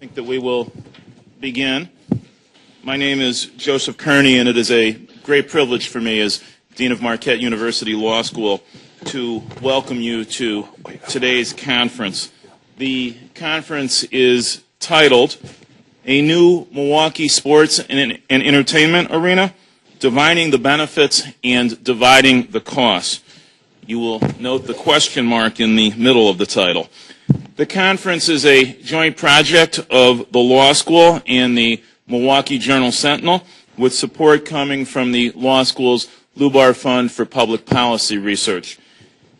I think that we will begin. My name is Joseph Kearney, and it is a great privilege for me as Dean of Marquette University Law School to welcome you to today's conference. The conference is titled, A New Milwaukee Sports and Entertainment Arena, Dividing the Benefits and Dividing the Costs. You will note the question mark in the middle of the title. The conference is a joint project of the law school and the Milwaukee Journal-Sentinel, with support coming from the law school's Lubar Fund for Public Policy Research.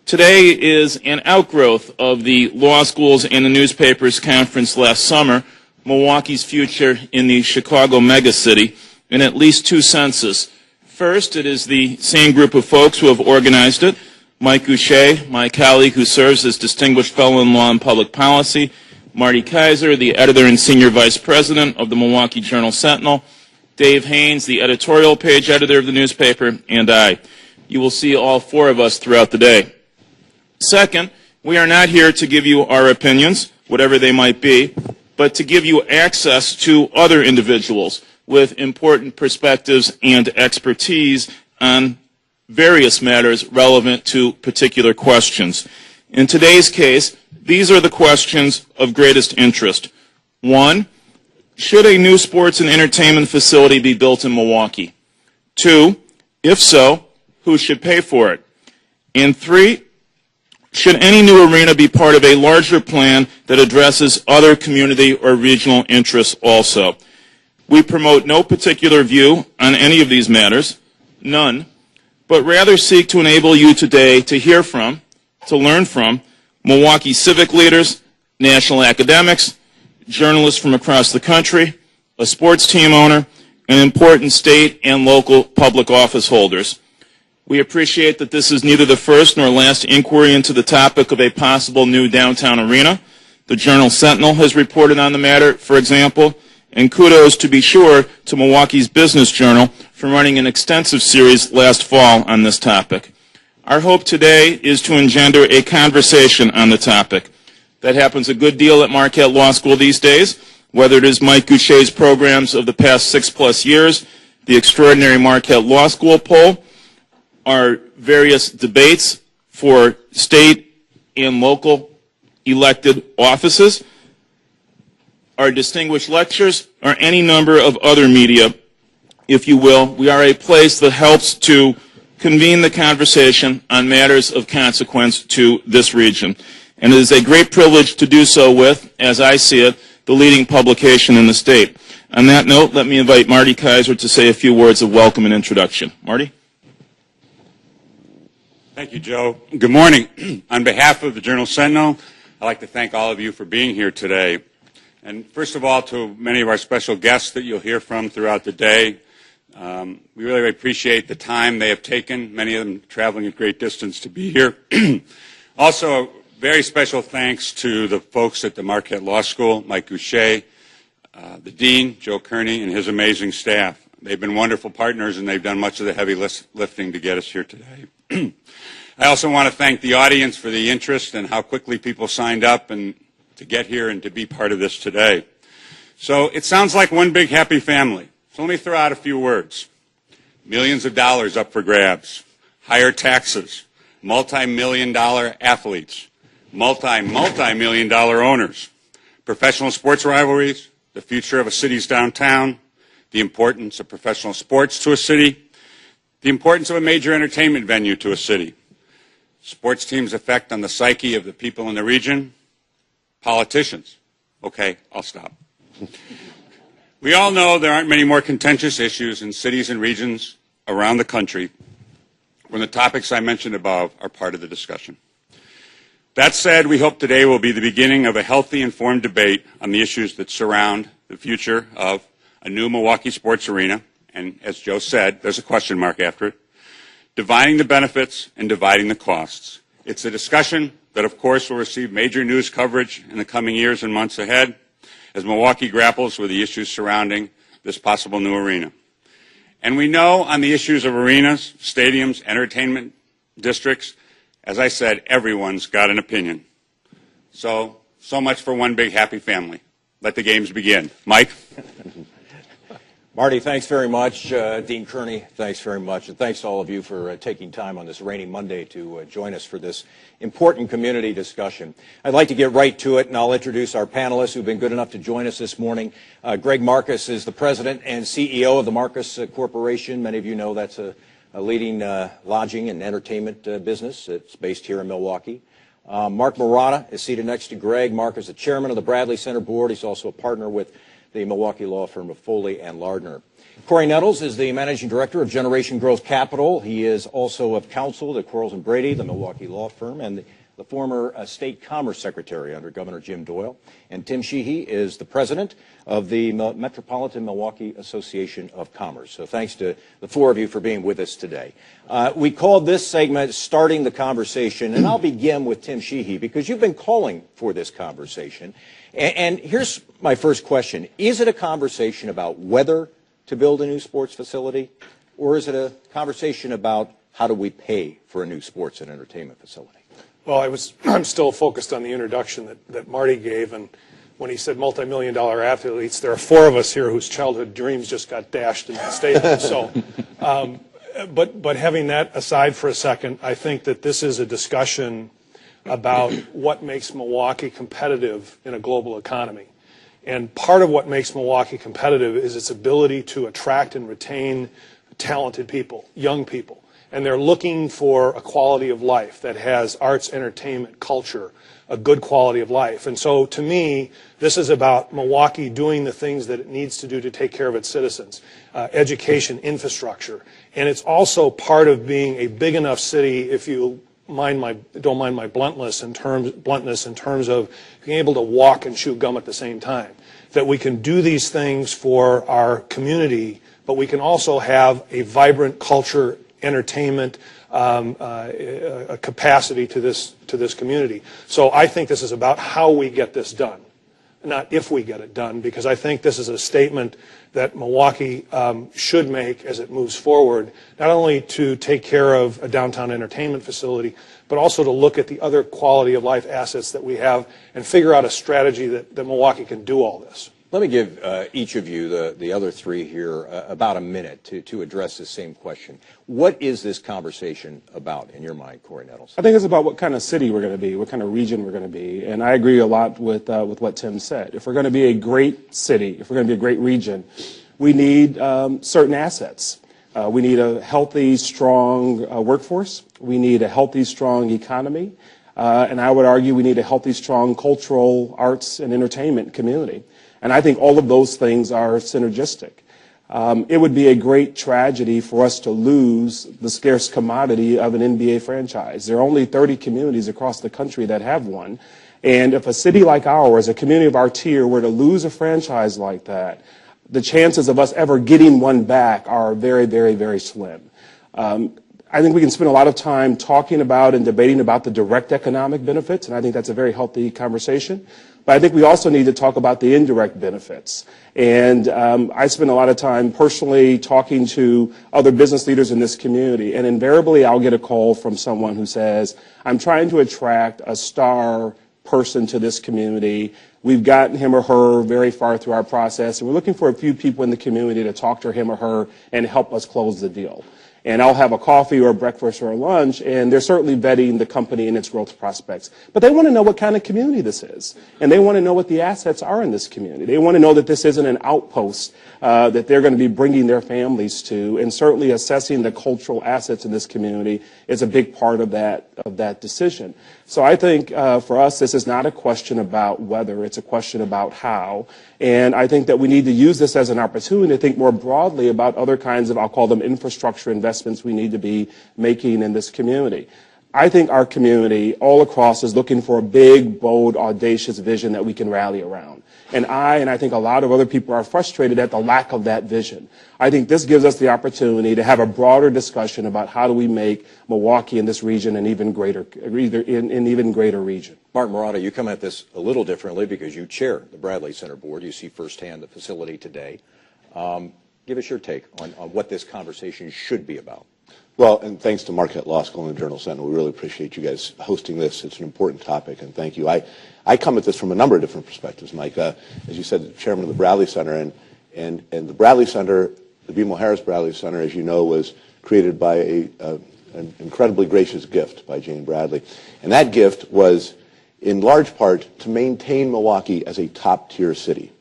Today is an outgrowth of the law schools and the newspapers conference last summer, Milwaukee's Future in the Chicago Megacity, in at least two senses. First, it is the same group of folks who have organized it. Mike Goucher, my colleague who serves as Distinguished Fellow in Law and Public Policy, Marty Kaiser, the editor and senior vice president of the Milwaukee Journal-Sentinel, Dave Haynes, the editorial page editor of the newspaper, and I. You will see all four of us throughout the day. Second, we are not here to give you our opinions, whatever they might be, but to give you access to other individuals with important perspectives and expertise on various matters relevant to particular questions. In today's case, these are the questions of greatest interest. One, should a new sports and entertainment facility be built in Milwaukee? Two, if so, who should pay for it? And three, should any new arena be part of a larger plan that addresses other community or regional interests also? We promote no particular view on any of these matters, none, but rather seek to enable you today to hear from, to learn from, Milwaukee civic leaders, national academics, journalists from across the country, a sports team owner, and important state and local public office holders. We appreciate that this is neither the first nor last inquiry into the topic of a possible new downtown arena. The Journal-Sentinel has reported on the matter, for example, and kudos, to be sure, to Milwaukee's Business Journal for running an extensive series last fall on this topic. Our hope today is to engender a conversation on the topic. That happens a good deal at Marquette Law School these days, whether it is Mike Goucher's programs of the past 6+ years, the extraordinary Marquette Law School poll, our various debates for state and local elected offices, our distinguished lectures, or any number of other media, if you will. We are a place that helps to convene the conversation on matters of consequence to this region. And it is a great privilege to do so with, as I see it, the leading publication in the state. On that note, let me invite Marty Kaiser to say a few words of welcome and introduction. Marty? Thank you, Joe. Good morning. On behalf of the Journal-Sentinel, I'd like to thank all of you for being here today. And first of all, to many of our special guests that you'll hear from throughout the day, we really appreciate the time they have taken, many of them traveling a great distance to be here. Also, very special thanks to the folks at the Marquette Law School, Mike Goucher, the Dean, Joe Kearney, and his amazing staff. They've been wonderful partners, and they've done much of the heavy lifting to get us here today. I also want to thank the audience for the interest and how quickly people signed up and to get here and to be part of this today. So it sounds like one big happy family. So let me throw out a few words. Millions of dollars up for grabs, higher taxes, multi-million-dollar athletes, multi-million-dollar owners, professional sports rivalries, the future of a city's downtown, the importance of professional sports to a city, the importance of a major entertainment venue to a city, sports teams' effect on the psyche of the people in the region, politicians. Okay, I'll stop. We all know there aren't many more contentious issues in cities and regions around the country when the topics I mentioned above are part of the discussion. That said, we hope today will be the beginning of a healthy, informed debate on the issues that surround the future of a new Milwaukee sports arena, and as Joe said, there's a question mark after it, dividing the benefits and dividing the costs. It's a discussion that, of course, will receive major news coverage in the coming years and months ahead as Milwaukee grapples with the issues surrounding this possible new arena. And we know on the issues of arenas, stadiums, entertainment districts, as I said, everyone's got an opinion. So much for one big happy family. let the games begin. Mike? Marty, thanks very much. Dean Kearney, thanks very much. And thanks to all of you for taking time on this rainy Monday to join us for this important community discussion. I'd like to get right to it, and I'll introduce our panelists who've been good enough to join us this morning. Greg Marcus is the president and CEO of the Marcus Corporation. Many of you know that's a leading lodging and entertainment business. It's based here in Milwaukee. Mark Murata is seated next to Greg. Mark is the chairman of the Bradley Center Board. He's also a partner with the Milwaukee law firm of Foley and Lardner. Corey Nettles is the managing director of Generation Growth Capital. He is also of counsel to Quarles and Brady, the Milwaukee law firm, and the former state commerce secretary under Governor Jim Doyle. And Tim Sheehy is the president of the Metropolitan Milwaukee Association of Commerce. So thanks to the four of you for being with us today. We called this segment Starting the Conversation, and I'll begin with Tim Sheehy because you've been calling for this conversation. And here's my first question. Is it a conversation about whether to build a new sports facility, or is it a conversation about how do we pay for a new sports and entertainment facility? Well, I'm still focused on the introduction that Marty gave, and when he said multi-million-dollar athletes, there are four of us here whose childhood dreams just got dashed in that statement. So, but having that aside for a second, I think that this is a discussion about what makes Milwaukee competitive in a global economy. And part of what makes Milwaukee competitive is its ability to attract and retain talented people, young people. And they're looking for a quality of life that has arts, entertainment, culture, a good quality of life. And so to me, this is about Milwaukee doing the things that it needs to do to take care of its citizens, education, infrastructure. And it's also part of being a big enough city, if you don't mind my bluntness in terms of being able to walk and chew gum at the same time. That we can do these things for our community, but we can also have a vibrant culture, entertainment, a capacity to this community. So I think this is about how we get this done, not if we get it done, because I think this is a statement that Milwaukee should make as it moves forward, not only to take care of a downtown entertainment facility, but also to look at the other quality of life assets that we have and figure out a strategy that Milwaukee can do all this. Let me give each of you, the other three here, about a minute to address the same question. What is this conversation about in your mind, Corey Nettles? I think it's about what kind of city we're going to be, what kind of region we're going to be. And I agree a lot with what Tim said. If we're going to be a great city, if we're going to be a great region, we need certain assets. We need a healthy, strong workforce. We need a healthy, strong economy. And I would argue we need a healthy, strong cultural, arts, and entertainment community. And I think all of those things are synergistic. It would be a great tragedy for us to lose the scarce commodity of an NBA franchise. There are only 30 communities across the country that have one. And if a city like ours, a community of our tier, were to lose a franchise like that, the chances of us ever getting one back are very, very, very slim. I think we can spend a lot of time talking about and debating about the direct economic benefits, and I think that's a very healthy conversation. But I think we also need to talk about the indirect benefits. And I spend a lot of time personally talking to other business leaders in this community, and invariably I'll get a call from someone who says, I'm trying to attract a star person to this community. We've gotten him or her very far through our process, and we're looking for a few people in the community to talk to him or her and help us close the deal. And I'll have a coffee or a breakfast or a lunch, and they're certainly vetting the company and its growth prospects. But they want to know what kind of community this is, and they want to know what the assets are in this community. They want to know that this isn't an outpost that they're going to be bringing their families to, and certainly assessing the cultural assets in this community is a big part of that decision. So I think for us, this is not a question about whether, it's a question about how. And I think that we need to use this as an opportunity to think more broadly about other kinds of, I'll call them infrastructure investments we need to be making in this community. I think our community all across is looking for a big, bold, audacious vision that we can rally around. And I think a lot of other people are frustrated at the lack of that vision. I think this gives us the opportunity to have a broader discussion about how do we make Milwaukee and this region an even greater region. Mark Murata, you come at this a little differently because you chair the Bradley Center Board. You see firsthand the facility today. Give us your take on what this conversation should be about. Well, and thanks to Marquette Law School and the Journal-Sentinel. We really appreciate you guys hosting this. It's an important topic, and thank you. I come at this from a number of different perspectives, Mike. As you said, the chairman of the Bradley Center, and the Bradley Center, the BMO Harris Bradley Center, as you know, was created by an incredibly gracious gift by Jane Bradley. And that gift was, in large part, to maintain Milwaukee as a top-tier city.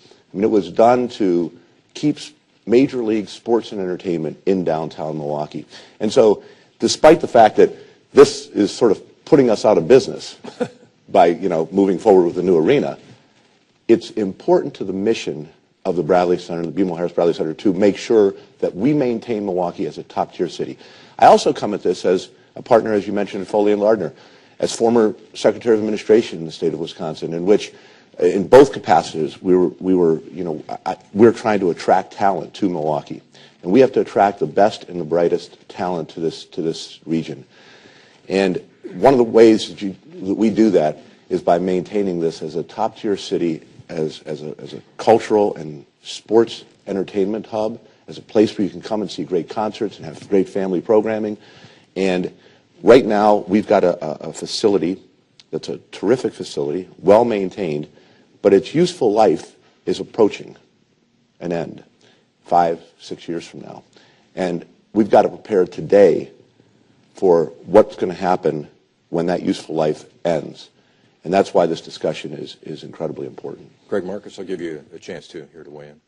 I mean, it was done to keep major league sports and entertainment in downtown Milwaukee. And so, despite the fact that this is sort of putting us out of business by, moving forward with the new arena, it's important to the mission of the Bradley Center, the BMO Harris Bradley Center, to make sure that we maintain Milwaukee as a top-tier city. I also come at this as a partner, as you mentioned, Foley and Lardner, as former Secretary of Administration in the state of Wisconsin, in which, in both capacities, we're trying to attract talent to Milwaukee, and we have to attract the best and the brightest talent to this region. And one of the ways that we do that is by maintaining this as a top-tier city, as a cultural and sports entertainment hub, as a place where you can come and see great concerts and have great family programming. And right now, we've got a facility that's a terrific facility, well-maintained, but its useful life is approaching an end 5, 6 years from now. And we've got to prepare today for what's going to happen when that useful life ends. And that's why this discussion is incredibly important. Greg Marcus, I'll give you a chance here to weigh in.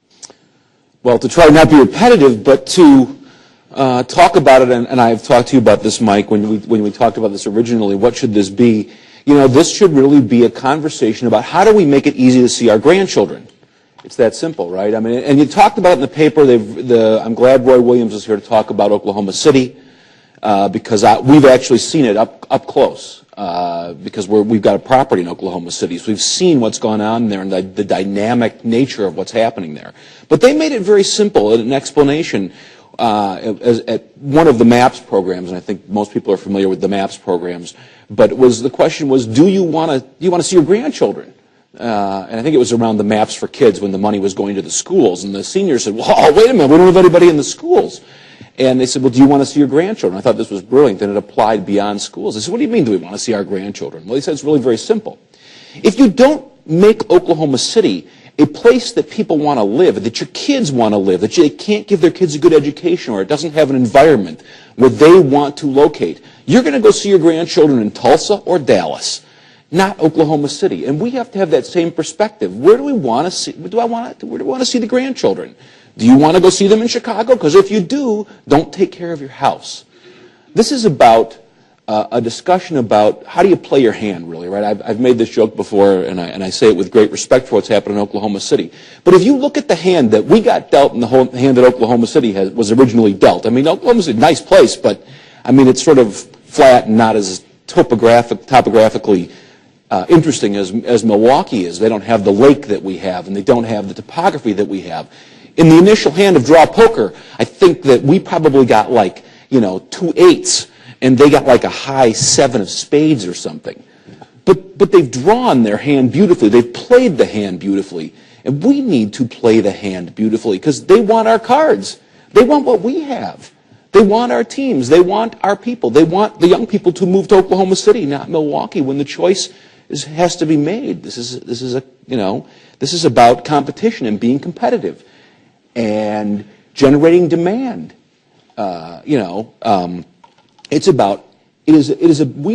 Well, to try not to be repetitive, but to talk about it, and I've talked to you about this, Mike, when we talked about this originally, what should this be? This should really be a conversation about how do we make it easy to see our grandchildren. It's that simple, right? I mean, and you talked about it in the paper. I'm glad Roy Williams is here to talk about Oklahoma City because we've actually seen it up close. Because we've got a property in Oklahoma City, so we've seen what's gone on there and the dynamic nature of what's happening there. But they made it very simple, an explanation at one of the MAPS programs, and I think most people are familiar with the MAPS programs. But the question was, do you want to see your grandchildren? And I think it was around the MAPS for Kids when the money was going to the schools, and the seniors said, "Well, wait a minute, we don't have anybody in the schools." And they said, "Well, do you want to see your grandchildren?" I thought this was brilliant, and it applied beyond schools. I said, "What do you mean, do we want to see our grandchildren?" Well, he said, it's really very simple. If you don't make Oklahoma City a place that people want to live, that your kids want to live, that they can't give their kids a good education, or it doesn't have an environment where they want to locate, you're going to go see your grandchildren in Tulsa or Dallas, not Oklahoma City. And we have to have that same perspective. Where do we want to see? Where do I want to see the grandchildren? Do you want to go see them in Chicago? Because if you do, don't take care of your house. This is about a discussion about how do you play your hand, really, right? I've made this joke before, and I say it with great respect for what's happened in Oklahoma City. But if you look at the hand that we got dealt and the whole hand that Oklahoma City was originally dealt, I mean, Oklahoma City, nice place, but I mean, it's sort of flat and not as topographically interesting as Milwaukee is. They don't have the lake that we have, and they don't have the topography that we have. In the initial hand of draw poker, I think that we probably got 2 8s, and they got like a high 7 of spades or something. But they've drawn their hand beautifully. They've played the hand beautifully. And we need to play the hand beautifully because they want our cards. They want what we have. They want our teams. They want our people. They want the young people to move to Oklahoma City, not Milwaukee, when the choice has to be made. This is about competition and being competitive and generating demand. We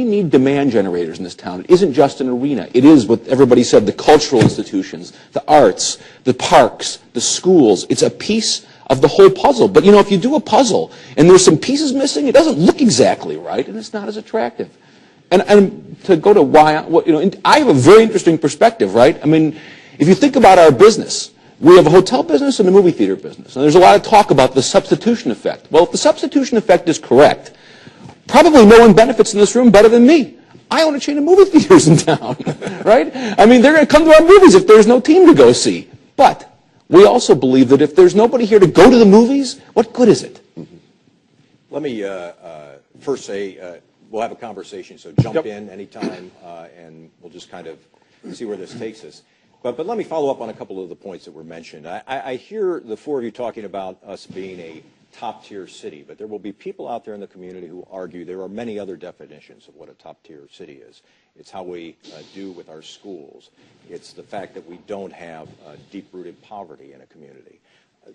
need demand generators in this town. It isn't just an arena. It is what everybody said, the cultural institutions, the arts, the parks, the schools. It's a piece of the whole puzzle. But, if you do a puzzle and there's some pieces missing, it doesn't look exactly right, and it's not as attractive. And to go to why, I have a very interesting perspective, right? I mean, if you think about our business, we have a hotel business and a movie theater business. And there's a lot of talk about the substitution effect. Well, if the substitution effect is correct, probably no one benefits in this room better than me. I own a chain of movie theaters in town, right? I mean, they're going to come to our movies if there's no team to go see. But we also believe that if there's nobody here to go to the movies, what good is it? Let me first say we'll have a conversation, so jump in anytime, and we'll just kind of see where this takes us. But let me follow up on a couple of the points that were mentioned. I hear the four of you talking about us being a top-tier city, but there will be people out there in the community who argue there are many other definitions of what a top-tier city is. It's how we do with our schools. It's the fact that we don't have deep-rooted poverty in a community.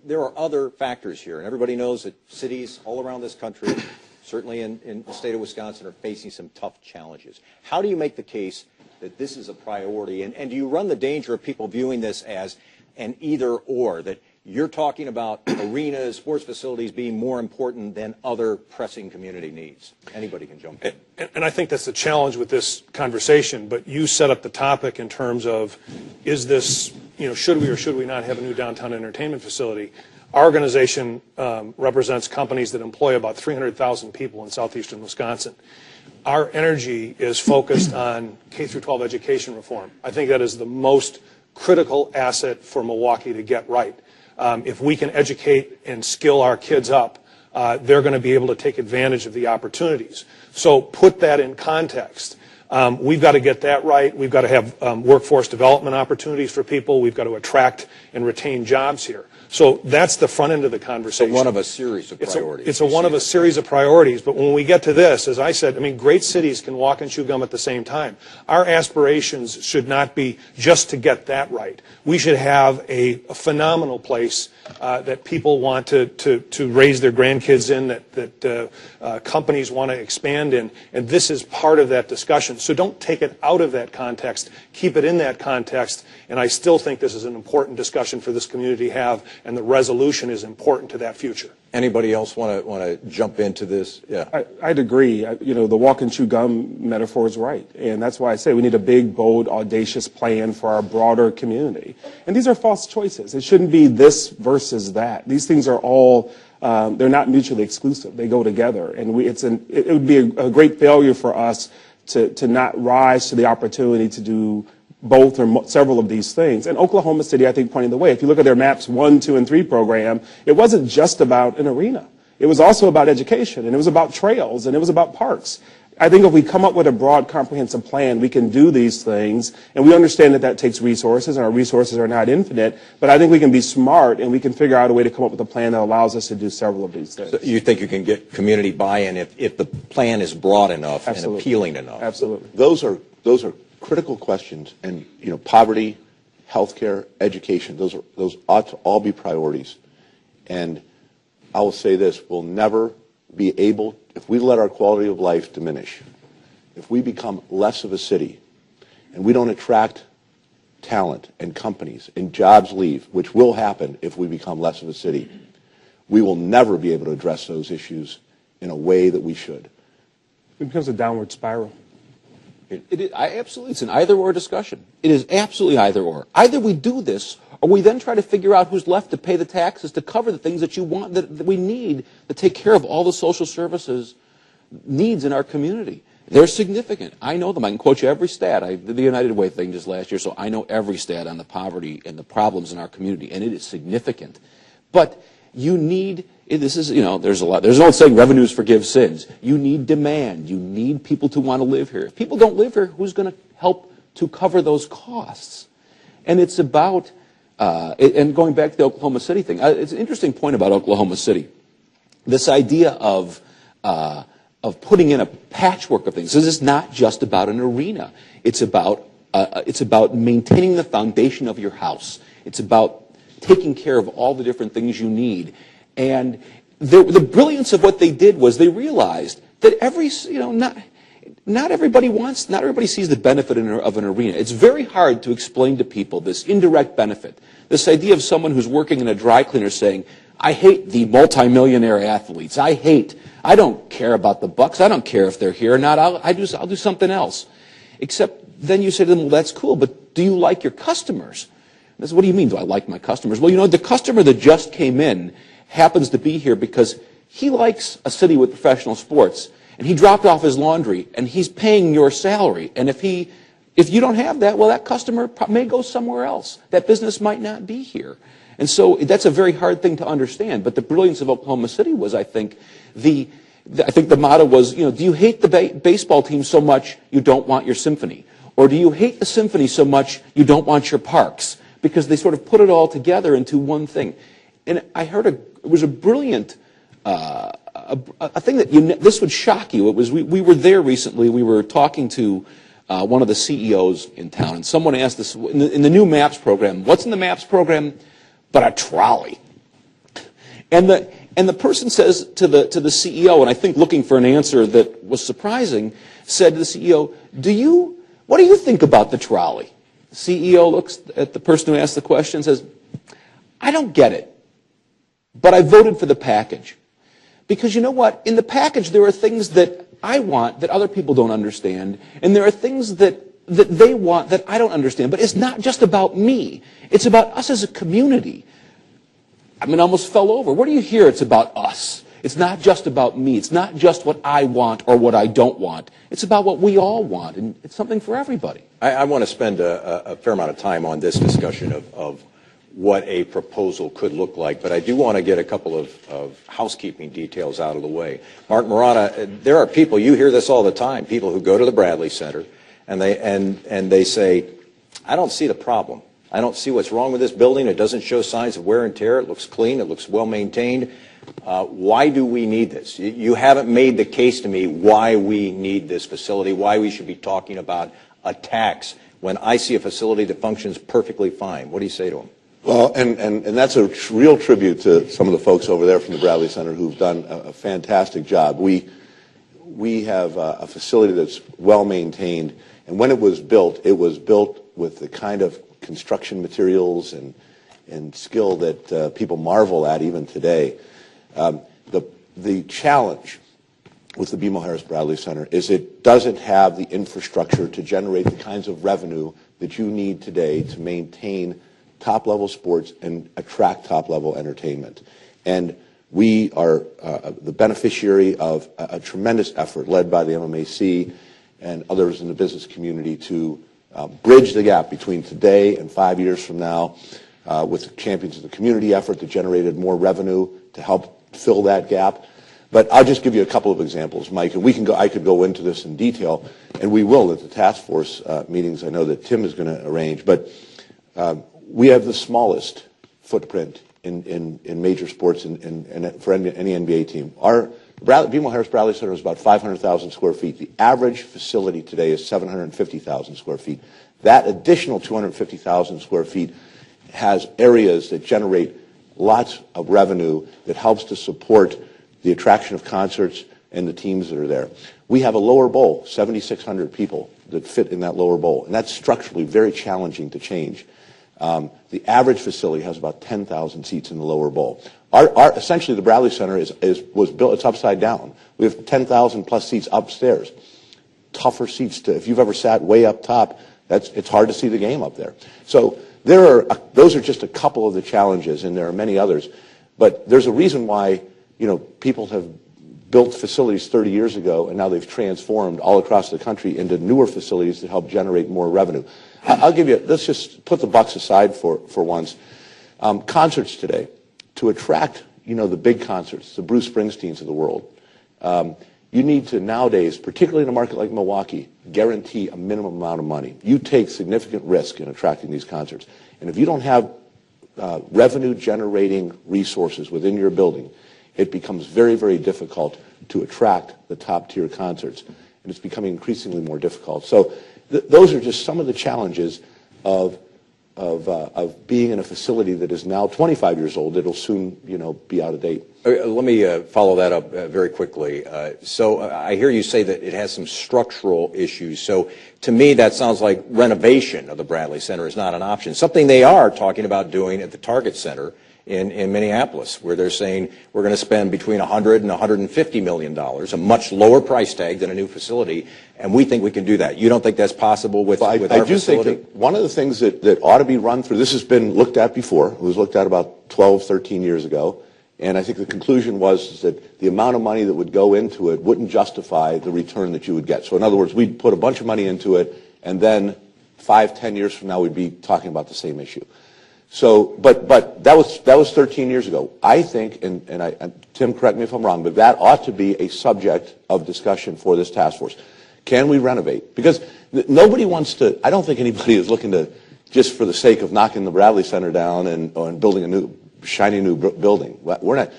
There are other factors here, and everybody knows that cities all around this country, certainly in the state of Wisconsin, are facing some tough challenges. How do you make the case that this is a priority, and do you run the danger of people viewing this as an either-or, that you're talking about arenas, sports facilities being more important than other pressing community needs? Anybody can jump in. And I think that's the challenge with this conversation, but you set up the topic in terms of, is this, should we or should we not have a new downtown entertainment facility? Our organization represents companies that employ about 300,000 people in southeastern Wisconsin. Our energy is focused on K-12 education reform. I think that is the most critical asset for Milwaukee to get right. If we can educate and skill our kids up, they're going to be able to take advantage of the opportunities. So put that in context. We've got to get that right. We've got to have workforce development opportunities for people. We've got to attract and retain jobs here. So that's the front end of the conversation. So one of a series of priorities. It's one of a series of priorities. But when we get to this, as I said, great cities can walk and chew gum at the same time. Our aspirations should not be just to get that right. We should have a phenomenal place that people want to raise their grandkids in, that companies want to expand in. And this is part of that discussion. So don't take it out of that context. Keep it in that context. And I still think this is an important discussion for this community to have, and the resolution is important to that future. Anybody else want to jump into this? Yeah, I'd agree. The walk and chew gum metaphor is right, and that's why I say we need a big, bold, audacious plan for our broader community. And these are false choices. It shouldn't be this versus that. These things are all they're not mutually exclusive. They go together, and it would be a great failure for us to not rise to the opportunity to do both or several of these things. And Oklahoma City, I think, pointing the way. If you look at their MAPS 1, 2, and 3 program, it wasn't just about an arena. It was also about education, and it was about trails, and it was about parks. I think if we come up with a broad, comprehensive plan, we can do these things, and we understand that takes resources, and our resources are not infinite, but I think we can be smart, and we can figure out a way to come up with a plan that allows us to do several of these things. So you think you can get community buy-in if the plan is broad enough and appealing enough? Absolutely. Those are critical questions, and poverty, healthcare, education, those ought to all be priorities. And I will say this, we'll never be able, if we let our quality of life diminish, if we become less of a city, and we don't attract talent and companies and jobs leave, which will happen if we become less of a city, we will never be able to address those issues in a way that we should. It becomes a downward spiral. Absolutely, it's an either-or discussion. It is absolutely either-or. Either we do this, or we then try to figure out who's left to pay the taxes to cover the things that you want, that we need to take care of all the social services needs in our community. They're significant. I know them. I can quote you every stat. I did the United Way thing just last year, so I know every stat on the poverty and the problems in our community, and it is significant. But you need, there's an old saying, revenues forgive sins. You need demand. You need people to want to live here. If people don't live here, who's going to help to cover those costs? And it's about, and going back to the Oklahoma City thing, it's an interesting point about Oklahoma City. This idea of putting in a patchwork of things. This is not just about an arena. It's about maintaining the foundation of your house. It's about taking care of all the different things you need. And the brilliance of what they did was they realized that not everybody sees the benefit of an arena. It's very hard to explain to people this indirect benefit. This idea of someone who's working in a dry cleaner saying, I hate the multimillionaire athletes. I don't care about the Bucks. I don't care if they're here or not. I'll do something else. Except then you say to them, well, that's cool, but do you like your customers? And they say, what do you mean, do I like my customers? Well, the customer that just came in happens to be here because he likes a city with professional sports, and he dropped off his laundry, and he's paying your salary. And if you don't have that, well, that customer may go somewhere else. That business might not be here. And so that's a very hard thing to understand. But the brilliance of Oklahoma City was, I think the motto was, do you hate the baseball team so much you don't want your symphony? Or do you hate the symphony so much you don't want your parks? Because they sort of put it all together into one thing. And I heard it was a brilliant a thing that this would shock you. It was we were there recently. We were talking to one of the CEOs in town, and someone asked us in the new MAPS program, what's in the MAPS program but a trolley? And the person says to the CEO, and I think looking for an answer that was surprising, said to the CEO, what do you think about the trolley? The CEO looks at the person who asked the question and says, I don't get it, but I voted for the package. Because you know what? In the package, there are things that I want that other people don't understand, and there are things that they want that I don't understand. But it's not just about me. It's about us as a community. I mean, I almost fell over. Where do you hear it's about us? It's not just about me. It's not just what I want or what I don't want. It's about what we all want, and it's something for everybody. I want to spend a fair amount of time on this discussion of what a proposal could look like, but I do want to get a couple of housekeeping details out of the way. Mark Morana, there are people, you hear this all the time, people who go to the Bradley Center and they say, I don't see the problem. I don't see what's wrong with this building. It doesn't show signs of wear and tear. It looks clean. It looks well maintained. Why do we need this? You haven't made the case to me why we need this facility, why we should be talking about a tax when I see a facility that functions perfectly fine. What do you say to them? Well, and that's a real tribute to some of the folks over there from the Bradley Center who've done a fantastic job. We have a facility that's well maintained, and when it was built with the kind of construction materials and skill that people marvel at even today. The challenge with the BMO Harris Bradley Center is it doesn't have the infrastructure to generate the kinds of revenue that you need today to maintain top-level sports and attract top-level entertainment. And we are the beneficiary of a tremendous effort led by the MMAC and others in the business community to bridge the gap between today and 5 years from now with the Champions of the Community effort that generated more revenue to help fill that gap. But I'll just give you a couple of examples, Mike, and I could go into this in detail, and we will at the task force meetings I know that Tim is going to arrange. But we have the smallest footprint in major sports and for any NBA team. Our BMO Harris Bradley Center is about 500,000 square feet. The average facility today is 750,000 square feet. That additional 250,000 square feet has areas that generate lots of revenue that helps to support the attraction of concerts and the teams that are there. We have a lower bowl, 7,600 people that fit in that lower bowl, and that's structurally very challenging to change. The average facility has about 10,000 seats in the lower bowl. Essentially, the Bradley Center was built, it's upside down. We have 10,000 plus seats upstairs. Tougher seats if you've ever sat way up top, it's hard to see the game up there. So those are just a couple of the challenges, and there are many others. But there's a reason why, people have built facilities 30 years ago, and now they've transformed all across the country into newer facilities that help generate more revenue. Let's just put the bucks aside for once. Concerts today, to attract, the big concerts, the Bruce Springsteens of the world, you need to nowadays, particularly in a market like Milwaukee, guarantee a minimum amount of money. You take significant risk in attracting these concerts. And if you don't have revenue-generating resources within your building, it becomes very, very difficult to attract the top-tier concerts. And it's becoming increasingly more difficult. So those are just some of the challenges of being in a facility that is now 25 years old. It'll soon, be out of date. Let me follow that up very quickly. So I hear you say that it has some structural issues. So to me, that sounds like renovation of the Bradley Center is not an option. Something they are talking about doing at the Target Center in Minneapolis, where they're saying we're going to spend between $100 and $150 million, a much lower price tag than a new facility, and we think we can do that. You don't think that's possible with our facility? I do think that one of the things that ought to be run through, this has been looked at before. It was looked at about 12, 13 years ago, and I think the conclusion was that the amount of money that would go into it wouldn't justify the return that you would get. So in other words, we'd put a bunch of money into it, and then 5, 10 years from now, we'd be talking about the same issue. So, but that was 13 years ago. I think, and Tim, correct me if I'm wrong, but that ought to be a subject of discussion for this task force. Can we renovate? Because nobody wants to. I don't think anybody is looking to just for the sake of knocking the Bradley Center down and building a new shiny new building. We're not.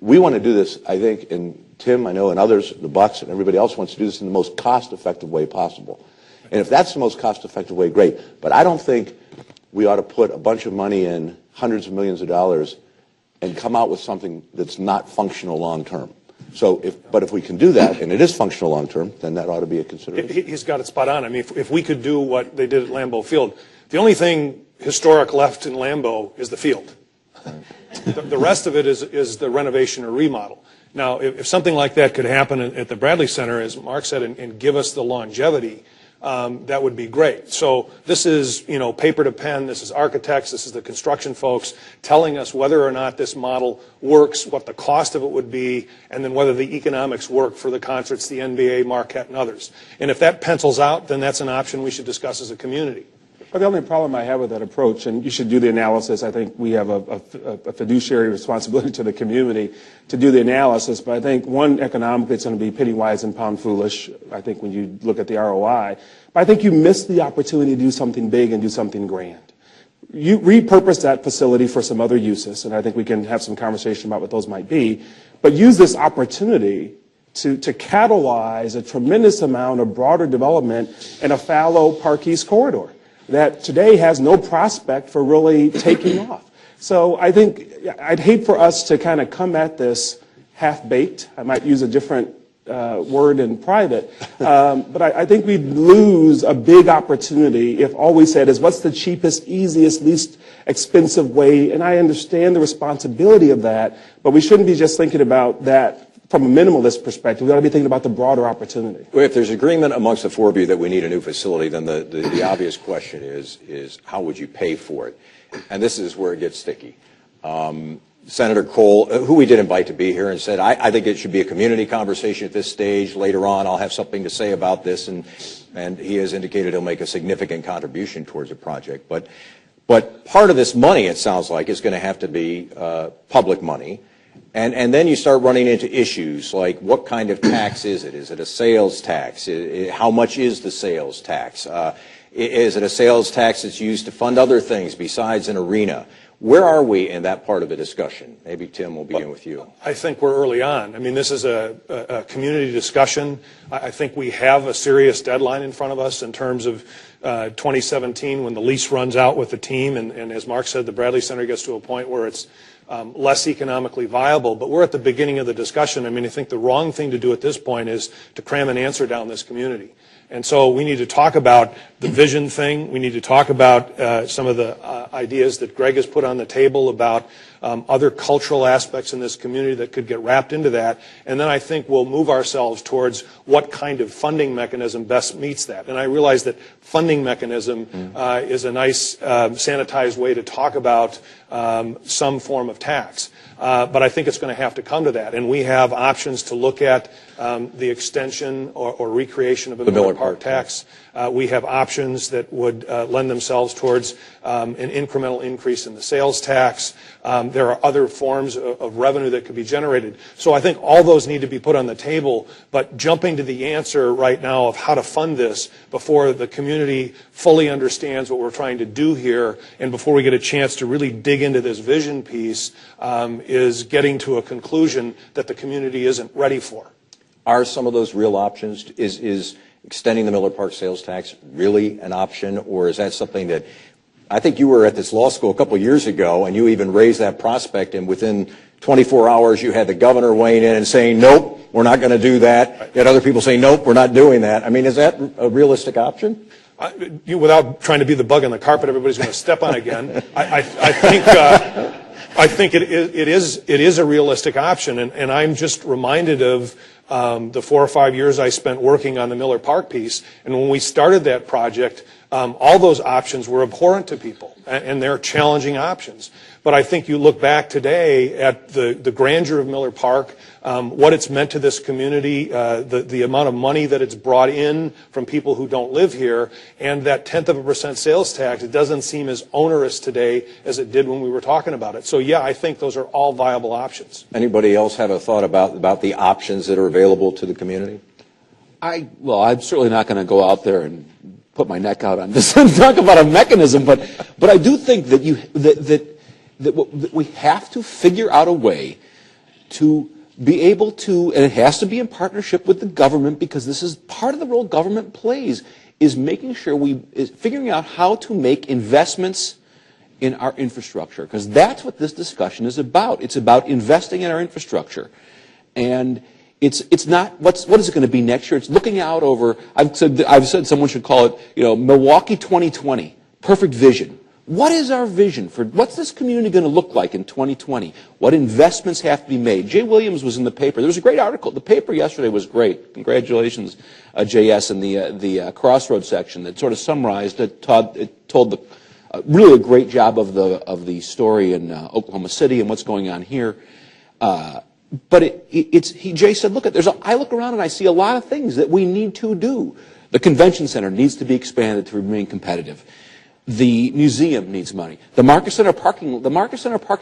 we want to do this, I think, and Tim, I know, and others, the Bucks and everybody else wants to do this in the most cost-effective way possible. And if that's the most cost-effective way, great. But I don't think we ought to put a bunch of money in, hundreds of millions of dollars, and come out with something that's not functional long-term. So, but if we can do that, and it is functional long-term, then that ought to be a consideration. He's got it spot on. I mean, if we could do what they did at Lambeau Field, the only thing historic left in Lambeau is the field. The rest of it is the renovation or remodel. Now, if something like that could happen at the Bradley Center, as Mark said, and give us the longevity, that would be great. So this is, paper to pen. This is architects. This is the construction folks telling us whether or not this model works, what the cost of it would be, and then whether the economics work for the concerts, the NBA, Marquette, and others. And if that pencils out, then that's an option we should discuss as a community. But the only problem I have with that approach, and you should do the analysis, I think we have a fiduciary responsibility to the community to do the analysis, but I think, one, economically it's going to be penny wise and pound foolish, I think, when you look at the ROI. But I think you miss the opportunity to do something big and do something grand. You repurpose that facility for some other uses, and I think we can have some conversation about what those might be, but use this opportunity to catalyze a tremendous amount of broader development in a fallow Park East corridor that today has no prospect for really taking off. So I think I'd hate for us to kind of come at this half-baked. I might use a different word in private. But I think we'd lose a big opportunity if all we said is what's the cheapest, easiest, least expensive way. And I understand the responsibility of that, but we shouldn't be just thinking about that from a minimalist perspective. We ought to be thinking about the broader opportunity. Well, if there's agreement amongst the four of you that we need a new facility, then the obvious question is how would you pay for it? And this is where it gets sticky. Senator Cole, who we did invite to be here, and said, I think it should be a community conversation at this stage. Later on, I'll have something to say about this, and he has indicated he'll make a significant contribution towards the project. But part of this money, it sounds like, is going to have to be public money. And then you start running into issues like what kind of tax is it? Is it a sales tax? How much is the sales tax? Is it a sales tax that's used to fund other things besides an arena? Where are we in that part of the discussion? Maybe, Tim, we'll begin with you. I think we're early on. I mean, this is a community discussion. I think we have a serious deadline in front of us in terms of 2017 when the lease runs out with the team. And as Mark said, the Bradley Center gets to a point where it's less economically viable. But we're at the beginning of the discussion. I mean, I think the wrong thing to do at this point is to cram an answer down this community. And so we need to talk about the vision thing. We need to talk about some of the ideas that Greg has put on the table about other cultural aspects in this community that could get wrapped into that. And then I think we'll move ourselves towards what kind of funding mechanism best meets that. And I realize that funding mechanism is a nice sanitized way to talk about some form of tax. But I think it's going to have to come to that. And we have options to look at the extension or recreation of a Miller Park tax. We have options that would lend themselves towards an incremental increase in the sales tax. There are other forms of revenue that could be generated. So I think all those need to be put on the table, but jumping to the answer right now of how to fund this before the community fully understands what we're trying to do here and before we get a chance to really dig into this vision piece is getting to a conclusion that the community isn't ready for. Are some of those real options? Is extending the Miller Park sales tax really an option, or is that something that I think you were at this law school a couple of years ago and you even raised that prospect, and within 24 hours you had the governor weighing in and saying, nope, we're not going to do that. You had other people saying, nope, we're not doing that. I mean, is that a realistic option? Without trying to be the bug on the carpet everybody's going to step on again, I think it is a realistic option, and I'm just reminded of the 4 or 5 years I spent working on the Miller Park piece, and when we started that project, all those options were abhorrent to people, and they're challenging options. But I think you look back today at the grandeur of Miller Park, what it's meant to this community, the amount of money that it's brought in from people who don't live here, and that 0.1% sales tax, it doesn't seem as onerous today as it did when we were talking about it. So yeah, I think those are all viable options. Anybody else have a thought about the options that are available to the community? Well, I'm certainly not going to go out there and put my neck out on this and talk about a mechanism, but I do think that that we have to figure out a way to be able to, and it has to be in partnership with the government, because this is part of the role government plays, is making sure is figuring out how to make investments in our infrastructure, because that's what this discussion is about. It's about investing in our infrastructure. And it's not what is it going to be next year. It's looking out over. I've said someone should call it, Milwaukee 2020, perfect vision. What is our vision for what's this community going to look like in 2020? What investments have to be made? Jay Williams was in the paper. There was a great article. The paper yesterday was great. Congratulations, JS, in the Crossroads section that sort of summarized it. It told really a great job of the story in Oklahoma City and what's going on here. But Jay said, look, I look around and I see a lot of things that we need to do. The convention center needs to be expanded to remain competitive. The museum needs money. The Marquette Center parking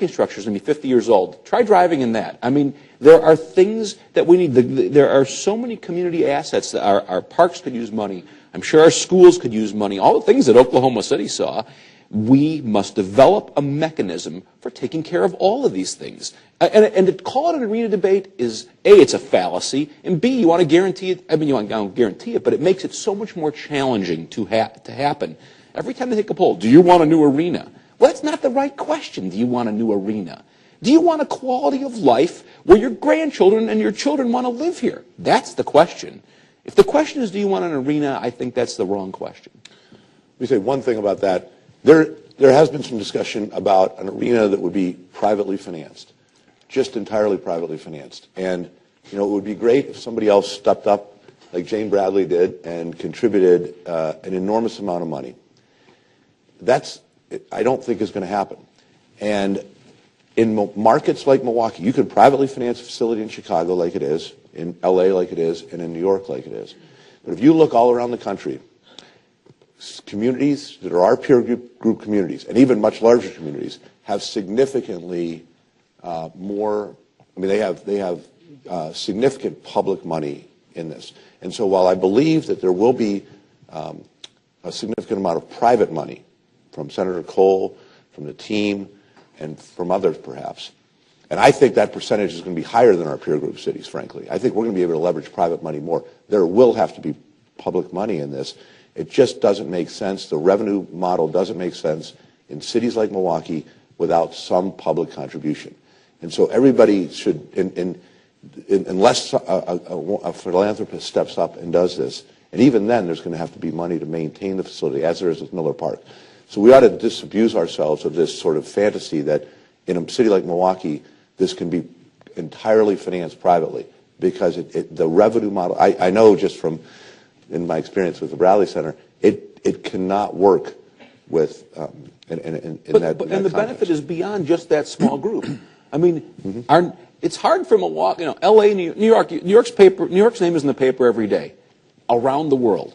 structure is going to be 50 years old. Try driving in that. I mean, there are things that we need. There are so many community assets that our parks could use money. I'm sure our schools could use money. All the things that Oklahoma City saw. We must develop a mechanism for taking care of all of these things. And to call it an arena debate is, A, it's a fallacy, and B, you want to guarantee it. I mean, you want to guarantee it, but it makes it so much more challenging to happen. Every time they take a poll, do you want a new arena? Well, that's not the right question. Do you want a new arena? Do you want a quality of life where your grandchildren and your children want to live here? That's the question. If the question is, do you want an arena, I think that's the wrong question. Let me say one thing about that. There has been some discussion about an arena that would be privately financed, just entirely privately financed. And, it would be great if somebody else stepped up, like Jane Bradley did, and contributed an enormous amount of money. I don't think is going to happen. And in markets like Milwaukee, you could privately finance a facility in Chicago like it is, in LA like it is, and in New York like it is. But if you look all around the country, communities that are our peer group communities, and even much larger communities, have significantly more. I mean, they have significant public money in this. And so, while I believe that there will be a significant amount of private money from Senator Cole, from the team, and from others, perhaps, and I think that percentage is going to be higher than our peer group cities. Frankly, I think we're going to be able to leverage private money more. There will have to be public money in this. It just doesn't make sense. The revenue model doesn't make sense in cities like Milwaukee without some public contribution. And so everybody should, unless a philanthropist steps up and does this, and even then there's going to have to be money to maintain the facility, as there is with Miller Park. So we ought to disabuse ourselves of this sort of fantasy that in a city like Milwaukee, this can be entirely financed privately, because the revenue model, I know just from in my experience with the Bradley Center, it cannot work with in that the benefit is beyond just that small group. I mean, it's hard for Milwaukee, L.A., New York. New York's name is in the paper every day, around the world.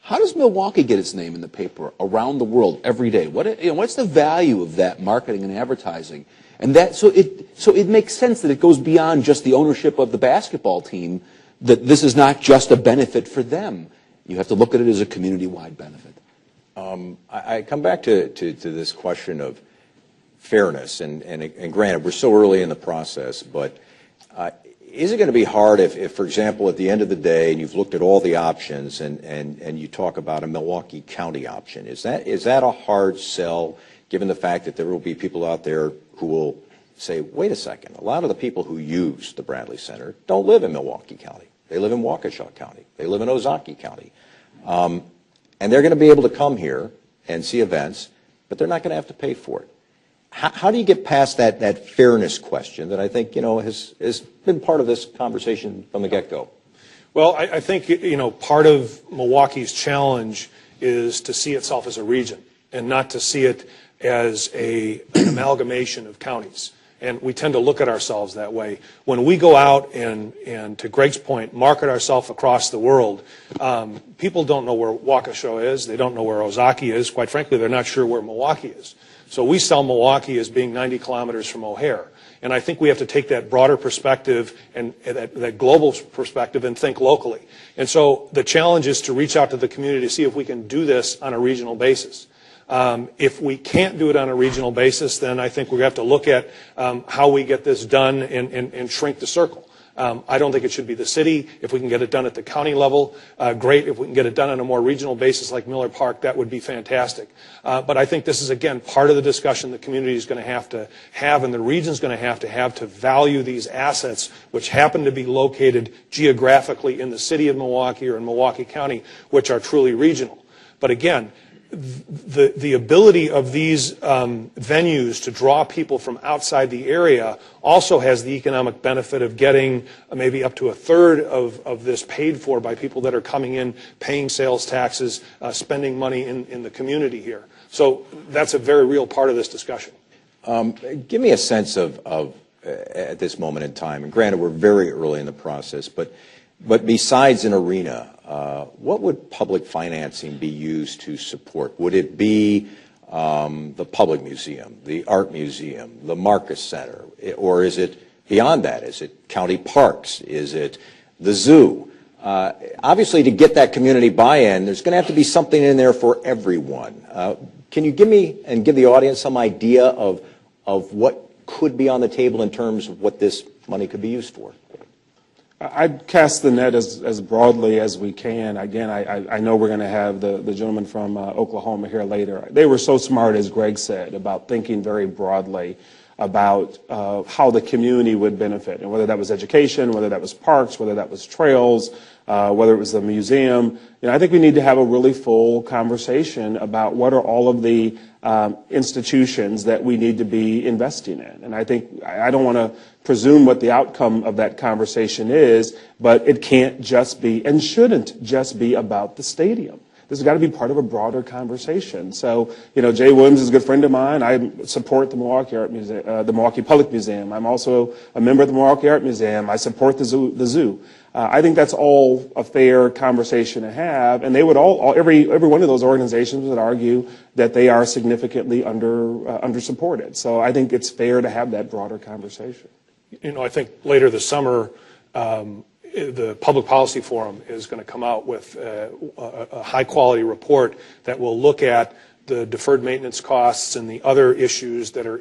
How does Milwaukee get its name in the paper around the world every day? What's the value of that marketing and advertising? And so it makes sense that it goes beyond just the ownership of the basketball team. That this is not just a benefit for them. You have to look at it as a community-wide benefit. I come back to this question of fairness, and granted, we're so early in the process, but is it going to be hard if, for example, at the end of the day, and you've looked at all the options, and you talk about a Milwaukee County option, is that a hard sell, given the fact that there will be people out there who will say, wait a second, a lot of the people who use the Bradley Center don't live in Milwaukee County. They live in Waukesha County. They live in Ozaukee County. And they're going to be able to come here and see events, but they're not going to have to pay for it. How do you get past that fairness question that I think, has been part of this conversation from the get-go? Well, I think, part of Milwaukee's challenge is to see itself as a region and not to see it as an amalgamation of counties. And we tend to look at ourselves that way. When we go out and to Greg's point, market ourselves across the world, people don't know where Waukesha is. They don't know where Ozaukee is. Quite frankly, they're not sure where Milwaukee is. So we sell Milwaukee as being 90 kilometers from O'Hare. And I think we have to take that broader perspective and that global perspective and think locally. And so the challenge is to reach out to the community to see if we can do this on a regional basis. If we can't do it on a regional basis, then I think we have to look at how we get this done and shrink the circle. I don't think it should be the city. If we can get it done at the county level, great. If we can get it done on a more regional basis like Miller Park, that would be fantastic. But I think this is, again, part of the discussion the community is going to have and the region is going to have to value these assets, which happen to be located geographically in the city of Milwaukee or in Milwaukee County, which are truly regional. But again, the ability of these venues to draw people from outside the area also has the economic benefit of getting maybe up to a third of this paid for by people that are coming in, paying sales taxes, spending money in the community here. So that's a very real part of this discussion. Give me a sense of at this moment in time, and granted we're very early in the process, but besides an arena, what would public financing be used to support? Would it be the Public Museum, the Art Museum, the Marcus Center, or is it beyond that? Is it county parks? Is it the zoo? Obviously, to get that community buy-in, there's going to have to be something in there for everyone. Can you give me and give the audience some idea of what could be on the table in terms of what this money could be used for? I'd cast the net as broadly as we can. Again, I know we're going to have the gentleman from Oklahoma here later. They were so smart, as Greg said, about thinking very broadly about how the community would benefit, and whether that was education, whether that was parks, whether that was trails, whether it was the museum. I think we need to have a really full conversation about what are all of the institutions that we need to be investing in. And I think I don't want to presume what the outcome of that conversation is, but it can't just be and shouldn't just be about the stadium. This has got to be part of a broader conversation. So, Jay Williams is a good friend of mine. I support the Milwaukee Art Museum, the Milwaukee Public Museum. I'm also a member of the Milwaukee Art Museum. I support the zoo. I think that's all a fair conversation to have, and they would every one of those organizations would argue that they are significantly under supported. So I think it's fair to have that broader conversation. I think later this summer, the Public Policy Forum is going to come out with a high-quality report that will look at the deferred maintenance costs and the other issues that are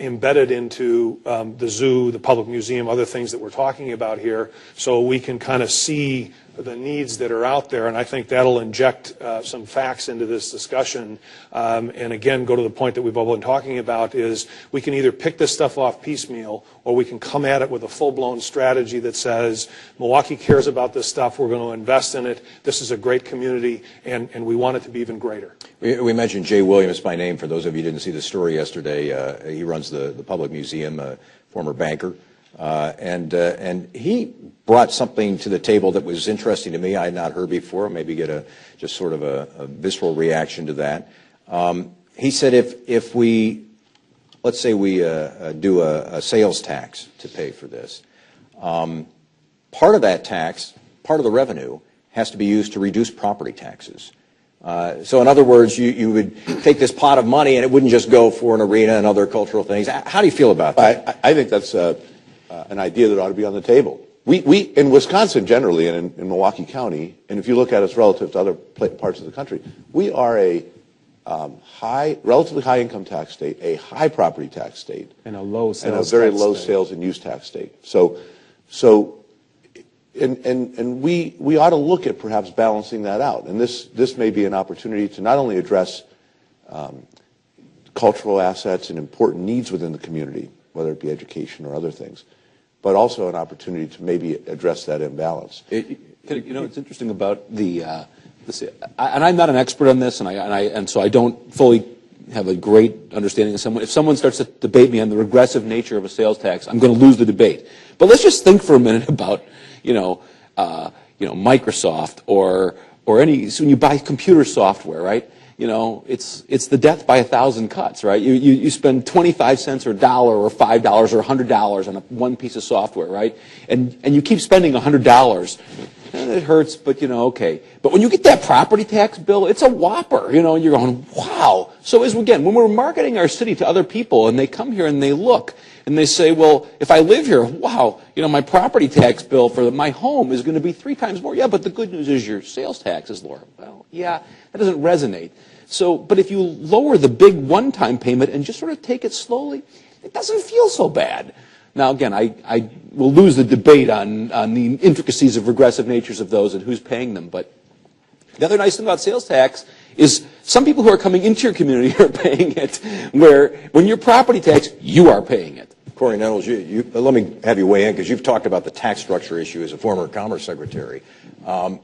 embedded into the zoo, the public museum, other things that we're talking about here, so we can kind of see the needs that are out there, and I think that'll inject some facts into this discussion. And again, go to the point that we've all been talking about is we can either pick this stuff off piecemeal, or we can come at it with a full-blown strategy that says Milwaukee cares about this stuff, we're going to invest in it, this is a great community, and we want it to be even greater. We mentioned Jay Williams by name. For those of you who didn't see the story yesterday, he runs the Public Museum, a former banker. And he brought something to the table that was interesting to me. I had not heard before. Maybe get just sort of a visceral reaction to that. He said if we, let's say we do a sales tax to pay for this, part of that tax, part of the revenue, has to be used to reduce property taxes. So in other words, you would take this pot of money and it wouldn't just go for an arena and other cultural things. How do you feel about that? I think that's an idea that ought to be on the table. We in Wisconsin generally, and in Milwaukee County, and if you look at us relative to other parts of the country, we are a relatively high income tax state, a high property tax state, and a low sales and a very tax low state. Sales and use tax state. And we ought to look at perhaps balancing that out. And this may be an opportunity to not only address cultural assets and important needs within the community, whether it be education or other things, but also an opportunity to maybe address that imbalance. It's interesting about and I'm not an expert on this, and so I don't fully have a great understanding of someone. If someone starts to debate me on the regressive nature of a sales tax, I'm going to lose the debate. But let's just think for a minute about Microsoft or any. So when you buy computer software, right? It's the death by 1,000 cuts, right? You spend 25 cents or a dollar or $5 or $100 on one piece of software, right? And you keep spending $100. And it hurts, but okay. But when you get that property tax bill, it's a whopper, and you're going, wow. So when we're marketing our city to other people and they come here and they look and they say, well, if I live here, wow, my property tax bill for my home is going to be 3 times more. Yeah, but the good news is your sales tax is lower. Well, yeah, that doesn't resonate. So, but if you lower the big one-time payment and just sort of take it slowly, it doesn't feel so bad. Now, again, I will lose the debate on the intricacies of regressive natures of those and who's paying them. But the other nice thing about sales tax is some people who are coming into your community are paying it, where when you're property tax, you are paying it. Corey Nettles, let me have you weigh in, because you've talked about the tax structure issue as a former Commerce Secretary.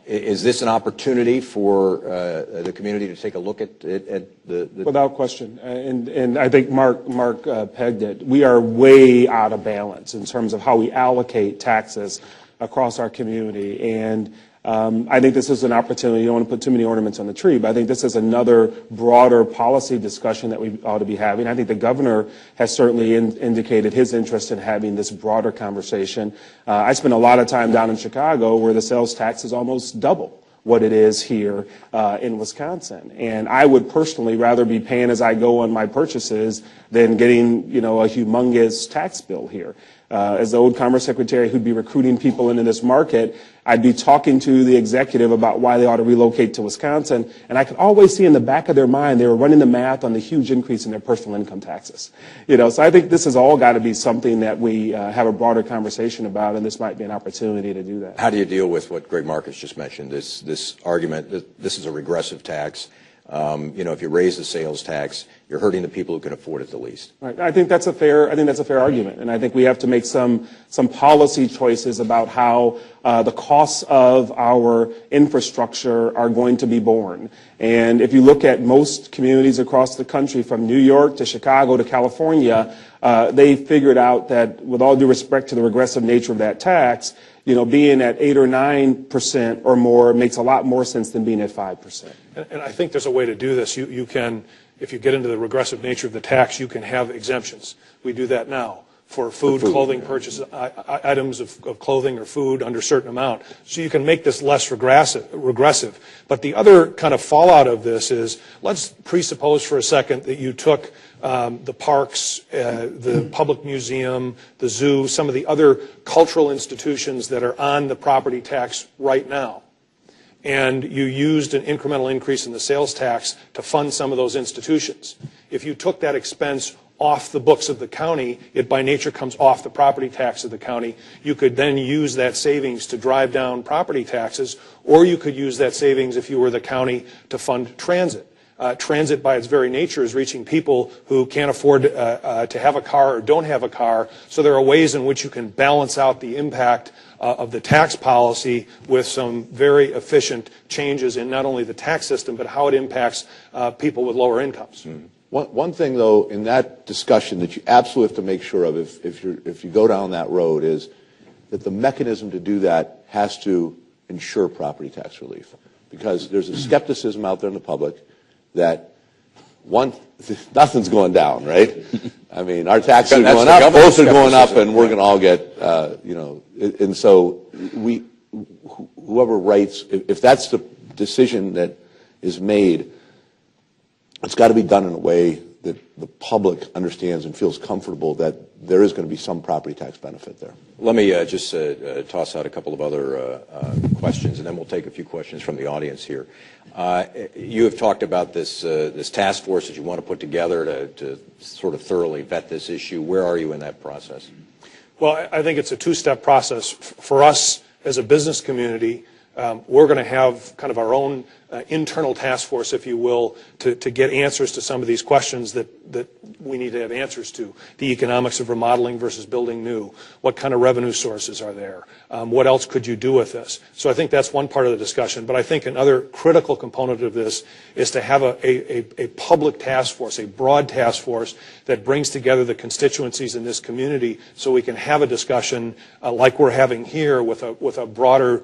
Is this an opportunity for the community to take a look at the Without question, and I think Mark pegged it. We are way out of balance in terms of how we allocate taxes across our community, and I think this is an opportunity. You don't want to put too many ornaments on the tree, but I think this is another broader policy discussion that we ought to be having. I think the governor has certainly indicated his interest in having this broader conversation. I spent a lot of time down in Chicago, where the sales tax is almost double what it is here in Wisconsin. And I would personally rather be paying as I go on my purchases than getting, a humongous tax bill here. As the old Commerce Secretary who'd be recruiting people into this market, I'd be talking to the executive about why they ought to relocate to Wisconsin, and I could always see in the back of their mind they were running the math on the huge increase in their personal income taxes. So I think this has all got to be something that we have a broader conversation about, and this might be an opportunity to do that. How do you deal with what Greg Marcus just mentioned, this argument that this is a regressive tax? If you raise the sales tax, you're hurting the people who can afford it the least. Right. I think that's a fair argument, and I think we have to make some policy choices about how the costs of our infrastructure are going to be borne. And if you look at most communities across the country, from New York to Chicago to California, they figured out that, with all due respect to the regressive nature of that tax, being at 8 or 9% or more makes a lot more sense than being at 5%. And I think there's a way to do this. You can, if you get into the regressive nature of the tax, you can have exemptions. We do that now for food, clothing purchases, items of clothing or food under a certain amount. So you can make this less regressive. But the other kind of fallout of this is, let's presuppose for a second that you took the parks, the public museum, the zoo, some of the other cultural institutions that are on the property tax right now, and you used an incremental increase in the sales tax to fund some of those institutions. If you took that expense off the books of the county, it by nature comes off the property tax of the county. You could then use that savings to drive down property taxes, or you could use that savings, if you were the county, to fund transit. Transit, by its very nature, is reaching people who can't afford to have a car or don't have a car. So there are ways in which you can balance out the impact of the tax policy with some very efficient changes in not only the tax system, but how it impacts people with lower incomes. Mm-hmm. One thing, though, in that discussion that you absolutely have to make sure of if you go down that road is that the mechanism to do that has to ensure property tax relief. Because there's a skepticism out there in the public that nothing's going down, right? I mean, our taxes are going up, both are going up, and we're going to all get, and so whoever writes, if that's the decision that is made, it's got to be done in a way that the public understands and feels comfortable that there is going to be some property tax benefit there. Let me just toss out a couple of other questions, and then we'll take a few questions from the audience here. You have talked about this task force that you want to put together to sort of thoroughly vet this issue. Where are you in that process? Well, I think it's a two-step process. For us as a business community, we're going to have kind of our own internal task force, if you will, to get answers to some of these questions that we need to have answers to. The economics of remodeling versus building new. What kind of revenue sources are there? What else could you do with this? So I think that's one part of the discussion. But I think another critical component of this is to have a public task force, a broad task force that brings together the constituencies in this community so we can have a discussion like we're having here with a broader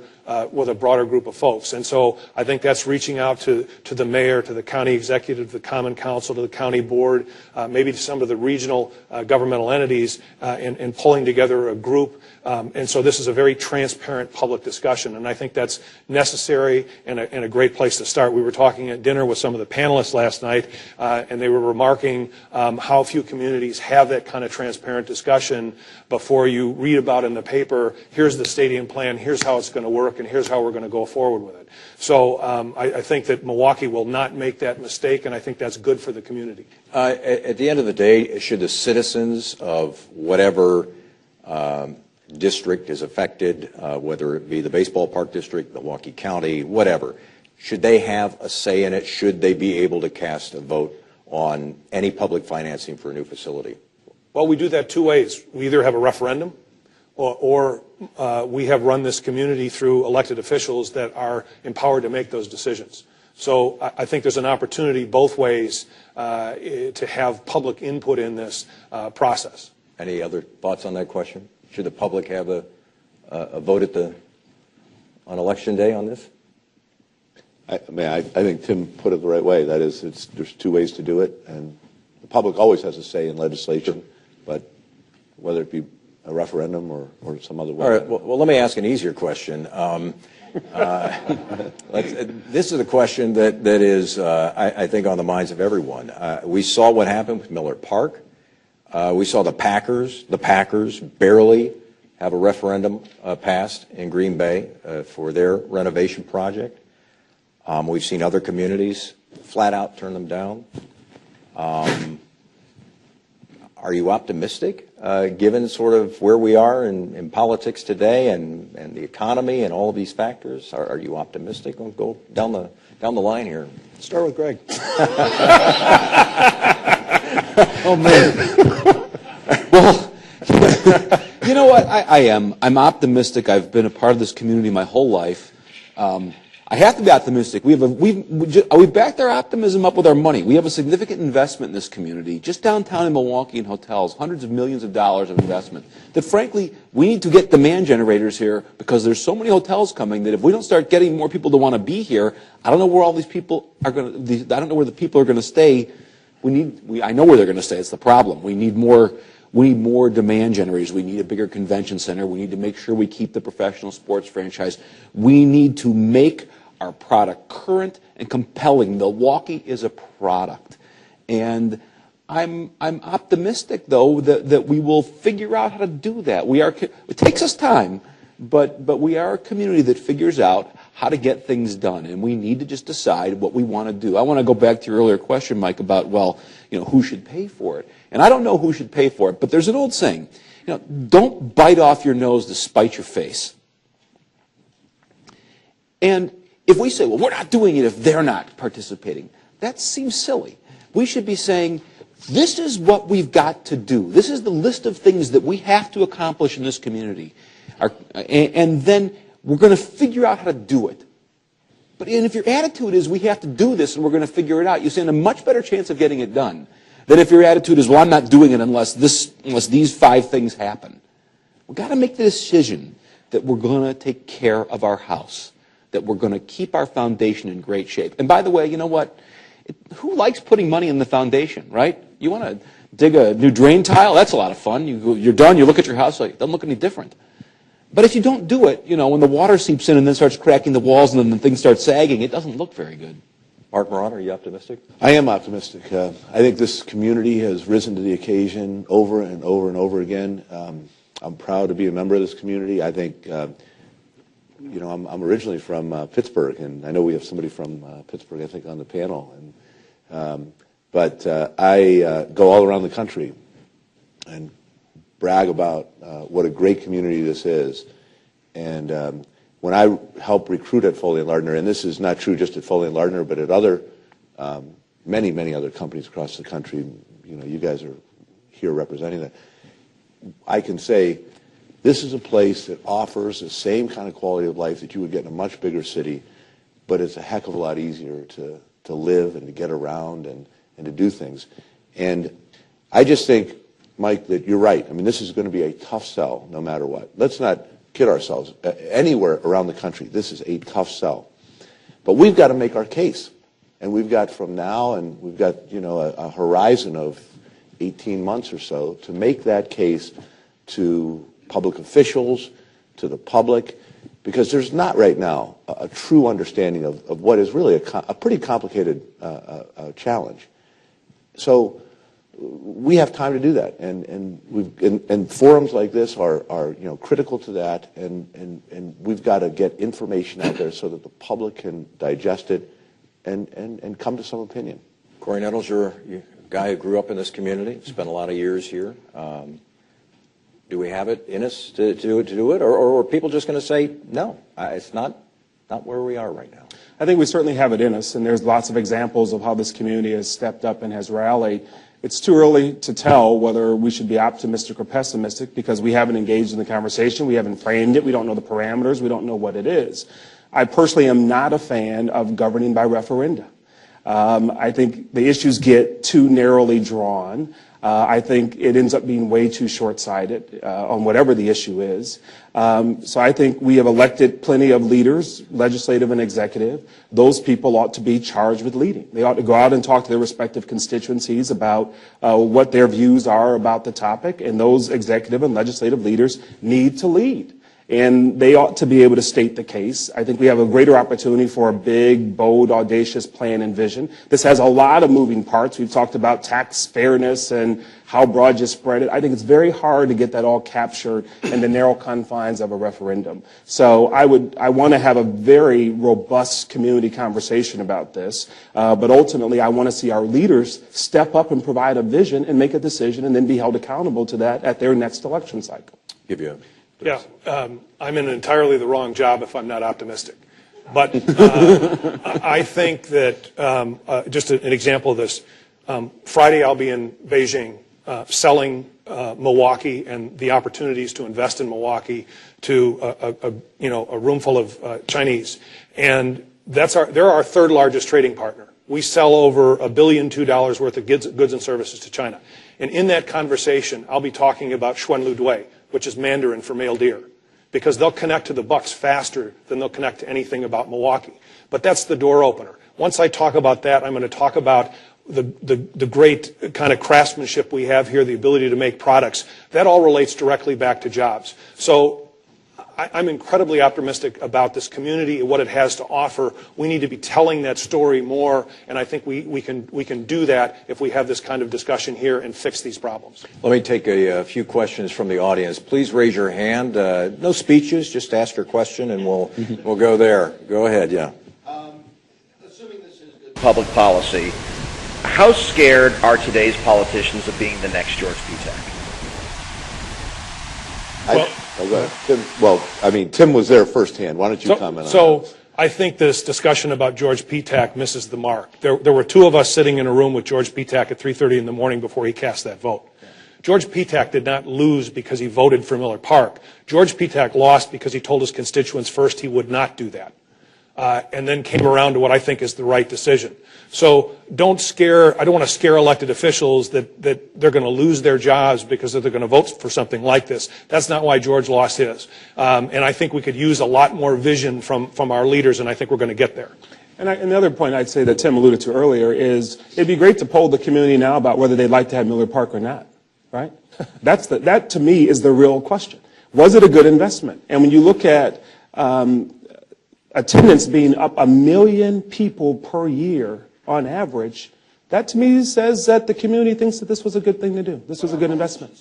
group of folks. And so I think that's reaching out to the mayor, to the county executive, the common council, to the county board, maybe to some of the regional governmental entities, and pulling together a group. And so this is a very transparent public discussion, and I think that's necessary and a great place to start. We were talking at dinner with some of the panelists last night, and they were remarking how few communities have that kind of transparent discussion before you read about in the paper, here's the stadium plan, here's how it's going to work, and here's how we're going to go forward with it. So I think that Milwaukee will not make that mistake, and I think that's good for the community. At the end of the day, should the citizens of whatever district is affected, whether it be the baseball park district, Milwaukee County, whatever, should they have a say in it? Should they be able to cast a vote on any public financing for a new facility? Well, we do that two ways. We either have a referendum or we have run this community through elected officials that are empowered to make those decisions. So I think there's an opportunity both ways to have public input in this process. Any other thoughts on that question? Should the public have a vote on Election Day on this? I think Tim put it the right way. That is, there's two ways to do it, and the public always has a say in legislation, but whether it be a referendum or some other way. All right. Well, let me ask an easier question. This is a question that is, I think, on the minds of everyone. We saw what happened with Miller Park. We saw the Packers barely have a referendum passed in Green Bay for their renovation project. We've seen other communities flat out turn them down. Are you optimistic, given sort of where we are in politics today and the economy and all of these factors? Are you optimistic? We'll go down the line here. Start with Greg. Oh, man. Well, you know what? I am. I'm optimistic. I've been a part of this community my whole life. I have to be optimistic. We backed our optimism up with our money. We have a significant investment in this community, just downtown in Milwaukee in hotels, hundreds of millions of dollars of investment, that frankly, we need to get demand generators here because there's so many hotels coming that if we don't start getting more people to want to be here, I don't know where all these people are going to, I don't know where the people are going to stay. I know where they're going to stay. It's the problem. We need more demand generators. We need a bigger convention center. We need to make sure we keep the professional sports franchise. We need to make our product current and compelling. Milwaukee is a product. And I'm optimistic, though, that we will figure out how to do that. It takes us time, but we are a community that figures out how to get things done, and we need to just decide what we want to do. I want to go back to your earlier question, Mike, about, well, who should pay for it? And I don't know who should pay for it, but there's an old saying, don't bite off your nose to spite your face. And if we say, well, we're not doing it if they're not participating, that seems silly. We should be saying, this is what we've got to do. This is the list of things that we have to accomplish in this community. And then we're going to figure out how to do it. And if your attitude is, we have to do this and we're going to figure it out, you stand a much better chance of getting it done than if your attitude is, well, I'm not doing it unless these 5 things happen. We've got to make the decision that we're going to take care of our house, that we're going to keep our foundation in great shape. And by the way, you know what? Who likes putting money in the foundation, right? You want to dig a new drain tile? That's a lot of fun. You're done, you look at your house, it doesn't look any different. But if you don't do it, when the water seeps in and then starts cracking the walls and then the things start sagging, it doesn't look very good. Mark Moran, are you optimistic? I am optimistic. I think this community has risen to the occasion over and over and over again. I'm proud to be a member of this community. I think, I'm originally from Pittsburgh, and I know we have somebody from Pittsburgh, I think, on the panel. But I go all around the country and brag about what a great community this is. And when I help recruit at Foley & Lardner, and this is not true just at Foley & Lardner, but at other, many, many other companies across the country, you guys are here representing that, I can say this is a place that offers the same kind of quality of life that you would get in a much bigger city, but it's a heck of a lot easier to live and to get around and to do things. And I just think, Mike, that you're right. I mean, this is going to be a tough sell no matter what. Let's not kid ourselves. Anywhere around the country, this is a tough sell. But we've got to make our case. And we've got from now, and we've got, a horizon of 18 months or so to make that case to public officials, to the public, because there's not right now a true understanding of what is really a pretty complicated challenge. So we have time to do that, and forums like this are critical to that, and we've got to get information out there so that the public can digest it and come to some opinion. Corey Nettles, you're a guy who grew up in this community, spent a lot of years here. Do we have it in us to do it, or are people just going to say, no, it's not where we are right now? I think we certainly have it in us, and there's lots of examples of how this community has stepped up and has rallied. It's too early to tell whether we should be optimistic or pessimistic because we haven't engaged in the conversation, we haven't framed it, we don't know the parameters, we don't know what it is. I personally am not a fan of governing by referenda. I think the issues get too narrowly drawn. I think it ends up being way too short-sighted on whatever the issue is. So I think we have elected plenty of leaders, legislative and executive. Those people ought to be charged with leading. They ought to go out and talk to their respective constituencies about what their views are about the topic, and those executive and legislative leaders need to lead. And they ought to be able to state the case. I think we have a greater opportunity for a big, bold, audacious plan and vision. This has a lot of moving parts. We've talked about tax fairness and how broad you spread it. I think it's very hard to get that all captured in the narrow confines of a referendum. So I want to have a very robust community conversation about this. But ultimately, I want to see our leaders step up and provide a vision and make a decision and then be held accountable to that at their next election cycle. Give you Yeah, I'm in entirely the wrong job if I'm not optimistic. But I think that, just an example of this, Friday I'll be in Beijing selling Milwaukee and the opportunities to invest in Milwaukee to a room full of Chinese. And they're our third largest trading partner. We sell over $1.2 billion worth of goods and services to China. And in that conversation, I'll be talking about Xuanlu Dui, which is Mandarin for male deer, because they'll connect to the bucks faster than they'll connect to anything about Milwaukee. But that's the door opener. Once I talk about that, I'm going to talk about the great kind of craftsmanship we have here, the ability to make products. That all relates directly back to jobs. So I'm incredibly optimistic about this community and what it has to offer. We need to be telling that story more, and I think we can do that if we have this kind of discussion here and fix these problems. Let me take a few questions from the audience. Please raise your hand. No speeches, just ask your question, and we'll go there. Go ahead, yeah. Assuming this is good public policy, how scared are today's politicians of being the next George Petak? Tim was there firsthand. Why don't you comment on that? So I think this discussion about George Petak misses the mark. There were two of us sitting in a room with George Petak at 3:30 in the morning before he cast that vote. George Petak did not lose because he voted for Miller Park. George Petak lost because he told his constituents first he would not do that, and then came around to what I think is the right decision. So I don't want to scare elected officials that they're going to lose their jobs because they're going to vote for something like this. That's not why George lost his. And I think we could use a lot more vision from our leaders, and I think we're going to get there. And the other point I'd say that Tim alluded to earlier is it'd be great to poll the community now about whether they'd like to have Miller Park or not, right? That to me is the real question. Was it a good investment? And when you look at attendance being up 1 million people per year on average, that to me says that the community thinks that this was a good thing to do. This was a good investment.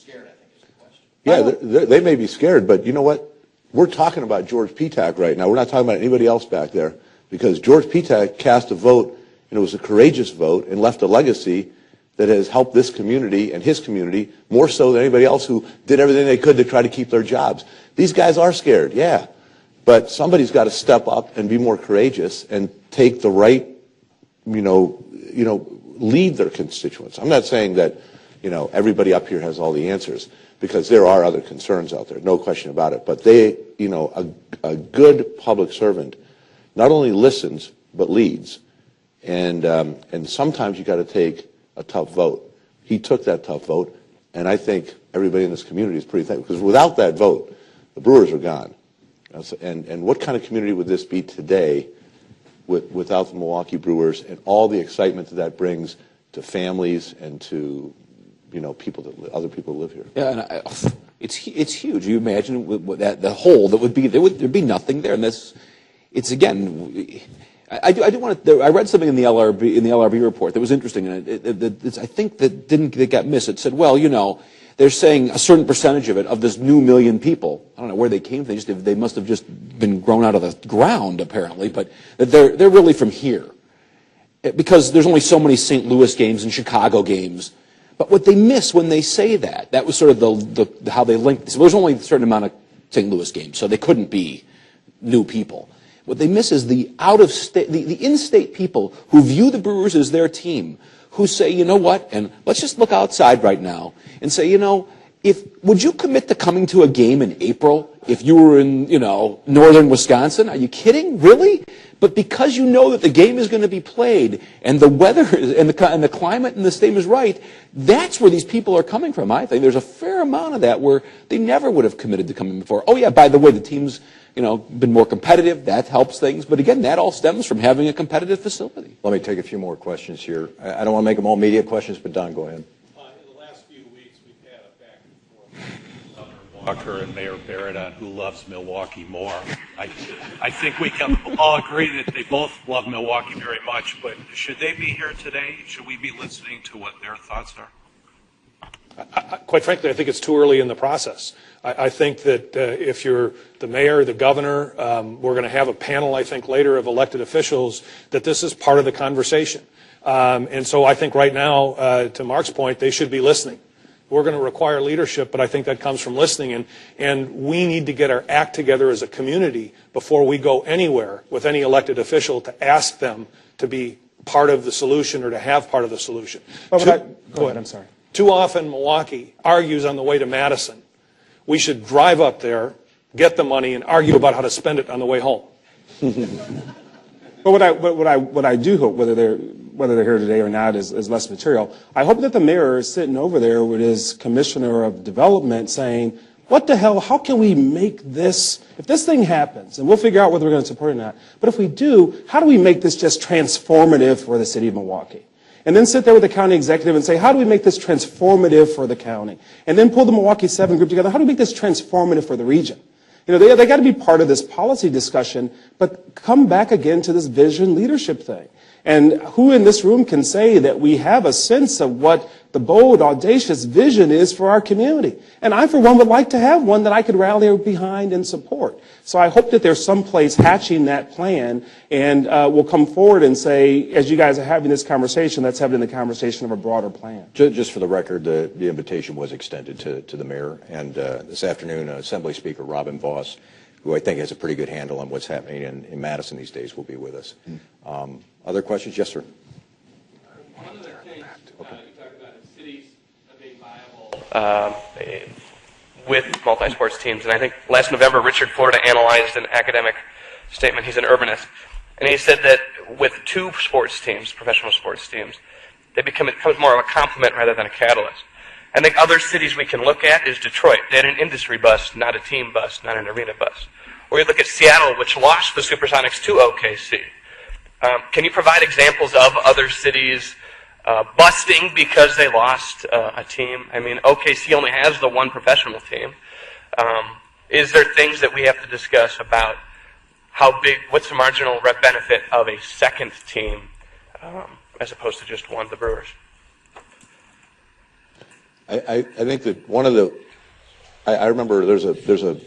Yeah, they may be scared, but you know what? We're talking about George Petak right now. We're not talking about anybody else back there, because George Petak cast a vote, and it was a courageous vote, and left a legacy that has helped this community and his community more so than anybody else who did everything they could to try to keep their jobs. These guys are scared, yeah, but somebody's got to step up and be more courageous and take the right, lead their constituents. I'm not saying that, everybody up here has all the answers, because there are other concerns out there, no question about it. But they, a good public servant not only listens but leads, and sometimes you got to take a tough vote. He took that tough vote, and I think everybody in this community is pretty thankful, because without that vote, the Brewers are gone. And what kind of community would this be today without the Milwaukee Brewers and all the excitement that brings to families and to other people who live here? Yeah, and it's huge. You imagine the hole that would be there'd be nothing there, and it's again. I read something in the LRB report that was interesting, and I think that got missed. It said, well, they're saying a certain percentage of this new 1 million people. I don't know where they came from. They must have just been grown out of the ground, apparently, but they're really from here. because there's only so many St. Louis games and Chicago games. But what they miss when they say that was sort of how they linked. So there's only a certain amount of St. Louis games, so they couldn't be new people. What they miss is the out-of-state, the in-state people who view the Brewers as their team, who say, you know what, and let's just look outside right now and say, you know, would you commit to coming to a game in April if you were in, northern Wisconsin? Are you kidding? Really? But because you know that the game is going to be played and the weather and the climate in the state is right, that's where these people are coming from, I think. There's a fair amount of that where they never would have committed to coming before. Oh, yeah, by the way, the team's, been more competitive. That helps things. But again, that all stems from having a competitive facility. Let me take a few more questions here. I don't want to make them all media questions, but Don, go ahead. In the last few weeks, we've had a back and forth with Governor Walker and Mayor Barrett on who loves Milwaukee more. I think we can all agree that they both love Milwaukee very much, but should they be here today? Should we be listening to what their thoughts are? Quite frankly, I think it's too early in the process. I think that if you're the mayor, the governor, we're going to have a panel, I think, later of elected officials, that this is part of the conversation. And so I think right now, to Mark's point, they should be listening. We're going to require leadership, but I think that comes from listening. And we need to get our act together as a community before we go anywhere with any elected official to ask them to be part of the solution or to have part of the solution. Go ahead, I'm sorry. Too often, Milwaukee argues on the way to Madison. We should drive up there, get the money, and argue about how to spend it on the way home. But what I do hope, whether they're here today or not, is less material. I hope that the mayor is sitting over there with his commissioner of development saying, what the hell, how can we make this, if this thing happens, and we'll figure out whether we're going to support it or not, but if we do, how do we make this just transformative for the city of Milwaukee? And then sit there with the county executive and say, how do we make this transformative for the county? And then pull the Milwaukee 7 group together. How do we make this transformative for the region? They got to be part of this policy discussion, but come back again to this vision leadership thing. And who in this room can say that we have a sense of what the bold, audacious vision is for our community? And I, for one, would like to have one that I could rally behind and support. So I hope that there's some place hatching that plan, and we'll come forward and say, as you guys are having this conversation, let's have it in the conversation of a broader plan. Just for the record, the invitation was extended to the mayor. And this afternoon, Assembly Speaker Robin Voss, who I think has a pretty good handle on what's happening in Madison these days, will be with us. Other questions? Yes, sir. One of the things you talk about is cities being viable with multi-sports teams. And I think last November, Richard Florida analyzed an academic statement. He's an urbanist. And he said that with two sports teams, professional sports teams, it becomes more of a complement rather than a catalyst. I think other cities we can look at is Detroit. They had an industry bus, not a team bus, not an arena bus. Or you look at Seattle, which lost the Supersonics to OKC. Can you provide examples of other cities busting because they lost a team? I mean, OKC only has the one professional team. Is there things that we have to discuss about how big, what's the marginal benefit of a second team as opposed to just one, the Brewers? I think that one of the, I remember there's a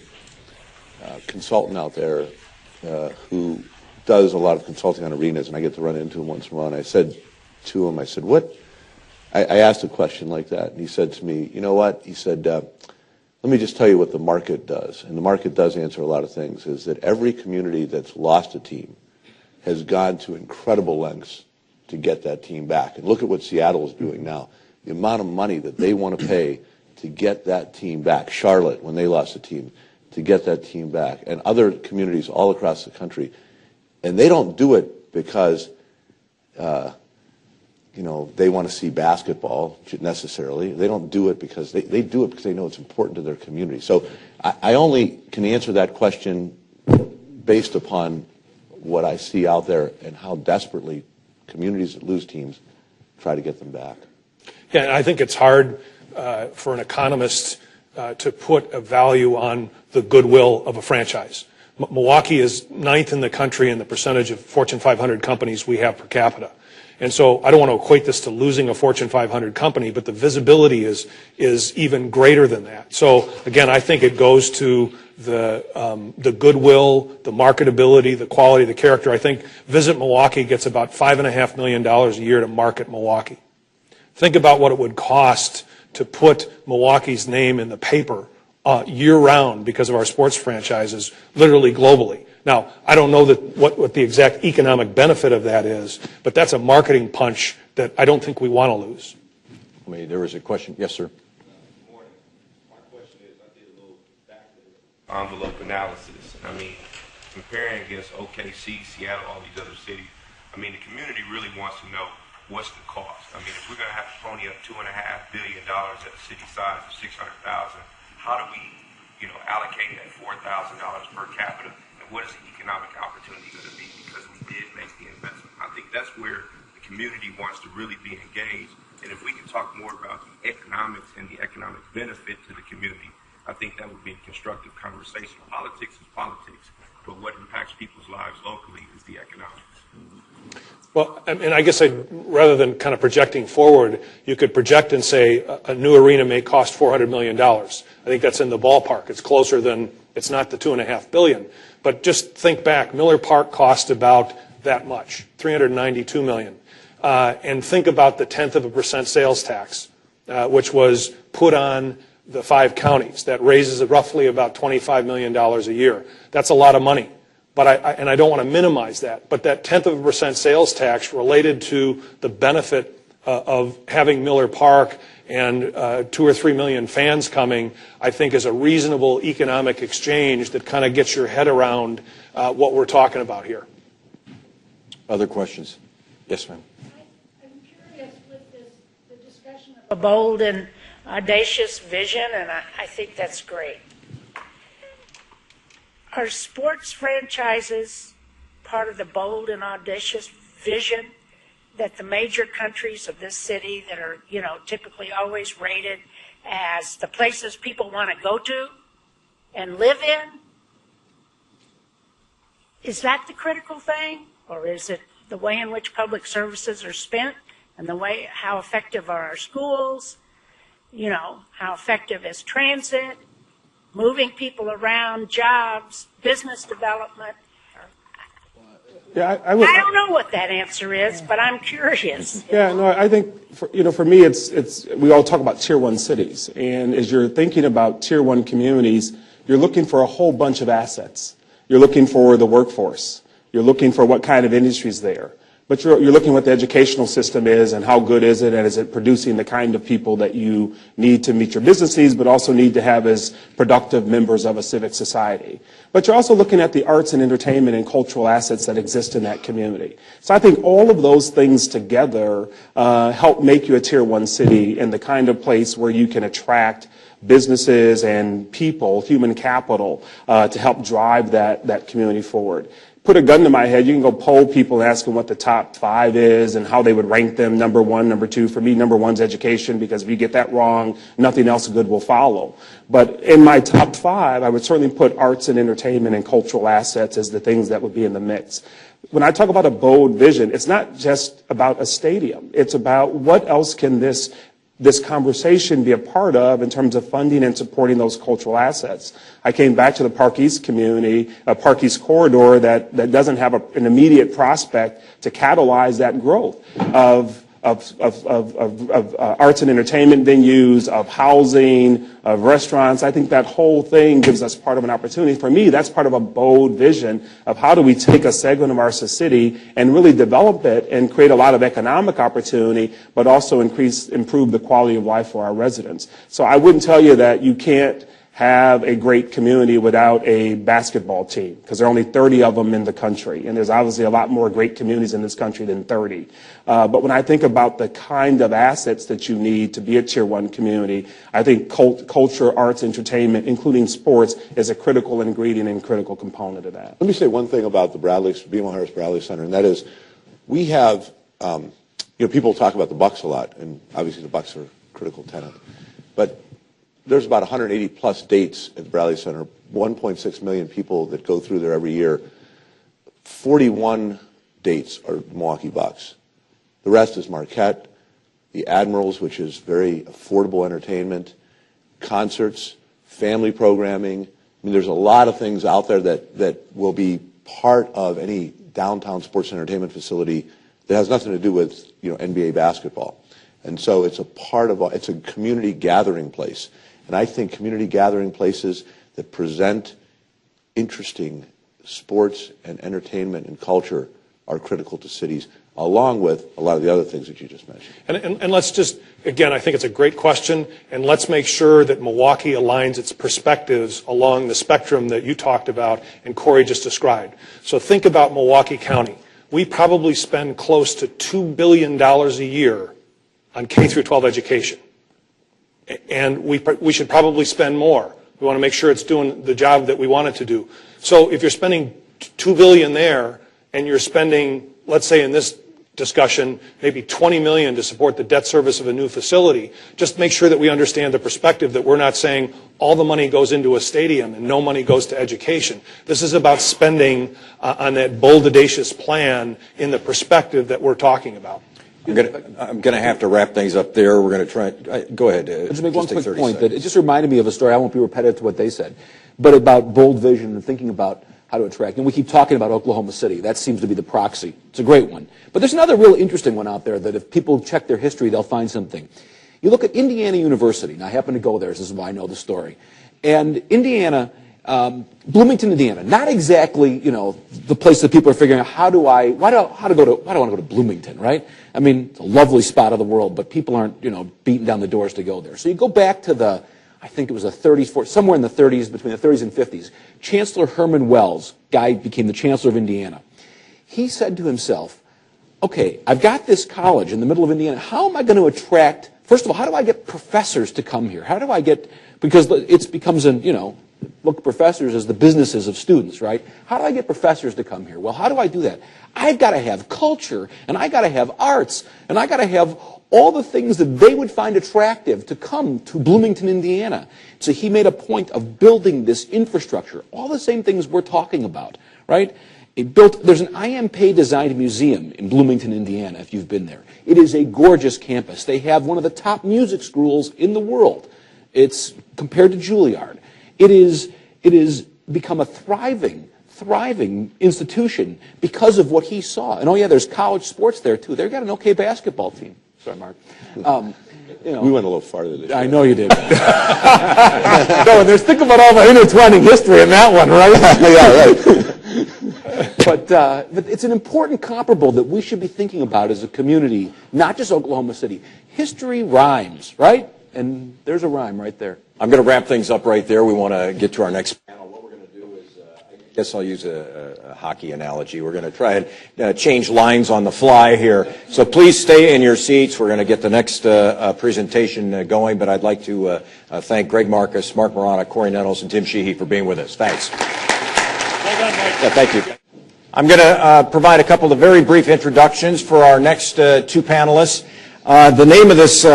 consultant out there who does a lot of consulting on arenas, and I get to run into him once in a while. And I said to him, what? I asked a question like that, and he said to me, you know what? He said, let me just tell you what the market does. And the market does answer a lot of things, is that every community that's lost a team has gone to incredible lengths to get that team back. And look at what Seattle is doing now. The amount of money that they want to pay to get that team back. Charlotte, when they lost a team, to get that team back. And other communities all across the country. And they don't do it because, they want to see basketball necessarily. They don't do it because they do it because they know it's important to their community. So I only can answer that question based upon what I see out there and how desperately communities that lose teams try to get them back. Yeah, and I think it's hard for an economist to put a value on the goodwill of a franchise. Milwaukee is 9th in the country in the percentage of Fortune 500 companies we have per capita. And so I don't want to equate this to losing a Fortune 500 company, but the visibility is even greater than that. So again, I think it goes to the goodwill, the marketability, the quality, the character. I think Visit Milwaukee gets about $5.5 million a year to market Milwaukee. Think about what it would cost to put Milwaukee's name in the paper year-round because of our sports franchises, literally globally. Now, I don't know what the exact economic benefit of that is, but that's a marketing punch that I don't think we want to lose. There was a question. Yes, sir. Good morning. My question is, I did a little back of the envelope analysis. I mean, comparing against OKC, Seattle, all these other cities, I mean, the community really wants to know what's the cost. I mean, if we're going to have to pony up $2.5 billion at a city size of 600,000, how do we, allocate that $4,000 per capita? And what is the economic opportunity going to be because we did make the investment? I think that's where the community wants to really be engaged. And if we can talk more about the economics and the economic benefit to the community, I think that would be a constructive conversation. Politics is politics, but what impacts people's lives locally is the economics. Well, and I guess rather than kind of projecting forward, you could project and say a new arena may cost $400 million. I think that's in the ballpark. It's closer than, it's not the $2.5 billion. But just think back, Miller Park cost about that much, $392 million. And think about the 0.1% sales tax, which was put on the 5 counties. That raises roughly about $25 million a year. That's a lot of money. But I don't want to minimize that. But that 0.1% sales tax related to the benefit of having Miller Park and 2 or 3 million fans coming, I think is a reasonable economic exchange that kind of gets your head around what we're talking about here. Other questions? Yes, ma'am. I'm curious with the discussion of a bold and audacious vision, and I think that's great. Are sports franchises part of the bold and audacious vision that the major countries of this city that are, typically always rated as the places people want to go to and live in? Is that the critical thing? Or is it the way in which public services are spent and how effective are our schools? How effective is transit? Moving people around, jobs, business development. Yeah, I don't know what that answer is, but I'm curious. Yeah, no, I think for me, it's we all talk about tier 1 cities, and as you're thinking about tier 1 communities, you're looking for a whole bunch of assets. You're looking for the workforce. You're looking for what kind of industry's there. But you're looking what the educational system is and how good is it, and is it producing the kind of people that you need to meet your business needs, but also need to have as productive members of a civic society. But you're also looking at the arts and entertainment and cultural assets that exist in that community. So I think all of those things together help make you a tier 1 city and the kind of place where you can attract businesses and people, human capital, to help drive that community forward. Put a gun to my head, you can go poll people and ask them what the top 5 is and how they would rank them, number 1, number 2. For me, number 1's education, because if you get that wrong, nothing else good will follow. But in my top 5, I would certainly put arts and entertainment and cultural assets as the things that would be in the mix. When I talk about a bold vision, it's not just about a stadium. It's about what else can this conversation be a part of in terms of funding and supporting those cultural assets. I came back to the Park East community, a Park East corridor that doesn't have an immediate prospect to catalyze that growth of arts and entertainment venues, of housing, of restaurants. I think that whole thing gives us part of an opportunity. For me, that's part of a bold vision of how do we take a segment of our city and really develop it and create a lot of economic opportunity, but also improve the quality of life for our residents. So I wouldn't tell you that you can't have a great community without a basketball team, because there are only 30 of them in the country, and there's obviously a lot more great communities in this country than 30. But when I think about the kind of assets that you need to be a tier 1 community, I think culture, arts, entertainment, including sports, is a critical ingredient and critical component of that. Let me say one thing about the BMO Harris Bradley Center, and that is we have, people talk about the Bucks a lot, and obviously the Bucks are a critical tenant, but there's about 180 plus dates at the Bradley Center, 1.6 million people that go through there every year. 41 dates are Milwaukee Bucks. The rest is Marquette, the Admirals, which is very affordable entertainment, concerts, family programming, mean, there's a lot of things out there that will be part of any downtown sports and entertainment facility that has nothing to do with, you know, NBA basketball. And so it's a part of, it's a community gathering place. And I think community gathering places that present interesting sports and entertainment and culture are critical to cities, along with a lot of the other things that you just mentioned. And let's just, again, I think it's a great question, and let's make sure that Milwaukee aligns its perspectives along the spectrum that you talked about and Corey just described. So think about Milwaukee County. We probably spend close to $2 billion a year on K through 12 education. And we should probably spend more. We want to make sure it's doing the job that we want it to do. So if you're spending $2 billion there and you're spending, let's say in this discussion, maybe $20 million to support the debt service of a new facility, just make sure that we understand the perspective that we're not saying all the money goes into a stadium and no money goes to education. This is about spending on that bold, audacious plan in the perspective that we're talking about. I'm going to have to wrap things up there. We're going to try. Go ahead. Just make one quick point that it just reminded me of a story. I won't be repetitive to what they said, but about bold vision and thinking about how to attract. And we keep talking about Oklahoma City. That seems to be the proxy. It's a great one. But there's another real interesting one out there that if people check their history, they'll find something. You look at Indiana University. Now, I happen to go there. This is why I know the story. And Indiana, Bloomington, Indiana, not exactly, you know, the place that people are figuring out why do I want to go to Bloomington, right? I mean, it's a lovely spot of the world, but people aren't, you know, beating down the doors to go there. So you go back to I think it was the 30s, somewhere in the 30s, between the 30s and 50s. Chancellor Herman Wells, guy became the Chancellor of Indiana. He said to himself, okay, I've got this college in the middle of Indiana. How am I going to attract, first of all, how do I get professors to come here? How do I get, because it becomes look at professors as the businesses of students, right? How do I get professors to come here? Well, how do I do that? I've got to have culture, and I got to have arts, and I got to have all the things that they would find attractive to come to Bloomington, Indiana. So he made a point of building this infrastructure, all the same things we're talking about, right? There's an IMP designed museum in Bloomington, Indiana, if you've been there. It is a gorgeous campus. They have one of the top music schools in the world. It's compared to Juilliard. It is become a thriving institution because of what he saw. And oh yeah, there's college sports there too. They've got an okay basketball team. Sorry, Mark. We went a little farther this year. I know you did. No, and there's think about all the intertwining history in that one, right? Yeah, right. But it's an important comparable that we should be thinking about as a community, not just Oklahoma City. History rhymes, right? And there's a rhyme right there. I'm going to wrap things up right there. We want to get to our next panel. What we're going to do is, I guess I'll use a hockey analogy. We're going to try and change lines on the fly here. So please stay in your seats. We're going to get the next presentation going, but I'd like to thank Greg Marcus, Mark Marana, Corey Nettles, and Tim Sheehy for being with us. Thanks. Well done, Mike. Yeah, thank you. I'm going to provide a couple of very brief introductions for our next two panelists. The name of this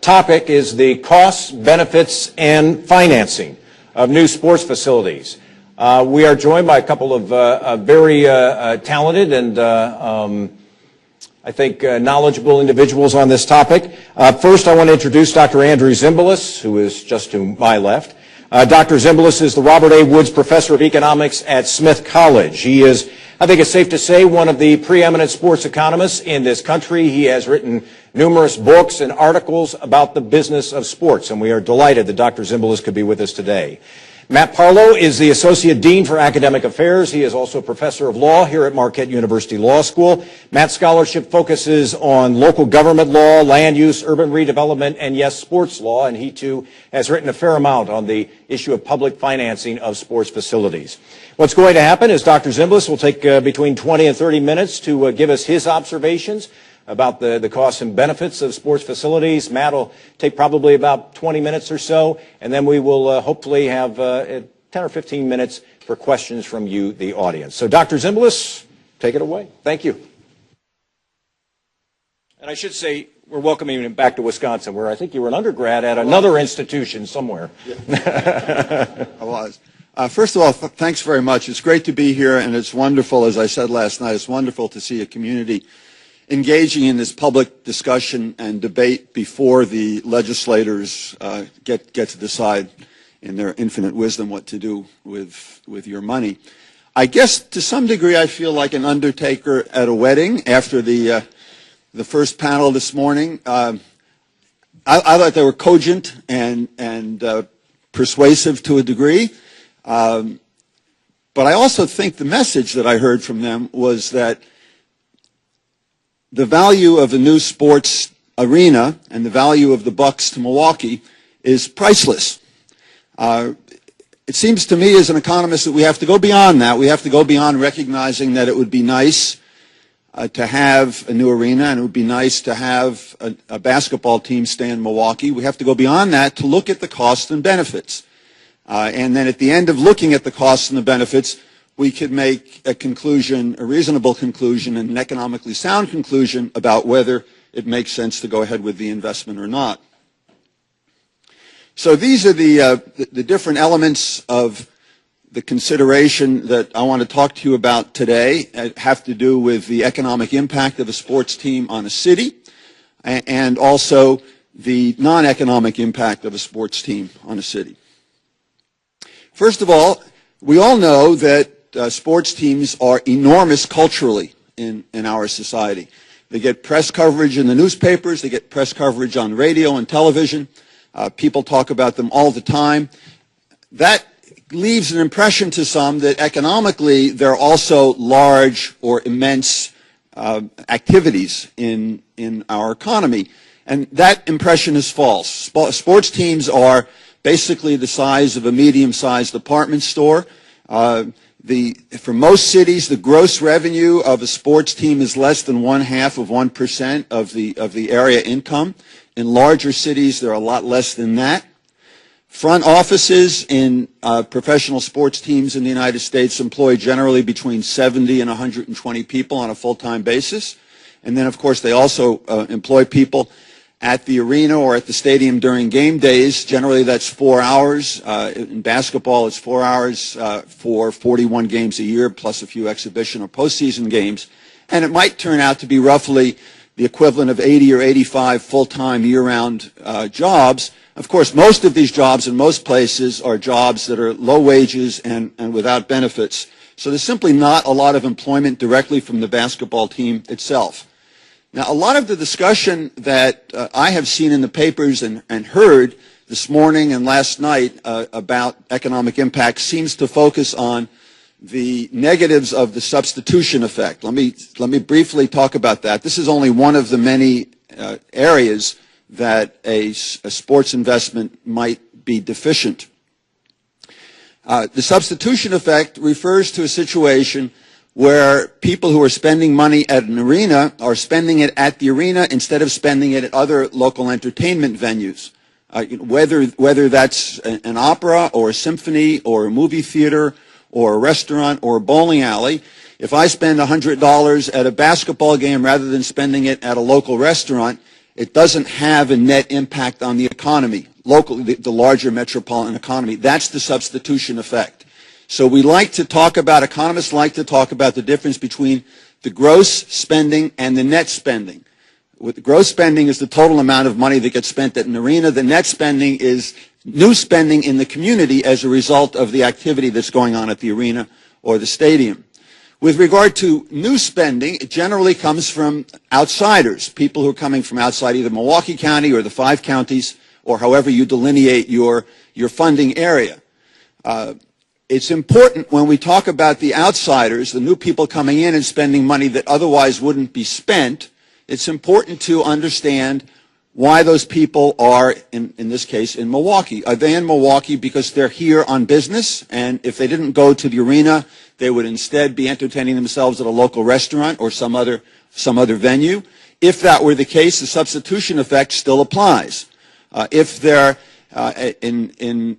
topic is the costs, benefits, and financing of new sports facilities. We are joined by a couple of very talented and I think knowledgeable individuals on this topic. First, I want to introduce Dr. Andrew Zimbalist, who is just to my left. Dr. Zimbalist is the Robert A. Woods Professor of Economics at Smith College. He is, I think it's safe to say, one of the preeminent sports economists in this country. He has written numerous books and articles about the business of sports, and we are delighted that Dr. Zimbalist could be with us today. Matt Parlow is the Associate Dean for Academic Affairs. He is also a Professor of Law here at Marquette University Law School. Matt's scholarship focuses on local government law, land use, urban redevelopment, and yes, sports law, and he too has written a fair amount on the issue of public financing of sports facilities. What's going to happen is Dr. Zimbalist will take between 20 and 30 minutes to give us his observations about the costs and benefits of sports facilities. Matt will take probably about 20 minutes or so, and then we will hopefully have 10 or 15 minutes for questions from you, the audience. So Dr. Zimbalist, take it away. Thank you. And I should say, we're welcoming him back to Wisconsin, where I think you were an undergrad at another institution somewhere. I was. First of all, thanks very much. It's great to be here, and it's wonderful, as I said last night, it's wonderful to see a community engaging in this public discussion and debate before the legislators get to decide in their infinite wisdom what to do with your money. I guess to some degree I feel like an undertaker at a wedding after the first panel this morning. I thought they were cogent and persuasive to a degree. But I also think the message that I heard from them was that the value of a new sports arena and the value of the Bucks to Milwaukee is priceless. It seems to me as an economist that we have to go beyond that. We have to go beyond recognizing that it would be nice to have a new arena and it would be nice to have a basketball team stay in Milwaukee. We have to go beyond that to look at the costs and benefits. And then at the end of looking at the costs and the benefits, we could make a conclusion, a reasonable conclusion, and an economically sound conclusion about whether it makes sense to go ahead with the investment or not. So these are the different elements of the consideration that I want to talk to you about today. Have to do with the economic impact of a sports team on a city and also the non-economic impact of a sports team on a city. First of all, we all know that sports teams are enormous culturally in our society. They get press coverage in the newspapers. They get press coverage on radio and television. People talk about them all the time. That leaves an impression to some that economically they're also large or immense activities in our economy. And that impression is false. Sports teams are basically the size of a medium-sized department store. For most cities, the gross revenue of a sports team is less than 0.5% of the area income. In larger cities, they're a lot less than that. Front offices in professional sports teams in the United States employ generally between 70 and 120 people on a full-time basis. And then, of course, they also employ people at the arena or at the stadium during game days. Generally, that's 4 hours. In basketball, it's 4 hours for 41 games a year, plus a few exhibition or postseason games. And it might turn out to be roughly the equivalent of 80 or 85 full-time year-round jobs. Of course, most of these jobs in most places are jobs that are low wages and without benefits. So there's simply not a lot of employment directly from the basketball team itself. Now, a lot of the discussion that I have seen in the papers and heard this morning and last night about economic impact seems to focus on the negatives of the substitution effect. Let me briefly talk about that. This is only one of the many areas that a sports investment might be deficient. The substitution effect refers to a situation where people who are spending money at an arena are spending it at the arena instead of spending it at other local entertainment venues. Whether that's an opera or a symphony or a movie theater or a restaurant or a bowling alley, if I spend $100 at a basketball game rather than spending it at a local restaurant, it doesn't have a net impact on the economy, locally, the larger metropolitan economy. That's the substitution effect. So we like to talk about, economists like to talk about the difference between the gross spending and the net spending. With the gross spending is the total amount of money that gets spent at an arena. The net spending is new spending in the community as a result of the activity that's going on at the arena or the stadium. With regard to new spending, it generally comes from outsiders, people who are coming from outside either Milwaukee County or the 5 counties, or however you delineate your funding area. It's important when we talk about the outsiders, the new people coming in and spending money that otherwise wouldn't be spent, it's important to understand why those people are, in this case, in Milwaukee. Are they in Milwaukee because they're here on business, and if they didn't go to the arena, they would instead be entertaining themselves at a local restaurant or some other venue? If that were the case, the substitution effect still applies. If they're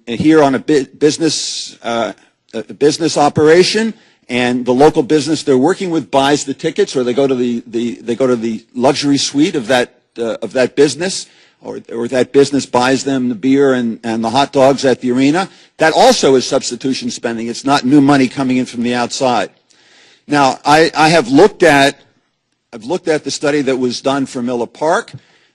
here on a business operation, and the local business they're working with buys the tickets, or they go to the luxury suite of that business, or that business buys them the beer and the hot dogs at the arena, that also is substitution spending. It's not new money coming in from the outside. Now, I have looked at the study that was done for Miller Park,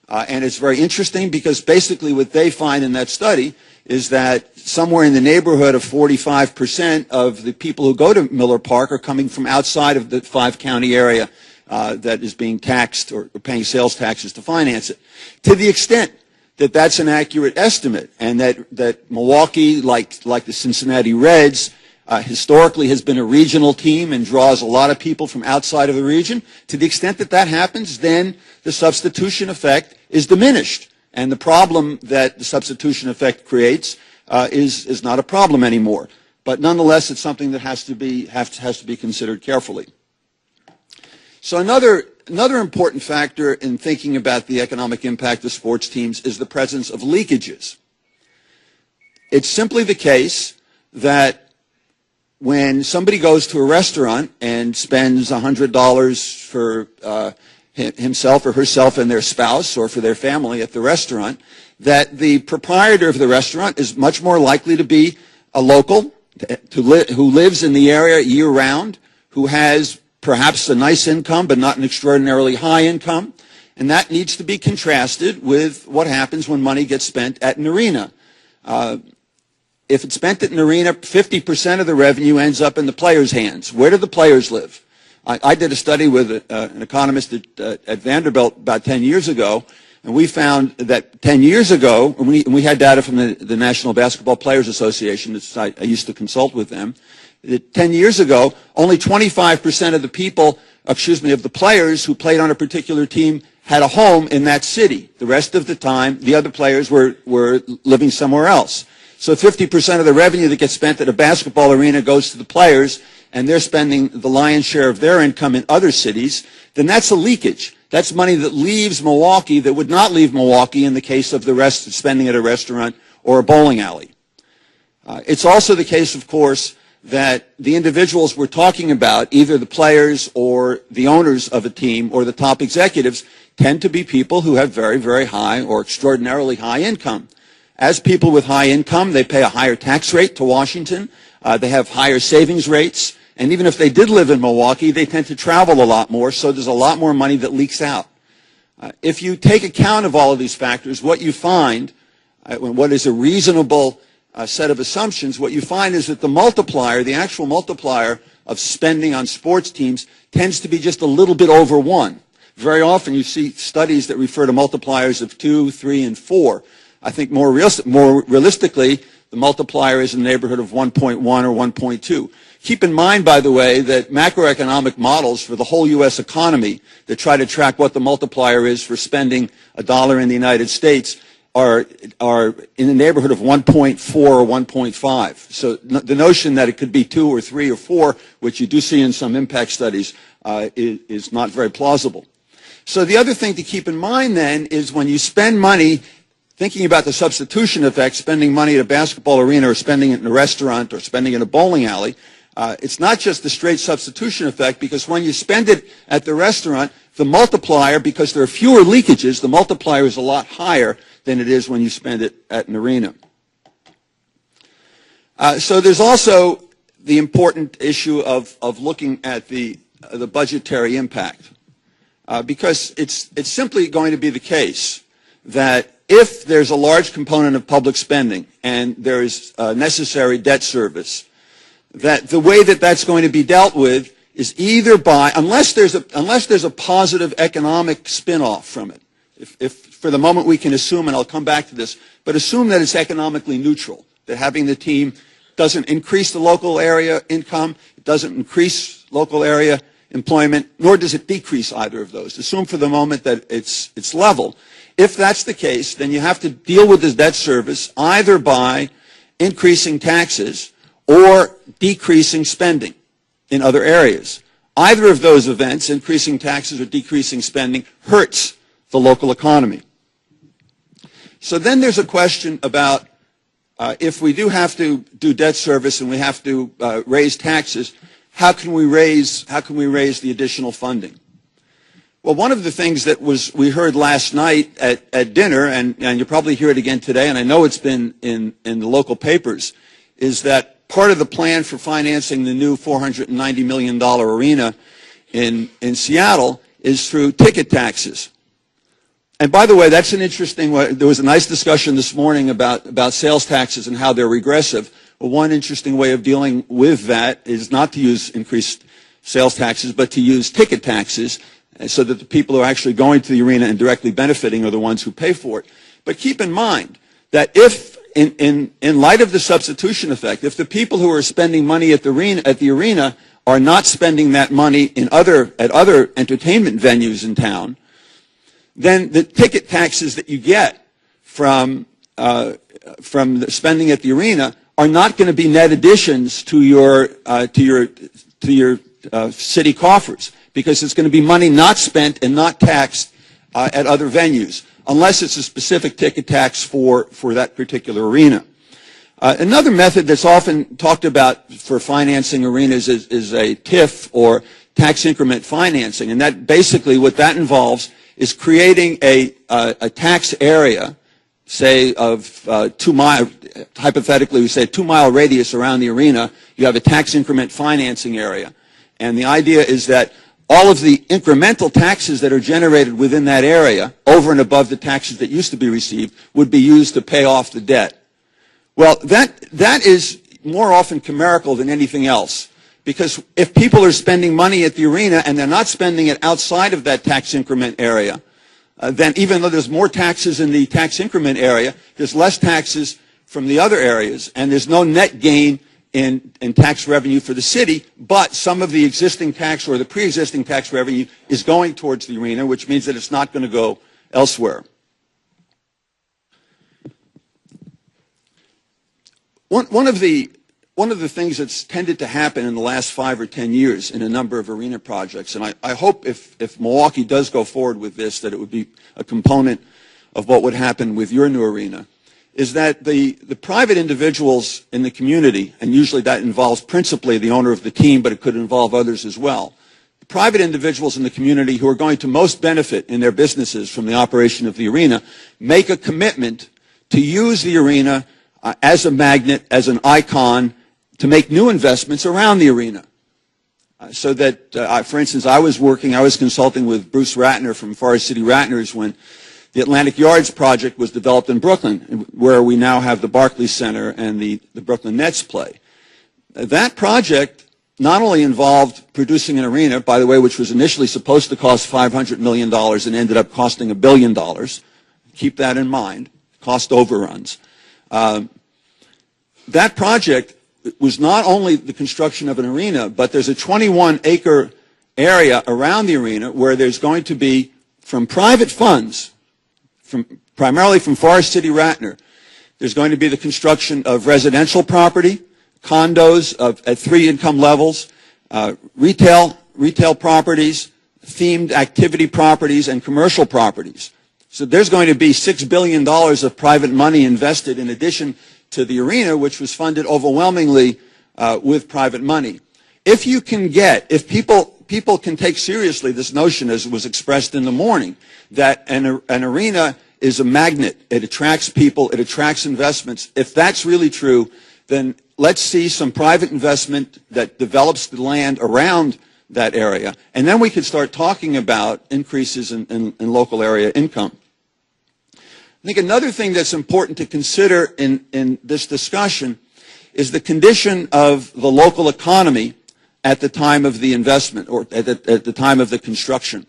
and it's very interesting because basically what they find in that study is that somewhere in the neighborhood of 45% of the people who go to Miller Park are coming from outside of the 5-county area that is being taxed or paying sales taxes to finance it. To the extent that that's an accurate estimate, and that Milwaukee, like the Cincinnati Reds, historically has been a regional team and draws a lot of people from outside of the region, to the extent that that happens, then the substitution effect is diminished. And the problem that the substitution effect creates is not a problem anymore. But nonetheless, it's something that has to be considered carefully. So another important factor in thinking about the economic impact of sports teams is the presence of leakages. It's simply the case that when somebody goes to a restaurant and spends $100 for himself or herself and their spouse or for their family at the restaurant, that the proprietor of the restaurant is much more likely to be a local who lives in the area year-round, who has perhaps a nice income but not an extraordinarily high income, and that needs to be contrasted with what happens when money gets spent at an arena. If it's spent at an arena, 50% of the revenue ends up in the players' hands. Where do the players live? I did a study with an economist at Vanderbilt about 10 years ago, and we found that 10 years ago, and we had data from the National Basketball Players Association, I used to consult with them, that 10 years ago, only 25% of the players who played on a particular team had a home in that city. The rest of the time, the other players were living somewhere else. So 50% of the revenue that gets spent at a basketball arena goes to the players, and they're spending the lion's share of their income in other cities, then that's a leakage. That's money that leaves Milwaukee that would not leave Milwaukee in the case of the rest spending at a restaurant or a bowling alley. It's also the case, of course, that the individuals we're talking about, either the players or the owners of a team or the top executives, tend to be people who have very, very high or extraordinarily high income. As people with high income, they pay a higher tax rate to Washington. They have higher savings rates. And even if they did live in Milwaukee, they tend to travel a lot more, so there's a lot more money that leaks out. If you take account of all of these factors, what you find, what is a reasonable set of assumptions, what you find is that the multiplier, the actual multiplier of spending on sports teams, tends to be just a little bit over 1. Very often you see studies that refer to multipliers of 2, 3, and 4. I think more realistically, the multiplier is in the neighborhood of 1.1 or 1.2. Keep in mind, by the way, that macroeconomic models for the whole U.S. economy that try to track what the multiplier is for spending $1 in the United States are in the neighborhood of 1.4 or 1.5. So the notion that it could be 2 or 3 or 4, which you do see in some impact studies, is not very plausible. So the other thing to keep in mind then is when you spend money thinking about the substitution effect, spending money at a basketball arena or spending it in a restaurant or spending it in a bowling alley, it's not just the straight substitution effect, because when you spend it at the restaurant, the multiplier, because there are fewer leakages, the multiplier is a lot higher than it is when you spend it at an arena. So there's also the important issue of looking at the budgetary impact, because it's simply going to be the case that if there's a large component of public spending and there is necessary debt service, that the way that that's going to be dealt with is either by, unless there's a positive economic spin-off from it. If for the moment we can assume, and I'll come back to this, but assume that it's economically neutral, that having the team doesn't increase the local area income, it doesn't increase local area employment, nor does it decrease either of those. Assume for the moment that it's level. If that's the case, then you have to deal with this debt service either by increasing taxes or decreasing spending in other areas. Either of those events, increasing taxes or decreasing spending, hurts the local economy. So then there's a question about if we do have to do debt service and we have to raise taxes, how can we raise the additional funding? Well, one of the things that we heard last night at dinner, and you'll probably hear it again today, and I know it's been in the local papers, is that part of the plan for financing the new $490 million arena in Seattle is through ticket taxes. And by the way, that's an interesting way. There was a nice discussion this morning about sales taxes and how they're regressive. Well, one interesting way of dealing with that is not to use increased sales taxes, but to use ticket taxes so that the people who are actually going to the arena and directly benefiting are the ones who pay for it. But keep in mind that if, in light of the substitution effect, if the people who are spending money at the arena are not spending that money at other entertainment venues in town, then the ticket taxes that you get from the spending at the arena are not going to be net additions to your city coffers, because it's going to be money not spent and not taxed at other venues, unless it's a specific ticket tax for that particular arena. Another method that's often talked about for financing arenas is a TIF, or tax increment financing, and that basically what that involves is creating a tax area, say of 2 miles, hypothetically we say a 2-mile radius around the arena, you have a tax increment financing area. And the idea is that all of the incremental taxes that are generated within that area, over and above the taxes that used to be received, would be used to pay off the debt. Well, that is more often chimerical than anything else, because if people are spending money at the arena and they're not spending it outside of that tax increment area, then even though there's more taxes in the tax increment area, there's less taxes from the other areas, and there's no net gain in tax revenue for the city, but some of the existing tax or the pre-existing tax revenue is going towards the arena, which means that it's not going to go elsewhere. One of the things that's tended to happen in the last 5 or 10 years in a number of arena projects, and I hope if Milwaukee does go forward with this, that it would be a component of what would happen with your new arena, is that the private individuals in the community, and usually that involves principally the owner of the team, but it could involve others as well, the private individuals in the community who are going to most benefit in their businesses from the operation of the arena make a commitment to use the arena as a magnet, as an icon, to make new investments around the arena. So that, for instance, I was consulting with Bruce Ratner from Forest City Ratners when the Atlantic Yards project was developed in Brooklyn, where we now have the Barclays Center and the Brooklyn Nets play. That project not only involved producing an arena, by the way, which was initially supposed to cost $500 million and ended up costing $1 billion. Keep that in mind, cost overruns. That project was not only the construction of an arena, but there's a 21-acre area around the arena where there's going to be, from private funds, primarily from Forest City Ratner, there's going to be the construction of residential property, condos at 3 income levels, retail properties, themed activity properties, and commercial properties. So there's going to be $6 billion of private money invested in addition to the arena, which was funded overwhelmingly with private money. If people can take seriously this notion, as was expressed in the morning, that an arena is a magnet, it attracts people, it attracts investments. If that's really true, then let's see some private investment that develops the land around that area, and then we could start talking about increases in local area income. I think another thing that's important to consider in this discussion is the condition of the local economy at the time of the investment, or at the time of the construction.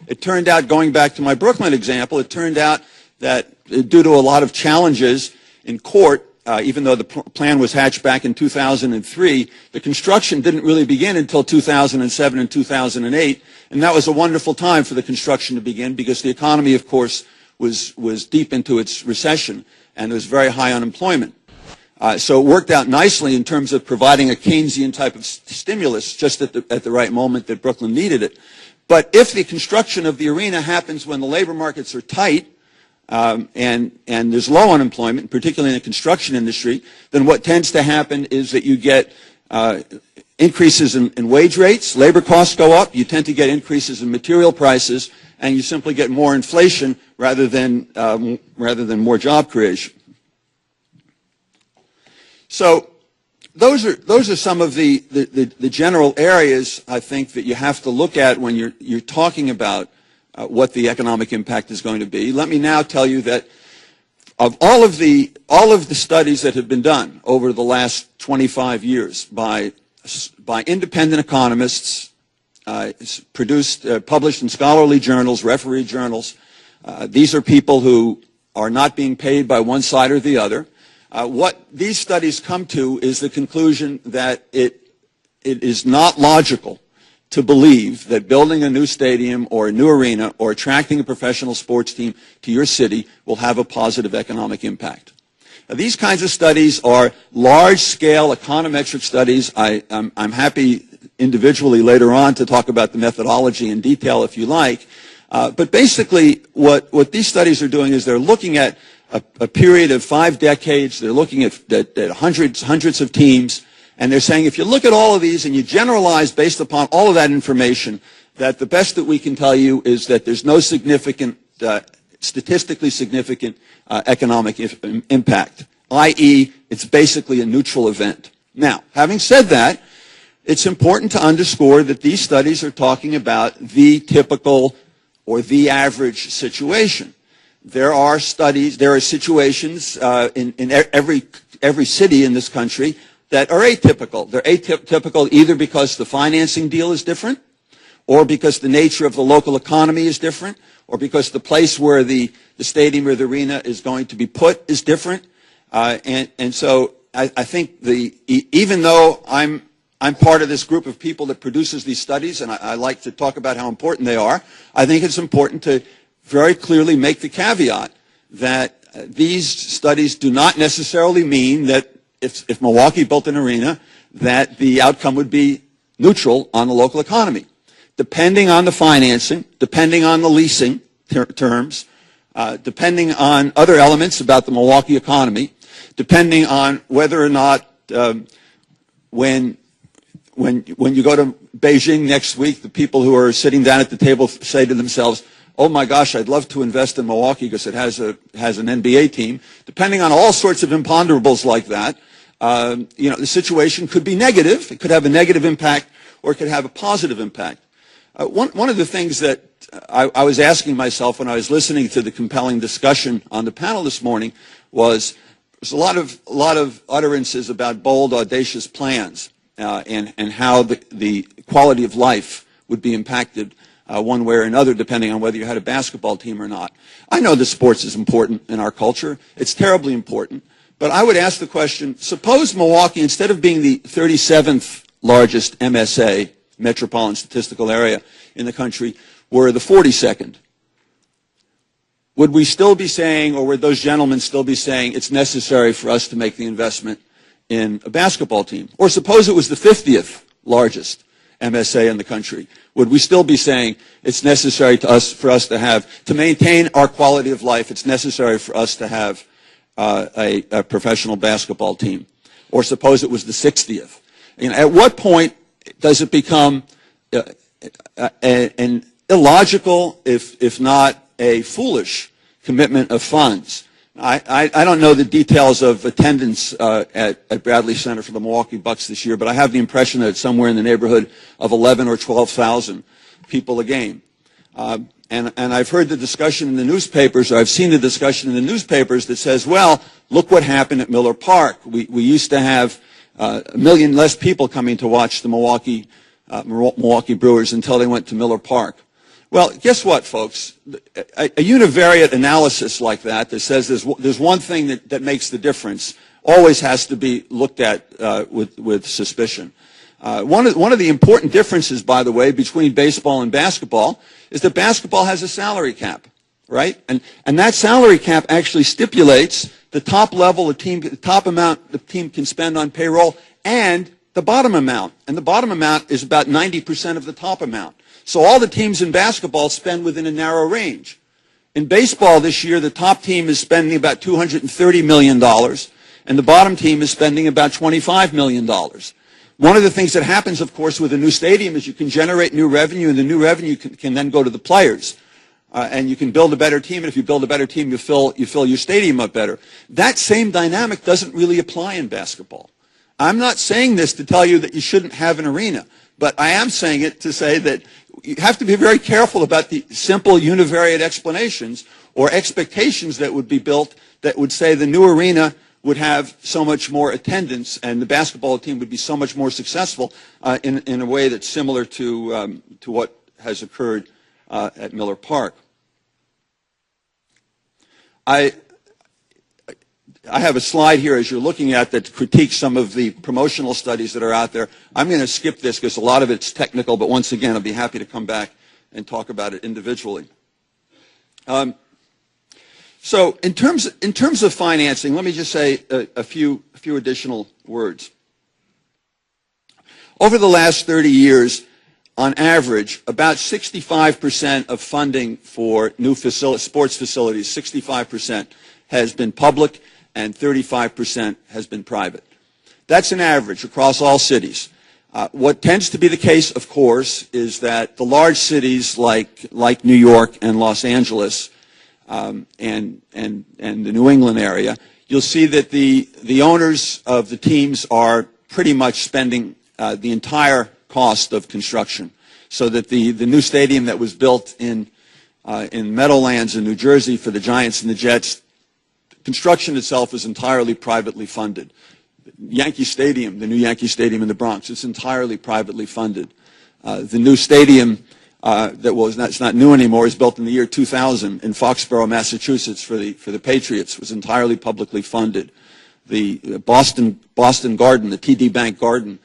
It turned out, going back to my Brooklyn example, it turned out that due to a lot of challenges in court, even though the plan was hatched back in 2003, the construction didn't really begin until 2007 and 2008, and that was a wonderful time for the construction to begin, because the economy, of course, was deep into its recession, and there was very high unemployment. So it worked out nicely in terms of providing a Keynesian type of stimulus just at the right moment that Brooklyn needed it. But if the construction of the arena happens when the labor markets are tight, and there's low unemployment, particularly in the construction industry, then what tends to happen is that you get increases in wage rates, labor costs go up, you tend to get increases in material prices, and you simply get more inflation rather than more job creation. So those are some of the general areas, I think, that you have to look at when you're talking about what the economic impact is going to be. Let me now tell you that of all of the studies that have been done over the last 25 years by independent economists, published in scholarly journals, refereed journals, these are people who are not being paid by one side or the other. What these studies come to is the conclusion that it is not logical to believe that building a new stadium or a new arena or attracting a professional sports team to your city will have a positive economic impact. Now, these kinds of studies are large-scale econometric studies. I'm happy individually later on to talk about the methodology in detail if you like. But basically, what these studies are doing is they're looking at a period of 5 decades. They're looking at hundreds of teams. And they're saying if you look at all of these and you generalize based upon all of that information, that the best that we can tell you is that there's no significant, statistically significant economic impact, i.e. it's basically a neutral event. Now, having said that, it's important to underscore that these studies are talking about the typical or the average situation. There are situations in every city in this country that are atypical. They're atypical either because the financing deal is different, or because the nature of the local economy is different, or because the place where the stadium or the arena is going to be put is different. And so I think even though I'm part of this group of people that produces these studies, and I like to talk about how important they are, I think it's important to very clearly make the caveat that these studies do not necessarily mean that if Milwaukee built an arena, that the outcome would be neutral on the local economy. Depending on the financing, depending on the leasing terms, depending on other elements about the Milwaukee economy, depending on whether or not when you go to Beijing next week, the people who are sitting down at the table say to themselves, oh my gosh, I'd love to invest in Milwaukee because it has an NBA team. Depending on all sorts of imponderables like that, the situation could be negative. It could have a negative impact, or it could have a positive impact. One of the things that I was asking myself when I was listening to the compelling discussion on the panel this morning was there's a lot of utterances about bold, audacious plans and how the quality of life would be impacted one way or another, depending on whether you had a basketball team or not. I know that sports is important in our culture. It's terribly important. But I would ask the question, suppose Milwaukee, instead of being the 37th largest MSA, metropolitan statistical area in the country, were the 42nd. Would we still be saying, or would those gentlemen still be saying, it's necessary for us to make the investment in a basketball team? Or suppose it was the 50th largest MSA in the country. Would we still be saying it's necessary for us to maintain our quality of life, it's necessary for us to have a professional basketball team? Or suppose it was the 60th. At what point does it become an illogical, if not a foolish, commitment of funds? I don't know the details of attendance at Bradley Center for the Milwaukee Bucks this year, but I have the impression that it's somewhere in the neighborhood of 11 or 12,000 people a game. And I've heard the discussion in the newspapers, or I've seen the discussion in the newspapers that says, well, look what happened at Miller Park. We used to have 1 million less people coming to watch the Milwaukee Brewers until they went to Miller Park. Well, guess what, folks? A univariate analysis like that says there's one thing that makes the difference always has to be looked at with suspicion. One of the important differences, by the way, between baseball and basketball is that basketball has a salary cap, right? And that salary cap actually stipulates the top level the top amount the team can spend on payroll and the bottom amount. And the bottom amount is about 90% of the top amount. So all the teams in basketball spend within a narrow range. In baseball this year, the top team is spending about $230 million, and the bottom team is spending about $25 million. One of the things that happens, of course, with a new stadium is you can generate new revenue, and the new revenue can then go to the players. And you can build a better team, and if you build a better team, you fill your stadium up better. That same dynamic doesn't really apply in basketball. I'm not saying this to tell you that you shouldn't have an arena. But I am saying it to say that you have to be very careful about the simple univariate explanations or expectations that would be built that would say the new arena would have so much more attendance and the basketball team would be so much more successful in a way that's similar to what has occurred at Miller Park. I have a slide here as you're looking at that critiques some of the promotional studies that are out there. I'm going to skip this because a lot of it's technical, but once again, I'll be happy to come back and talk about it individually. So in terms of financing, let me just say a few additional words. Over the last 30 years, on average, about 65% of funding for new sports facilities, 65%, has been public and 35% has been private. That's an average across all cities. What tends to be the case, of course, is that the large cities like New York and Los Angeles and the New England area, you'll see that the owners of the teams are pretty much spending the entire cost of construction. So that the new stadium that was built in Meadowlands in New Jersey for the Giants and the Jets, construction itself is entirely privately funded. Yankee Stadium, the new Yankee Stadium in the Bronx, it's entirely privately funded. The new stadium it's not new anymore, is built in the year 2000 in Foxborough, Massachusetts for the Patriots, was entirely publicly funded. The Boston Garden, the TD Bank Garden,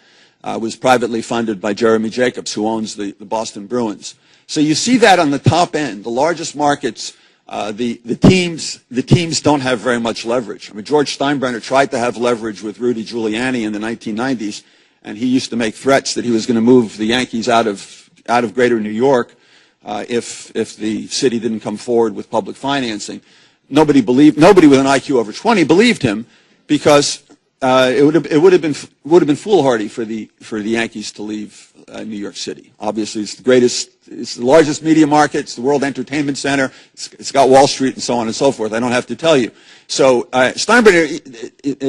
was privately funded by Jeremy Jacobs, who owns the Boston Bruins. So you see that on the top end, the largest markets, the teams don't have very much leverage. I mean, George Steinbrenner tried to have leverage with Rudy Giuliani in the 1990s, and he used to make threats that he was going to move the Yankees out of Greater New York if the city didn't come forward with public financing. Nobody with an IQ over 20 believed him because it would have been foolhardy for the Yankees to leave New York City. Obviously, it's the largest media market, it's the World Entertainment Center, it's got Wall Street and so on and so forth. I don't have to tell you. So Steinbrenner,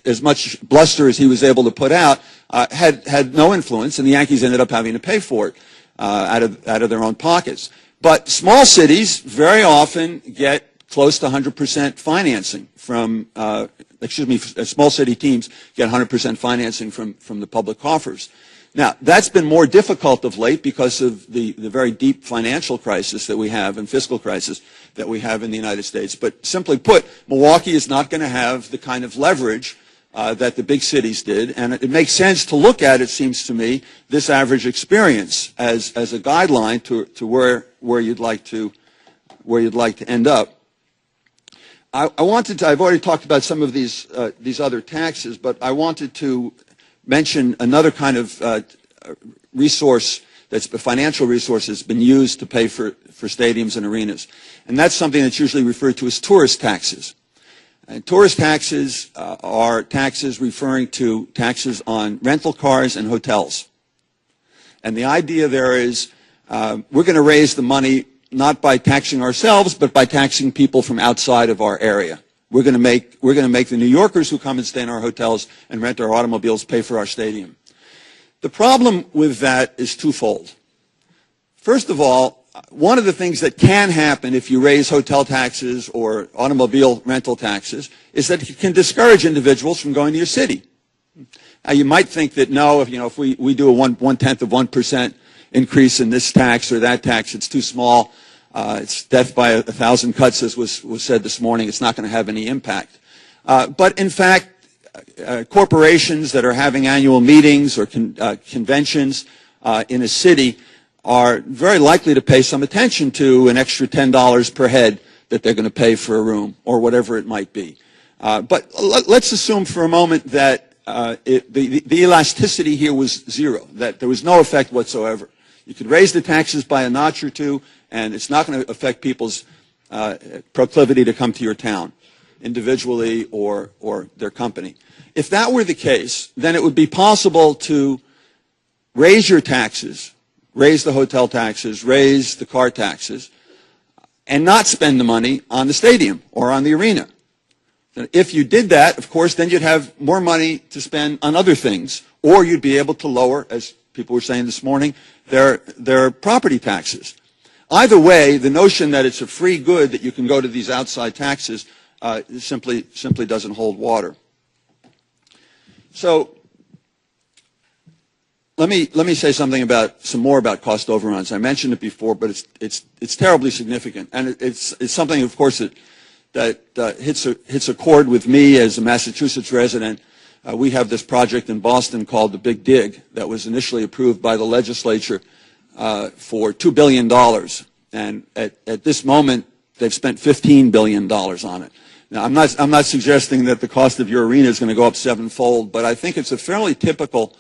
as much bluster as he was able to put out, had no influence, and the Yankees ended up having to pay for it out of their own pockets. But small cities very often get close to 100% financing from, small city teams get 100% financing from the public coffers. Now, that's been more difficult of late because of the very deep financial crisis that we have and fiscal crisis that we have in the United States. But simply put, Milwaukee is not going to have the kind of leverage that the big cities did, and it makes sense to look at, it seems to me, this average experience as a guideline to where you'd like to end up. I've already talked about some of these other taxes, but I wanted to mention another kind of resource that's a financial resource that's been used to pay for stadiums and arenas. And that's something that's usually referred to as tourist taxes. And tourist taxes are taxes referring to taxes on rental cars and hotels. And the idea there is we're going to raise the money not by taxing ourselves, but by taxing people from outside of our area. We're going to make the New Yorkers who come and stay in our hotels and rent our automobiles pay for our stadium. The problem with that is twofold. First of all, one of the things that can happen if you raise hotel taxes or automobile rental taxes is that it can discourage individuals from going to your city. Now, you might think that no, if we do a 1/10 of 1% increase in this tax or that tax, it's too small. It's death by 1,000 cuts, as was said this morning. It's not going to have any impact. But in fact, corporations that are having annual meetings or conventions in a city are very likely to pay some attention to an extra $10 per head that they're going to pay for a room or whatever it might be. But let's assume for a moment that the elasticity here was zero, that there was no effect whatsoever. You could raise the taxes by a notch or two, and it's not going to affect people's proclivity to come to your town, individually or their company. If that were the case, then it would be possible to raise your taxes, raise the hotel taxes, raise the car taxes, and not spend the money on the stadium or on the arena. If you did that, of course, then you'd have more money to spend on other things, or you'd be able to lower, as people were saying this morning, their property taxes. Either way, the notion that it's a free good that you can go to these outside taxes simply doesn't hold water. So let me say something some more about cost overruns. I mentioned it before, but it's terribly significant, and it's something, of course, that hits a chord with me as a Massachusetts resident. We have this project in Boston called the Big Dig that was initially approved by the legislature for $2 billion, and at this moment they've spent $15 billion on it. Now, I'm not suggesting that the cost of your arena is going to go up sevenfold, but I think it's a fairly typical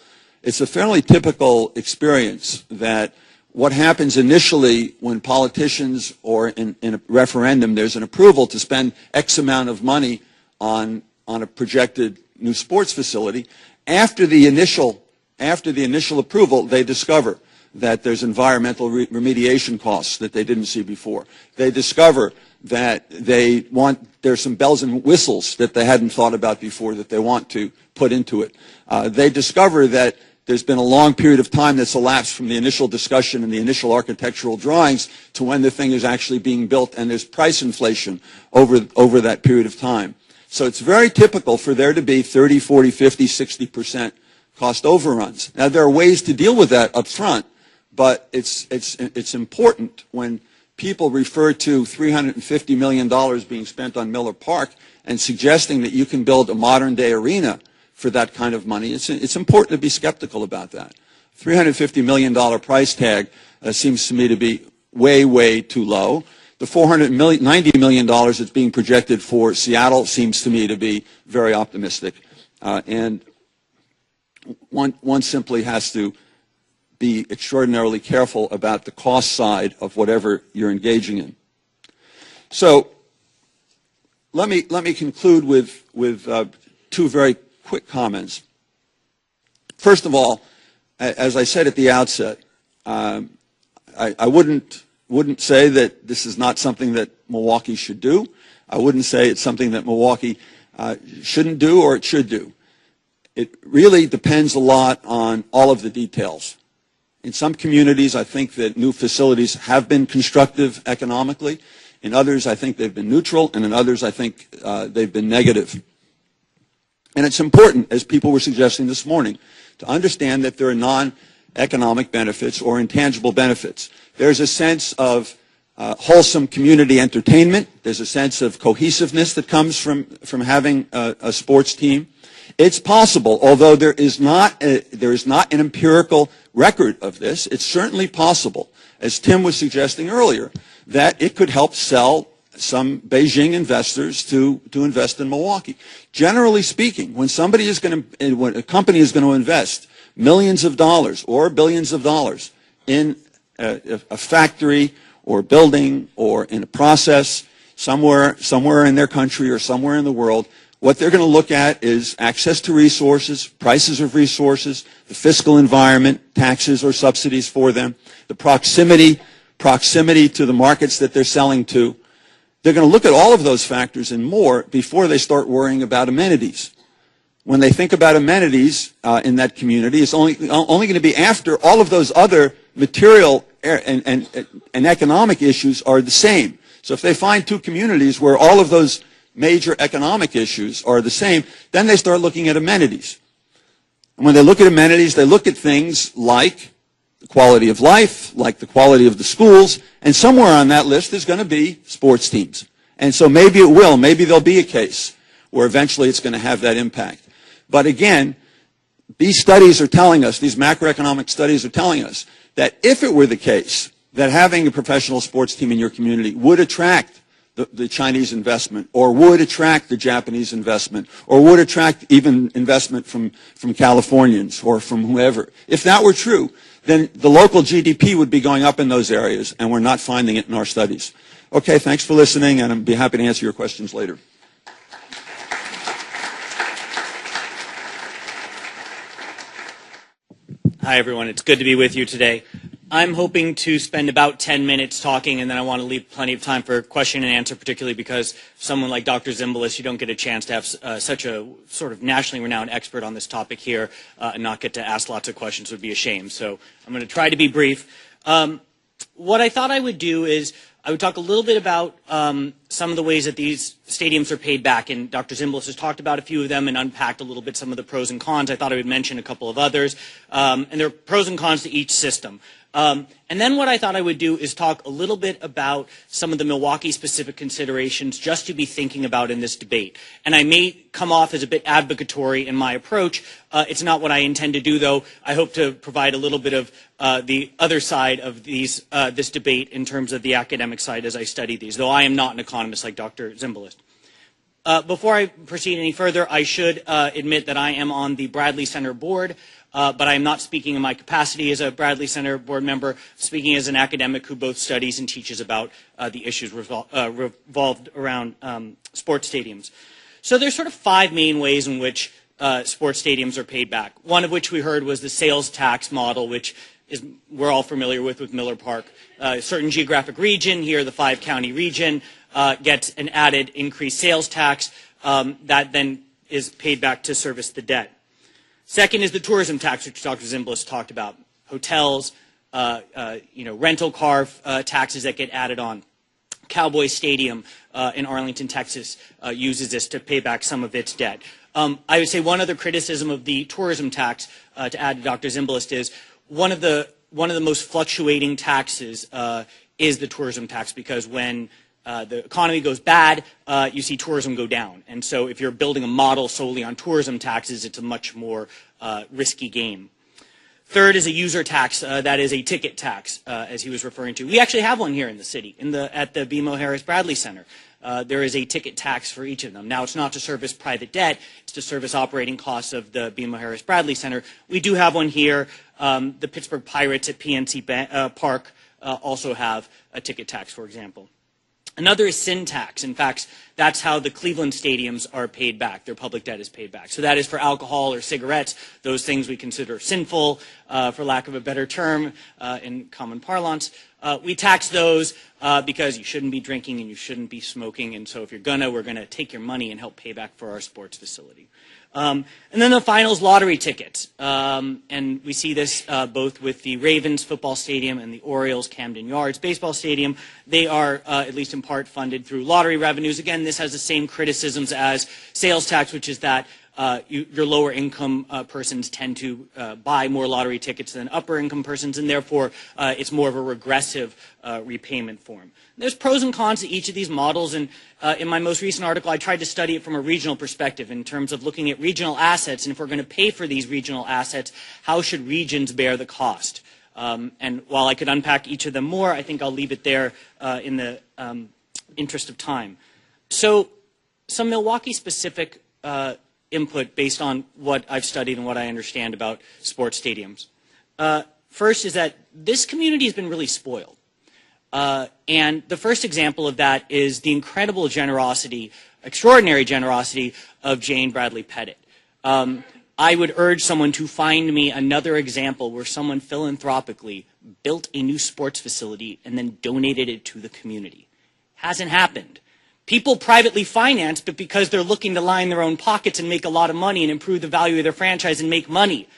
experience that what happens initially when politicians or in a referendum there's an approval to spend X amount of money on a projected new sports facility. After the initial approval, they discover that there's environmental remediation costs that they didn't see before. They discover that there's some bells and whistles that they hadn't thought about before that they want to put into it. They discover that there's been a long period of time that's elapsed from the initial discussion and the initial architectural drawings to when the thing is actually being built, and there's price inflation over that period of time. So it's very typical for there to be 30, 40, 50, 60% cost overruns. Now, there are ways to deal with that up front, but it's important when people refer to $350 million being spent on Miller Park and suggesting that you can build a modern-day arena for that kind of money. It's important to be skeptical about that. $350 million price tag seems to me to be way, way too low. The $490 million that's being projected for Seattle seems to me to be very optimistic. And one simply has to be extraordinarily careful about the cost side of whatever you're engaging in. So let me conclude with two very quick comments. First of all, as I said at the outset, I wouldn't say that this is not something that Milwaukee should do. I wouldn't say it's something that Milwaukee shouldn't do or it should do. It really depends a lot on all of the details. In some communities, I think that new facilities have been constructive economically. In others, I think they've been neutral, and in others, I think they've been negative. And it's important, as people were suggesting this morning, to understand that there are non-economic benefits or intangible benefits. There's a sense of wholesome community entertainment. There's a sense of cohesiveness that comes from having a sports team. It's possible, although there is not an empirical record of this, it's certainly possible, as Tim was suggesting earlier, that it could help sell some Beijing investors to invest in Milwaukee. Generally speaking, when a company is going to invest millions of dollars or billions of dollars in a factory or building or in a process somewhere in their country or somewhere in the world, what they're going to look at is access to resources, prices of resources, the fiscal environment, taxes or subsidies for them, the proximity to the markets that they're selling to. They're going to look at all of those factors and more before they start worrying about amenities. When they think about amenities in that community, it's only going to be after all of those other material and economic issues are the same. So if they find two communities where all of those major economic issues are the same, then they start looking at amenities. And when they look at amenities, they look at things like the quality of life, like the quality of the schools, and somewhere on that list is going to be sports teams. And so maybe there'll be a case where eventually it's going to have that impact. But again, these studies are telling us, these macroeconomic studies are telling us, that if it were the case that having a professional sports team in your community would attract the Chinese investment, or would attract the Japanese investment, or would attract even investment from Californians or from whoever, if that were true, then the local GDP would be going up in those areas, and we're not finding it in our studies. Okay, thanks for listening, and I'd be happy to answer your questions later. Hi, everyone. It's good to be with you today. I'm hoping to spend about 10 minutes talking, and then I want to leave plenty of time for question and answer, particularly because someone like Dr. Zimbalist, you don't get a chance to have such a sort of nationally renowned expert on this topic here and not get to ask lots of questions would be a shame. So I'm going to try to be brief. What I thought I would do is I would talk a little bit about some of the ways that these stadiums are paid back, and Dr. Zimbalist has talked about a few of them and unpacked a little bit some of the pros and cons. I thought I would mention a couple of others, and there are pros and cons to each system. And then what I thought I would do is talk a little bit about some of the Milwaukee-specific considerations just to be thinking about in this debate. And I may come off as a bit advocatory in my approach. It's not what I intend to do, though. I hope to provide a little bit of the other side of this debate in terms of the academic side as I study these, though I am not an economist like Dr. Zimbalist. Before I proceed any further, I should admit that I am on the Bradley Center board. But I am not speaking in my capacity as a Bradley Center board member, speaking as an academic who both studies and teaches about the issues revolved around sports stadiums. So there's sort of 5 main ways in which sports stadiums are paid back. One of which we heard was the sales tax model, which we're all familiar with Miller Park. A certain geographic region, here the 5-county region, gets an added increased sales tax that then is paid back to service the debt. Second is the tourism tax, which Dr. Zimbalist talked about. Hotels, rental car taxes that get added on. Cowboy Stadium in Arlington, Texas, uses this to pay back some of its debt. I would say one other criticism of the tourism tax, to add to Dr. Zimbalist, is one of the most fluctuating taxes is the tourism tax, because when the economy goes bad, you see tourism go down. And so if you're building a model solely on tourism taxes, it's a much more risky game. Third is a user tax, that is a ticket tax, as he was referring to. We actually have one here in the city, at the BMO Harris Bradley Center. There is a ticket tax for each of them. Now, it's not to service private debt, it's to service operating costs of the BMO Harris Bradley Center. We do have one here. The Pittsburgh Pirates at PNC Park also have a ticket tax, for example. Another is sin tax. In fact, that's how the Cleveland stadiums are paid back. Their public debt is paid back. So that is for alcohol or cigarettes, those things we consider sinful, for lack of a better term in common parlance. We tax those because you shouldn't be drinking and you shouldn't be smoking. And so if you're we're going to take your money and help pay back for our sports facility. And then the final is lottery tickets. And we see this both with the Ravens football stadium and the Orioles Camden Yards baseball stadium. They are, at least in part, funded through lottery revenues. Again, this has the same criticisms as sales tax, which is that your lower income persons tend to buy more lottery tickets than upper income persons, and therefore it's more of a regressive repayment form. There's pros and cons to each of these models, and in my most recent article I tried to study it from a regional perspective in terms of looking at regional assets, and if we're going to pay for these regional assets, how should regions bear the cost? And while I could unpack each of them more, I think I'll leave it there in the interest of time. So some Milwaukee-specific input based on what I've studied and what I understand about sports stadiums. First is that this community has been really spoiled. And the first example of that is the incredible generosity, extraordinary generosity of Jane Bradley Pettit. I would urge someone to find me another example where someone philanthropically built a new sports facility and then donated it to the community. Hasn't happened. People privately finance, but because they're looking to line their own pockets and make a lot of money and improve the value of their franchise and make money.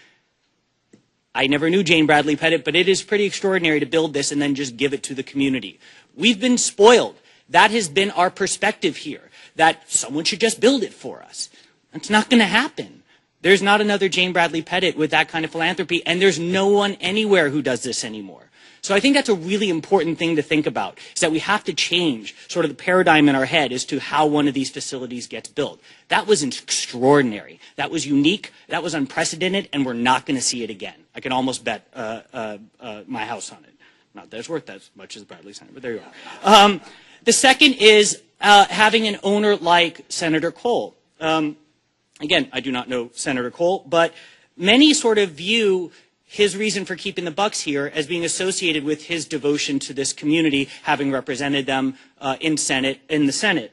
I never knew Jane Bradley Pettit, but it is pretty extraordinary to build this and then just give it to the community. We've been spoiled. That has been our perspective here, that someone should just build it for us. It's not going to happen. There's not another Jane Bradley Pettit with that kind of philanthropy, and there's no one anywhere who does this anymore. So I think that's a really important thing to think about, is that we have to change sort of the paradigm in our head as to how one of these facilities gets built. That was extraordinary. That was unique. That was unprecedented, and we're not going to see it again. I can almost bet my house on it. Not that it's worth as much as Bradley Center, but there you are. The second is having an owner like Senator Cole. Again, I do not know Senator Cole, but many sort of view his reason for keeping the Bucks here as being associated with his devotion to this community, having represented them in the Senate.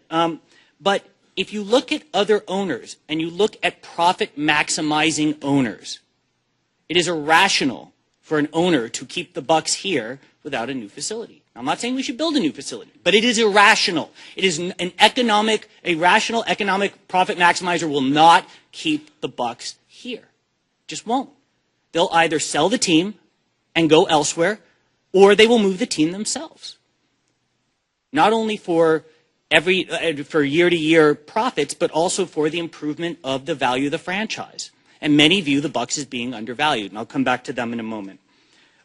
But if you look at other owners and you look at profit maximizing owners, it is irrational for an owner to keep the Bucks here without a new facility. I'm not saying we should build a new facility, but it is irrational. It is a rational economic profit maximizer will not keep the Bucks here. Just won't. They'll either sell the team and go elsewhere, or they will move the team themselves. Not only for year-to-year profits, but also for the improvement of the value of the franchise. And many view the Bucks as being undervalued, and I'll come back to them in a moment.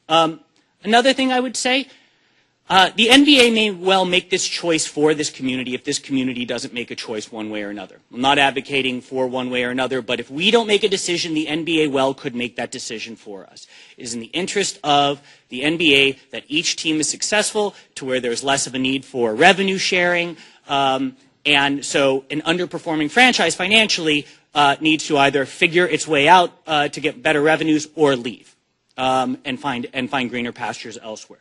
Another thing I would say, the NBA may well make this choice for this community if this community doesn't make a choice one way or another. I'm not advocating for one way or another, but if we don't make a decision, the NBA well could make that decision for us. It is in the interest of the NBA that each team is successful to where there's less of a need for revenue sharing, and so an underperforming franchise financially needs to either figure its way out to get better revenues or leave and find greener pastures elsewhere.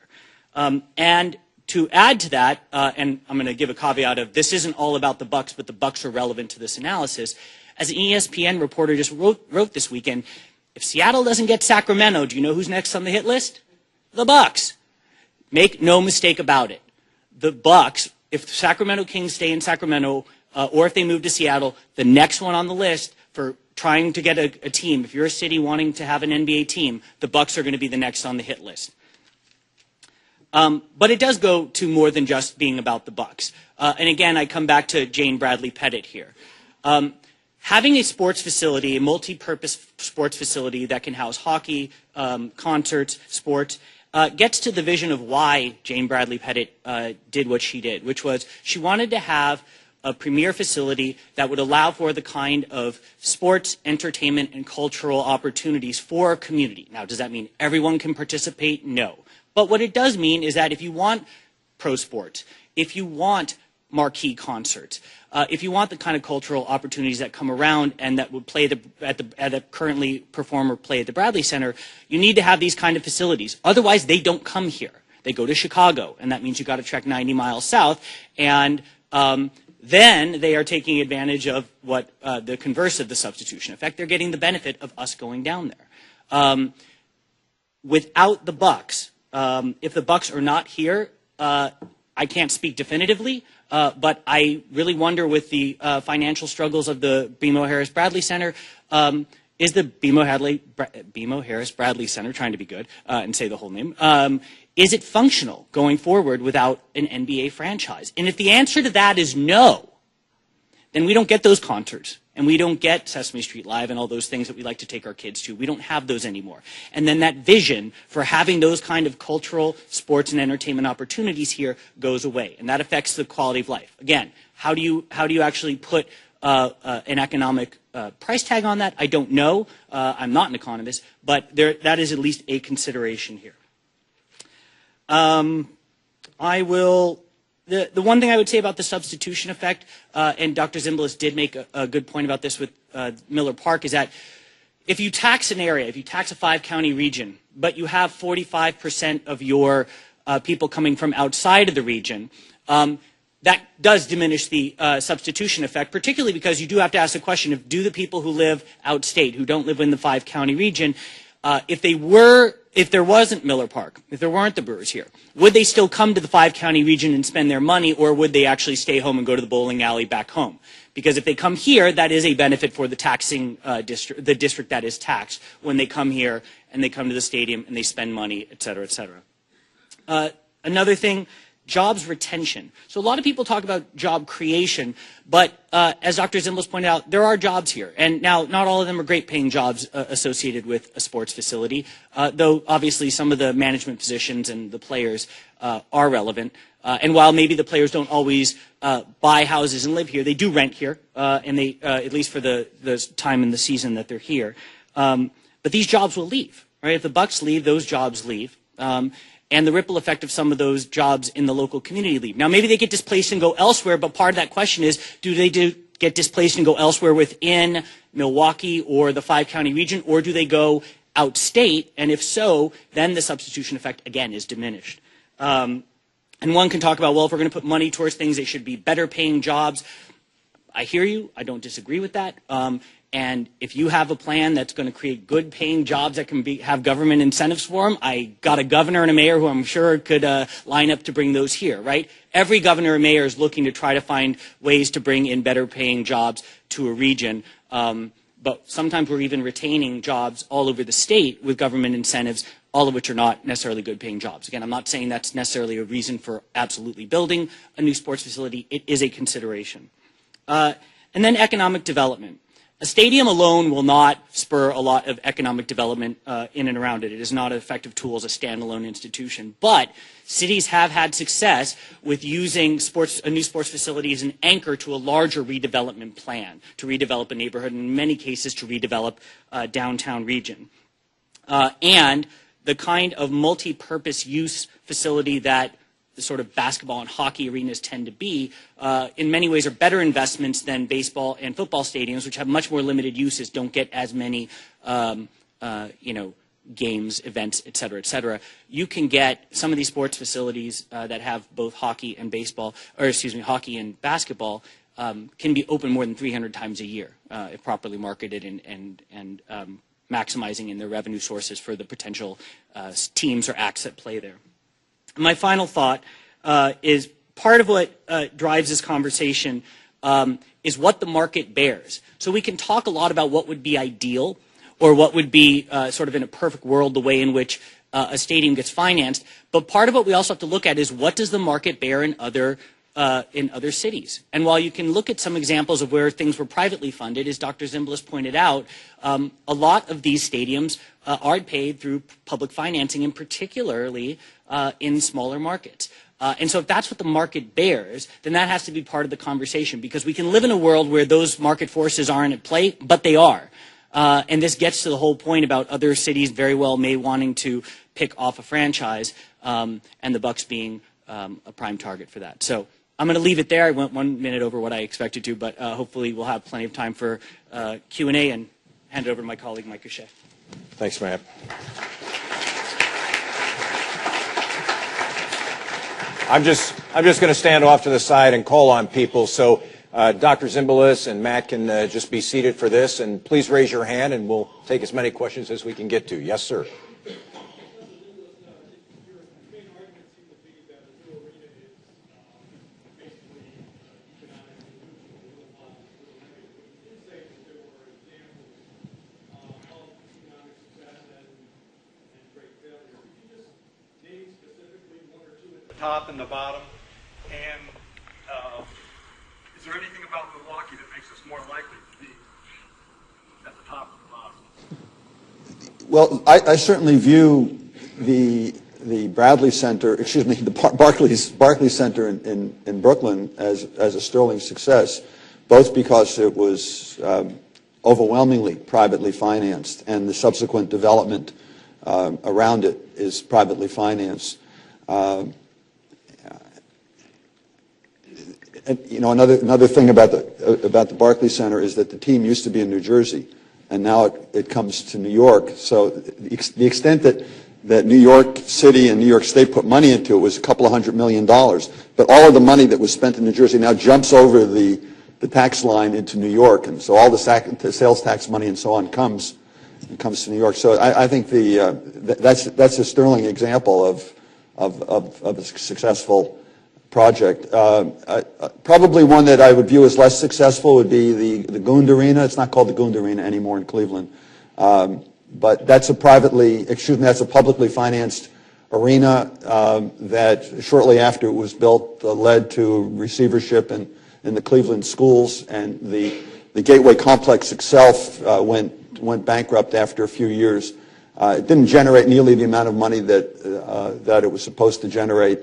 And to add to that, and I'm going to give a caveat of this isn't all about the Bucks, but the Bucks are relevant to this analysis. As an ESPN reporter just wrote this weekend, if Seattle doesn't get Sacramento, do you know who's next on the hit list? The Bucks. Make no mistake about it. The Bucks, if the Sacramento Kings stay in Sacramento, or if they move to Seattle, the next one on the list for trying to get a team, if you're a city wanting to have an NBA team, the Bucks are going to be the next on the hit list. But it does go to more than just being about the Bucks. And again, I come back to Jane Bradley Pettit here. Having a sports facility, a multi-purpose sports facility that can house hockey, concerts, sports, gets to the vision of why Jane Bradley Pettit did what she did, which was she wanted to have a premier facility that would allow for the kind of sports, entertainment, and cultural opportunities for a community. Now, does that mean everyone can participate? No. But what it does mean is that if you want pro sports, if you want marquee concerts, if you want the kind of cultural opportunities that come around and that would play at the currently perform or play at the Bradley Center, you need to have these kind of facilities. Otherwise, they don't come here. They go to Chicago, and that means you got to trek 90 miles south, and then they are taking advantage of what the converse of the substitution effect. They're getting the benefit of us going down there. Without the Bucks, if the Bucks are not here, I can't speak definitively, but I really wonder with the financial struggles of the BMO Harris Bradley Center, is the BMO Harris Bradley Center, trying to be good and say the whole name, is it functional going forward without an NBA franchise? And if the answer to that is no, then we don't get those concerts. And we don't get Sesame Street Live and all those things that we like to take our kids to. We don't have those anymore. And then that vision for having those kind of cultural, sports, and entertainment opportunities here goes away. And that affects the quality of life. Again, how do you actually put an economic price tag on that? I don't know. I'm not an economist. But that is at least a consideration here. The one thing I would say about the substitution effect, and Dr. Zimbalist did make a good point about this with Miller Park, is that if you tax an area, if you tax a 5-county region, but you have 45% of your people coming from outside of the region, that does diminish the substitution effect, particularly because you do have to ask the question of, do the people who live outstate, who don't live in the 5-county region, if there wasn't Miller Park, if there weren't the Brewers here, would they still come to the 5-county region and spend their money, or would they actually stay home and go to the bowling alley back home? Because if they come here, that is a benefit for the taxing district, the district that is taxed, when they come here and they come to the stadium and they spend money, et cetera, et cetera. Another thing, jobs retention. So a lot of people talk about job creation, but as Dr. Zimbalist pointed out, there are jobs here. And now, not all of them are great paying jobs associated with a sports facility, though obviously some of the management positions and the players are relevant. And while maybe the players don't always buy houses and live here, they do rent here, and they at least for the time in the season that they're here. But these jobs will leave, right? If the Bucks leave, those jobs leave. And the ripple effect of some of those jobs in the local community leave. Now, maybe they get displaced and go elsewhere, but part of that question is, do they get displaced and go elsewhere within Milwaukee or the 5-county region, or do they go outstate? And if so, then the substitution effect, again, is diminished. And one can talk about, well, if we're going to put money towards things, they should be better paying jobs. I hear you. I don't disagree with that. And if you have a plan that's going to create good paying jobs that can have government incentives for them, I got a governor and a mayor who I'm sure could line up to bring those here, right? Every governor and mayor is looking to try to find ways to bring in better paying jobs to a region. But sometimes we're even retaining jobs all over the state with government incentives, all of which are not necessarily good paying jobs. Again, I'm not saying that's necessarily a reason for absolutely building a new sports facility. It is a consideration. And then economic development. A stadium alone will not spur a lot of economic development in and around it. It is not an effective tool as a standalone institution. But cities have had success with using a new sports facility as an anchor to a larger redevelopment plan, to redevelop a neighborhood, and in many cases to redevelop a downtown region. And the kind of multi-purpose use facility that the sort of basketball and hockey arenas tend to be, in many ways are better investments than baseball and football stadiums, which have much more limited uses, don't get as many, games, events, et cetera, et cetera. You can get some of these sports facilities that have both hockey and hockey and basketball can be open more than 300 times a year if properly marketed and maximizing in their revenue sources for the potential teams or acts that play there. My final thought is part of what drives this conversation is what the market bears. So we can talk a lot about what would be ideal or what would be sort of in a perfect world the way in which a stadium gets financed. But part of what we also have to look at is what does the market bear in other cities. And while you can look at some examples of where things were privately funded, as Dr. Zimbalist pointed out, a lot of these stadiums are paid through public financing, and particularly in smaller markets. And so if that's what the market bears, then that has to be part of the conversation, because we can live in a world where those market forces aren't at play, but they are. And this gets to the whole point about other cities very well may wanting to pick off a franchise, and the Bucks being a prime target for that. So I'm going to leave it there. I went 1 minute over what I expected to, but hopefully we'll have plenty of time for Q&A, and hand it over to my colleague, Mike O'Shea. Thanks, Matt. I'm just going to stand off to the side and call on people. So Dr. Zimbalist and Matt can just be seated for this, and please raise your hand, and we'll take as many questions as we can get to. Yes, sir. Top and the bottom, and is there anything about Milwaukee that makes us more likely to be at the top and the bottom? Well, I certainly view the Barclays Center in Brooklyn as a sterling success, both because it was overwhelmingly privately financed, and the subsequent development around it is privately financed. And, another thing about the Barclays Center is that the team used to be in New Jersey, and now it comes to New York. So the extent that New York City and New York State put money into it was a couple of $100 million. But all of the money that was spent in New Jersey now jumps over the tax line into New York, and so all the sales tax money and so on comes to New York. So I think that's a sterling example of a successful project. Probably one that I would view as less successful would be the Gund Arena. It's not called the Gund Arena anymore in Cleveland, but that's a publicly financed arena that shortly after it was built led to receivership in the Cleveland schools, and the Gateway complex itself went bankrupt after a few years. It didn't generate nearly the amount of money that it was supposed to generate.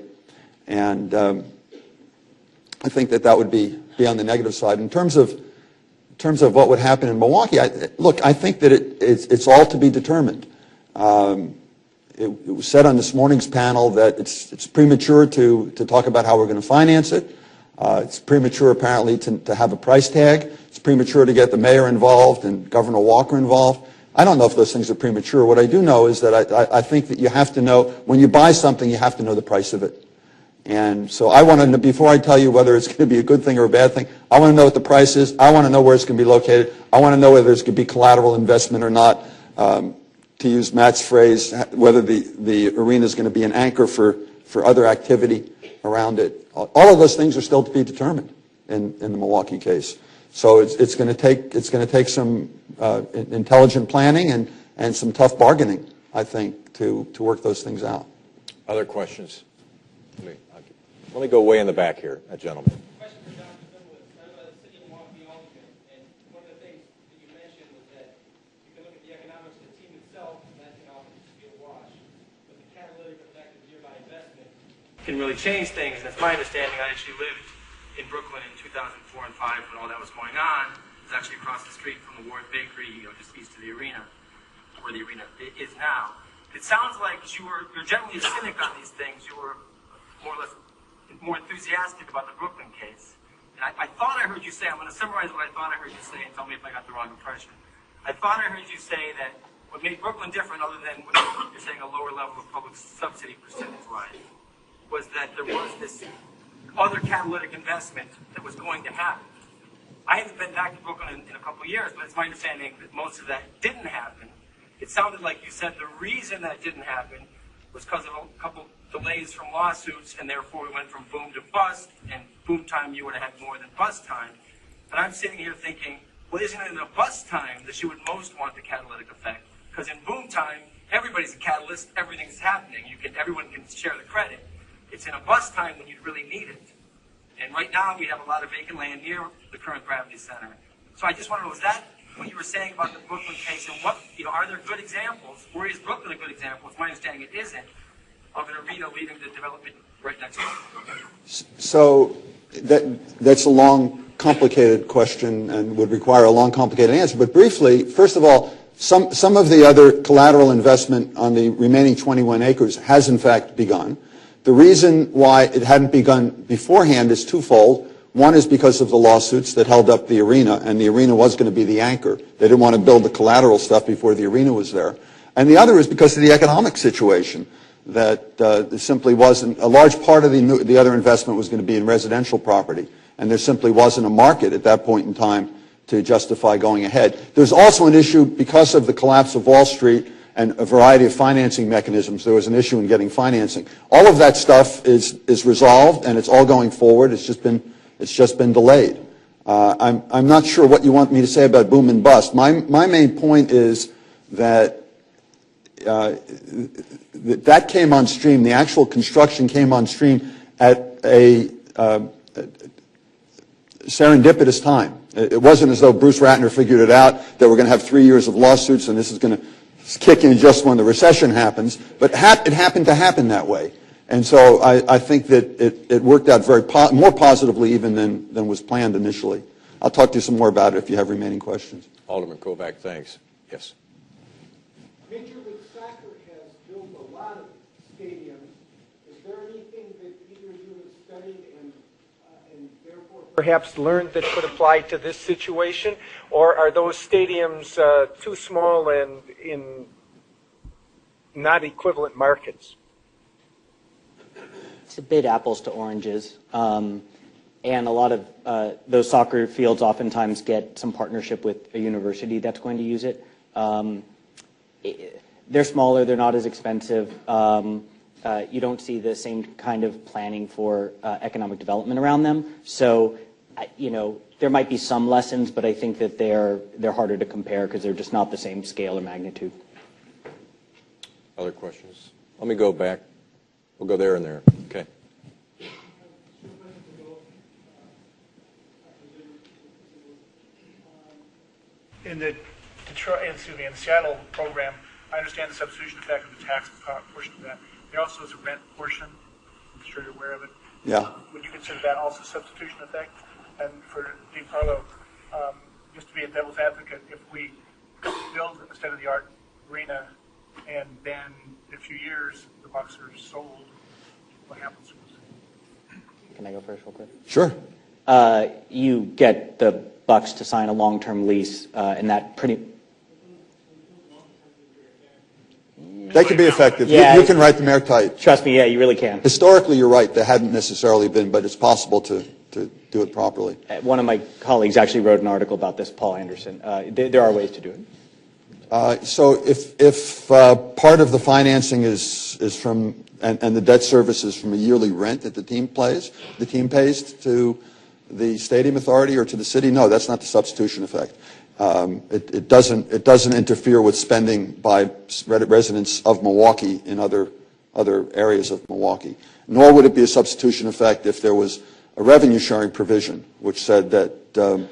And I think that would be on the negative side. In terms of what would happen in Milwaukee, I think that it's all to be determined. It was said on this morning's panel that it's premature to talk about how we're going to finance it. It's premature, apparently, to have a price tag. It's premature to get the mayor involved and Governor Walker involved. I don't know if those things are premature. What I do know is that I think that you have to know, when you buy something, you have to know the price of it. And so I want to know, before I tell you whether it's going to be a good thing or a bad thing, I want to know what the price is. I want to know where it's going to be located. I want to know whether there's going to be collateral investment or not. To use Matt's phrase, whether the arena is going to be an anchor for other activity around it. All of those things are still to be determined in the Milwaukee case. So it's going to take some intelligent planning and some tough bargaining, I think, to work those things out. Other questions? Let me go way in the back here, that gentleman. Can really change things, and it's my understanding. I actually lived in Brooklyn in 2004 and 5 when all that was going on. It was actually across the street from the Ward Bakery, just east of the arena, where the arena is now. It sounds like you're generally a cynic on these things. You were more or less more enthusiastic about the Brooklyn case. And I thought I heard you say, I'm going to summarize what I thought I heard you say and tell me if I got the wrong impression. I thought I heard you say that what made Brooklyn different, other than what you're saying a lower level of public subsidy percentage-wise, was that there was this other catalytic investment that was going to happen. I haven't been back to Brooklyn in a couple of years, but it's my understanding that most of that didn't happen. It sounded like you said the reason that didn't happen was because of a couple delays from lawsuits, and therefore we went from boom to bust, and boom time you would have had more than bust time. And I'm sitting here thinking, well, isn't it in the bust time that you would most want the catalytic effect? Because in boom time, everybody's a catalyst, everything's happening. Everyone can share the credit. It's in a bust time when you'd really need it. And right now we have a lot of vacant land near the current Gravity Center. So I just want to know, is that what you were saying about the Brooklyn case, and what, are there good examples, or is Brooklyn a good example? It's my understanding it isn't, of an arena leading to development right next to it. So that's a long, complicated question and would require a long, complicated answer. But briefly, first of all, some of the other collateral investment on the remaining 21 acres has in fact begun. The reason why it hadn't begun beforehand is twofold. One is because of the lawsuits that held up the arena, and the arena was going to be the anchor. They didn't want to build the collateral stuff before the arena was there. And the other is because of the economic situation, that there simply wasn't, a large part of the other investment was going to be in residential property, and there simply wasn't a market at that point in time to justify going ahead. There's also an issue because of the collapse of Wall Street and a variety of financing mechanisms. There was an issue in getting financing. All of that stuff is resolved, and it's all going forward. It's just been delayed. I'm not sure what you want me to say about boom and bust. My main point is that that came on stream. The actual construction came on stream at a serendipitous time. It wasn't as though Bruce Ratner figured it out that we're going to have 3 years of lawsuits and this is going to kick in just when the recession happens. But it happened to happen that way. And so I think that it worked out more positively even than was planned initially. I'll talk to you some more about it if you have remaining questions. Alderman Kovac, thanks. Yes. Major League Soccer has built a lot of stadiums. Is there anything that either of you have studied and therefore perhaps learned that could apply to this situation? Or are those stadiums too small and in not equivalent markets? It's a bit apples to oranges. And a lot of those soccer fields oftentimes get some partnership with a university that's going to use it. They're smaller, they're not as expensive. You don't see the same kind of planning for economic development around them. So, there might be some lessons, but I think that they're harder to compare because they're just not the same scale or magnitude. Other questions? Let me go back. We'll go there and there. Okay. In the in the Seattle program, I understand the substitution effect of the tax portion of that. There also is a rent portion. I'm sure you're aware of it. Yeah. Would you consider that also substitution effect? And for Dean Carlo, just to be a devil's advocate, if we build a state-of-the-art arena and then in a few years the Bucks are sold, what happens to us? Can I go first real quick? Sure. You get the Bucks to sign a long-term lease, and that They can be effective. Yeah. You can write the mayor tight. Trust me, yeah, you really can. Historically, you're right. They hadn't necessarily been, but it's possible to do it properly. One of my colleagues actually wrote an article about this, Paul Anderson. There are ways to do it. So if part of the financing is from, and the debt service is from a yearly rent that the team pays to the stadium authority or to the city, no, that's not the substitution effect. It doesn't interfere with spending by residents of Milwaukee in other areas of Milwaukee. Nor would it be a substitution effect if there was a revenue sharing provision which said that the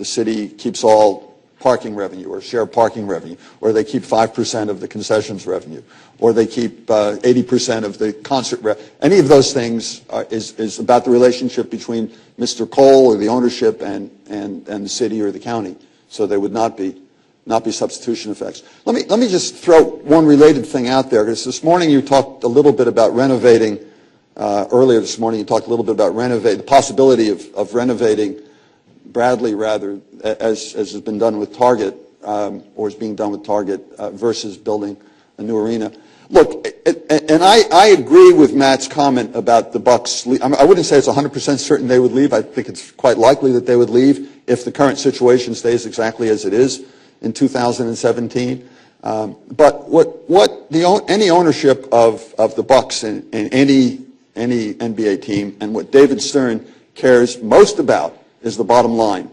city keeps all parking revenue or share parking revenue, or they keep 5% of the concessions revenue, or they keep 80% of the concert revenue. Any of those things is about the relationship between Mr. Cole or the ownership and the city or the county. So they would not be substitution effects. Let me just throw one related thing out there, because this morning you talked a little bit about renovating. Earlier this morning you talked a little bit about the possibility of renovating Bradley, rather, as has been done with Target, or is being done with Target, versus building a new arena. Look, and I agree with Matt's comment about the Bucks. I wouldn't say it's 100% certain they would leave. I think it's quite likely that they would leave if the current situation stays exactly as it is in 2017. But any ownership of the Bucks in any NBA team, and what David Stern cares most about, is the bottom line.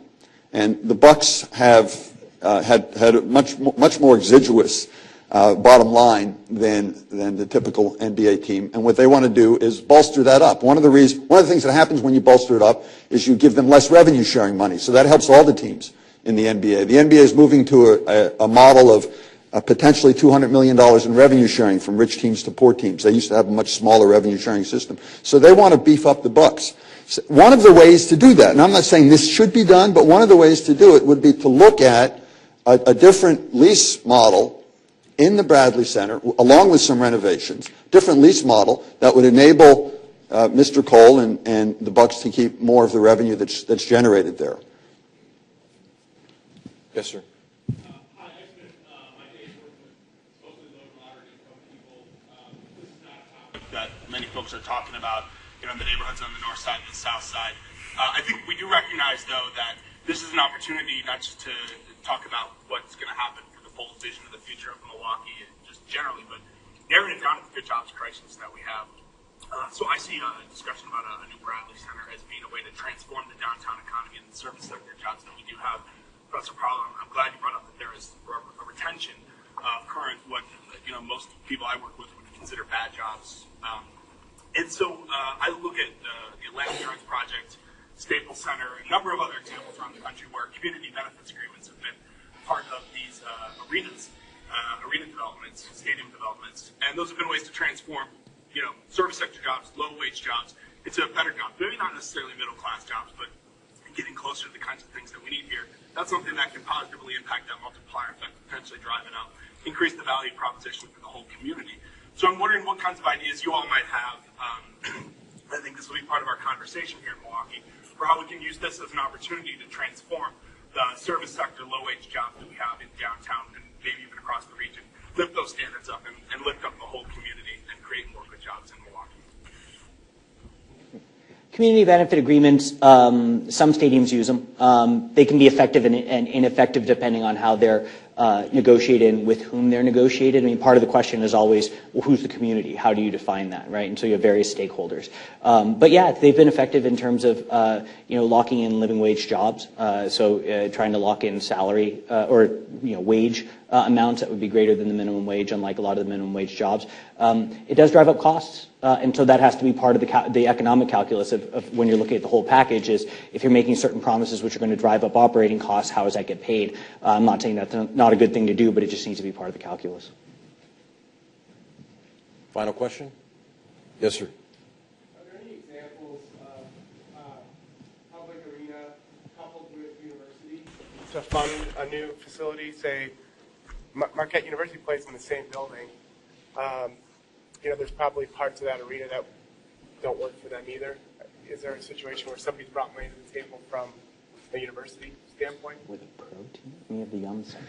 And the Bucks have had a much more exiguous bottom line than the typical NBA team. And what they want to do is bolster that up. One of the things that happens when you bolster it up is you give them less revenue sharing money. So that helps all the teams in the NBA. The NBA is moving to a model of potentially $200 million in revenue sharing from rich teams to poor teams. They used to have a much smaller revenue sharing system. So they want to beef up the Bucks. So one of the ways to do that, and I'm not saying this should be done, but one of the ways to do it would be to look at a different lease model in the Bradley Center, along with some renovations, different lease model that would enable Mr. Cole and the Bucks to keep more of the revenue that's generated there. Yes, sir. That many folks are talking about, in the neighborhoods on the north side and the south side. I think we do recognize, though, that this is an opportunity not just to talk about what's going to happen for the full vision of the future of Milwaukee, just generally, but narrowing it down to the good jobs crisis that we have. So I see a discussion about a new Bradley Center as being a way to transform the downtown economy and the service sector jobs that we do have. Professor Powell, I'm glad you brought up that there is a retention of current, what most people I work with would consider bad jobs. And so I look at the Atlantic Yards Project, Staples Center, a number of other examples around the country where community benefits agreements have been part of these arenas, arena developments, stadium developments, and those have been ways to transform, service sector jobs, low-wage jobs, into better jobs. Maybe not necessarily middle-class jobs, but getting closer to the kinds of things that we need here. That's something that can positively impact that multiplier effect, potentially driving up, increase the value proposition for the whole community. So I'm wondering what kinds of ideas you all might have. I think this will be part of our conversation here in Milwaukee, for how we can use this as an opportunity to transform the service sector, low-wage jobs that we have in downtown and maybe even across the region, lift those standards up and lift up the whole community and create more good jobs in Milwaukee. Community benefit agreements, some stadiums use them. They can be effective and ineffective depending on how they're negotiated and with whom they're negotiated. I mean, part of the question is always, well, who's the community? How do you define that, right? And so you have various stakeholders. But yeah, they've been effective in terms of, locking in living wage jobs. So trying to lock in salary or, wage amounts that would be greater than the minimum wage, unlike a lot of the minimum wage jobs. It does drive up costs. And so that has to be part of the economic calculus of when you're looking at the whole package is if you're making certain promises which are going to drive up operating costs, how does that get paid? I'm not saying that's not a good thing to do, but it just needs to be part of the calculus. Final question? Yes, sir. Are there any examples of public arena coupled with university to fund a new facility? Say, Marquette University plays in the same building. There's probably parts of that arena that don't work for them either. Is there a situation where somebody's brought money to the table from a university standpoint? With a pro team? We have the Young Center.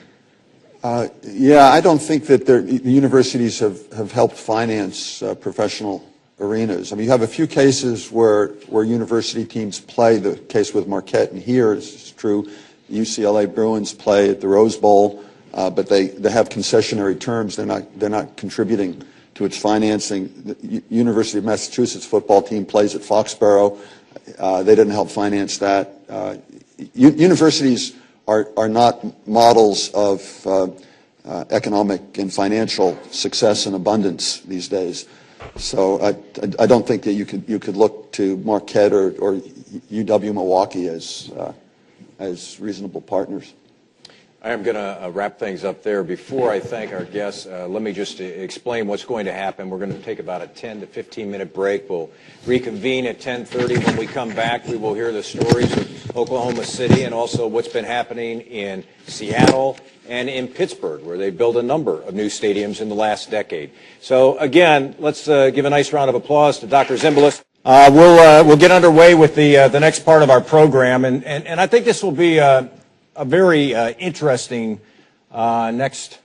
Yeah, I don't think that the universities have helped finance professional arenas. I mean, you have a few cases where university teams play. The case with Marquette and here is true. The UCLA Bruins play at the Rose Bowl, but they have concessionary terms. They're not contributing to its financing. The University of Massachusetts football team plays at Foxborough. They didn't help finance that. Universities are not models of economic and financial success and abundance these days. So I don't think that you could look to Marquette or UW Milwaukee as reasonable partners. I am going to wrap things up there. Before I thank our guests, let me just explain what's going to happen. We're going to take about a 10 to 15-minute break. We'll reconvene at 10:30. When we come back, we will hear the stories of Oklahoma City and also what's been happening in Seattle and in Pittsburgh, where they built a number of new stadiums in the last decade. So, again, let's give a nice round of applause to Dr. Zimbalist. We'll get underway with the next part of our program, and I think this will be a very interesting next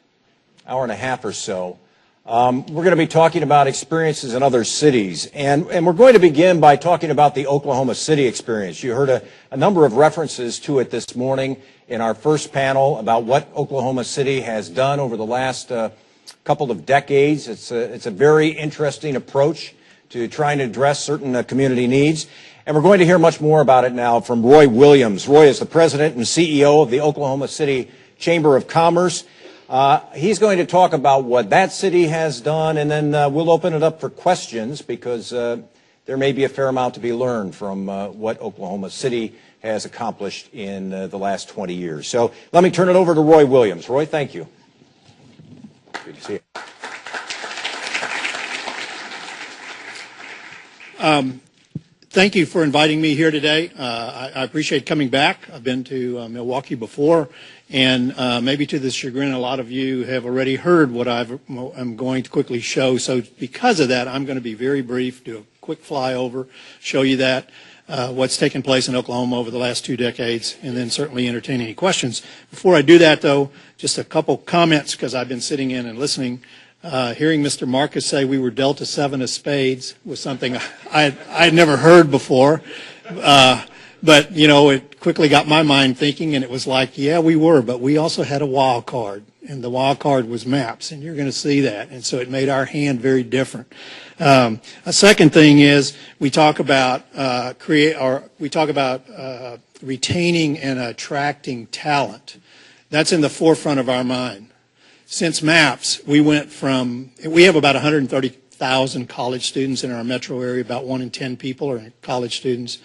hour and a half or so. We're going to be talking about experiences in other cities, and we're going to begin by talking about the Oklahoma City experience. You heard a number of references to it this morning in our first panel about what Oklahoma City has done over the last couple of decades. It's a very interesting approach to trying to address certain community needs. And we're going to hear much more about it now from Roy Williams. Roy is the president and CEO of the Oklahoma City Chamber of Commerce. He's going to talk about what that city has done, and then we'll open it up for questions because there may be a fair amount to be learned from what Oklahoma City has accomplished in the last 20 years. So let me turn it over to Roy Williams. Roy, thank you. Good to see you. Thank you for inviting me here today. I appreciate coming back. I've been to Milwaukee before, and maybe to the chagrin, a lot of you have already heard what I'm going to quickly show. So because of that, I'm going to be very brief, do a quick flyover, show you that, what's taken place in Oklahoma over the last 2 decades, and then certainly entertain any questions. Before I do that, though, just a couple comments, because I've been sitting in and listening. Hearing Mr. Marcus say we were dealt a 7 of spades was something I had never heard before. But, you know, it quickly got my mind thinking, and it was like, yeah, we were, but we also had a wild card, and the wild card was maps, and you're going to see that. And so it made our hand very different. A second thing is we talk about retaining and attracting talent. That's in the forefront of our mind. Since MAPS, we have about 130,000 college students in our metro area. About 1 in 10 people are college students.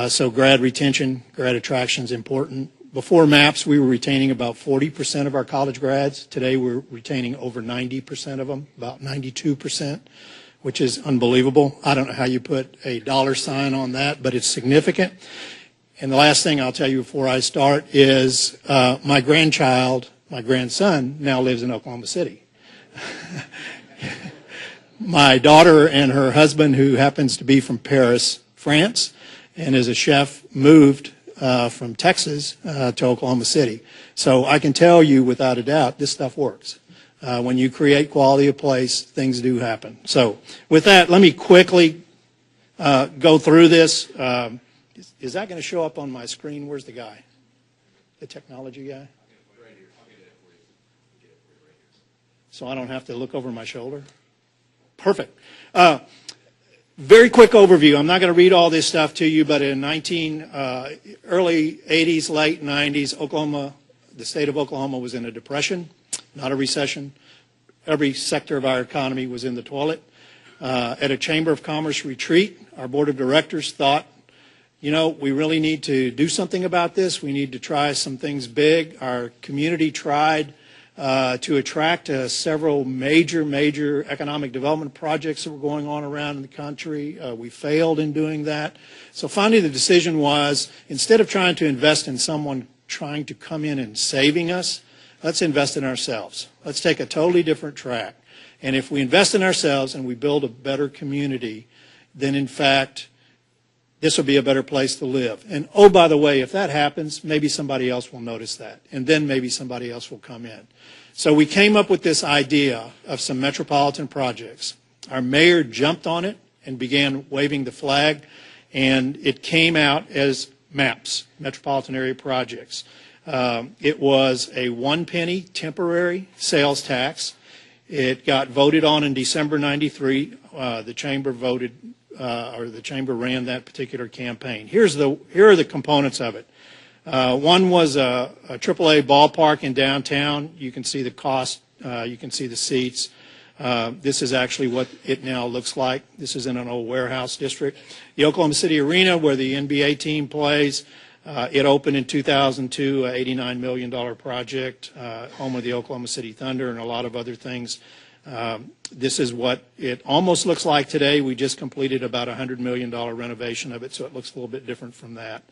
So grad retention, grad attraction is important. Before MAPS, we were retaining about 40% of our college grads. Today, we're retaining over 90% of them, about 92%, which is unbelievable. I don't know how you put a dollar sign on that, but it's significant. And the last thing I'll tell you before I start is my grandson now lives in Oklahoma City. My daughter and her husband, who happens to be from Paris, France, and is a chef, moved from Texas to Oklahoma City. So I can tell you without a doubt, this stuff works. When you create quality of place, things do happen. So with that, let me quickly go through this. Is that going to show up on my screen? Where's the guy? The technology guy? So I don't have to look over my shoulder? Perfect. Very quick overview. I'm not going to read all this stuff to you, but in early 80s, late 90s, Oklahoma, the state of Oklahoma was in a depression, not a recession. Every sector of our economy was in the toilet. At a Chamber of Commerce retreat, our board of directors thought, you know, we really need to do something about this. We need to try some things big. Our community tried to attract several major economic development projects that were going on around the country. We failed in doing that. So finally the decision was, instead of trying to invest in someone trying to come in and saving us, let's invest in ourselves. Let's take a totally different track. And if we invest in ourselves and we build a better community, then in fact this will be a better place to live. And oh, by the way, if that happens, maybe somebody else will notice that, and then maybe somebody else will come in. So we came up with this idea of some metropolitan projects. Our mayor jumped on it and began waving the flag, and it came out as MAPS, Metropolitan Area Projects. It was a 1 penny temporary sales tax. It got voted on in December '93. The chamber voted, or the chamber ran that particular campaign. Here are the components of it. One was a AAA ballpark in downtown. You can see the cost. You can see the seats. This is actually what it now looks like. This is in an old warehouse district. The Oklahoma City Arena, where the NBA team plays, it opened in 2002, an $89 million project, home of the Oklahoma City Thunder and a lot of other things. This is what it almost looks like today. We just completed about a $100 million renovation of it, so it looks a little bit different from that.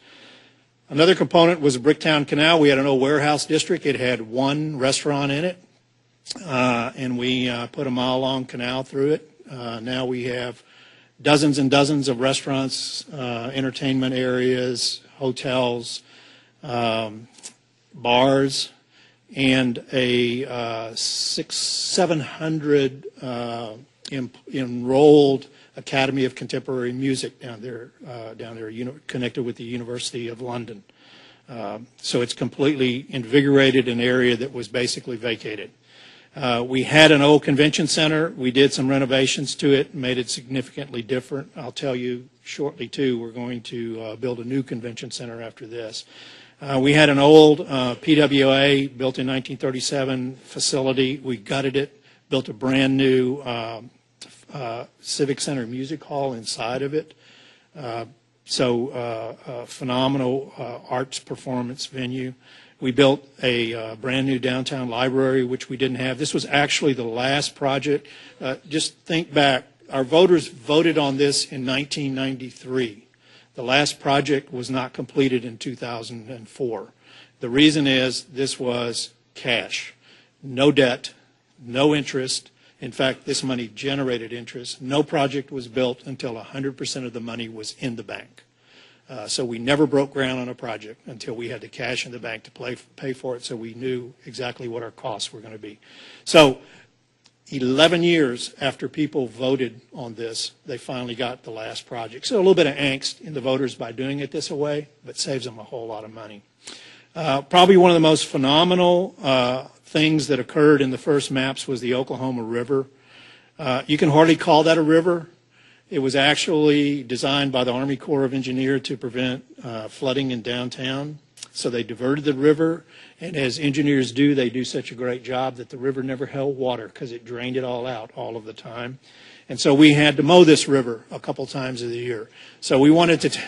Another component was Bricktown Canal. We had an old warehouse district. It had one restaurant in it, and we put a mile-long canal through it. Now we have dozens and dozens of restaurants, entertainment areas, hotels, bars, and a 700 enrolled Academy of Contemporary Music down there, connected with the University of London. So it's completely invigorated an area that was basically vacated. We had an old convention center. We did some renovations to it, made it significantly different. I'll tell you shortly, too, we're going to build a new convention center after this. We had an old PWA built in 1937 facility. We gutted it, built a brand new Civic Center Music Hall inside of it. So a phenomenal arts performance venue. We built a brand new downtown library, which we didn't have. This was actually the last project. Just think back. Our voters voted on this in 1993. The last project was not completed in 2004. The reason is this was cash. No debt, no interest. In fact, this money generated interest. No project was built until 100% of the money was in the bank. So we never broke ground on a project until we had the cash in the bank to pay for it, so we knew exactly what our costs were going to be. So 11 years after people voted on this, they finally got the last project. So a little bit of angst in the voters by doing it this way, but saves them a whole lot of money. Probably one of the most phenomenal things that occurred in the first maps was the Oklahoma River. You can hardly call that a river. It was actually designed by the Army Corps of Engineers to prevent flooding in downtown. So they diverted the river, and as engineers do, they do such a great job that the river never held water because it drained it all out all of the time. And so we had to mow this river a couple times of the year. So we wanted to...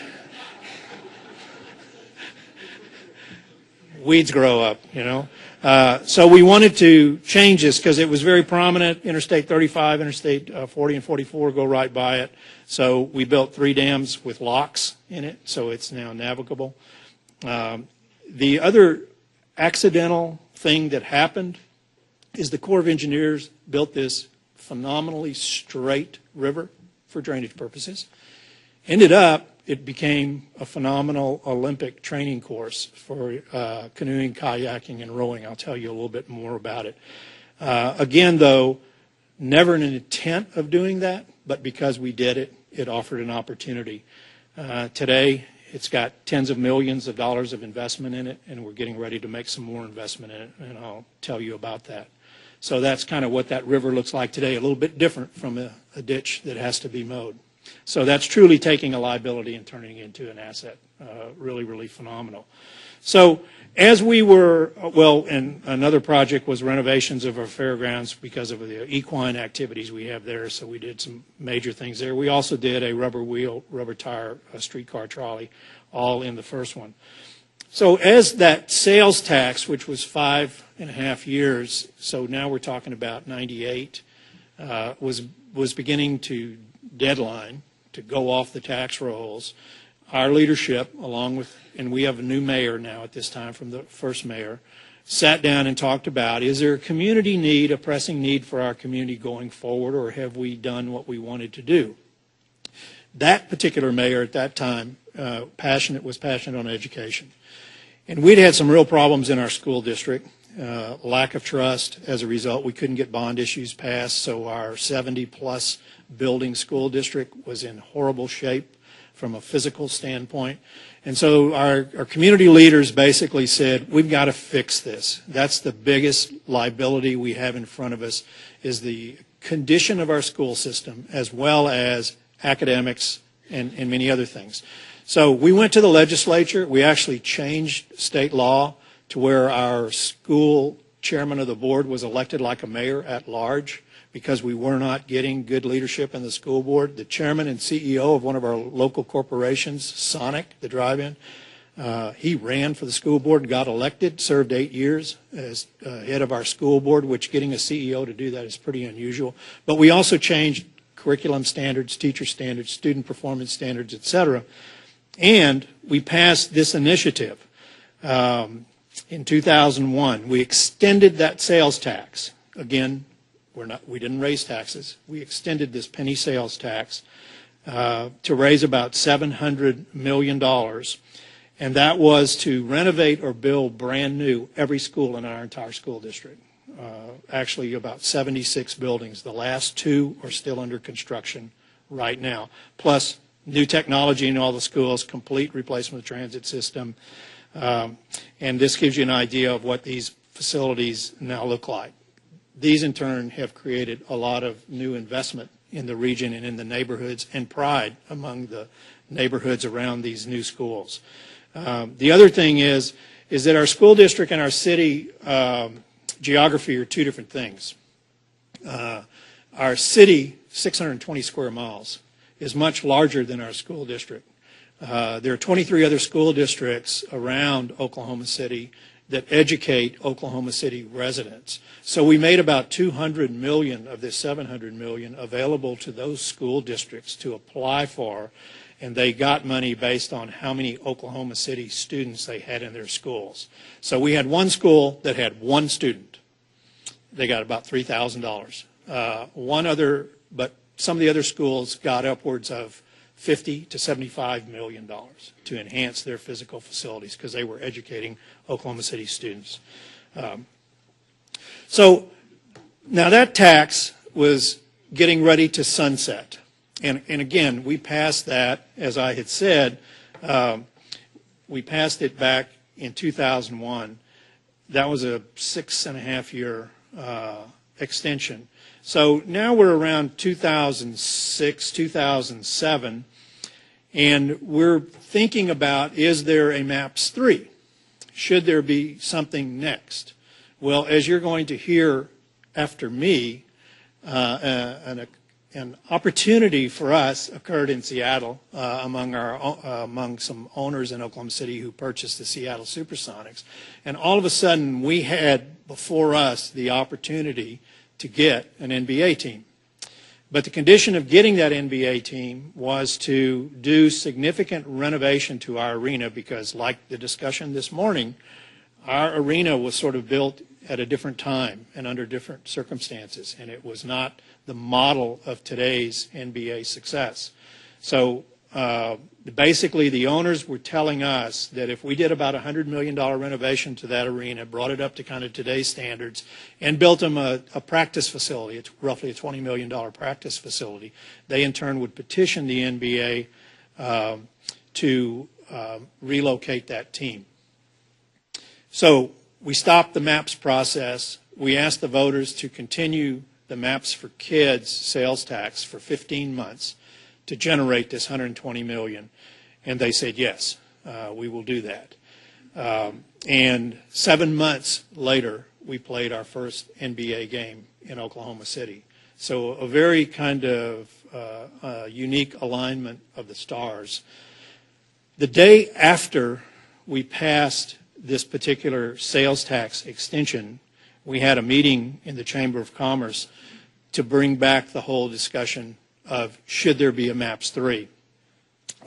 Weeds grow up, you know. So we wanted to change this because it was very prominent. Interstate 35, Interstate 40 and 44 go right by it. So we built 3 dams with locks in it, so it's now navigable. The other accidental thing that happened is the Corps of Engineers built this phenomenally straight river for drainage purposes. Ended up, it became a phenomenal Olympic training course for canoeing, kayaking, and rowing. I'll tell you a little bit more about it. Again, though, never an intent of doing that, but because we did it, it offered an opportunity. Today, it's got tens of millions of dollars of investment in it, and we're getting ready to make some more investment in it, and I'll tell you about that. So that's kind of what that river looks like today, a little bit different from a ditch that has to be mowed. So that's truly taking a liability and turning it into an asset. Really, really phenomenal. So as we were, and another project was renovations of our fairgrounds because of the equine activities we have there. So we did some major things there. We also did a rubber tire, a streetcar trolley, all in the first one. So as that sales tax, which was 5.5 years, so now we're talking about 98, was beginning to deadline to go off the tax rolls, our leadership, along with, and we have a new mayor now at this time from the first mayor, sat down and talked about, is there a community need, a pressing need for our community going forward, or have we done what we wanted to do? that particular mayor at that time was passionate on education. And we'd had some real problems in our school district, lack of trust. As a result, we couldn't get bond issues passed, so our 70-plus building school district was in horrible shape from a physical standpoint. And so our community leaders basically said, we've got to fix this. That's the biggest liability we have in front of us, is the condition of our school system, as well as academics and many other things. So we went to the legislature. We actually changed state law to where our school chairman of the board was elected like a mayor at large, because we were not getting good leadership in the school board. The chairman and CEO of one of our local corporations, Sonic, the drive-in, he ran for the school board and got elected, served 8 years as head of our school board, which getting a CEO to do that is pretty unusual. But we also changed curriculum standards, teacher standards, student performance standards, et cetera. And we passed this initiative in 2001. We extended that sales tax. Again, we didn't raise taxes. We extended this penny sales tax to raise about $700 million. And that was to renovate or build brand new every school in our entire school district. Actually, about 76 buildings. The last 2 are still under construction right now. Plus, new technology in all the schools, complete replacement of the transit system. And this gives you an idea of what these facilities now look like. These, in turn, have created a lot of new investment in the region and in the neighborhoods, and pride among the neighborhoods around these new schools. The other thing is that our school district and our city geography are two different things. Our city, 620 square miles, is much larger than our school district. There are 23 other school districts around Oklahoma City that educate Oklahoma City residents. So we made about $200 million of this $700 million available to those school districts to apply for, and they got money based on how many Oklahoma City students they had in their schools. So we had one school that had one student. They got about $3,000. But some of the other schools got upwards of $50 to $75 million to enhance their physical facilities because they were educating Oklahoma City students. So now that tax was getting ready to sunset. And again, we passed that, as I had said, we passed it back in 2001. That was a 6.5-year extension. So now we're around 2006, 2007, and we're thinking about, is there a MAPS 3? Should there be something next? Well, as you're going to hear after me, an opportunity for us occurred in Seattle among some owners in Oklahoma City who purchased the Seattle Supersonics. And all of a sudden, we had before us the opportunity to get an NBA team. But the condition of getting that NBA team was to do significant renovation to our arena because, like the discussion this morning, our arena was sort of built at a different time and under different circumstances, and it was not the model of today's NBA success. So basically the owners were telling us that if we did about a $100 million renovation to that arena, brought it up to kind of today's standards, and built them a practice facility, it's roughly a $20 million practice facility, they in turn would petition the NBA to relocate that team. So we stopped the MAPS process. We asked the voters to continue the MAPS for Kids sales tax for 15 months to generate this $120 million. And they said, yes, we will do that. And 7 months later, we played our first NBA game in Oklahoma City. So a very kind of unique alignment of the stars. The day after we passed this particular sales tax extension, we had a meeting in the Chamber of Commerce to bring back the whole discussion of should there be a MAPS 3.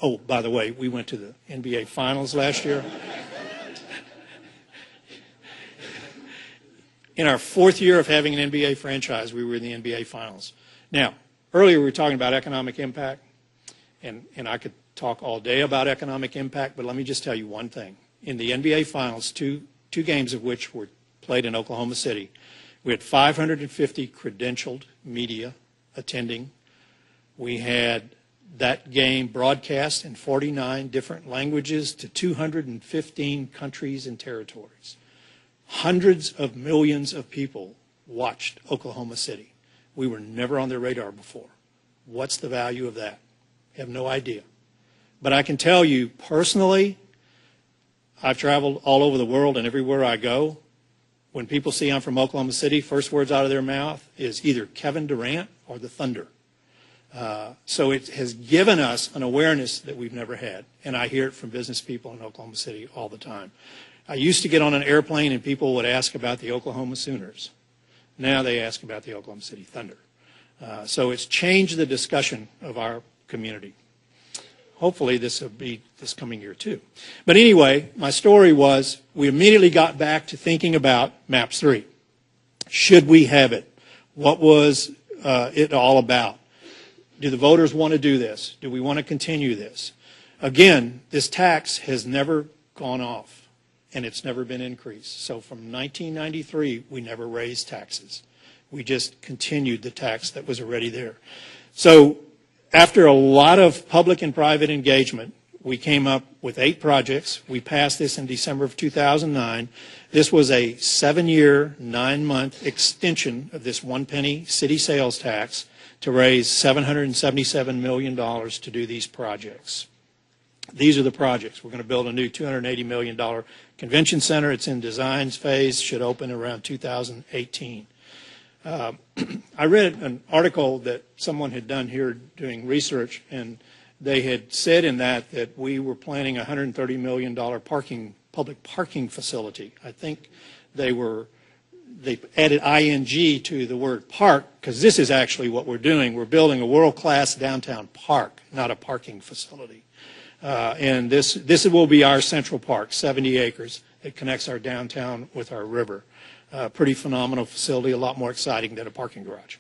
Oh, by the way, we went to the NBA Finals last year. In our 4th year of having an NBA franchise, we were in the NBA Finals. Now, earlier we were talking about economic impact, and I could talk all day about economic impact, but let me just tell you one thing. In the NBA Finals, two games of which were played in Oklahoma City, we had 550 credentialed media attending. We had that game broadcast in 49 different languages to 215 countries and territories. Hundreds of millions of people watched Oklahoma City. We were never on their radar before. What's the value of that? I have no idea. But I can tell you personally, I've traveled all over the world, and everywhere I go, when people see I'm from Oklahoma City, first words out of their mouth is either Kevin Durant or the Thunder. So it has given us an awareness that we've never had, and I hear it from business people in Oklahoma City all the time. I used to get on an airplane and people would ask about the Oklahoma Sooners. Now they ask about the Oklahoma City Thunder. So it's changed the discussion of our community. Hopefully this will be this coming year too. But anyway, my story was we immediately got back to thinking about MAPS 3. Should we have it? What was it all about? Do the voters want to do this? Do we want to continue this? Again, this tax has never gone off, and it's never been increased. So from 1993, we never raised taxes. We just continued the tax that was already there. So after a lot of public and private engagement, we came up with 8 projects. We passed this in December of 2009. This was a 7-year, 9-month extension of this 1 penny city sales tax to raise $777 million to do these projects. These are the projects. We're going to build a new $280 million convention center. It's in designs phase, should open around 2018. I read an article that someone had done here doing research, and they had said in that we were planning a $130 million public parking facility. I think they added ing to the word park, because this is actually what we're doing. We're building a world-class downtown park, not a parking facility. And this will be our central park, 70 acres, that connects our downtown with our river. Pretty phenomenal facility, a lot more exciting than a parking garage.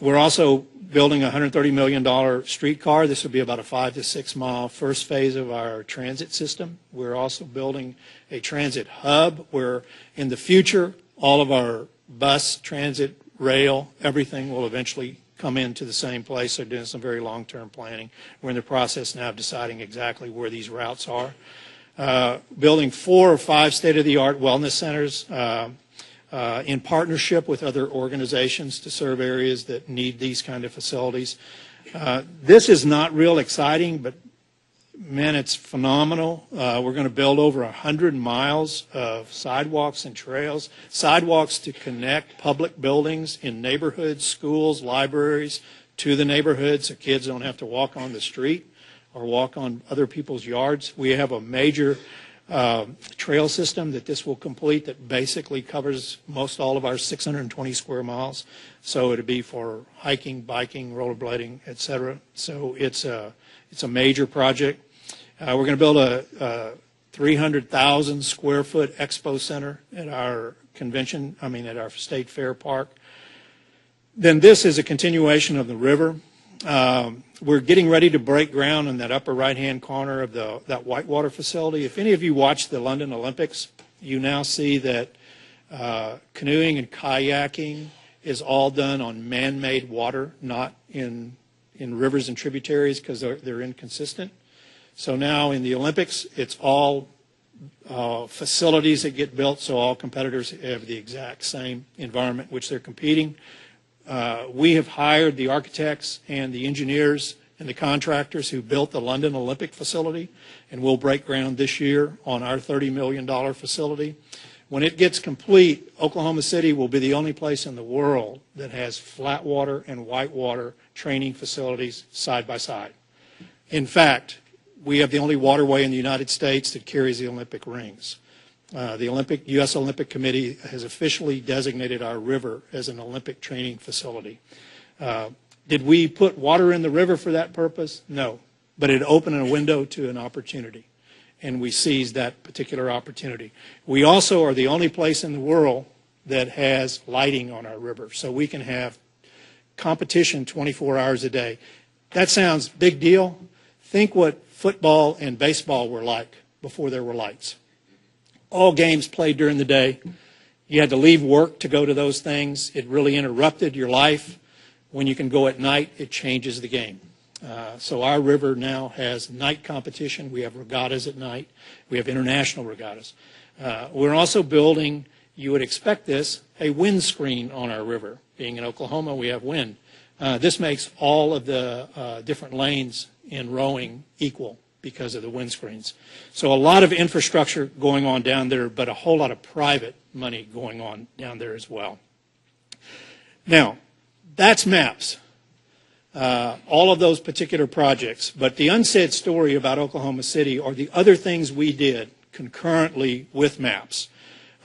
We're also building a $130 million streetcar. This will be about a 5 to 6 mile first phase of our transit system. We're also building a transit hub where in the future all of our bus, transit, rail, everything will eventually come into the same place. They're doing some very long-term planning. We're in the process now of deciding exactly where these routes are. Building 4 or 5 state-of-the-art wellness centers in partnership with other organizations to serve areas that need these kind of facilities. This is not real exciting, but man, it's phenomenal. We're going to build over 100 miles of sidewalks and trails, sidewalks to connect public buildings in neighborhoods, schools, libraries to the neighborhoods so kids don't have to walk on the street or walk on other people's yards. We have a major trail system that this will complete that basically covers most all of our 620 square miles. So it'll be for hiking, biking, rollerblading, et cetera. So it's a major project. We're going to build a 300,000 square foot expo center at our at our State Fair Park. Then this is a continuation of the river. We're getting ready to break ground in that upper right-hand corner of that whitewater facility. If any of you watched the London Olympics, you now see that canoeing and kayaking is all done on man-made water, not in rivers and tributaries because they're inconsistent. So now in the Olympics, it's all facilities that get built, so all competitors have the exact same environment in which they're competing. We have hired the architects and the engineers and the contractors who built the London Olympic facility, and we'll break ground this year on our $30 million facility. When it gets complete, Oklahoma City will be the only place in the world that has flat water and whitewater training facilities side by side. In fact, we have the only waterway in the United States that carries the Olympic rings. The U.S. Olympic Committee has officially designated our river as an Olympic training facility. Did we put water in the river for that purpose? No. But it opened a window to an opportunity, and we seized that particular opportunity. We also are the only place in the world that has lighting on our river, so we can have competition 24 hours a day. That sounds big deal. Think what football and baseball were like before there were lights. All games played during the day. You had to leave work to go to those things. It really interrupted your life. When you can go at night, it changes the game. So our river now has night competition. We have regattas at night. We have international regattas. We're also building, you would expect this, a wind screen on our river. Being in Oklahoma, we have wind. This makes all of the different lanes in rowing equal because of the windscreens. So a lot of infrastructure going on down there, but a whole lot of private money going on down there as well. Now, that's MAPS. All of those particular projects. But the unsaid story about Oklahoma City are the other things we did concurrently with MAPS.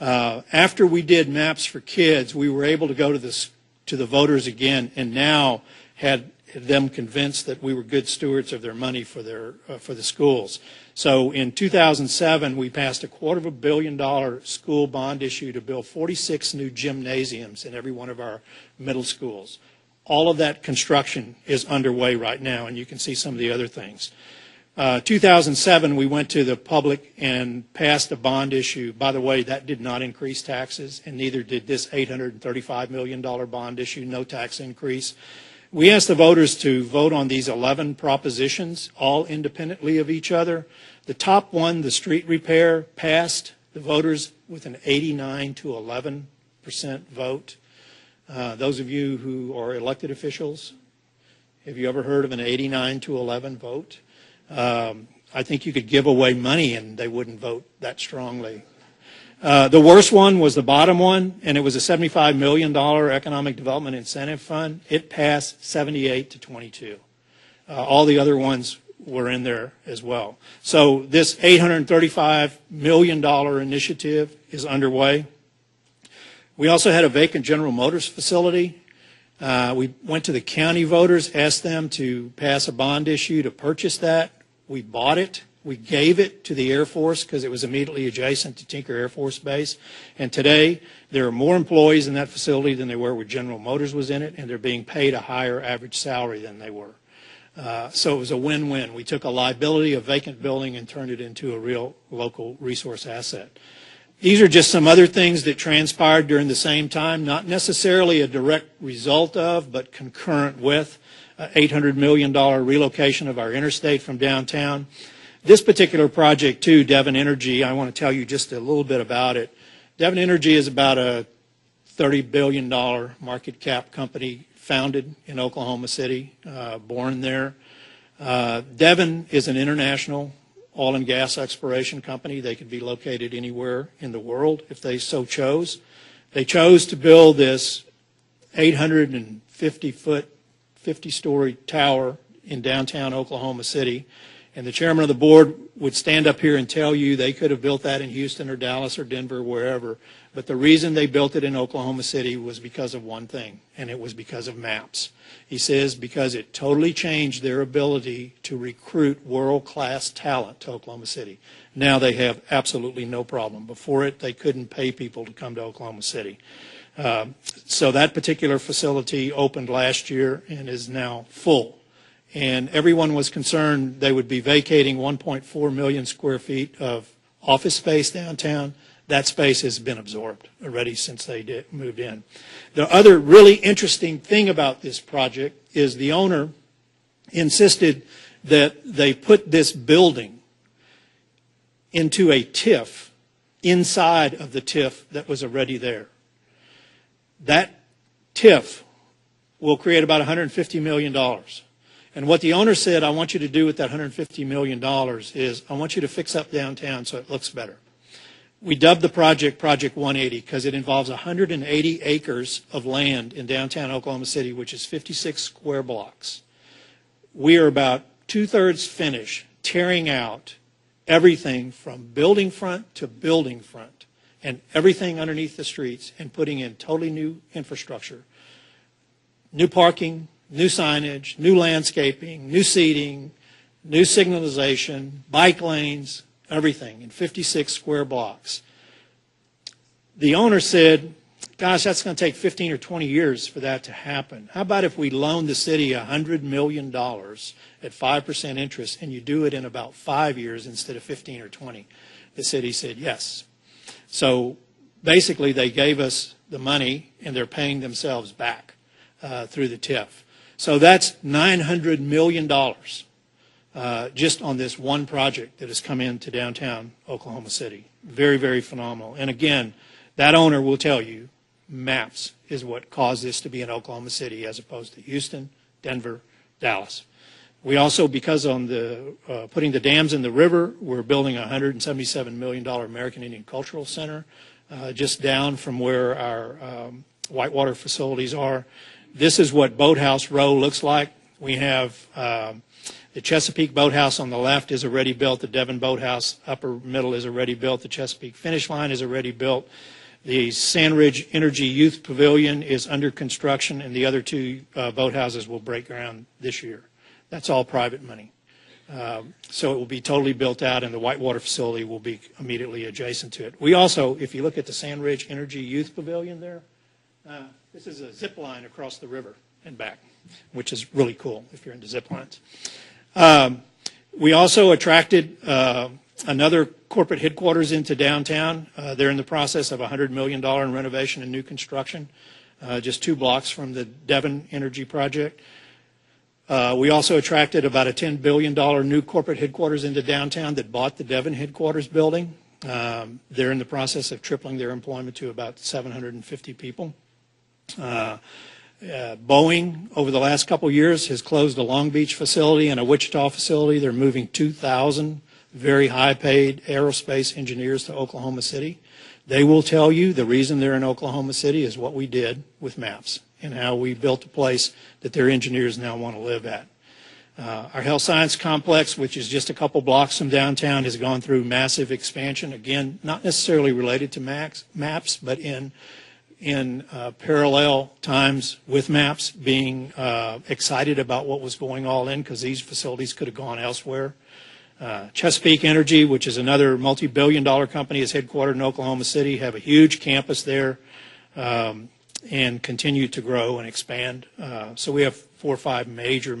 After we did MAPS for kids, we were able to go to the voters again and now had them convinced that we were good stewards of their money for the schools. So in 2007, we passed a $250 million school bond issue to build 46 new gymnasiums in every one of our middle schools. All of that construction is underway right now, and you can see some of the other things. 2007, we went to the public and passed a bond issue. By the way, that did not increase taxes, and neither did this $835 million bond issue, no tax increase. We asked the voters to vote on these 11 propositions, all independently of each other. The top one, the street repair, passed the voters with an 89 to 11% vote. Those of you who are elected officials, have you ever heard of an 89 to 11 vote? I think you could give away money and they wouldn't vote that strongly. The worst one was the bottom one, and it was a $75 million economic development incentive fund. It passed 78 to 22. All the other ones were in there as well. So this $835 million initiative is underway. We also had a vacant General Motors facility. We went to the county voters, asked them to pass a bond issue to purchase that. We bought it. We gave it to the Air Force because it was immediately adjacent to Tinker Air Force Base. And today, there are more employees in that facility than there were when General Motors was in it, and they're being paid a higher average salary than they were. So it was a win-win. We took a liability, a vacant building, and turned it into a real local resource asset. These are just some other things that transpired during the same time, not necessarily a direct result of, but concurrent with $800 million relocation of our interstate from downtown. This particular project, too, Devon Energy, I want to tell you just a little bit about it. Devon Energy is about a $30 billion market cap company founded in Oklahoma City, born there. Devon is an international oil and gas exploration company. They could be located anywhere in the world if they so chose. They chose to build this 850-foot, 50-story tower in downtown Oklahoma City. And the chairman of the board would stand up here and tell you they could have built that in Houston or Dallas or Denver or wherever. But the reason they built it in Oklahoma City was because of one thing, and it was because of MAPS. He says because it totally changed their ability to recruit world-class talent to Oklahoma City. Now they have absolutely no problem. Before it, they couldn't pay people to come to Oklahoma City. So that particular facility opened last year and is now full. And everyone was concerned they would be vacating 1.4 million square feet of office space downtown. That space has been absorbed already since they moved in. The other really interesting thing about this project is the owner insisted that they put this building into a TIF inside of the TIF that was already there. That TIF will create about $150 million. And what the owner said, I want you to do with that $150 million is I want you to fix up downtown so it looks better. We dubbed the project Project 180 because it involves 180 acres of land in downtown Oklahoma City, which is 56 square blocks. We are about two-thirds finished tearing out everything from building front to building front and everything underneath the streets and putting in totally new infrastructure, new parking, new signage, new landscaping, new seating, new signalization, bike lanes, everything in 56 square blocks. The owner said, Gosh, that's going to take 15 or 20 years for that to happen. How about if we loan the city $100 million at 5% interest and you do it in about 5 years instead of 15 or 20? The city said yes. So basically they gave us the money and they're paying themselves back through the TIF. So that's $900 million just on this one project that has come into downtown Oklahoma City. Very, very phenomenal. And again, that owner will tell you MAPS is what caused this to be in Oklahoma City as opposed to Houston, Denver, Dallas. We also, because on the putting the dams in the river, we're building a $177 million American Indian Cultural Center just down from where our whitewater facilities are. This is what Boathouse Row looks like. We have the Chesapeake Boathouse on the left is already built. The Devon Boathouse upper middle is already built. The Chesapeake Finish Line is already built. The Sand Ridge Energy Youth Pavilion is under construction, and the other two boathouses will break ground this year. That's all private money. So it will be totally built out, and the whitewater facility will be immediately adjacent to it. We also, if you look at the Sand Ridge Energy Youth Pavilion there, this is a zip line across the river and back, which is really cool if you're into zip lines. We also attracted another corporate headquarters into downtown. They're in the process of $100 million in renovation and new construction, just 2 blocks from the Devon Energy Project. We also attracted about a $10 billion new corporate headquarters into downtown that bought the Devon headquarters building. They're in the process of tripling their employment to about 750 people. Boeing, over the last couple of years, has closed a Long Beach facility and a Wichita facility. They're moving 2,000 very high-paid aerospace engineers to Oklahoma City. They will tell you the reason they're in Oklahoma City is what we did with MAPS and how we built a place that their engineers now want to live at. Our health science complex, which is just a couple blocks from downtown, has gone through massive expansion. Again, not necessarily related to MAPS, but in parallel times with MAPS, being excited about what was going all in because these facilities could have gone elsewhere. Chesapeake Energy, which is another multi-billion-dollar company, is headquartered in Oklahoma City, have a huge campus there and continue to grow and expand. So we have 4 or 5 major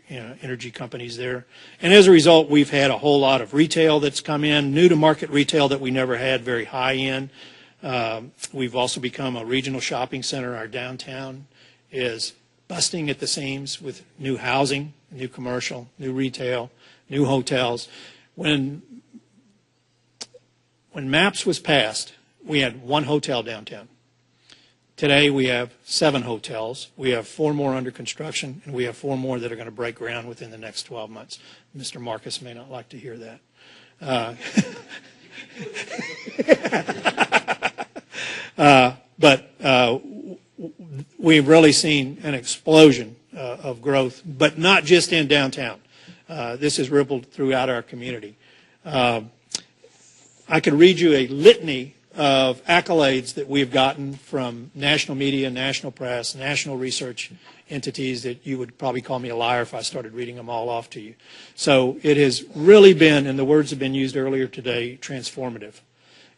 energy companies there. And as a result, we've had a whole lot of retail that's come in, new-to-market retail that we never had, very high-end. We've also become a regional shopping center. Our downtown is busting at the seams with new housing, new commercial, new retail, new hotels. When MAPS was passed, we had 1 hotel downtown. Today we have 7 hotels. We have 4 more under construction, and we have 4 more that are going to break ground within the next 12 months. Mr. Marcus may not like to hear that. But we've really seen an explosion of growth, but not just in downtown. This has rippled throughout our community. I could read you a litany of accolades that we've gotten from national media, national press, national research entities that you would probably call me a liar if I started reading them all off to you. So it has really been, and the words have been used earlier today, transformative.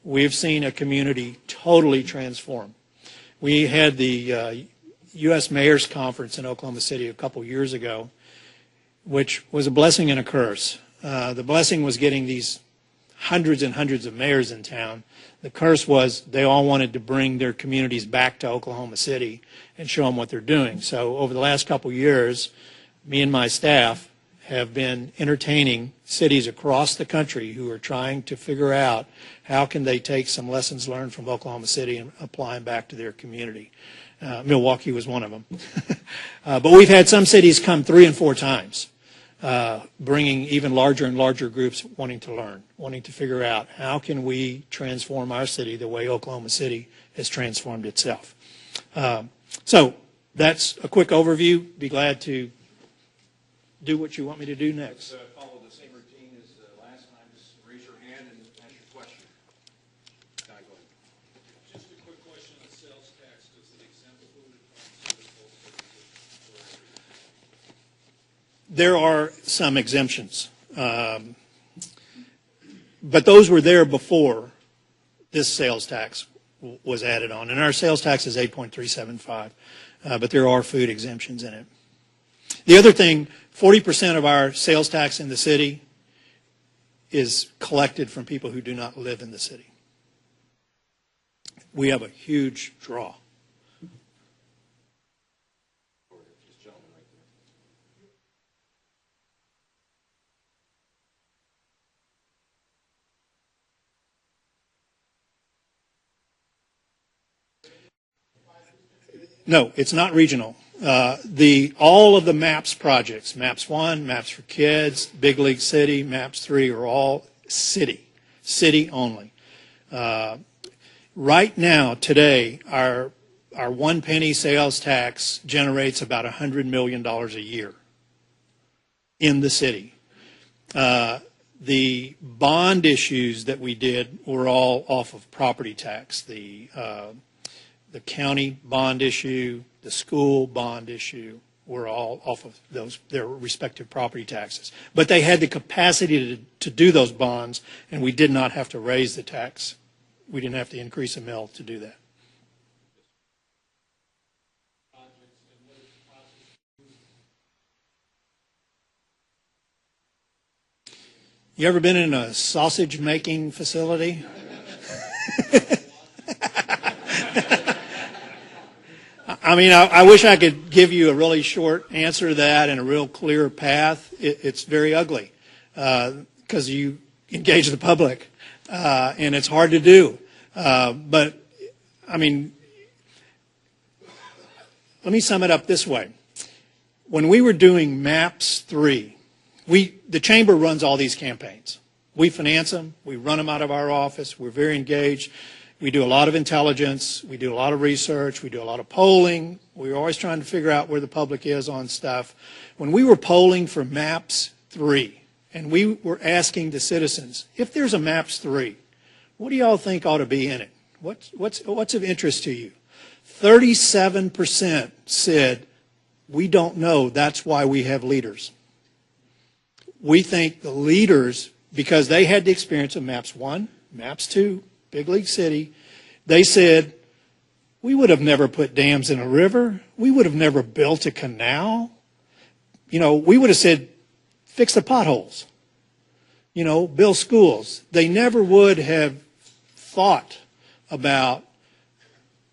We've seen a community totally transform. We had the U.S. Mayor's Conference in Oklahoma City a couple years ago, which was a blessing and a curse. The blessing was getting these hundreds and hundreds of mayors in town. The curse was they all wanted to bring their communities back to Oklahoma City and show them what they're doing. So over the last couple years, me and my staff have been entertaining cities across the country who are trying to figure out how can they take some lessons learned from Oklahoma City and apply them back to their community. Milwaukee was one of them. But we've had some cities come 3 and 4 times, bringing even larger and larger groups wanting to learn, wanting to figure out how can we transform our city the way Oklahoma City has transformed itself. So that's a quick overview. Be glad to do what you want me to do next. Follow the same routine as last time. Just raise your hand and ask your question. Go ahead. Just a quick question on sales tax. Does it exempt food and pharmaceuticals? There are some exemptions, but those were there before this sales tax was added on. And our sales tax is 8.375, but there are food exemptions in it. The other thing, 40% of our sales tax in the city is collected from people who do not live in the city. We have a huge draw. No, it's not regional. All of the MAPS projects, MAPS 1, MAPS for Kids, Big League City, MAPS 3 are all city only. Right now, today, our 1 penny sales tax generates about $100 million a year in the city. The bond issues that we did were all off of property tax. The county bond issue, the school bond issue were all off of their respective property taxes. But they had the capacity to do those bonds, and we did not have to raise the tax. We didn't have to increase a mill to do that. You ever been in a sausage making facility? I mean, I wish I could give you a really short answer to that and a real clear path. It's very ugly because you engage the public, and it's hard to do. But, I mean, let me sum it up this way. When we were doing MAPS 3, the chamber runs all these campaigns. We finance them. We run them out of our office. We're very engaged. We do a lot of intelligence. We do a lot of research. We do a lot of polling. We're always trying to figure out where the public is on stuff. When we were polling for MAPS 3, and we were asking the citizens, if there's a MAPS 3, what do y'all think ought to be in it? What's of interest to you? 37% said, we don't know. That's why we have leaders. We think the leaders, because they had the experience of MAPS 1, MAPS 2, Big League City, they said, we would have never put dams in a river. We would have never built a canal. We would have said, fix the potholes. Build schools. They never would have thought about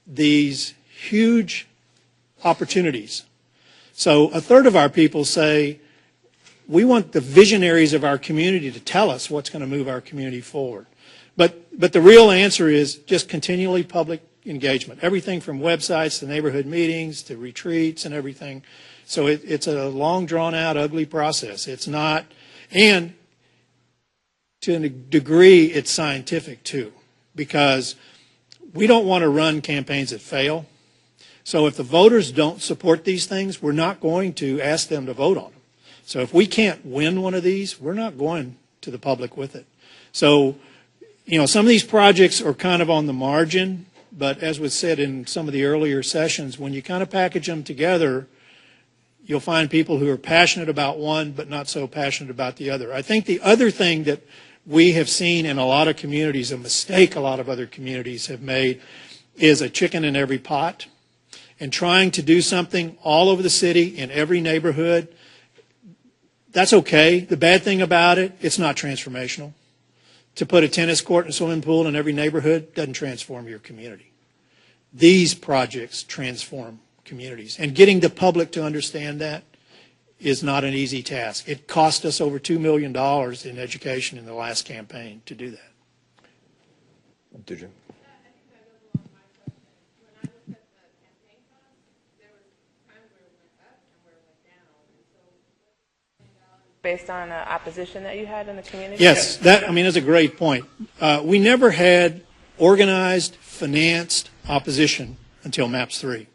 these huge opportunities. So a third of our people say, we want the visionaries of our community to tell us what's going to move our community forward. But the real answer is just continually public engagement. Everything from websites to neighborhood meetings to retreats and everything. So it's a long, drawn-out, ugly process. It's not, and to a degree, it's scientific too, because we don't want to run campaigns that fail. So if the voters don't support these things, we're not going to ask them to vote on them. So if we can't win one of these, we're not going to the public with it. So, some of these projects are kind of on the margin, but as was said in some of the earlier sessions, when you kind of package them together, you'll find people who are passionate about one but not so passionate about the other. I think the other thing that we have seen in a lot of communities, a mistake a lot of other communities have made, is a chicken in every pot. And trying to do something all over the city, in every neighborhood, that's okay. The bad thing about it, it's not transformational. To put a tennis court and a swimming pool in every neighborhood doesn't transform your community. These projects transform communities. And getting the public to understand that is not an easy task. It cost us over $2 million in education in the last campaign to do that. Did you? Based on opposition that you had in the community? Yes, that's a great point. We never had organized, financed opposition until MAPS 3.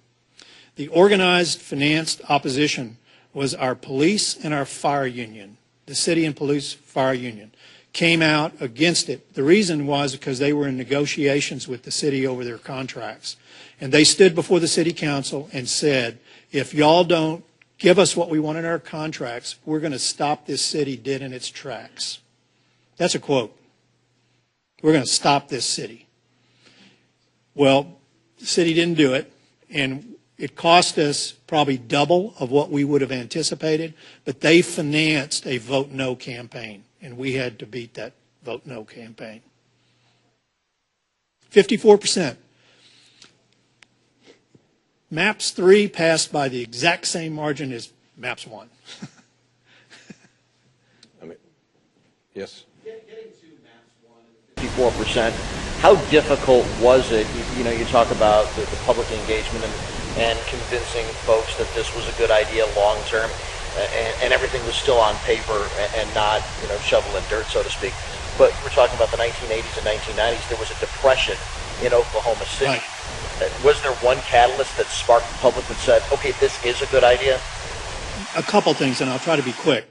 The organized, financed opposition was our police and our fire union. The city and police fire union came out against it. The reason was because they were in negotiations with the city over their contracts. And they stood before the city council and said, if y'all don't give us what we want in our contracts, we're going to stop this city dead in its tracks. That's a quote. We're going to stop this city. Well, the city didn't do it, and it cost us probably double of what we would have anticipated, but they financed a vote no campaign, and we had to beat that vote no campaign. 54%. MAPS 3 passed by the exact same margin as MAPS 1. Yes. Getting to MAPS 1 54%, how difficult was it? You talk about the public engagement and convincing folks that this was a good idea long term, and everything was still on paper and not, shovel in dirt, so to speak. But we're talking about the 1980s and 1990s. There was a depression in Oklahoma City. Right. Was there one catalyst that sparked the public that said, okay, this is a good idea? A couple things, and I'll try to be quick.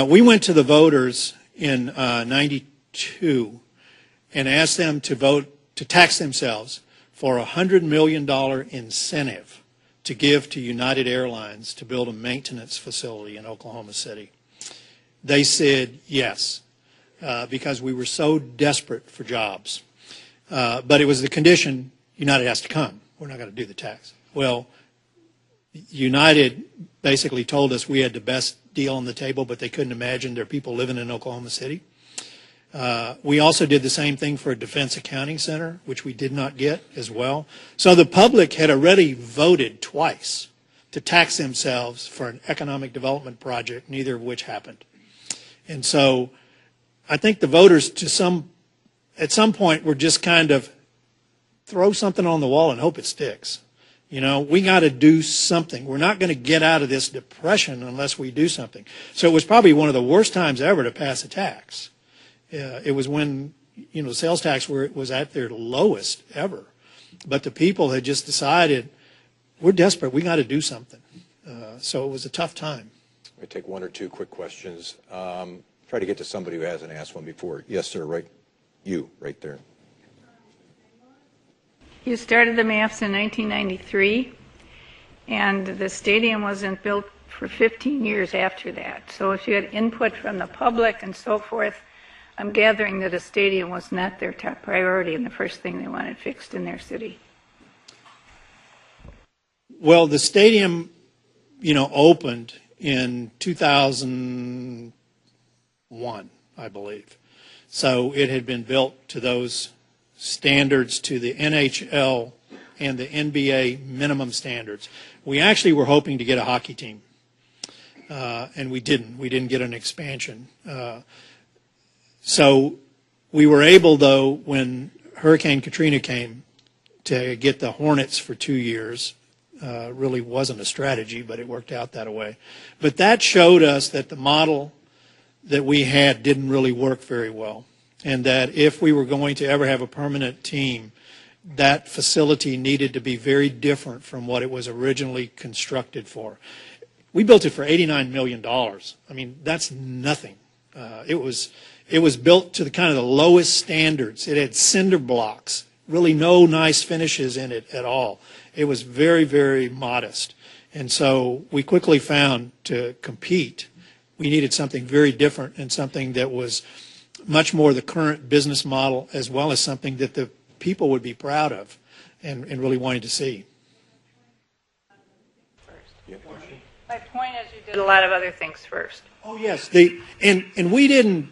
We went to the voters in 92 and asked them to vote, to tax themselves for a $100 million incentive to give to United Airlines to build a maintenance facility in Oklahoma City. They said yes, because we were so desperate for jobs. But it was the condition United has to come. We're not going to do the tax. Well, United basically told us we had the best deal on the table, but they couldn't imagine there are people living in Oklahoma City. We also did the same thing for a defense accounting center, which we did not get as well. So the public had already voted twice to tax themselves for an economic development project, neither of which happened. And so I think the voters at some point were just kind of throw something on the wall and hope it sticks. We got to do something. We're not going to get out of this depression unless we do something. So it was probably one of the worst times ever to pass a tax. It was when, the sales tax was at their lowest ever. But the people had just decided, we're desperate. We got to do something. So it was a tough time. Let me take one or two quick questions. Try to get to somebody who hasn't asked one before. Yes, sir. Right there. You started the MAPS in 1993, and the stadium wasn't built for 15 years after that. So if you had input from the public and so forth, I'm gathering that a stadium was not their top priority and the first thing they wanted fixed in their city. Well, the stadium, opened in 2001, I believe. So it had been built to those standards, to the NHL and the NBA minimum standards. We actually were hoping to get a hockey team, and we didn't. We didn't get an expansion. So we were able, though, when Hurricane Katrina came, to get the Hornets for 2 years. Really wasn't a strategy, but it worked out that way. But that showed us that the model that we had didn't really work very well, and that if we were going to ever have a permanent team, that facility needed to be very different from what it was originally constructed for. We built it for $89 million. I mean, that's nothing. It was built to the kind of the lowest standards. It had cinder blocks, really no nice finishes in it at all. It was very, very modest. And so we quickly found, to compete, we needed something very different, and something that was much more the current business model, as well as something that the people would be proud of and really wanted to see. My point is, you did a lot of other things first. Oh yes, and we didn't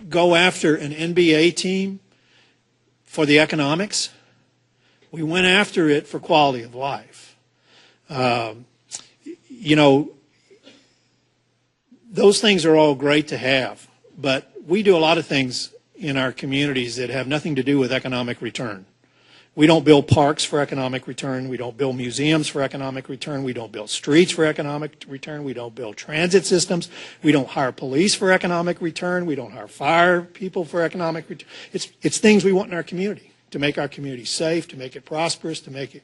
go after an NBA team for the economics. We went after it for quality of life. Those things are all great to have, but we do a lot of things in our communities that have nothing to do with economic return. We don't build parks for economic return. We don't build museums for economic return. We don't build streets for economic return. We don't build transit systems. We don't hire police for economic return. We don't hire fire people for economic return. It's things we want in our community, to make our community safe, to make it prosperous, to make it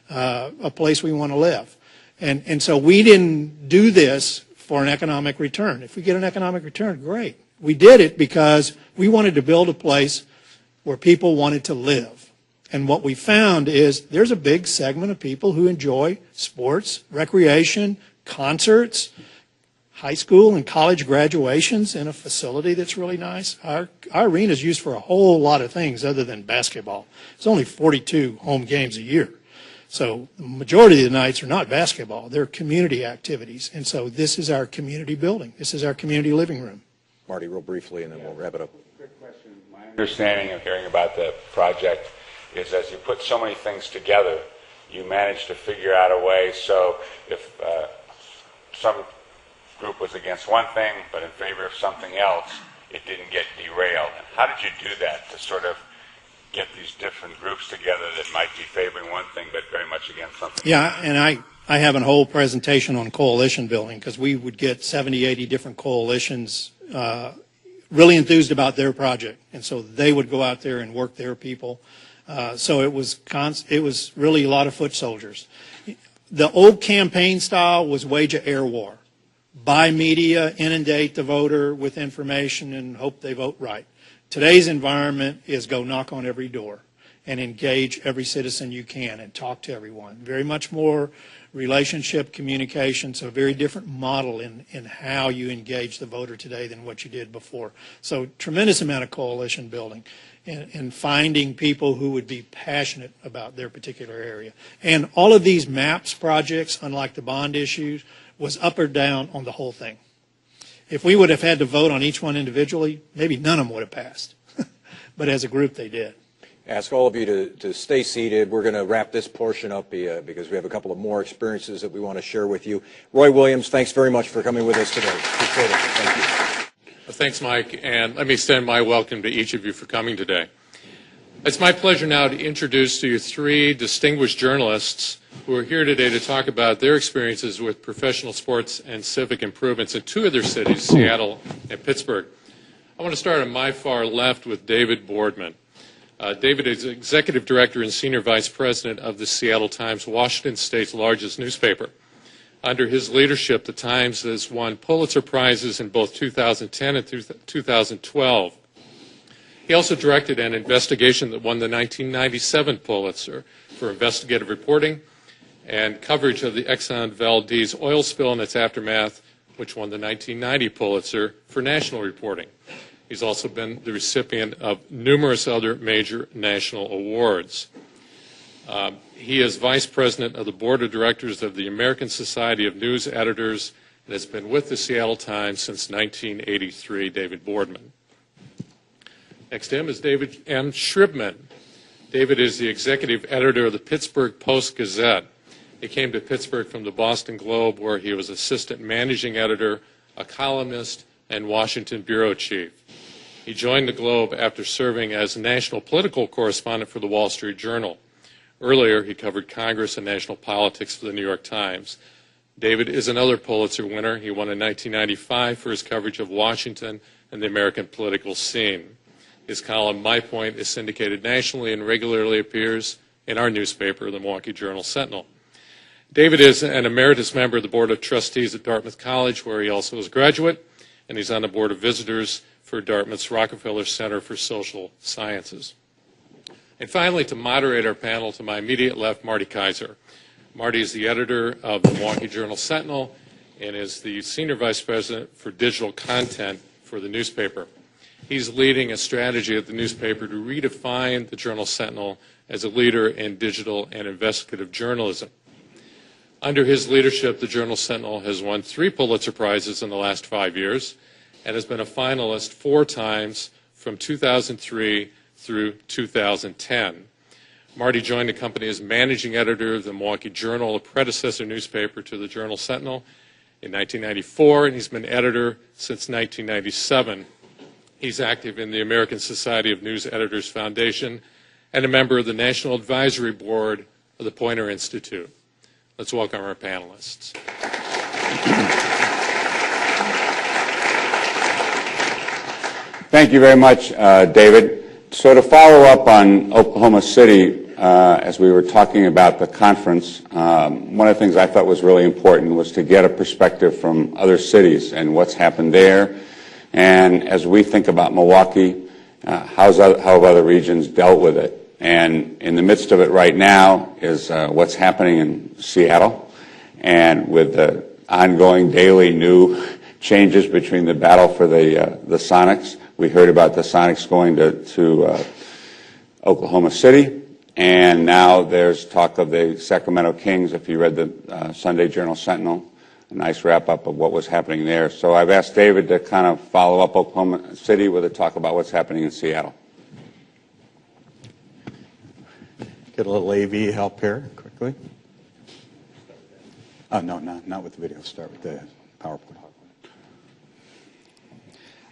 a place we want to live. And so we didn't do this for an economic return. If we get an economic return, great. We did it because we wanted to build a place where people wanted to live. And what we found is there's a big segment of people who enjoy sports, recreation, concerts, high school and college graduations in a facility that's really nice. Our arena is used for a whole lot of things other than basketball. It's only 42 home games a year. So the majority of the nights are not basketball. They're community activities. And so this is our community building. This is our community living room. Marty, real briefly, and then we'll wrap it up. Quick question. My understanding of hearing about the project is as you put so many things together, you manage to figure out a way so if some group was against one thing but in favor of something else, it didn't get derailed. And how did you do that to sort of get these different groups together that might be favoring one thing but very much against something? Yeah, and I have a whole presentation on coalition building because we would get 70, 80 different coalitions really enthused about their project. And so they would go out there and work their people. So it was really a lot of foot soldiers. The old campaign style was wage an air war. Buy media, inundate the voter with information, and hope they vote right. Today's environment is go knock on every door and engage every citizen you can and talk to everyone. Very much more relationship, communication, so a very different model in how you engage the voter today than what you did before. So tremendous amount of coalition building and finding people who would be passionate about their particular area. And all of these MAPS projects, unlike the bond issues, was up or down on the whole thing. If we would have had to vote on each one individually, maybe none of them would have passed. But as a group, they did. Ask all of you to stay seated. We're going to wrap this portion up because we have a couple of more experiences that we want to share with you. Roy Williams, thanks very much for coming with us today. Appreciate it. Thank you. Thanks, Mike, and let me extend my welcome to each of you for coming today. It's my pleasure now to introduce to you three distinguished journalists who are here today to talk about their experiences with professional sports and civic improvements in two of their cities, Seattle and Pittsburgh. I want to start on my far left with David Boardman. David is Executive Director and Senior Vice President of the Seattle Times, Washington State's largest newspaper. Under his leadership, the Times has won Pulitzer Prizes in both 2010 and 2012. He also directed an investigation that won the 1997 Pulitzer for investigative reporting and coverage of the Exxon Valdez oil spill and its aftermath, which won the 1990 Pulitzer for national reporting. He's also been the recipient of numerous other major national awards. He is Vice President of the Board of Directors of the American Society of News Editors and has been with the Seattle Times since 1983, David Boardman. Next to him is David M. Shribman. David is the Executive Editor of the Pittsburgh Post-Gazette. He came to Pittsburgh from the Boston Globe, where he was Assistant Managing Editor, a columnist, and Washington Bureau Chief. He joined the Globe after serving as National Political Correspondent for the Wall Street Journal. Earlier, he covered Congress and national politics for the New York Times. David is another Pulitzer winner. He won in 1995 for his coverage of Washington and the American political scene. His column, My Point, is syndicated nationally and regularly appears in our newspaper, the Milwaukee Journal-Sentinel. David is an emeritus member of the Board of Trustees at Dartmouth College, where he also is a graduate, and he's on the Board of Visitors for Dartmouth's Rockefeller Center for Social Sciences. And finally, to moderate our panel, to my immediate left, Marty Kaiser. Marty is the editor of the Milwaukee Journal-Sentinel and is the Senior Vice President for Digital Content for the newspaper. He's leading a strategy at the newspaper to redefine the Journal-Sentinel as a leader in digital and investigative journalism. Under his leadership, the Journal-Sentinel has won 3 Pulitzer Prizes in the last 5 years and has been a finalist 4 times from 2003 through 2010. Marty joined the company as managing editor of the Milwaukee Journal, a predecessor newspaper to the Journal-Sentinel, in 1994, and he's been editor since 1997. He's active in the American Society of News Editors Foundation and a member of the National Advisory Board of the Poynter Institute. Let's welcome our panelists. Thank you very much, David. So to follow up on Oklahoma City, as we were talking about the conference, one of the things I thought was really important was to get a perspective from other cities and what's happened there. And as we think about Milwaukee, how have other regions dealt with it? And in the midst of it right now is what's happening in Seattle, and with the ongoing daily new changes between the battle for the Sonics. We heard about the Sonics going to Oklahoma City, and now there's talk of the Sacramento Kings, if you read the Sunday Journal-Sentinel, a nice wrap-up of what was happening there. So I've asked David to kind of follow up Oklahoma City with a talk about what's happening in Seattle. Get a little AV help here, quickly. Oh, no, not with the video. Start with the PowerPoint.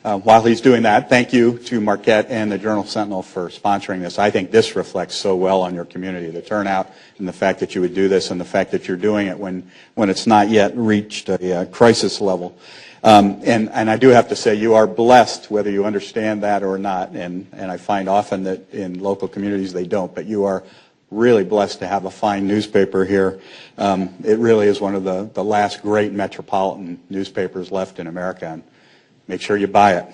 While he's doing that, thank you to Marquette and the Journal-Sentinel for sponsoring this. I think this reflects so well on your community, the turnout and the fact that you would do this and the fact that you're doing it when it's not yet reached a crisis level. And I do have to say you are blessed whether you understand that or not, and I find often that in local communities they don't, but you are really blessed to have a fine newspaper here. It really is one of the last great metropolitan newspapers left in America, and make sure you buy it.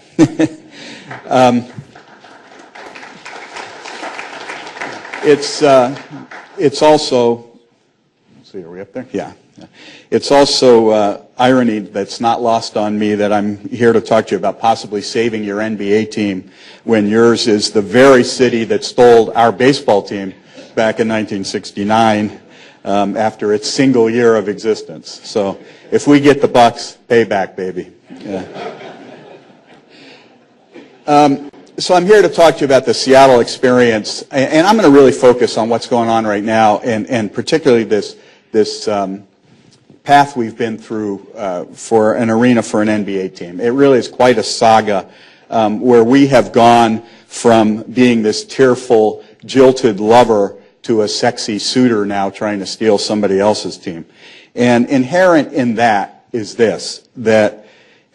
It's also, let's see, are we up there? Yeah. It's also irony that's not lost on me that I'm here to talk to you about possibly saving your NBA team when yours is the very city that stole our baseball team back in 1969 after its single year of existence. So if we get the Bucks, payback, baby. Yeah. So I'm here to talk to you about the Seattle experience, and I'm going to really focus on what's going on right now, and particularly this path we've been through for an arena for an NBA team. It really is quite a saga where we have gone from being this tearful, jilted lover to a sexy suitor now trying to steal somebody else's team. And inherent in that is this, that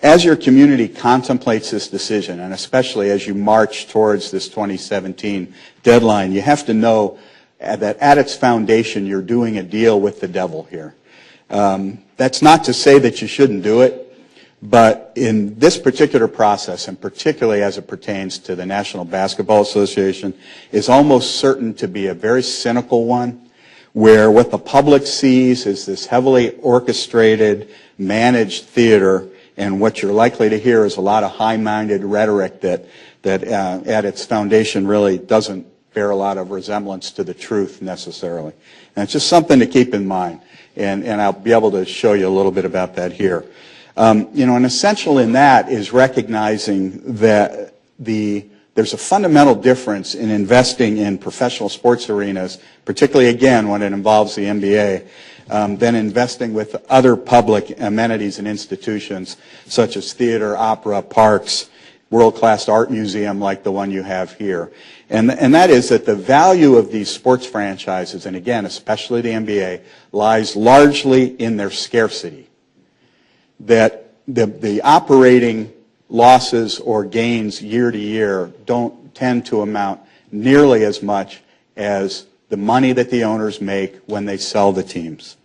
as your community contemplates this decision, and especially as you march towards this 2017 deadline, you have to know that at its foundation you're doing a deal with the devil here. That's not to say that you shouldn't do it, but in this particular process, and particularly as it pertains to the National Basketball Association, is almost certain to be a very cynical one, where what the public sees is this heavily orchestrated, managed theater, and what you're likely to hear is a lot of high-minded rhetoric that at its foundation really doesn't bear a lot of resemblance to the truth necessarily. And it's just something to keep in mind, and I'll be able to show you a little bit about that here. An essential in that is recognizing that there's a fundamental difference in investing in professional sports arenas, particularly, again, when it involves the NBA, than investing with other public amenities and institutions such as theater, opera, parks, world-class art museum like the one you have here. And that is that the value of these sports franchises, and again, especially the NBA, lies largely in their scarcity. That the operating losses or gains year to year don't tend to amount nearly as much as the money that the owners make when they sell the teams.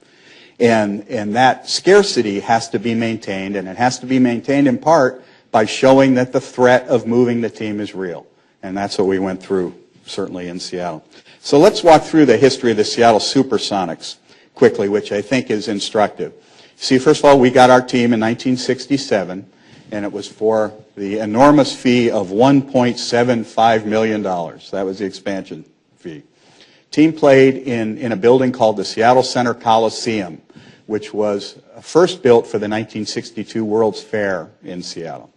And that scarcity has to be maintained, and it has to be maintained in part by showing that the threat of moving the team is real. And that's what we went through, certainly in Seattle. So let's walk through the history of the Seattle Supersonics quickly, which I think is instructive. See, first of all, we got our team in 1967, and it was for the enormous fee of $1.75 million. That was the expansion fee. Team played in a building called the Seattle Center Coliseum, which was first built for the 1962 World's Fair in Seattle.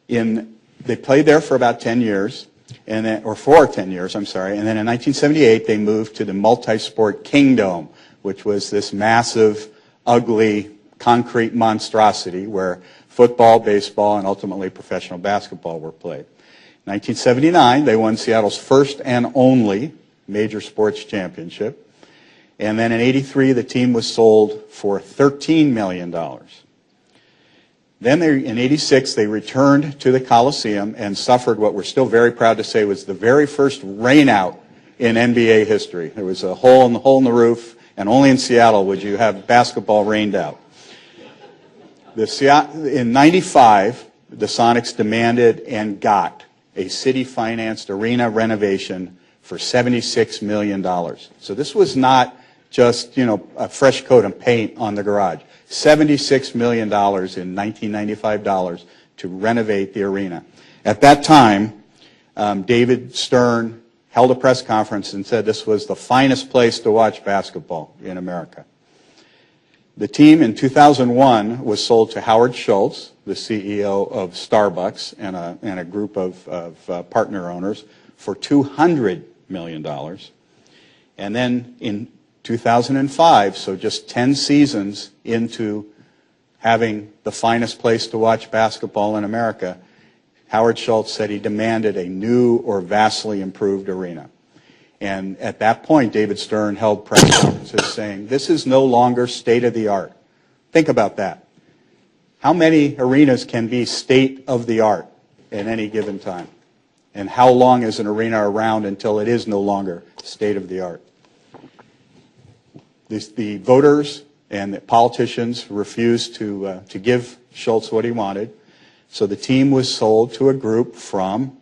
They played there for about 10 years, for 10 years, and then in 1978 they moved to the Multi-Sport Kingdom, which was this massive, ugly, concrete monstrosity where football, baseball, and ultimately professional basketball were played. In 1979, they won Seattle's first and only major sports championship. And then in 83, the team was sold for $13 million. Then in 86, they returned to the Coliseum and suffered what we're still very proud to say was the very first rainout in NBA history. There was a hole in the roof, and only in Seattle would you have basketball rained out. In 95, the Sonics demanded and got a city-financed arena renovation for $76 million. So this was not just, a fresh coat of paint on the garage. $76 million in 1995 dollars to renovate the arena. At that time, David Stern held a press conference and said this was the finest place to watch basketball in America. The team in 2001 was sold to Howard Schultz, the CEO of Starbucks, and a group of partner owners for $200 million. And then in 2005, so just 10 seasons into having the finest place to watch basketball in America, Howard Schultz said he demanded a new or vastly improved arena. And at that point, David Stern held press conferences saying, this is no longer state-of-the-art. Think about that. How many arenas can be state-of-the-art at any given time? And how long is an arena around until it is no longer state-of-the-art? The voters and the politicians refused to give Schultz what he wanted, so the team was sold to a group from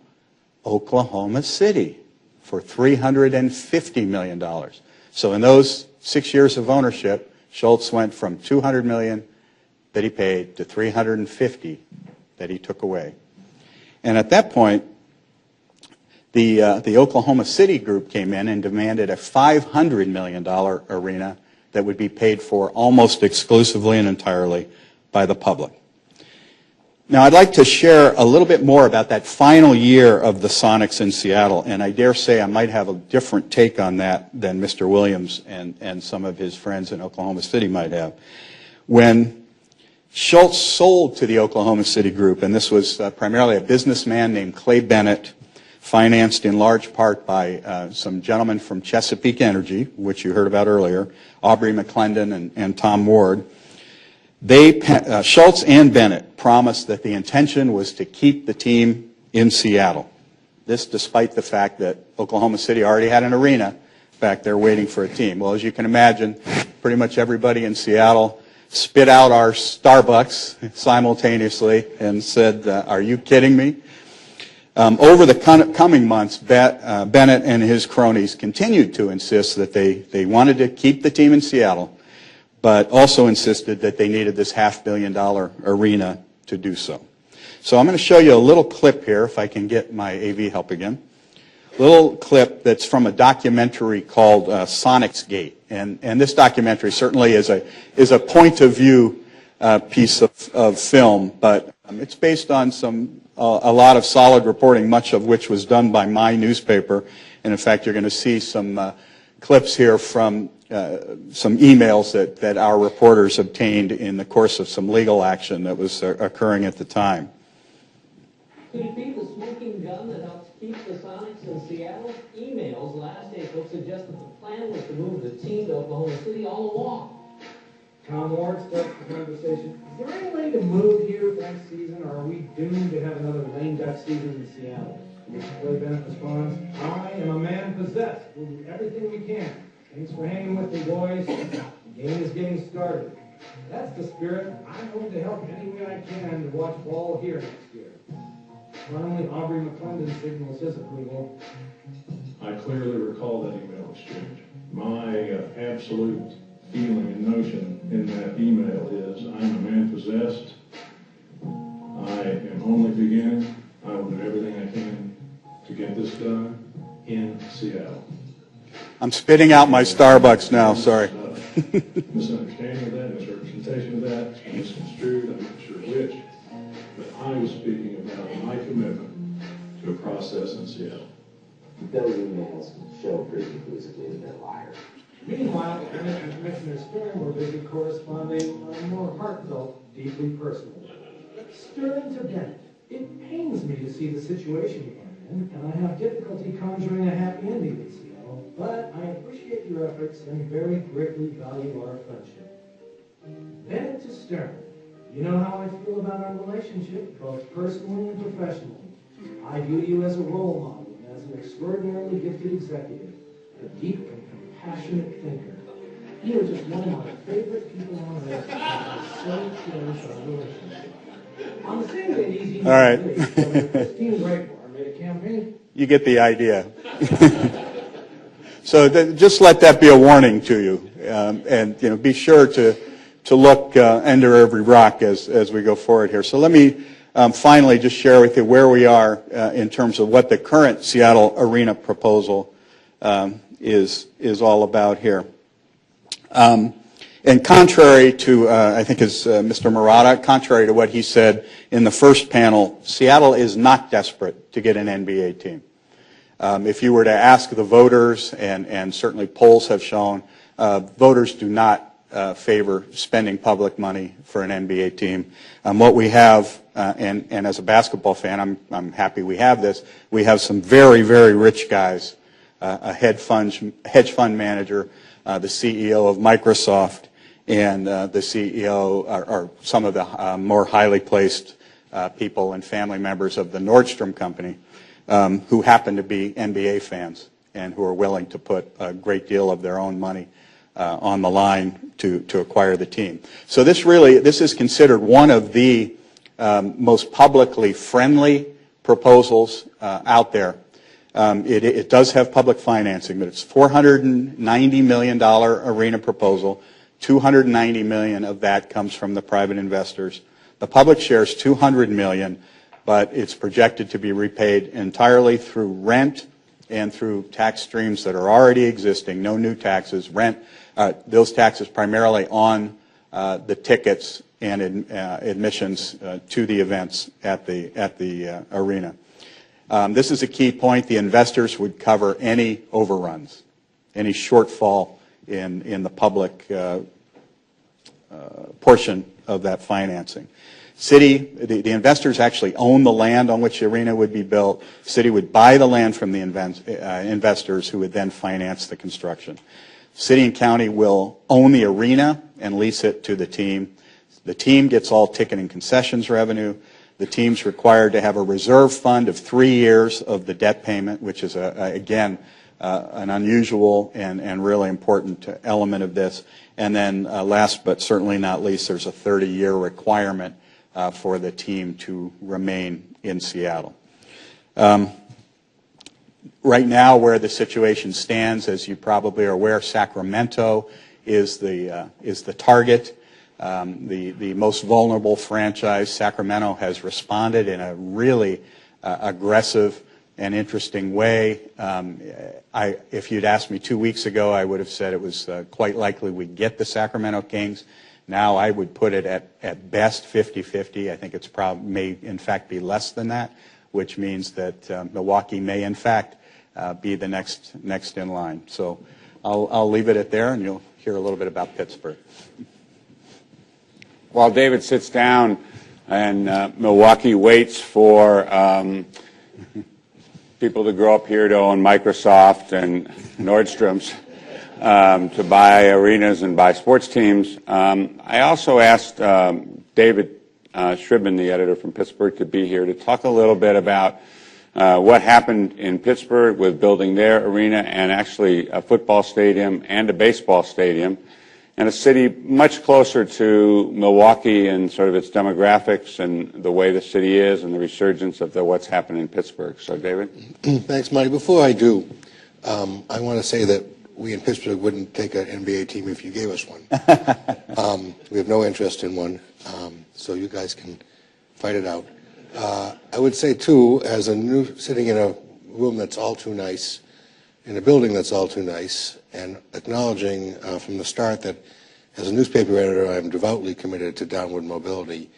Oklahoma City for $350 million. So in those 6 years of ownership, Schultz went from $200 million that he paid to $350 that he took away. And at that point, the Oklahoma City group came in and demanded a $500 million arena that would be paid for almost exclusively and entirely by the public. Now, I'd like to share a little bit more about that final year of the Sonics in Seattle, and I dare say I might have a different take on that than Mr. Williams and some of his friends in Oklahoma City might have. When Schultz sold to the Oklahoma City group, and this was primarily a businessman named Clay Bennett, financed in large part by some gentlemen from Chesapeake Energy, which you heard about earlier, Aubrey McClendon and Tom Ward. Schultz and Bennett promised that the intention was to keep the team in Seattle. This despite the fact that Oklahoma City already had an arena. In fact, they're waiting for a team. Well, as you can imagine, pretty much everybody in Seattle spit out our Starbucks simultaneously and said, are you kidding me? Over the coming months, Bennett and his cronies continued to insist that they wanted to keep the team in Seattle, but also insisted that they needed this $500 million arena to do so. So I'm going to show you a little clip here, if I can get my AV help again. A little clip that's from a documentary called Sonics Gate. And this documentary certainly is a point of view piece of film, but it's based on a lot of solid reporting, much of which was done by my newspaper. And in fact, you're going to see some clips here from some emails that our reporters obtained in the course of some legal action that was occurring at the time. Could it be the smoking gun that helps keep the Sonics in Seattle? Emails last April suggested the plan was to move the team to Oklahoma City all along. Tom Ward starts the conversation. Is there any way to move here next season, or are we doomed to have another lame duck season in Seattle? Clay Bennett responds, I am a man possessed. We'll do everything we can. Thanks for hanging with me, boys. The game is getting started. That's the spirit. I hope to help any way I can to watch ball here next year. Finally, Aubrey McClendon signals his approval. I clearly recall that email exchange. My absolute feeling and notion in that email is I'm a man possessed. I am only beginning. I will do everything I can to get this done in Seattle. I'm spitting out my Starbucks now, sorry. Misunderstanding of that, misrepresentation of that, misconstrued, I'm not sure which. But I was speaking about my commitment to a process in Seattle. Those emails show pretty conclusively that they're liars. Meanwhile, Bennett and Commissioner Stern were busy corresponding on a more heartfelt, deeply personal. Stern to Bennett, it pains me to see the situation you are in, and I have difficulty conjuring a happy ending in Seattle, but I appreciate your efforts and very greatly value our friendship. Bennett to Stern, you know how I feel about our relationship, both personally and professionally. I view you as a role model, as an extraordinarily gifted executive, a deep and compassionate thinker. You are just one of my favorite people on earth, and I so cherish our relationship. On the same day, these emails All right. Christine Greatmore made a campaign. You get the idea. So just let that be a warning to you, and be sure to look under every rock as we go forward here. So let me finally just share with you where we are in terms of what the current Seattle Arena proposal is all about here. And contrary to, I think it's Mr. Murata, contrary to what he said in the first panel, Seattle is not desperate to get an NBA team. If you were to ask the voters, and certainly polls have shown, voters do not favor spending public money for an NBA team. What we have, and as a basketball fan, I'm happy we have this, we have some very, very rich guys, a hedge fund manager, the CEO of Microsoft, and the CEO are some of the more highly placed people and family members of the Nordstrom company who happen to be NBA fans and who are willing to put a great deal of their own money on the line to acquire the team. So this is considered one of the most publicly friendly proposals out there. It does have public financing, but it's $490 million arena proposal. $290 million of that comes from the private investors. The public shares $200 million, but it's projected to be repaid entirely through rent and through tax streams that are already existing, no new taxes. Rent, those taxes primarily on the tickets and admissions to the events at the arena. This is a key point. The investors would cover any overruns, any shortfall in the public portion of that financing. The investors actually own the land on which the arena would be built. City would buy the land from the investors who would then finance the construction. City and county will own the arena and lease it to the team. The team gets all ticket and concessions revenue. The team's required to have a reserve fund of 3 years of the debt payment, which is, again, an unusual and really important element of this. And then last but certainly not least, there's a 30-year requirement for the team to remain in Seattle. Right now, where the situation stands, as you probably are aware, Sacramento is the target. The most vulnerable franchise. Sacramento has responded in a really aggressive and interesting way. If you'd asked me 2 weeks ago, I would have said it was quite likely we'd get the Sacramento Kings. Now I would put it at best 50-50. I think it's may in fact be less than that, which means that Milwaukee may in fact be the next in line. So I'll leave it at there, and you'll hear a little bit about Pittsburgh. While David sits down and Milwaukee waits for people to grow up here to own Microsoft and Nordstrom's to buy arenas and buy sports teams, I also asked David Shribman, the editor from Pittsburgh, to be here to talk a little bit about what happened in Pittsburgh with building their arena and actually a football stadium and a baseball stadium, and a city much closer to Milwaukee and sort of its demographics and the way the city is and the resurgence of what's happened in Pittsburgh. So, David? Thanks, Marty. Before I do, I want to say that we in Pittsburgh wouldn't take an NBA team if you gave us one. We have no interest in one, so you guys can fight it out. I would say, too, as sitting in a room that's all too nice, in a building that's all too nice, and acknowledging from the start that as a newspaper editor I'm devoutly committed to downward mobility,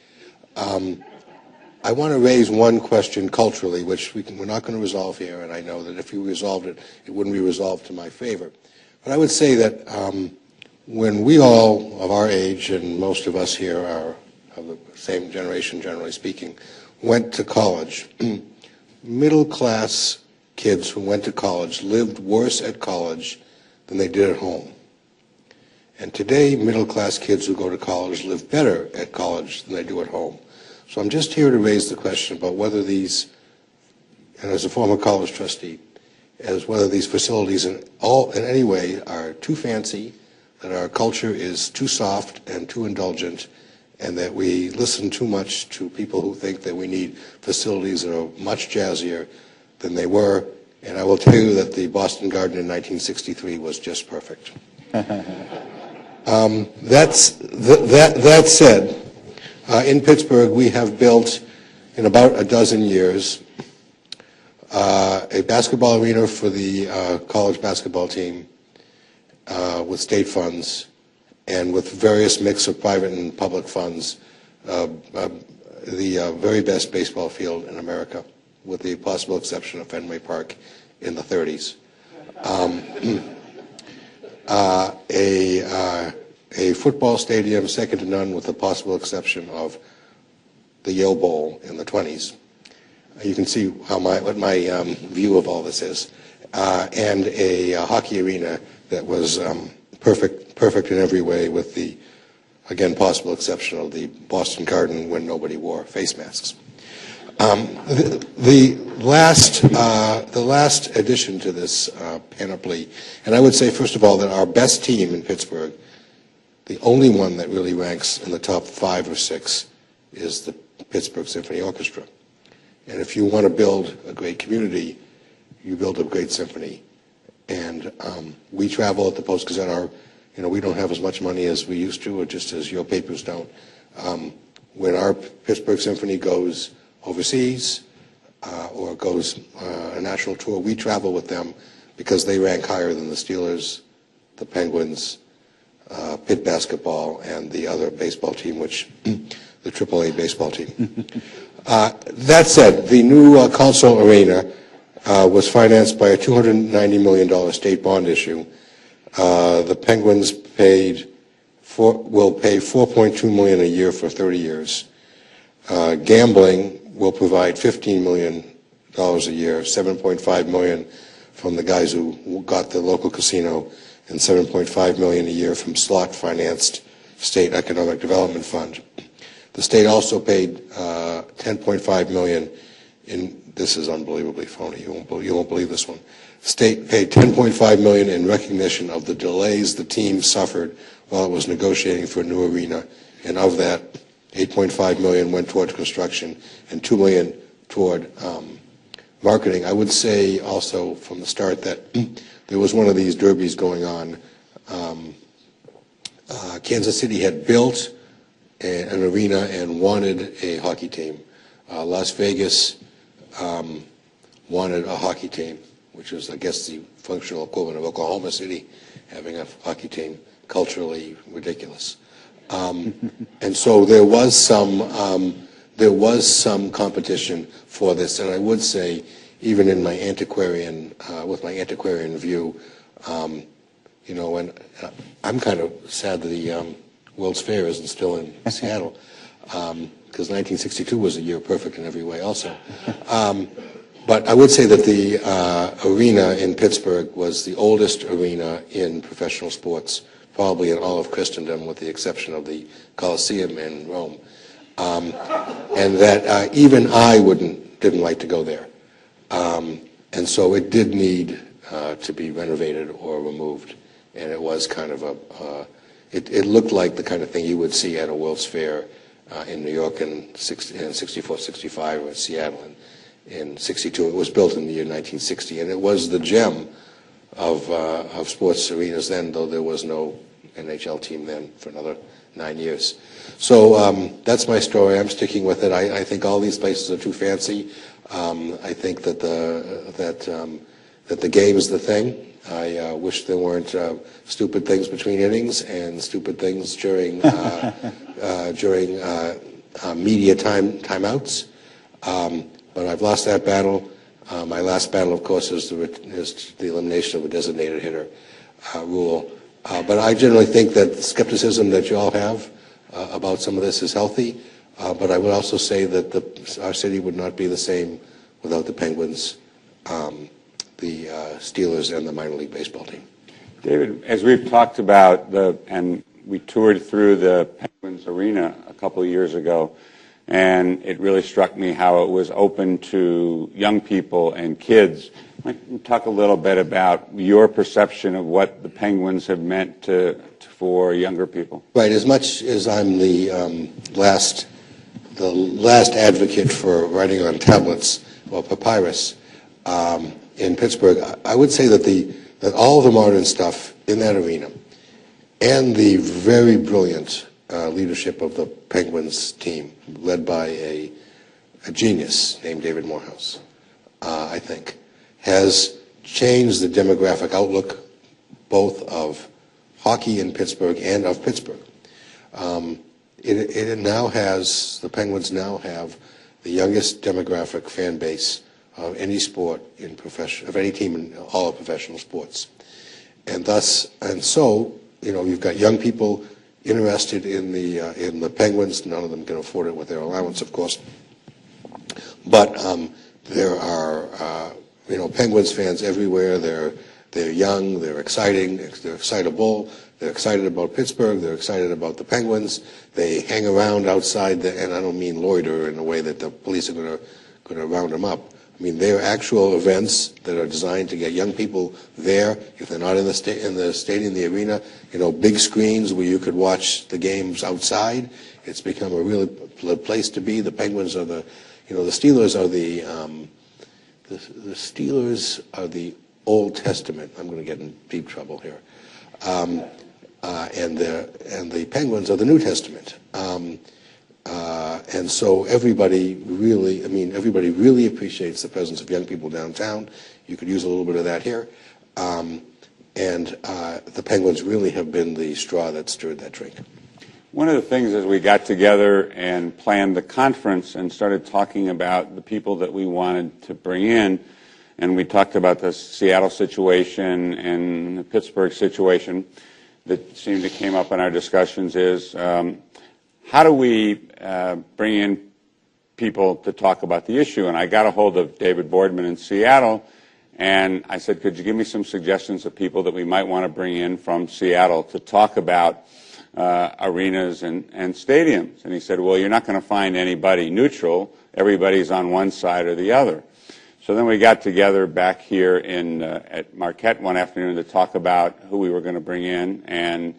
I want to raise one question culturally, which we're not going to resolve here, and I know that if you resolved it, it wouldn't be resolved to my favor. But I would say that when we all of our age, and most of us here are of the same generation, generally speaking, went to college, middle-class kids who went to college lived worse at college than they did at home. And today, middle-class kids who go to college live better at college than they do at home. So I'm just here to raise the question about whether these, and as a former college trustee, as whether these facilities in any way are too fancy, that our culture is too soft and too indulgent, and that we listen too much to people who think that we need facilities that are much jazzier than they were, And I will tell you that the Boston Garden in 1963 was just perfect. That said, in Pittsburgh, we have built in about a dozen years a basketball arena for the college basketball team with state funds and with various mix of private and public funds, the very best baseball field in America, with the possible exception of Fenway Park in the 30s. A football stadium second to none, with the possible exception of the Yale Bowl in the 20s. You can see what my view of all this is. And a hockey arena that was perfect in every way, with the, again, possible exception of the Boston Garden when nobody wore face masks. The last addition to this panoply, and I would say, first of all, that our best team in Pittsburgh, the only one that really ranks in the top 5 or 6, is the Pittsburgh Symphony Orchestra. And if you want to build a great community, you build a great symphony. And we travel at the Post-Gazette. We don't have as much money as we used to, or just as your papers don't. When our Pittsburgh Symphony goes overseas or goes a national tour, we travel with them because they rank higher than the Steelers, the Penguins, Pitt basketball, and the other baseball team, which the AAA baseball team. That said, the new Consol Arena was financed by a $290 million state bond issue. The Penguins will pay $4.2 million a year for 30 years. Gambling will provide $15 million a year, $7.5 million from the guys who got the local casino, and $7.5 million a year from slot-financed state economic development fund. The state also paid $10.5 million in, this is unbelievably phony, you won't believe this one. The state paid $10.5 million in recognition of the delays the team suffered while it was negotiating for a new arena, and of that, $8.5 million went toward construction and $2 million toward marketing. I would say also from the start that there was one of these derbies going on. Kansas City had built an arena and wanted a hockey team. Las Vegas wanted a hockey team, which is, I guess, the functional equivalent of Oklahoma City having a hockey team. Culturally ridiculous. And so there was some competition for this, and I would say, even in my antiquarian, with my antiquarian view, and I'm kind of sad that the World's Fair isn't still in Seattle, because 1962 was a year perfect in every way also. But I would say that the arena in Pittsburgh was the oldest arena in professional sports, probably in all of Christendom, with the exception of the Colosseum in Rome, and that even I didn't like to go there, and so it did need to be renovated or removed, and it was kind of it looked like the kind of thing you would see at a World's Fair in New York in 64, 65, or Seattle in 62. It was built in the year 1960, and it was the gem of sports arenas then, though there was no NHL team then for another 9 years. So that's my story. I'm sticking with it. I think all these places are too fancy. I think that the game is the thing. I wish there weren't stupid things between innings and stupid things during media timeouts. But I've lost that battle. My last battle, of course, is the elimination of a designated hitter rule. But I generally think that the skepticism that you all have about some of this is healthy. But I would also say that our city would not be the same without the Penguins, the Steelers, and the minor league baseball team. David, as we've talked about, and we toured through the Penguins Arena a couple of years ago, and it really struck me how it was open to young people and kids. Can you talk a little bit about your perception of what the Penguins have meant for younger people? Right. As much as I'm the last advocate for writing on tablets or papyrus, in Pittsburgh, I would say that all of the modern stuff in that arena and the very brilliant leadership of the Penguins team, led by a genius named David Morehouse, I think, has changed the demographic outlook both of hockey in Pittsburgh and of Pittsburgh. It now has, the Penguins now have the youngest demographic fan base of any sport of any team in all of professional sports. And so, you've got young people interested in the Penguins. None of them can afford it with their allowance, of course. But there are, Penguins fans everywhere. They're young, they're exciting, they're excitable, they're excited about Pittsburgh, they're excited about the Penguins. They hang around outside, and I don't mean loiter in the way that the police are going to round them up. I mean, they're actual events that are designed to get young people there. If they're not in the stadium, the arena, big screens where you could watch the games outside. It's become a real place to be. The Penguins are the Steelers are the Old Testament. I'm going to get in deep trouble here. And the Penguins are the New Testament. And so everybody really appreciates the presence of young people downtown. You could use a little bit of that here. The Penguins really have been the straw that stirred that drink. One of the things as we got together and planned the conference and started talking about the people that we wanted to bring in, and we talked about the Seattle situation and the Pittsburgh situation that seemed to came up in our discussions is how do we bring in people to talk about the issue? And I got a hold of David Boardman in Seattle, and I said, could you give me some suggestions of people that we might want to bring in from Seattle to talk about arenas and stadiums? And he said, well, you're not going to find anybody neutral. Everybody's on one side or the other. So then we got together back here at Marquette one afternoon to talk about who we were going to bring in, and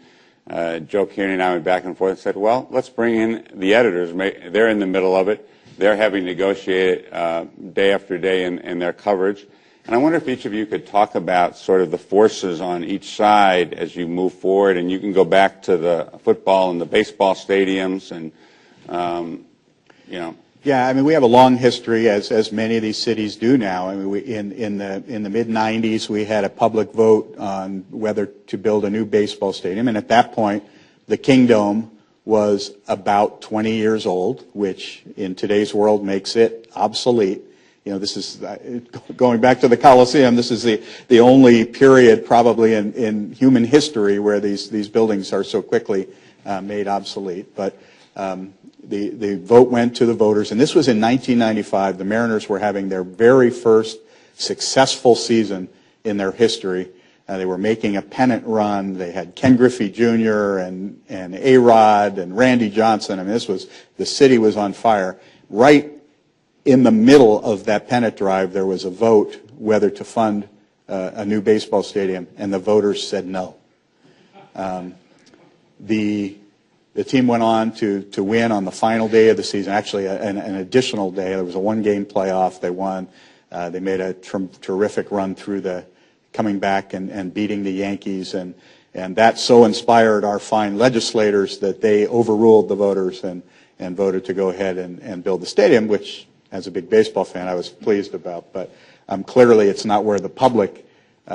Joe Kearney and I went back and forth and said, well, let's bring in the editors. They're in the middle of it. They're having negotiated day after day in their coverage. And I wonder if each of you could talk about sort of the forces on each side as you move forward, and you can go back to the football and the baseball stadiums and, Yeah, I mean, we have a long history, as many of these cities do now. I mean, in the mid-'90s, we had a public vote on whether to build a new baseball stadium, and at that point, the Kingdome was about 20 years old, which in today's world makes it obsolete. This is going back to the Coliseum. This is the only period probably in human history where these buildings are so quickly made obsolete. But the vote went to the voters, and this was in 1995. The Mariners were having their very first successful season in their history. They were making a pennant run. They had Ken Griffey Jr. and A-Rod and Randy Johnson. I mean, the city was on fire. Right in the middle of that pennant drive, there was a vote whether to fund a new baseball stadium, and the voters said no. The team went on to win on the final day of the season, actually an additional day. There was a one-game playoff. They won. They made a terrific run through coming back and beating the Yankees, and that so inspired our fine legislators that they overruled the voters and voted to go ahead and build the stadium, which, as a big baseball fan, I was pleased about. But clearly it's not where the public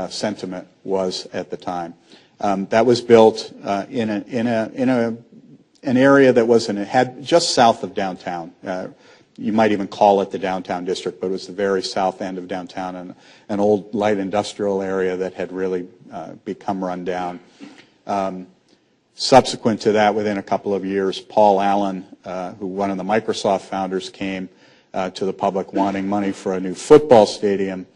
sentiment was at the time. That was built in an area that had just south of downtown. You might even call it the downtown district, but it was the very south end of downtown, and an old light industrial area that had really become run down. Subsequent to that, within a couple of years, Paul Allen, who one of the Microsoft founders, came to the public wanting money for a new football stadium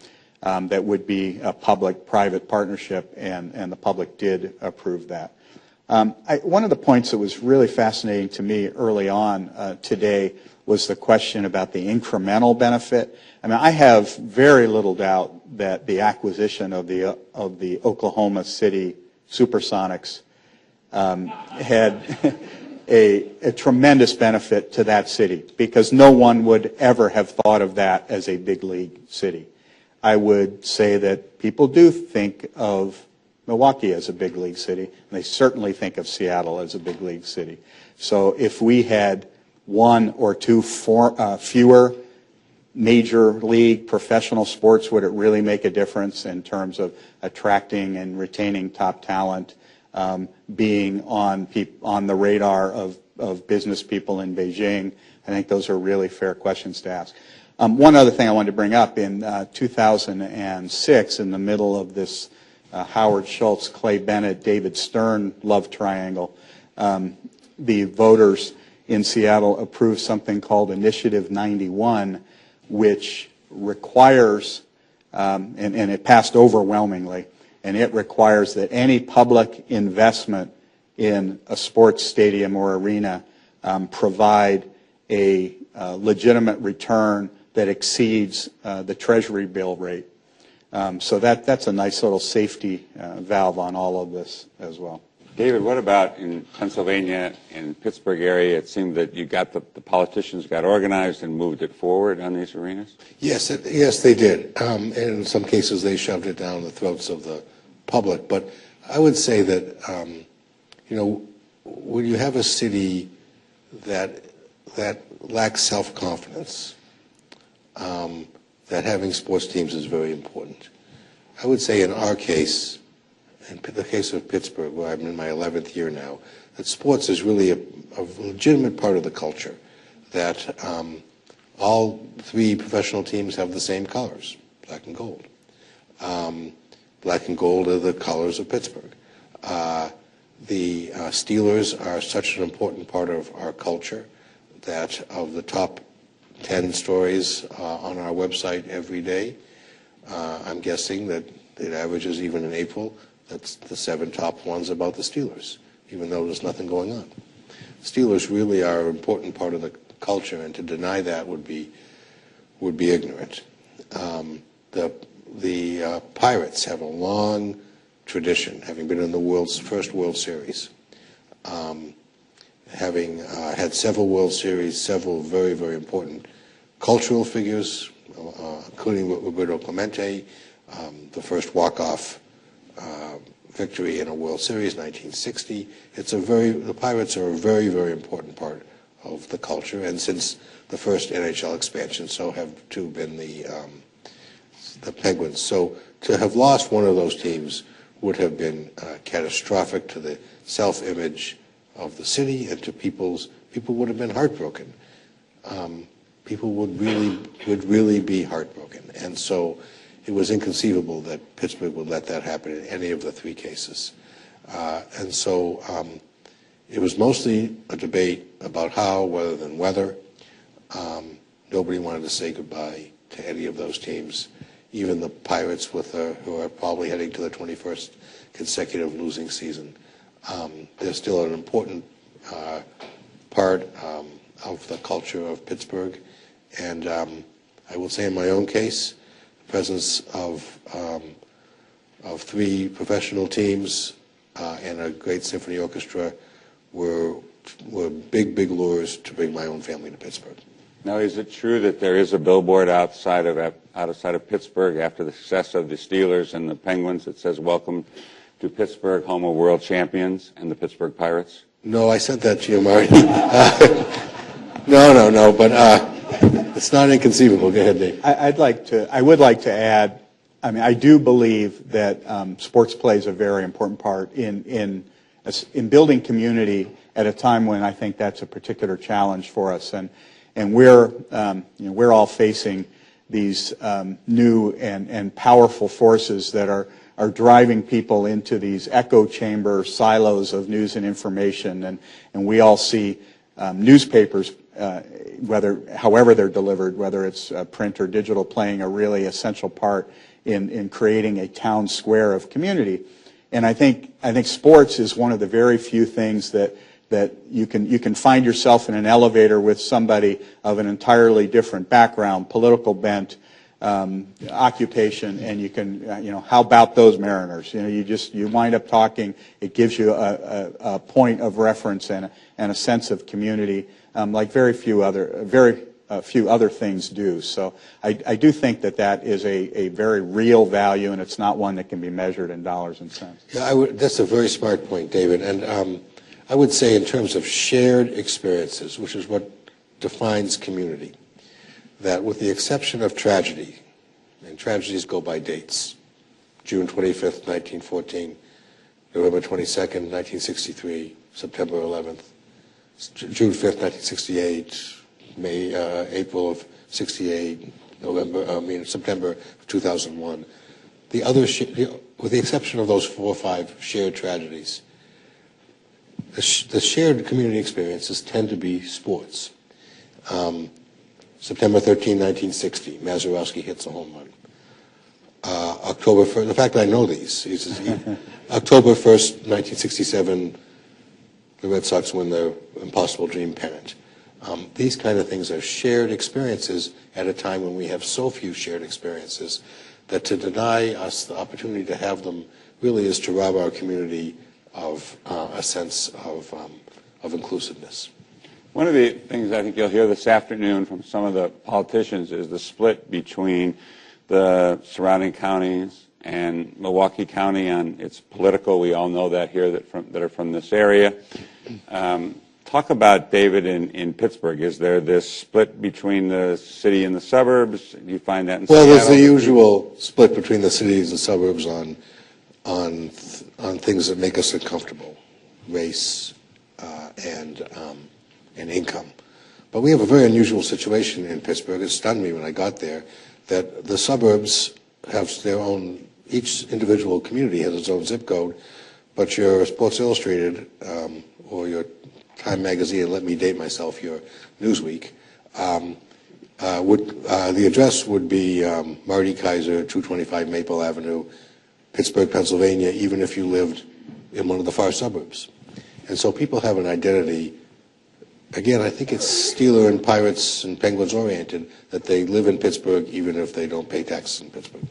that would be a public-private partnership, and the public did approve that. One of the points that was really fascinating to me early on today was the question about the incremental benefit. I mean, I have very little doubt that the acquisition of the Oklahoma City Supersonics had a tremendous benefit to that city, because no one would ever have thought of that as a big league city. I would say that people do think of Milwaukee as a big league city, and they certainly think of Seattle as a big league city. So if we had one or two fewer major league professional sports, would it really make a difference in terms of attracting and retaining top talent, being on the radar of business people in Beijing? I think those are really fair questions to ask. One other thing I wanted to bring up, in 2006, in the middle of this Howard Schultz, Clay Bennett, David Stern love triangle, the voters in Seattle approved something called Initiative 91, which requires, and it passed overwhelmingly, and it requires that any public investment in a sports stadium or arena provide a legitimate return that exceeds the Treasury bill rate. So that's a nice little safety valve on all of this as well. David, what about in Pennsylvania, in Pittsburgh area? It seemed that you got the politicians got organized and moved it forward on these arenas? Yes, yes, they did. And in some cases, they shoved it down the throats of the public. But I would say that, when you have a city that lacks self-confidence, that having sports teams is very important. I would say in our case, in the case of Pittsburgh, where I'm in my 11th year now, that sports is really a legitimate part of the culture, that all three professional teams have the same colors, black and gold. Black and gold are the colors of Pittsburgh. The Steelers are such an important part of our culture that of the top 10 stories on our website every day, I'm guessing that it averages, even in April, that's the 7 top ones about the Steelers, even though there's nothing going on. Steelers really are an important part of the culture, and to deny that would be ignorant. The Pirates have a long tradition, having been in the first World Series, having had several World Series, several very, very important cultural figures, including Roberto Clemente, the first walk-off victory in a World Series, 1960. The Pirates are a very, very important part of the culture, and since the first NHL expansion, so have too been the Penguins. So to have lost one of those teams would have been catastrophic to the self-image of the city, and to people would have been heartbroken. People would really be heartbroken, and so it was inconceivable that Pittsburgh would let that happen in any of the three cases. And so it was mostly a debate about how rather than whether. Nobody wanted to say goodbye to any of those teams, even the Pirates, who are probably heading to the 21st consecutive losing season. They're still an important part of the culture of Pittsburgh. And I will say in my own case, the presence of 3 professional teams and a great symphony orchestra were big lures to bring my own family to Pittsburgh. Now, is it true that there is a billboard outside of Pittsburgh after the success of the Steelers and the Penguins that says "Welcome to Pittsburgh, home of world champions," and the Pittsburgh Pirates? No, I sent that to you, Marty. No, but it's not inconceivable. Go ahead, Dave. I would like to add, I do believe that sports plays a very important part in building community at a time when I think that's a particular challenge for us, and we're all facing these new and powerful forces that are driving people into these echo chamber silos of news and information, and we all see newspapers, however they're delivered, whether it's print or digital, playing a really essential part in creating a town square of community. And I think sports is one of the very few things that you can find yourself in an elevator with somebody of an entirely different background, political bent, occupation, and you can, how about those Mariners? You wind up talking. It gives you a point of reference and a sense of community, like very few other things do. So I do think that that is a very real value, and it's not one that can be measured in dollars and cents. Yeah, that's a very smart point, David. And I would say in terms of shared experiences, which is what defines community, that with the exception of tragedy, and tragedies go by dates, June 25th, 1914, November 22nd, 1963, September 11th, June 5th, 1968, April of 68, September of 2001. The other, with the exception of those 4 or 5 shared tragedies, the shared community experiences tend to be sports. September 13, 1960, Mazeroski hits a home run. October 1st, the fact that I know these, October 1st, 1967, the Red Sox win their impossible dream pennant. These kind of things are shared experiences at a time when we have so few shared experiences that to deny us the opportunity to have them really is to rob our community of a sense of inclusiveness. One of the things I think you'll hear this afternoon from some of the politicians is the split between the surrounding counties and Milwaukee County on its political. We all know that here that are from this area. Talk about, David, in Pittsburgh. Is there this split between the city and the suburbs? Do you find that in Seattle? Well, there's the usual split between the cities and suburbs on things that make us uncomfortable, race and income. But we have a very unusual situation in Pittsburgh. It stunned me when I got there that the suburbs have their own, each individual community has its own zip code, but your Sports Illustrated or your Time Magazine, and let me date myself, your Newsweek, the address would be Marty Kaiser, 225 Maple Avenue, Pittsburgh, Pennsylvania, even if you lived in one of the far suburbs. And so people have an identity. Again, I think it's Steeler and Pirates and Penguins oriented that they live in Pittsburgh even if they don't pay taxes in Pittsburgh.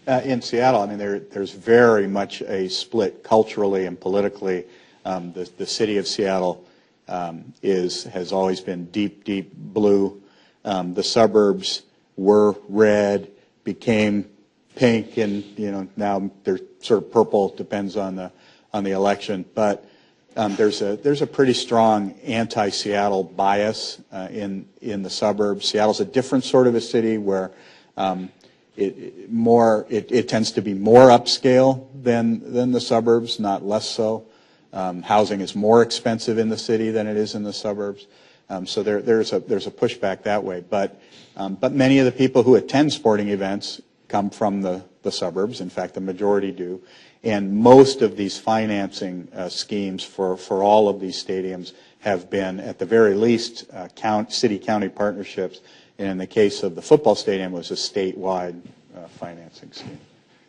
In Seattle, I mean, there's very much a split culturally and politically. The city of Seattle has always been deep, deep blue. The suburbs were red, became pink, and now they're sort of purple. Depends on the election, but there's a pretty strong anti-Seattle bias in the suburbs. Seattle's a different sort of a city where it tends to be more upscale than the suburbs, not less so. Housing is more expensive in the city than it is in the suburbs, so there's a pushback that way. But many of the people who attend sporting events come from the suburbs. In fact, the majority do. And most of these financing schemes for all of these stadiums have been, at the very least, city-county partnerships. And in the case of the football stadium, it was a statewide financing scheme.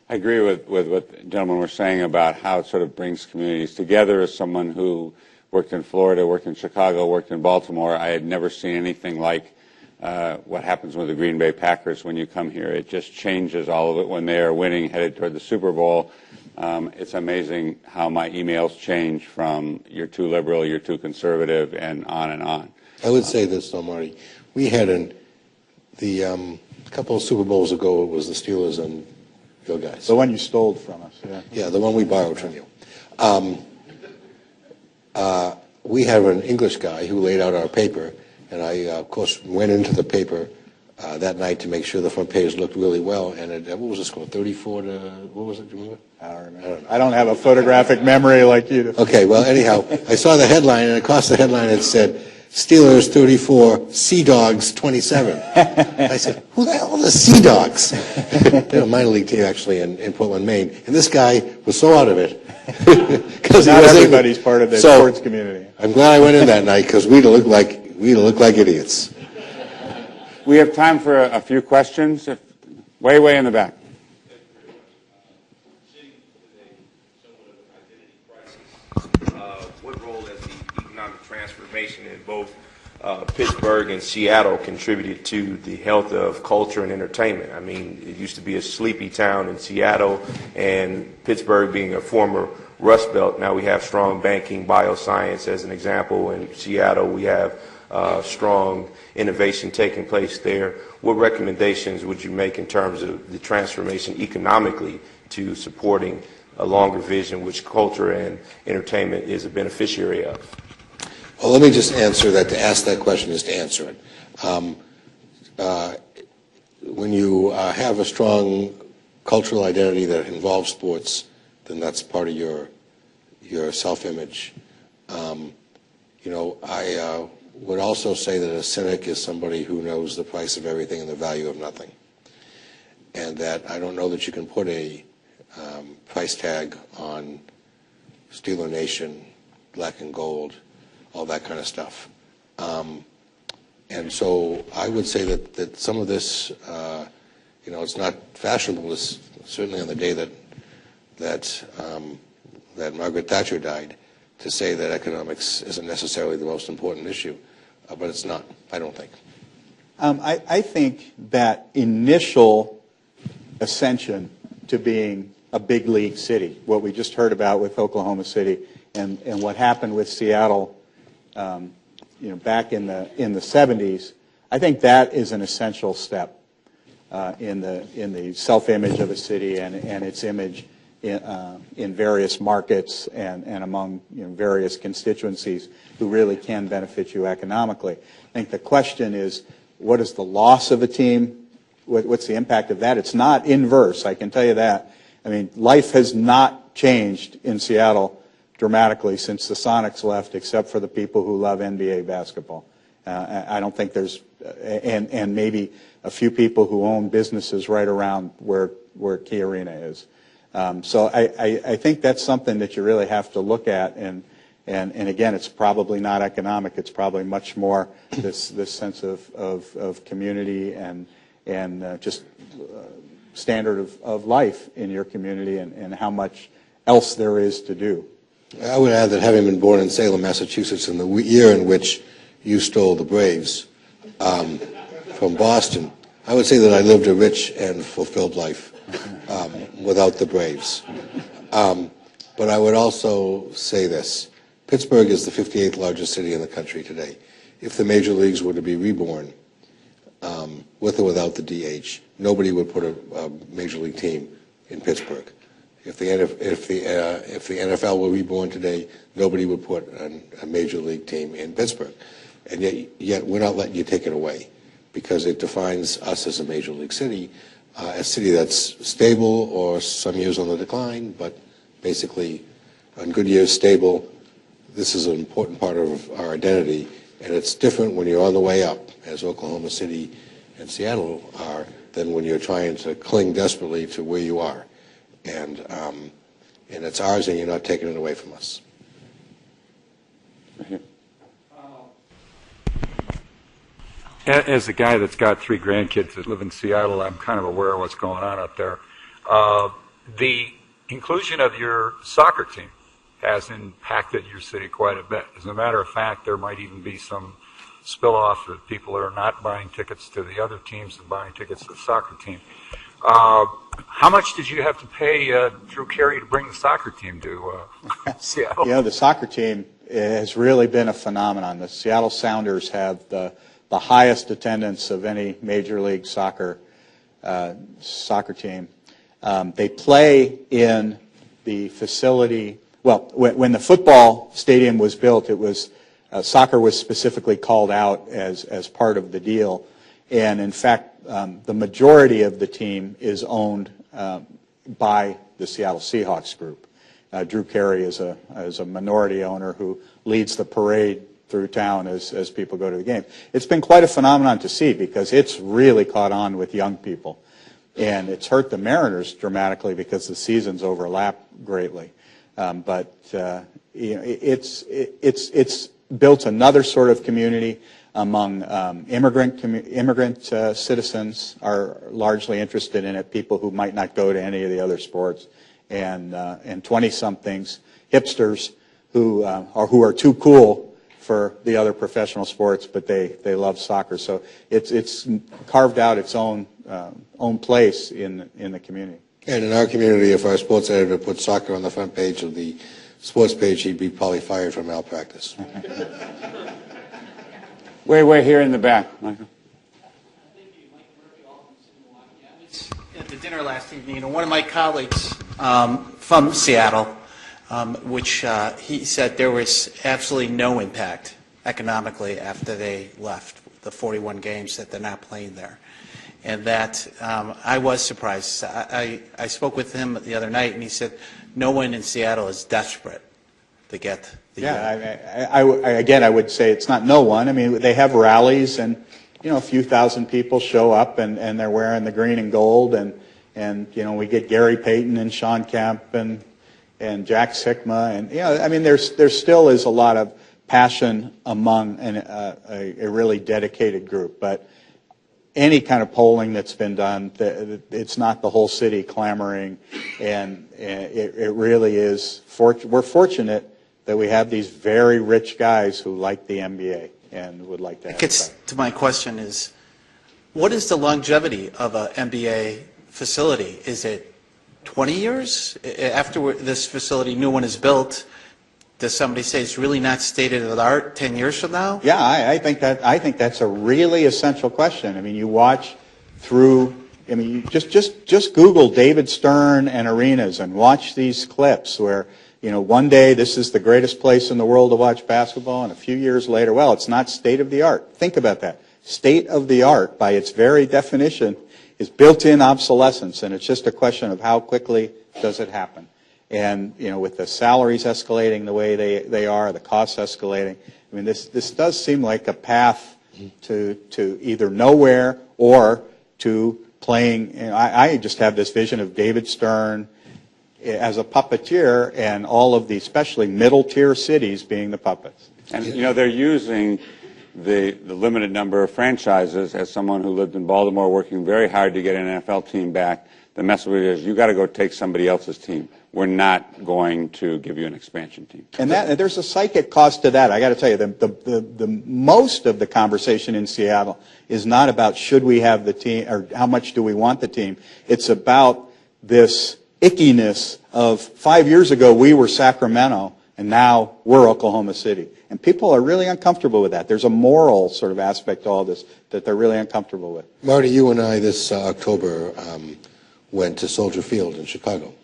I agree with what the gentlemen were saying about how it sort of brings communities together. As someone who worked in Florida, worked in Chicago, worked in Baltimore, I had never seen anything like what happens with the Green Bay Packers when you come here. It just changes all of it when they are winning, headed toward the Super Bowl. It's amazing how my emails change from you're too liberal, you're too conservative, and on and on. I would say this, though, Marty. We had a couple of Super Bowls ago, it was the Steelers and your guys. The one you stole from us, yeah. Yeah, the one we borrowed from you. We have an English guy who laid out our paper, and I, of course, went into the paper that night to make sure the front page looked really well. And what was the score? 34 to what was it? Do you remember? I don't remember. I don't have a photographic memory like you do. Okay, well, anyhow, I saw the headline, and across the headline it said, Steelers 34, Sea Dogs 27. I said, who the hell are the Sea Dogs? They're a minor league team, actually, in Portland, Maine. And this guy was so out of it. Because not everybody's part of the sports community. I'm glad I went in that night, because we'd look like idiots. We have time for a few questions. Way in the back. What role has the economic transformation in both Pittsburgh and Seattle contributed to the health of culture and entertainment? I mean, it used to be a sleepy town in Seattle, and Pittsburgh being a former Rust Belt. Now we have strong banking, bioscience as an example. In Seattle, we have strong innovation taking place there. What recommendations would you make in terms of the transformation economically to supporting a longer vision, which culture and entertainment is a beneficiary of? Well, let me just answer that. To ask that question is to answer it. When you have a strong cultural identity that involves sports, then that's part of your self-image. I would also say that a cynic is somebody who knows the price of everything and the value of nothing, and that I don't know that you can put a price tag on Steeler Nation, black and gold, all that kind of stuff. And so I would say that some of this, it's not fashionable. It's certainly on the day that Margaret Thatcher died, to say that economics isn't necessarily the most important issue, but it's not, I don't think. I think that initial ascension to being a big league city, what we just heard about with Oklahoma City, and what happened with Seattle, back in the 70s, I think that is an essential step in the self-image of a city and its image in various markets and among various constituencies who really can benefit you economically. I think the question is, what is the loss of a team? What's the impact of that? It's not inverse, I can tell you that. I mean, life has not changed in Seattle dramatically since the Sonics left, except for the people who love NBA basketball. I don't think there's, and maybe a few people who own businesses right around where Key Arena is. So I think that's something that you really have to look at, and again, it's probably not economic. It's probably much more this sense of community and just standard of life in your community and how much else there is to do. I would add that having been born in Salem, Massachusetts, in the year in which you stole the Braves from Boston, I would say that I lived a rich and fulfilled life without the Braves. But I would also say this. Pittsburgh is the 58th largest city in the country today. If the major leagues were to be reborn, with or without the DH, nobody would put a major league team in Pittsburgh. If the NFL were reborn today, nobody would put a major league team in Pittsburgh. And yet we're not letting you take it away, because it defines us as a major league city, a city that's stable or some years on the decline, but basically on good years stable. This is an important part of our identity, and it's different when you're on the way up, as Oklahoma City and Seattle are, than when you're trying to cling desperately to where you are. And it's ours, and you're not taking it away from us. As a guy that's got 3 grandkids that live in Seattle, I'm kind of aware of what's going on up there. The inclusion of your soccer team has impacted your city quite a bit. As a matter of fact, there might even be some spill-off that people are not buying tickets to the other teams and buying tickets to the soccer team. How much did you have to pay Drew Carey to bring the soccer team to Seattle? The soccer team has really been a phenomenon. The Seattle Sounders have the highest attendance of any Major League Soccer team. They play in the facility. Well, when the football stadium was built, it was soccer was specifically called out as part of the deal, and in fact, the majority of the team is owned by the Seattle Seahawks group. Drew Carey is a minority owner who leads the parade through town as people go to the game. It's been quite a phenomenon to see, because it's really caught on with young people, and it's hurt the Mariners dramatically because the seasons overlap greatly. But it's built another sort of community among immigrant citizens are largely interested in it. People who might not go to any of the other sports, and 20-somethings, hipsters who are too cool for the other professional sports, but they love soccer. So it's carved out its own place in the community. And in our community, if our sports editor put soccer on the front page of the sports page, he'd be probably fired from malpractice. Way here in the back, Michael. At the dinner last evening, one of my colleagues from Seattle, which he said there was absolutely no impact economically after they left, the 41 games that they're not playing there. And that I was surprised. I spoke with him the other night, and he said no one in Seattle is desperate to get the... Again, I would say it's not no one. I mean, they have rallies, and a few thousand people show up, and they're wearing the green and gold, and we get Gary Payton and Sean Kemp and Jack Sikma, and I mean, there still is a lot of passion among a really dedicated group, but any kind of polling that's been done, it's not the whole city clamoring, and it really is. We're fortunate that we have these very rich guys who like the NBA and would like to have it. Gets to my question is, what is the longevity of an NBA facility? Is it 20 years? After this facility, new one is built, does somebody say it's really not state of the art 10 years from now? Yeah, I think that's a really essential question. I mean, you watch through. I mean, you just Google David Stern and arenas and watch these clips where one day this is the greatest place in the world to watch basketball, and a few years later, well, it's not state of the art. Think about that. State of the art, by its very definition, is built-in obsolescence, and it's just a question of how quickly does it happen. And with the salaries escalating the way they are, the costs escalating, I mean, this does seem like a path to either nowhere or to playing. I just have this vision of David Stern as a puppeteer, and all of the especially middle-tier cities being the puppets. And they're using the limited number of franchises. As someone who lived in Baltimore, working very hard to get an NFL team back, the message is you got to go take somebody else's team. We're not going to give you an expansion team. And there's a psychic cost to that. I got to tell you, the most of the conversation in Seattle is not about should we have the team or how much do we want the team. It's about this ickiness of 5 years ago we were Sacramento and now we're Oklahoma City. And people are really uncomfortable with that. There's a moral sort of aspect to all this that they're really uncomfortable with. Marty, you and I this October went to Soldier Field in Chicago,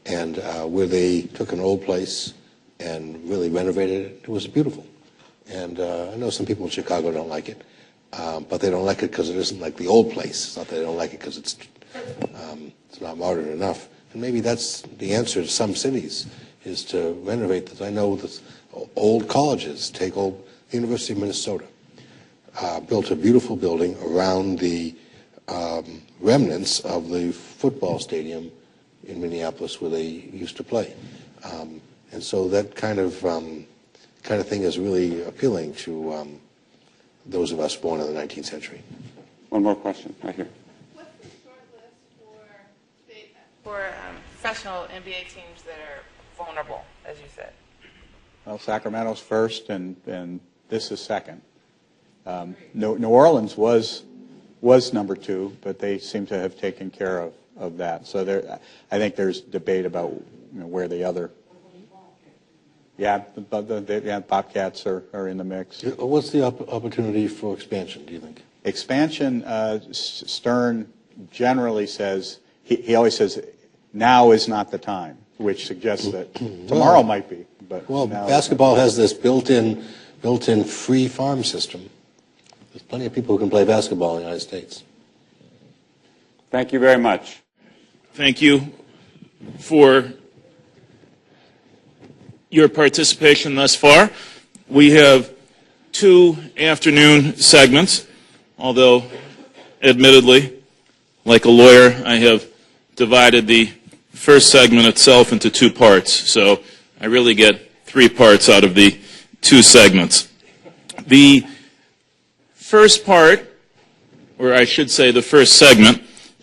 and where they took an old place and really renovated it. It was beautiful. And I know some people in Chicago don't like it, but they don't like it because it isn't like the old place. It's not that they don't like it because it's not modern enough. And maybe that's the answer to some cities, is to renovate this. I know that old colleges, take the University of Minnesota, built a beautiful building around the remnants of the football stadium in Minneapolis where they used to play. And so that kind of thing is really appealing to those of us born in the 19th century. One more question, right here. What's the short list for professional NBA teams that are vulnerable, as you said? Well, Sacramento's first, and this is second. New Orleans was number two, but they seem to have taken care of that. So I think there's debate about where the other. Yeah, the Bobcats are in the mix. What's the opportunity for expansion, do you think? Expansion, Stern generally says, he always says, now is not the time, which suggests that tomorrow might be. But basketball has this built-in free farm system. There's plenty of people who can play basketball in the United States. Thank you very much. Thank you for your participation thus far. We have 2 afternoon segments, although admittedly, like a lawyer, I have divided the first segment itself into 2 parts. So I really get 3 parts out of the 2 segments. The first part, or I should say the first segment,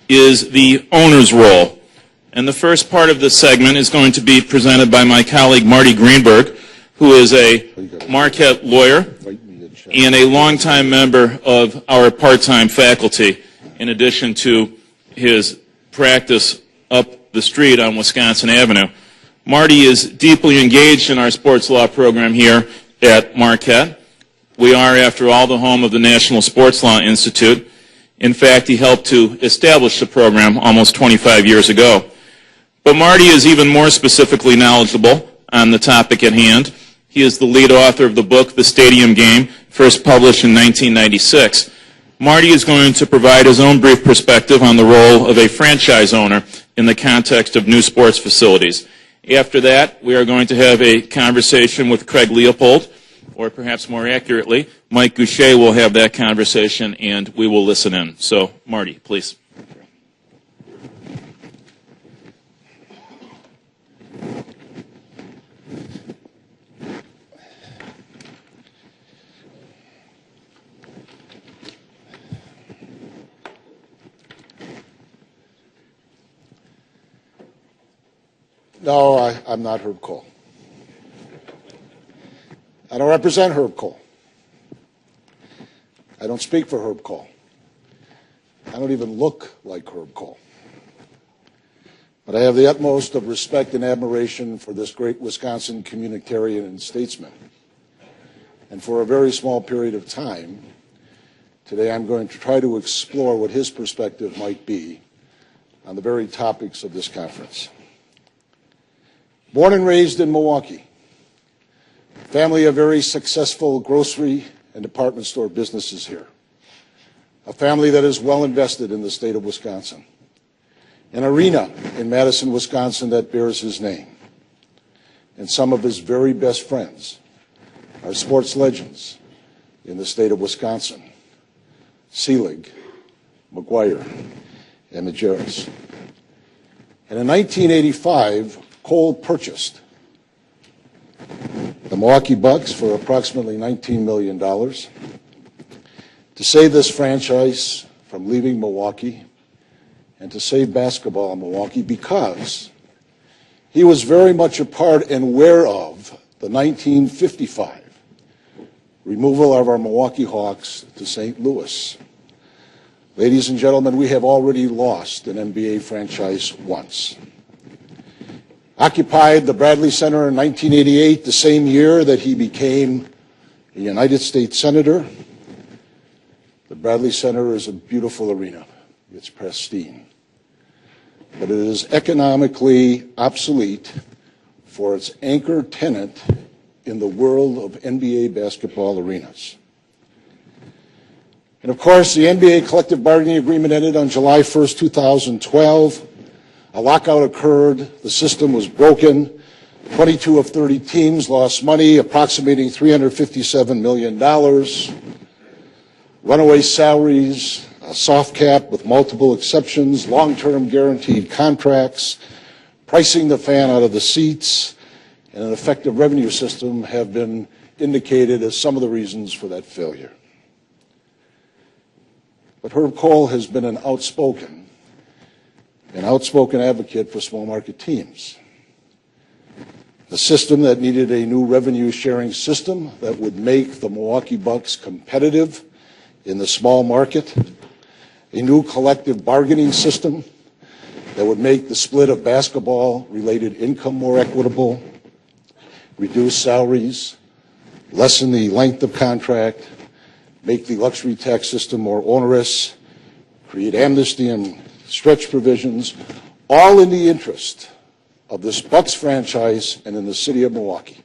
is the owner's role. And the first part of this segment is going to be presented by my colleague Marty Greenberg, who is a Marquette lawyer and a longtime member of our part-time faculty, in addition to his practice up the street on Wisconsin Avenue. Marty is deeply engaged in our sports law program here at Marquette. We are, after all, the home of the National Sports Law Institute. In fact, he helped to establish the program almost 25 years ago. But Marty is even more specifically knowledgeable on the topic at hand. He is the lead author of the book, The Stadium Game, first published in 1996. Marty is going to provide his own brief perspective on the role of a franchise owner in the context of new sports facilities. After that, we are going to have a conversation with Craig Leopold, or perhaps more accurately, Mike Goucher will have that conversation and we will listen in. So, Marty, please. No, I'm not Herb Kohl. I don't represent Herb Kohl. I don't speak for Herb Kohl. I don't even look like Herb Kohl. But I have the utmost of respect and admiration for this great Wisconsin communitarian and statesman. And for a very small period of time, today I'm going to try to explore what his perspective might be on the very topics of this conference. Born and raised in Milwaukee, family of very successful grocery and department store businesses here, a family that is well invested in the state of Wisconsin, an arena in Madison, Wisconsin that bears his name, and some of his very best friends are sports legends in the state of Wisconsin, Seelig, McGuire, and Majerus. And in 1985, Kohl purchased the Milwaukee Bucks for approximately $19 million to save this franchise from leaving Milwaukee and to save basketball in Milwaukee, because he was very much a part and aware of the 1955 removal of our Milwaukee Hawks to St. Louis. Ladies and gentlemen, we have already lost an NBA franchise once. Occupied the Bradley Center in 1988, the same year that he became a United States Senator. The Bradley Center is a beautiful arena. It's pristine. But it is economically obsolete for its anchor tenant in the world of NBA basketball arenas. And of course, the NBA collective bargaining agreement ended on July 1st, 2012. A lockout occurred, the system was broken, 22 of 30 teams lost money, approximating $357 million, runaway salaries, a soft cap with multiple exceptions, long-term guaranteed contracts, pricing the fan out of the seats, and an effective revenue system have been indicated as some of the reasons for that failure. But Herb Kohl has been an outspoken advocate for small market teams. A system that needed a new revenue sharing system that would make the Milwaukee Bucks competitive in the small market, a new collective bargaining system that would make the split of basketball related income more equitable, reduce salaries, lessen the length of contract, make the luxury tax system more onerous, create amnesty and stretch provisions, all in the interest of this Bucks franchise and in the city of Milwaukee.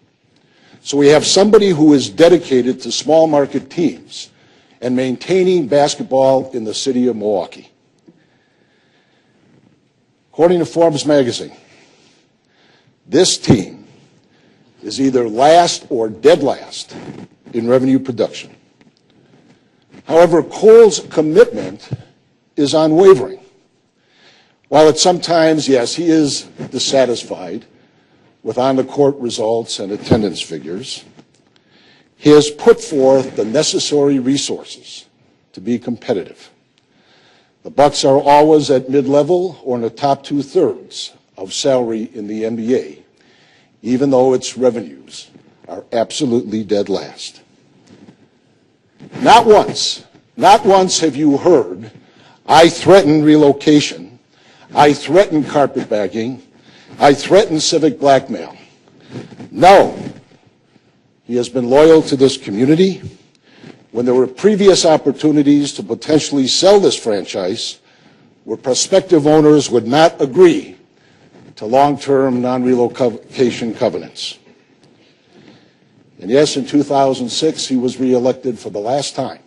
So we have somebody who is dedicated to small market teams and maintaining basketball in the city of Milwaukee. According to Forbes magazine, this team is either last or dead last in revenue production. However, Kohl's commitment is unwavering. While at sometimes, yes, he is dissatisfied with on-the-court results and attendance figures, he has put forth the necessary resources to be competitive. The Bucks are always at mid-level or in the top two-thirds of salary in the NBA, even though its revenues are absolutely dead last. Not once have you heard, I threaten relocation, I threaten carpetbagging, I threaten civic blackmail. No. He has been loyal to this community, when there were previous opportunities to potentially sell this franchise where prospective owners would not agree to long-term non-relocation covenants. And yes, in 2006, he was reelected for the last time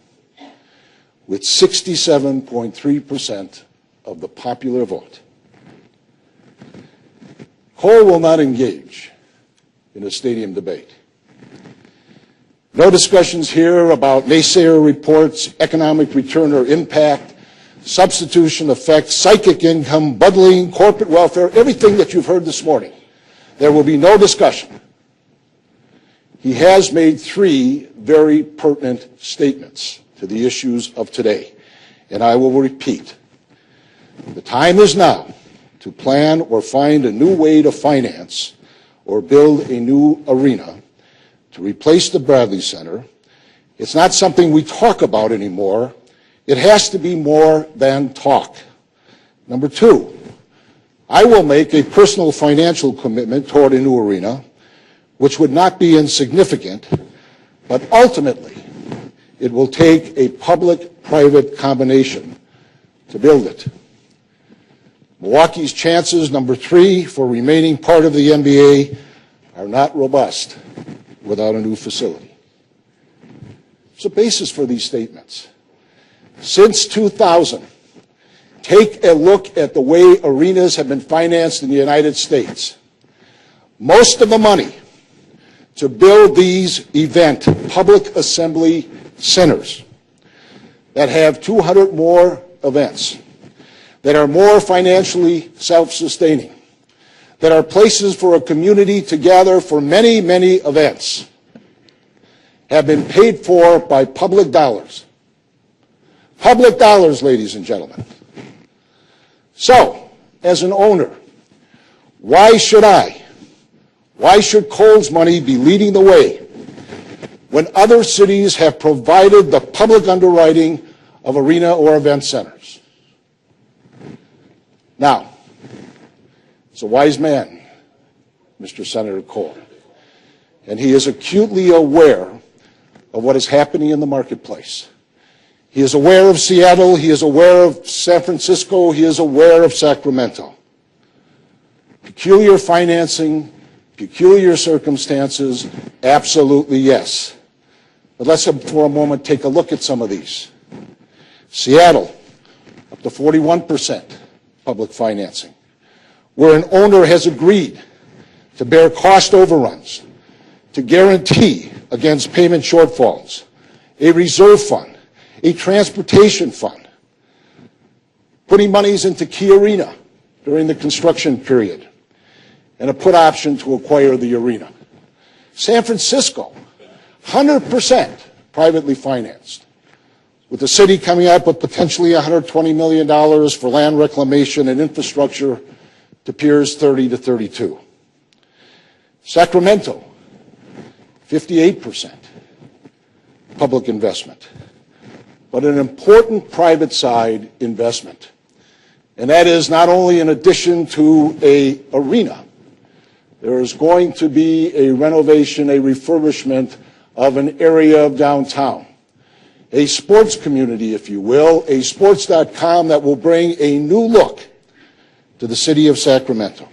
with 67.3% of the popular vote. Cole will not engage in a stadium debate. No discussions here about naysayer reports, economic return or impact, substitution effect, psychic income, bundling, corporate welfare, everything that you've heard this morning. There will be no discussion. He has made 3 very pertinent statements to the issues of today, and I will repeat. The time is now to plan or find a new way to finance or build a new arena to replace the Bradley Center. It's not something we talk about anymore. It has to be more than talk. Number 2, I will make a personal financial commitment toward a new arena, which would not be insignificant, but ultimately it will take a public-private combination to build it. Milwaukee's chances, number 3, for remaining part of the NBA are not robust without a new facility. There's a basis for these statements. Since 2000, take a look at the way arenas have been financed in the United States. Most of the money to build these public assembly centers that have 200 more events, that are more financially self-sustaining, that are places for a community to gather for many, many events, have been paid for by public dollars. Public dollars, ladies and gentlemen. So, as an owner, why should Cole's money be leading the way when other cities have provided the public underwriting of arena or event centers? Now, he's a wise man, Mr. Senator Cole, and he is acutely aware of what is happening in the marketplace. He is aware of Seattle, he is aware of San Francisco, he is aware of Sacramento. Peculiar financing, peculiar circumstances, absolutely yes. But let's, for a moment, take a look at some of these. Seattle, up to 41% public financing, where an owner has agreed to bear cost overruns, to guarantee against payment shortfalls, a reserve fund, a transportation fund, putting monies into Key Arena during the construction period, and a put option to acquire the arena. San Francisco, 100% privately financed, with the city coming up with potentially $120 million for land reclamation and infrastructure to Piers 30 to 32. Sacramento, 58% public investment, but an important private side investment. And that is not only in addition to an arena, there is going to be a renovation, a refurbishment of an area of downtown, a sports community, if you will, a sports.com that will bring a new look to the city of Sacramento.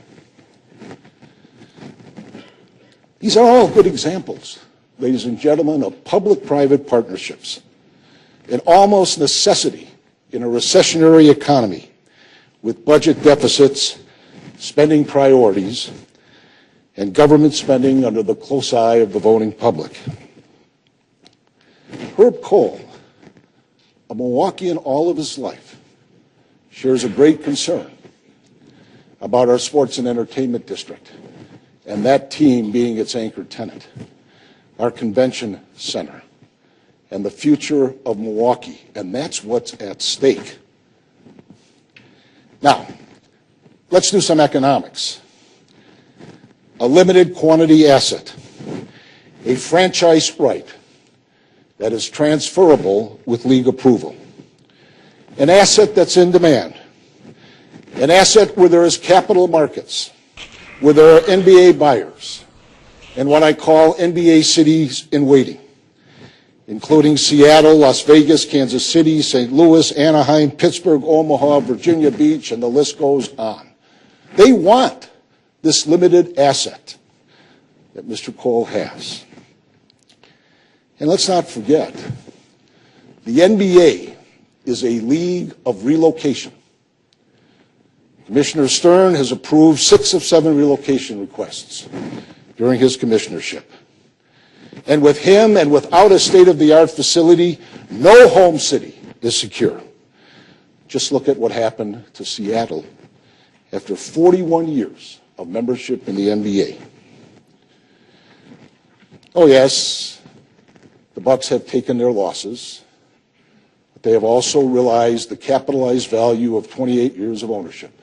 These are all good examples, ladies and gentlemen, of public-private partnerships, an almost necessity in a recessionary economy with budget deficits, spending priorities, and government spending under the close eye of the voting public. Herb Cole, a Milwaukeean all of his life, shares a great concern about our sports and entertainment district, and that team being its anchor tenant, our convention center, and the future of Milwaukee, and that's what's at stake. Now, let's do some economics. A limited quantity asset, a franchise right that is transferable with league approval, an asset that's in demand, an asset where there is capital markets, where there are NBA buyers, and what I call NBA cities in waiting, including Seattle, Las Vegas, Kansas City, St. Louis, Anaheim, Pittsburgh, Omaha, Virginia Beach, and the list goes on. They want this limited asset that Mr. Cole has. And let's not forget, the NBA is a league of relocation. Commissioner Stern has approved 6 of 7 relocation requests during his commissionership. And with him and without a state-of-the-art facility, no home city is secure. Just look at what happened to Seattle after 41 years of membership in the NBA. Oh yes, the Bucks have taken their losses, but they have also realized the capitalized value of 28 years of ownership.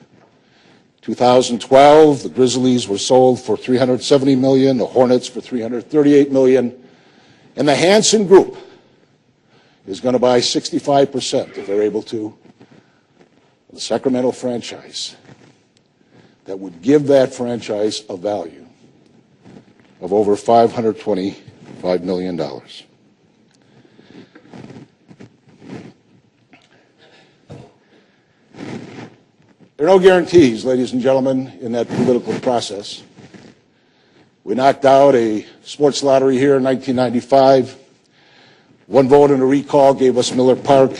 2012, the Grizzlies were sold for $370 million, the Hornets for $338 million, and the Hanson Group is going to buy 65%, if they're able to, of the Sacramento franchise. That would give that franchise a value of over $525 million. There are no guarantees, ladies and gentlemen, in that political process. We knocked out a sports lottery here in 1995. One vote in a recall gave us Miller Park.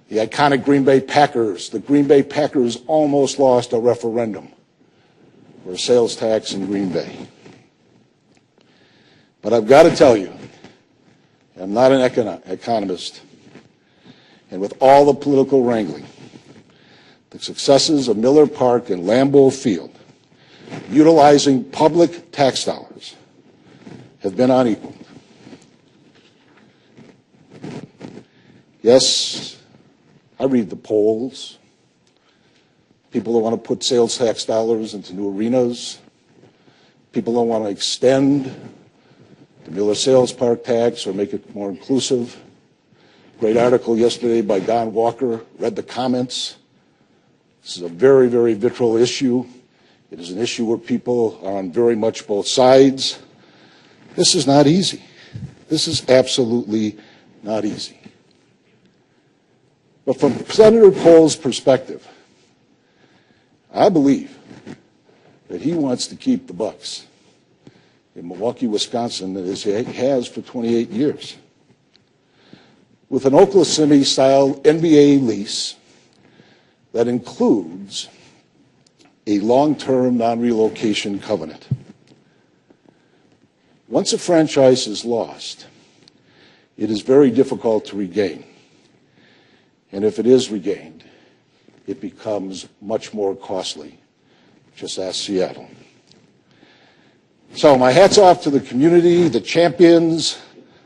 The iconic Green Bay Packers. The Green Bay Packers almost lost a referendum for a sales tax in Green Bay. But I've got to tell you, I'm not an economist, and with all the political wrangling, the successes of Miller Park and Lambeau Field, utilizing public tax dollars, have been unequaled. Yes, I read the polls. People don't want to put sales tax dollars into new arenas. People don't want to extend the Miller Sales Park tax or make it more inclusive. Great article yesterday by Don Walker. Read the comments. This is a very, very vitriol issue. It is an issue where people are on very much both sides. This is not easy. This is absolutely not easy. But from Senator Cole's perspective, I believe that he wants to keep the Bucks in Milwaukee, Wisconsin, as he has for 28 years. With an Oklahoma City-style NBA lease that includes a long-term non-relocation covenant. Once a franchise is lost, it is very difficult to regain. And if it is regained, it becomes much more costly. Just ask Seattle. So my hat's off to the community, the champions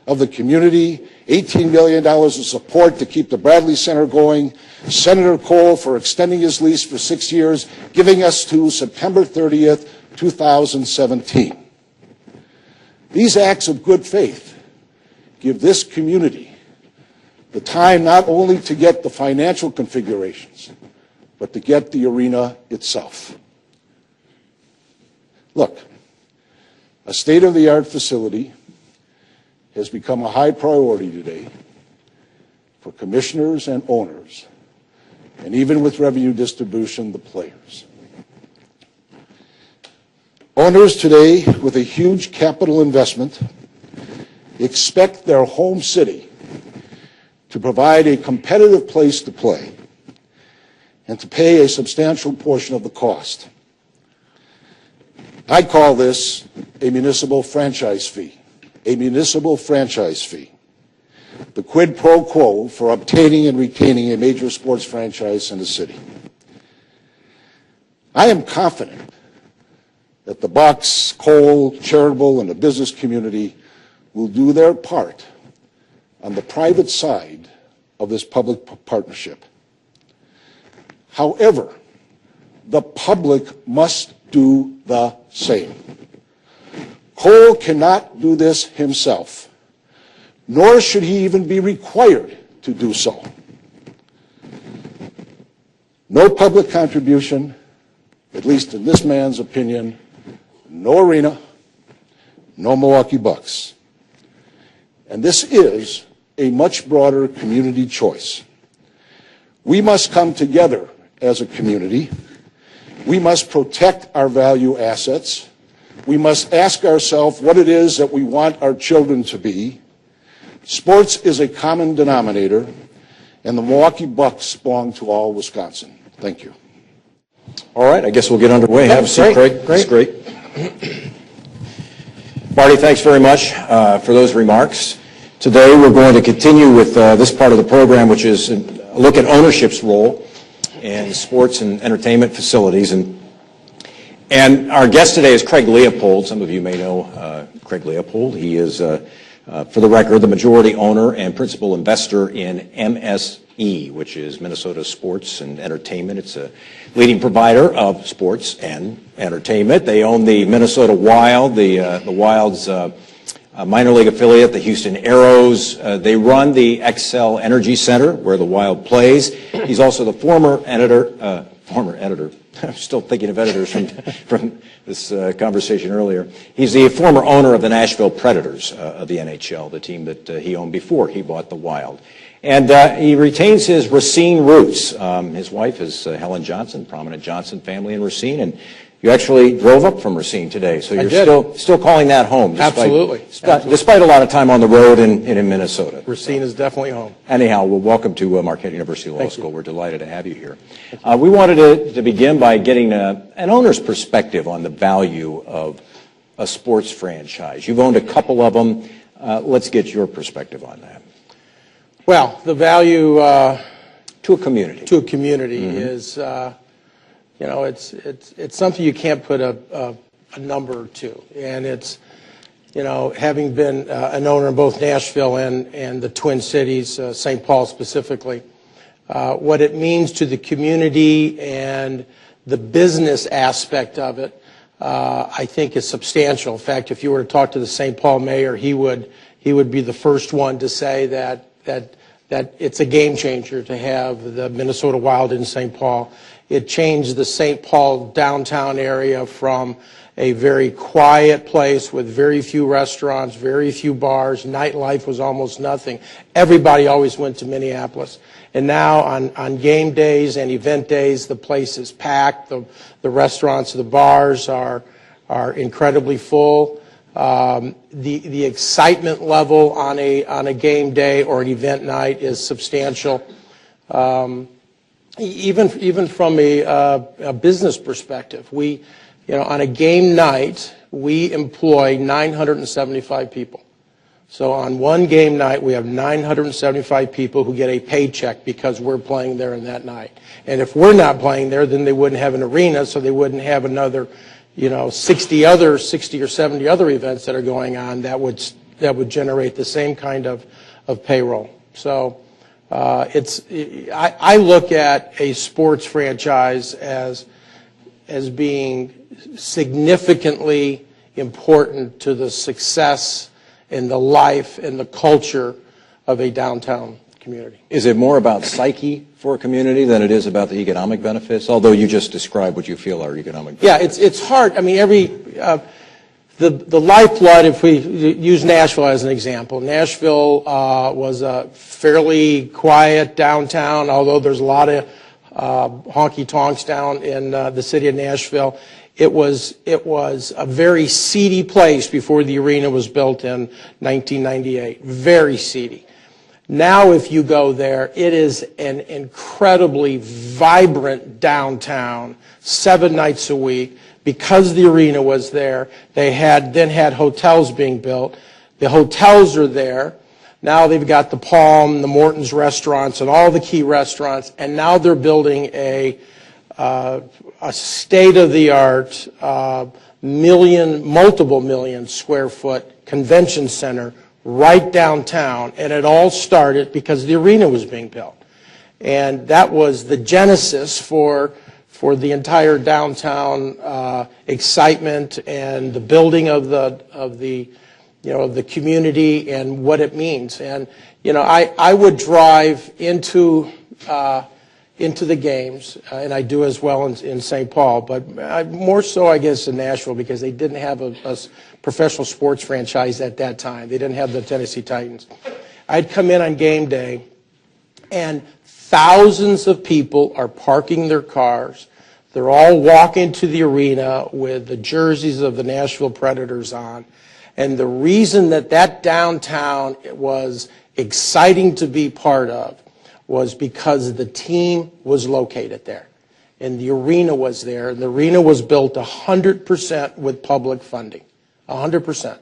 of the community, $18 million of support to keep the Bradley Center going, Senator Cole for extending his lease for 6 years, giving us to September 30th, 2017. These acts of good faith give this community the time not only to get the financial configurations, but to get the arena itself. Look, a state-of-the-art facility has become a high priority today for commissioners and owners, and even with revenue distribution, the players. Owners today, with a huge capital investment, expect their home city to provide a competitive place to play and to pay a substantial portion of the cost. I call this a municipal franchise fee. A municipal franchise fee, the quid pro quo for obtaining and retaining a major sports franchise in the city. I am confident that the Bucks, Cole, charitable, and the business community will do their part on the private side of this public partnership. However, the public must do the same. Cole cannot do this himself, nor should he even be required to do so. No public contribution, at least in this man's opinion, no arena, no Milwaukee Bucks. And this is a much broader community choice. We must come together as a community. We must protect our value assets. We must ask ourselves what it is that we want our children to be. Sports is a common denominator, and the Milwaukee Bucks belong to all Wisconsin. Thank you. All right, I guess we'll get underway. Have a seat, Craig. That's great. Marty, thanks very much for those remarks. Today we're going to continue with this part of the program, which is a look at ownership's role in sports and entertainment facilities. And our guest today is Craig Leopold. Some of you may know Craig Leopold. He is, for the record, the majority owner and principal investor in MSE, which is Minnesota Sports and Entertainment. It's a leading provider of sports and entertainment. They own the Minnesota Wild, the Wild's minor league affiliate, the Houston Aeros. They run the Xcel Energy Center, where the Wild plays. He's also the former editor. I'm still thinking of editors from this conversation earlier. He's the former owner of the Nashville Predators of the NHL, the team that he owned before he bought the Wild. And he retains his Racine roots. His wife is Helen Johnson, prominent Johnson family in Racine, and you actually drove up from Racine today, so you're still calling that home. Absolutely. Despite a lot of time on the road in Minnesota. Racine is definitely home. Anyhow, well, welcome to Marquette University Law School. We're delighted to have you here. We wanted to begin by getting an owner's perspective on the value of a sports franchise. You've owned a couple of them. Let's get your perspective on that. Well, the value to a community is, it's something you can't put a number to, and it's, having been an owner in both Nashville and the Twin Cities, St. Paul specifically, what it means to the community and the business aspect of it, I think is substantial. In fact, if you were to talk to the St. Paul mayor, he would be the first one to say that it's a game changer to have the Minnesota Wild in St. Paul. It changed the St. Paul downtown area from a very quiet place with very few restaurants, very few bars. Nightlife was almost nothing. Everybody always went to Minneapolis. And now on game days and event days, the place is packed. The restaurants, the bars are incredibly full. The excitement level on a game day or an event night is substantial. Even from a business perspective, on a game night, we employ 975 people. So on one game night, we have 975 people who get a paycheck because we're playing there in that night. And if we're not playing there, then they wouldn't have an arena, so they wouldn't have another, 60 or 70 other events that are going on that would generate the same kind of payroll. So I look at a sports franchise as being significantly important to the success and the life and the culture of a downtown community. Is it more about psyche for a community than it is about the economic benefits? Although you just described what you feel are economic benefits. Yeah, it's hard. I mean, the lifeblood, if we use Nashville as an example, Nashville was a fairly quiet downtown, although there's a lot of honky-tonks down in the city of Nashville. It was a very seedy place before the arena was built in 1998. Very seedy. Now, if you go there, it is an incredibly vibrant downtown, 7 nights a week. Because the arena was there, they then had hotels being built. The hotels are there. Now they've got the Palm, the Morton's restaurants, and all the key restaurants. And now they're building a state-of-the-art, multiple million square foot convention center right downtown. And it all started because the arena was being built. And that was the genesis for the entire downtown excitement and the building of the community and what it means. And I would drive into the games, and I do as well in St. Paul, but more so I guess in Nashville because they didn't have a professional sports franchise at that time. They didn't have the Tennessee Titans. I'd come in on game day, and thousands of people are parking their cars. They're all walking to the arena with the jerseys of the Nashville Predators on. And the reason that that downtown was exciting to be part of was because the team was located there. And the arena was there. And the arena was built 100% with public funding, 100%.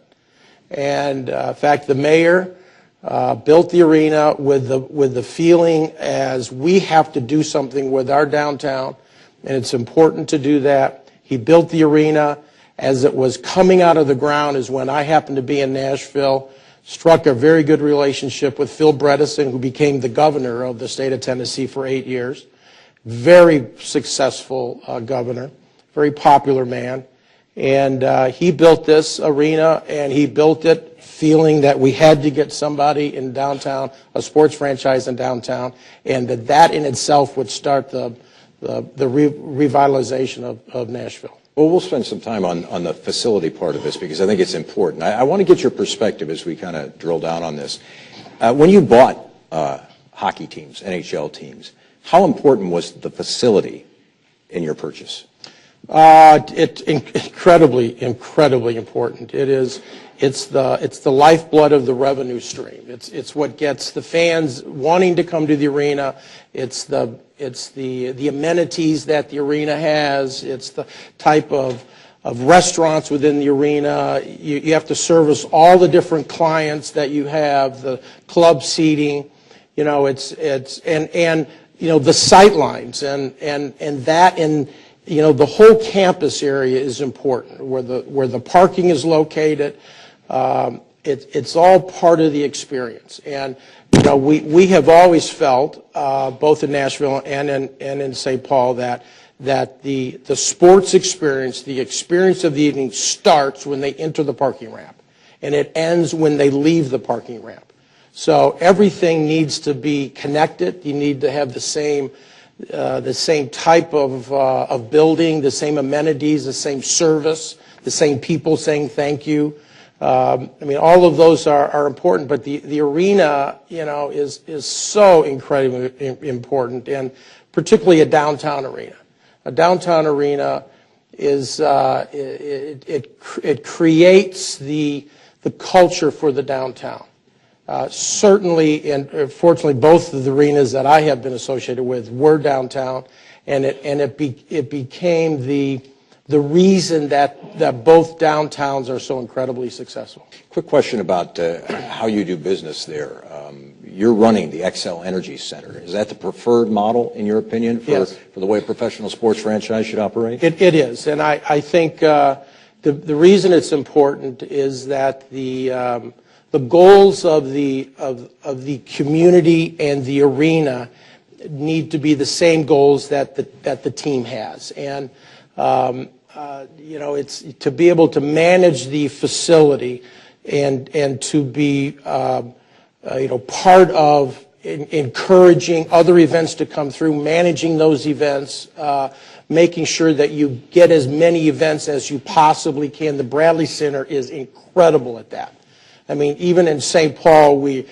And in fact, the mayor built the arena with the feeling as we have to do something with our downtown, and it's important to do that. He built the arena. As it was coming out of the ground is when I happened to be in Nashville, struck a very good relationship with Phil Bredesen, who became the governor of the state of Tennessee for 8 years. Very successful governor, very popular man. And he built this arena, and he built it feeling that we had to get somebody in downtown, a sports franchise in downtown, and that in itself would start the revitalization of Nashville. Well, we'll spend some time on the facility part of this because I think it's important. I want to get your perspective as we kind of drill down on this. When you bought hockey teams, NHL teams, how important was the facility in your purchase? It's incredibly important. It's the lifeblood of the revenue stream. It's what gets the fans wanting to come to the arena. It's the amenities that the arena has. It's the type of restaurants within the arena. You have to service all the different clients that you have, the club seating, and the sight lines and that and the whole campus area is important where the parking is located. It's all part of the experience. And we have always felt, both in Nashville and in St. Paul, that the sports experience, the experience of the evening starts when they enter the parking ramp, and it ends when they leave the parking ramp. So everything needs to be connected. You need to have the same type of building, the same amenities, the same service, the same people saying thank you. All of those are important, but the arena, is so incredibly important, and particularly a downtown arena. A downtown arena is it creates the culture for the downtown. Certainly, and fortunately, both of the arenas that I have been associated with were downtown, and it became the reason that both downtowns are so incredibly successful. Quick question about how you do business there. You're running the XL Energy Center. Is that the preferred model, in your opinion, for the way a professional sports franchise should operate? It is, and I think the reason it's important is that the goals of the community and the arena need to be the same goals that the team has, and it's to be able to manage the facility and to be part of encouraging other events to come through, managing those events, making sure that you get as many events as you possibly can. The Bradley Center is incredible at that. Even in St. Paul, we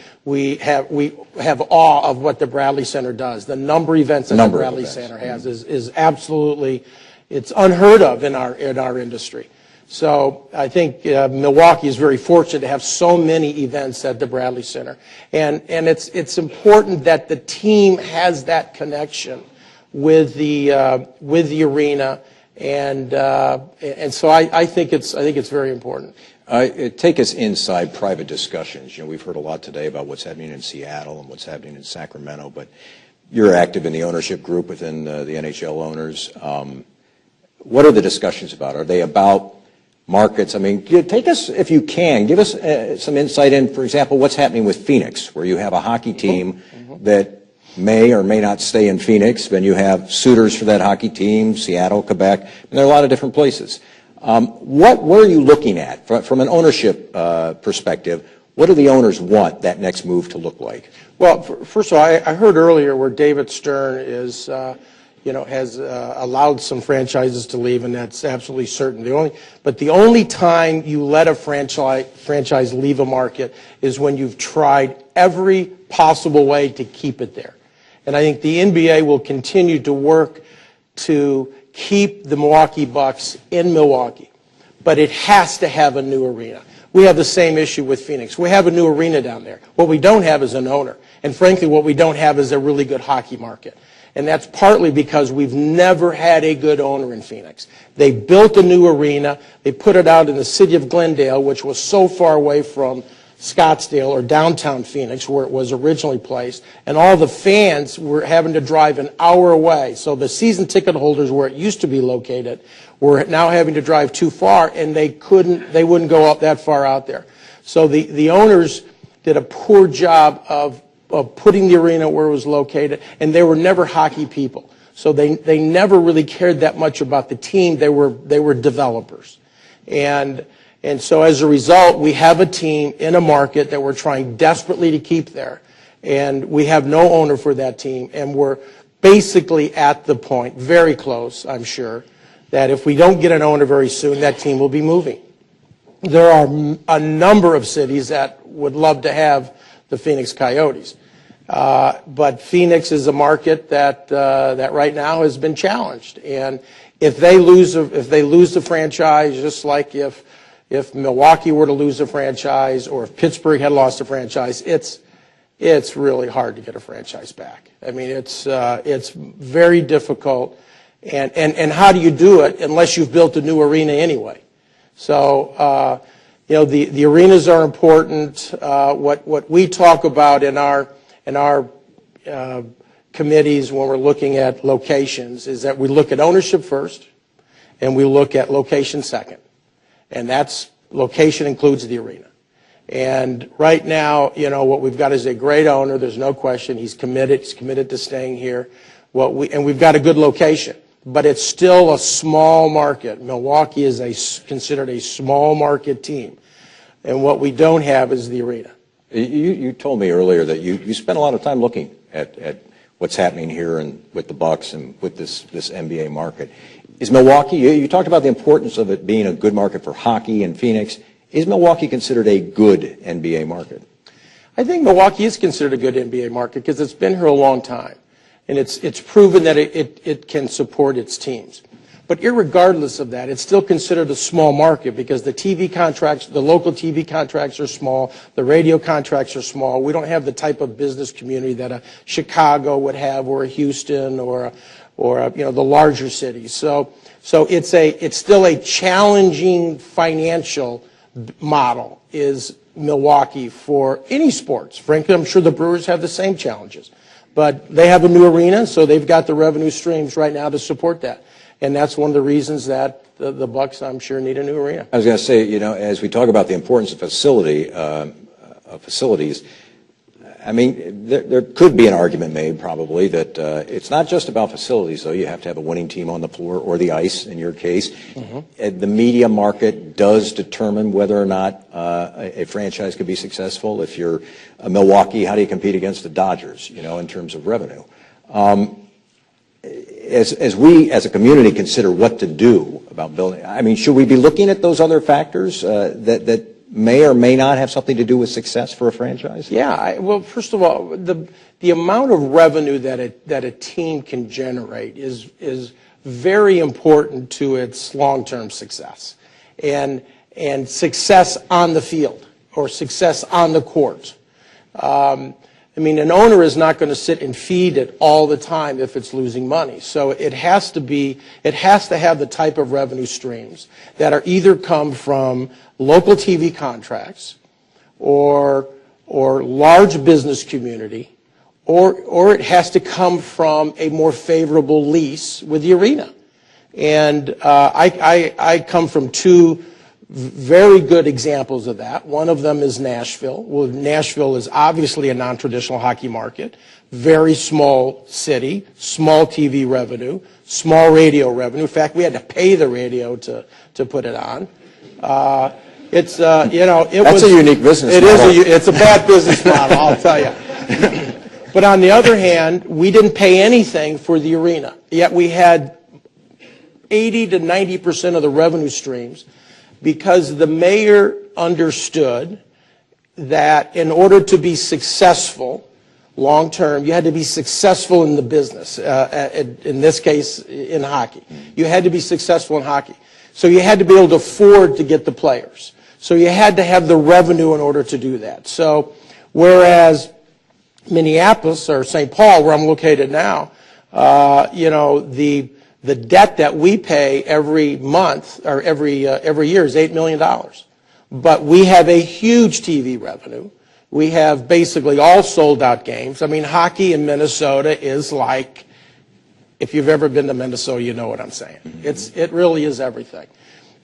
have awe of what the Bradley Center does. The number of events that the Bradley Center has is absolutely, it's unheard of in our industry. So I think Milwaukee is very fortunate to have so many events at the Bradley Center, and it's important that the team has that connection with the arena, and so I think it's very important. Take us inside private discussions. We've heard a lot today about what's happening in Seattle and what's happening in Sacramento, but you're active in the ownership group within the NHL owners. What are the discussions about? Are they about markets? Take us, if you can, give us some insight in, for example, what's happening with Phoenix, where you have a hockey team that may or may not stay in Phoenix, then you have suitors for that hockey team, Seattle, Quebec, and there are a lot of different places. What are you looking at from an ownership perspective? What do the owners want that next move to look like? Well, first of all, I heard earlier where David Stern is has allowed some franchises to leave, and that's absolutely certain. The only time you let a franchise leave a market is when you've tried every possible way to keep it there. And I think the NBA will continue to work to keep the Milwaukee Bucks in Milwaukee, but it has to have a new arena. We have the same issue with Phoenix. We have a new arena down there. What we don't have is an owner. And frankly, what we don't have is a really good hockey market. And that's partly because we've never had a good owner in Phoenix. They built a new arena. They put it out in the city of Glendale, which was so far away from Scottsdale or downtown Phoenix, where it was originally placed. And all the fans were having to drive an hour away. So the season ticket holders, where it used to be located, were now having to drive too far, and they wouldn't go up that far out there. So the owners did a poor job of putting the arena where it was located, and they were never hockey people. So they never really cared that much about the team. They were developers. And so as a result, we have a team in a market that we're trying desperately to keep there. And we have no owner for that team, and we're basically at the point, very close, I'm sure, that if we don't get an owner very soon, that team will be moving. There are a number of cities that would love to have the Phoenix Coyotes. But Phoenix is a market that right now has been challenged. And if they lose the franchise, just like if Milwaukee were to lose a franchise or if Pittsburgh had lost a franchise, it's really hard to get a franchise back. I mean, it's very difficult. And how do you do it unless you've built a new arena anyway? So, the arenas are important. What we talk about in our committees when we're looking at locations is that we look at ownership first and we look at location second. And that's location includes the arena. And right now, what we've got is a great owner. There's no question. He's committed. He's committed to staying here. And we've got a good location. But it's still a small market. Milwaukee is considered a small market team. And what we don't have is the arena. You told me earlier that you spent a lot of time looking at what's happening here and with the Bucks and with this NBA market. Is Milwaukee, you talked about the importance of it being a good market for hockey in Phoenix. Is Milwaukee considered a good NBA market? I think Milwaukee is considered a good NBA market because it's been here a long time. And it's proven that it can support its teams. But irregardless of that, it's still considered a small market because the TV contracts, the local TV contracts are small, the radio contracts are small. We don't have the type of business community that a Chicago would have, or a Houston, or the larger cities. So it's still a challenging financial model is Milwaukee for any sports. Frankly, I'm sure the Brewers have the same challenges. But they have a new arena, so they've got the revenue streams right now to support that. And that's one of the reasons that the Bucks, I'm sure, need a new arena. I was going to say, as we talk about the importance of facilities, I mean, there could be an argument made probably that it's not just about facilities, though. You have to have a winning team on the floor or the ice, in your case. Mm-hmm. The media market does determine whether or not a franchise could be successful. If you're Milwaukee, how do you compete against the Dodgers, in terms of revenue? As we, as a community, consider what to do about building, I mean, should we be looking at those other factors that may or may not have something to do with success for a franchise? Yeah. Well, first of all, the amount of revenue that a team can generate is very important to its long-term success, and success on the field or success on the court. I mean, an owner is not going to sit and feed it all the time if it's losing money. So it has to have the type of revenue streams that are either come from local TV contracts or large business community, or it has to come from a more favorable lease with the arena. And I come from two very good examples of that. One of them is Nashville. Well, Nashville is obviously a non-traditional hockey market, very small city, small TV revenue, small radio revenue. In fact, we had to pay the radio to put it on. That's a unique business model. It's a bad business model, I'll tell you. But on the other hand, we didn't pay anything for the arena. yet we had 80 to 90% of the revenue streams because the mayor understood that in order to be successful long term, you had to be successful in the business, in this case, in hockey. You had to be successful in hockey. So you had to be able to afford to get the players. So you had to have the revenue in order to do that. So whereas Minneapolis or St. Paul, where I'm located now, the debt that we pay every month or every year is $8 million. But we have a huge TV revenue. We have basically all sold out games. I mean, hockey in Minnesota is like, if you've ever been to Minnesota, you know what I'm saying. It really is everything.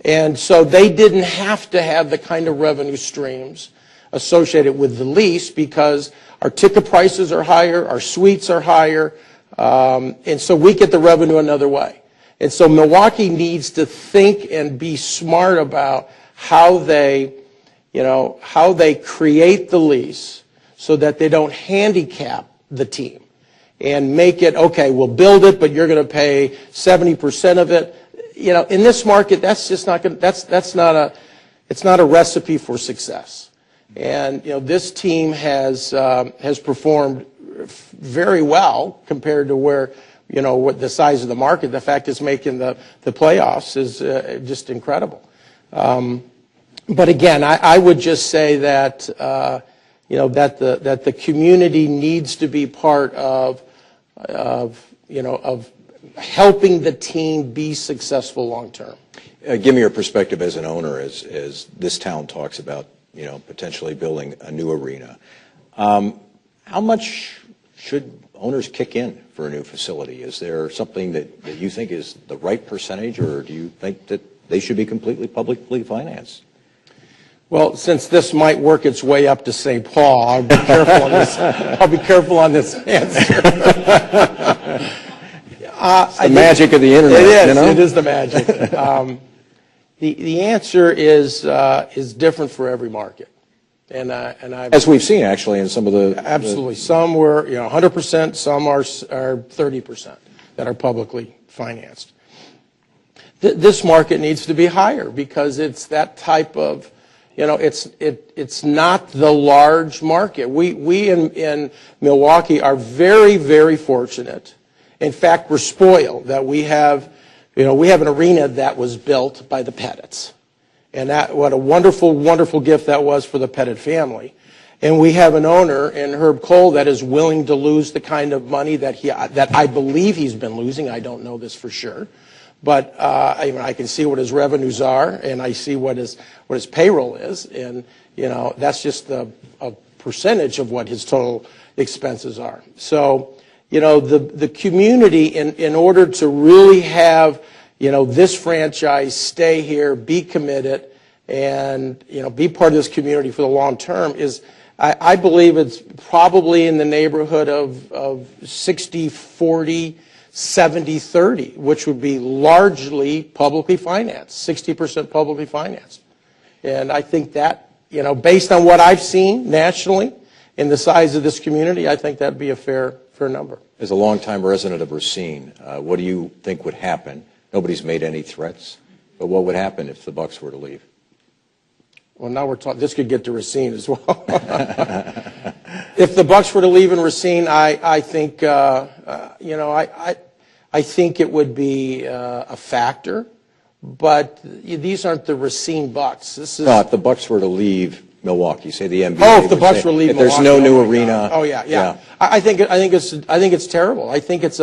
And so they didn't have to have the kind of revenue streams associated with the lease because our ticket prices are higher, our suites are higher, and so we get the revenue another way. And so Milwaukee needs to think and be smart about how they create the lease so that they don't handicap the team and make it, okay, we'll build it, but you're going to pay 70% of it. In this market, that's just not going. It's not a recipe for success. And this team has performed very well compared to where what the size of the market. The fact it's making the playoffs is just incredible. But again, I would just say that that the community needs to be part of helping the team be successful long term. Give me your perspective as an owner, as this town talks about potentially building a new arena. How much should owners kick in for a new facility? Is there something that you think is the right percentage, or do you think that they should be completely publicly financed? Well, since this might work its way up to St. Paul, I'll be careful on this. I'll be careful on this answer. It's the magic of the internet. It is. It is the magic. The answer is different for every market, and as we've seen actually in some of the absolutely some were 100%, some are 30% that are publicly financed. This market needs to be higher because it's that type of. It's not the large market. We in Milwaukee are very, very fortunate. In fact, we're spoiled that we have an arena that was built by the Pettits. And what a wonderful, wonderful gift that was for the Pettit family. And we have an owner in Herb Cole that is willing to lose the kind of money that I believe he's been losing. I don't know this for sure. But I can see what his revenues are, and I see what his payroll is, and that's just a percentage of what his total expenses are. So the community, in order to really have this franchise stay here, be committed, and be part of this community for the long term is. I believe it's probably in the neighborhood of 60-40. 70-30, which would be largely publicly financed, 60% publicly financed. And I think that, based on what I've seen nationally and the size of this community, I think that'd be a fair number. As a longtime resident of Racine, what do you think would happen? Nobody's made any threats, but what would happen if the Bucks were to leave? Well, now we're talking. This could get to Racine as well. If the Bucks were to leave in Racine, I think I think it would be a factor, but these aren't the Racine Bucks. This is if the Bucks were to leave Milwaukee, say the NBA. Oh, if the Bucks were to leave Milwaukee, Milwaukee, there's no new arena. Oh yeah. I think it's terrible. I think it's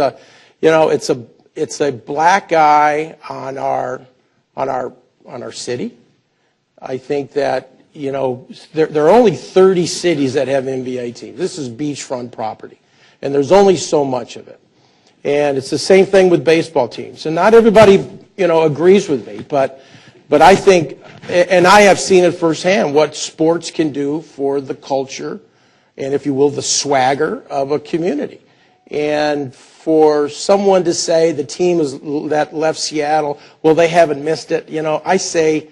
a black eye on our city. I think that there are only 30 cities that have NBA teams. This is beachfront property, and there's only so much of it. And it's the same thing with baseball teams. And not everybody agrees with me, but I think, and I have seen it firsthand, what sports can do for the culture and, if you will, the swagger of a community. And for someone to say the team that left Seattle, well, they haven't missed it, I say,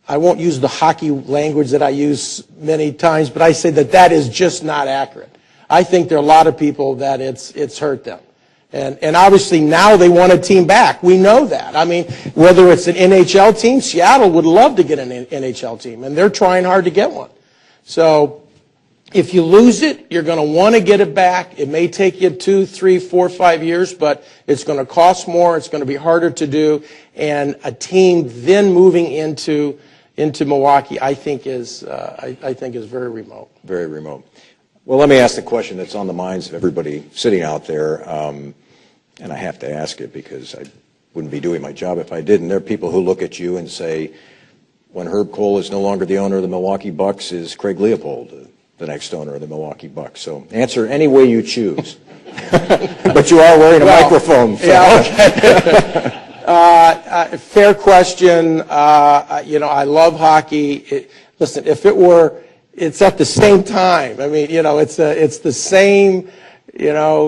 I won't use the hockey language that I use many times, but I say that is just not accurate. I think there are a lot of people that it's hurt them. And obviously now they want a team back. We know that. I mean, whether it's an NHL team, Seattle would love to get an NHL team, and they're trying hard to get one. So if you lose it, you're going to want to get it back. It may take you 2, 3, 4, 5 years, but it's going to cost more. It's going to be harder to do. And a team then moving into Milwaukee, I think is very remote. Very remote. Well, let me ask the question that's on the minds of everybody sitting out there, and I have to ask it because I wouldn't be doing my job if I didn't. There are people who look at you and say, when Herb Kohl is no longer the owner of the Milwaukee Bucks, is Craig Leopold the next owner of the Milwaukee Bucks? So answer any way you choose. But you are wearing a microphone. So. Yeah. Fair question. I love hockey. Listen, if it were, it's at the same time. I mean, it's the same,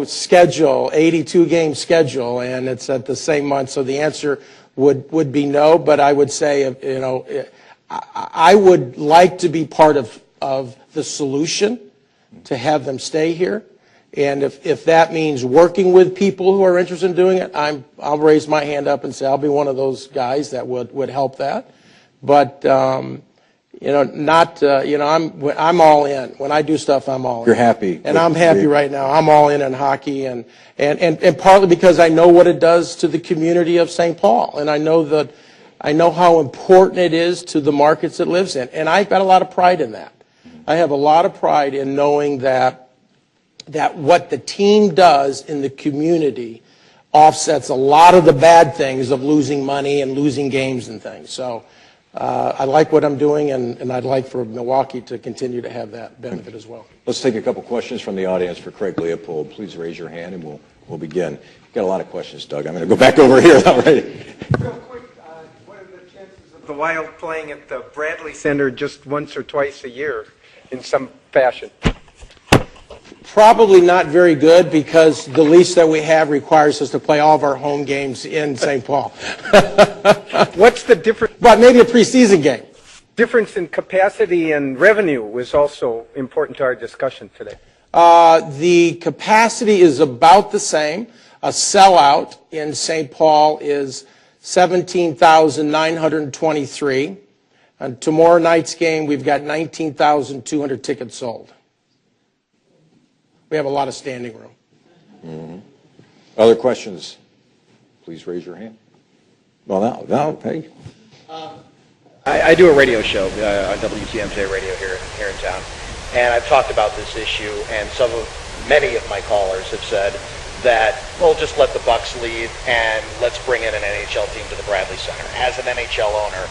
schedule, 82-game schedule, and it's at the same month. So the answer would be no. But I would say, I would like to be part of the solution to have them stay here. And if that means working with people who are interested in doing it, I'll raise my hand up and say I'll be one of those guys that would help that. But I'm all in. When I do stuff, I'm all in. You're happy. And I'm happy right now. I'm all in hockey, and partly because I know what it does to the community of St. Paul, and I know how important it is to the markets it lives in, and I've got a lot of pride in that. I have a lot of pride in knowing that what the team does in the community offsets a lot of the bad things of losing money and losing games and things. So I like what I'm doing, and I'd like for Milwaukee to continue to have that benefit as well. Let's take a couple questions from the audience for Craig Leopold. Please raise your hand, and we'll begin. You've got a lot of questions, Doug. I'm going to go back over here already. Real quick, what are the chances of the Wild playing at the Bradley Center just once or twice a year in some fashion? Probably not very good, because the lease that we have requires us to play all of our home games in St. Paul. What's the difference? But maybe a preseason game. Difference in capacity and revenue was also important to our discussion today. The capacity is about the same. A sellout in St. Paul is 17,923. And tomorrow night's game, we've got 19,200 tickets sold. We have a lot of standing room. Mm-hmm. Other questions? Please raise your hand. Well, now, hey. I do a radio show on WTMJ radio here in town, and I've talked about this issue, and many of my callers have said that, well, just let the Bucks leave and let's bring in an NHL team to the Bradley Center. As an NHL owner,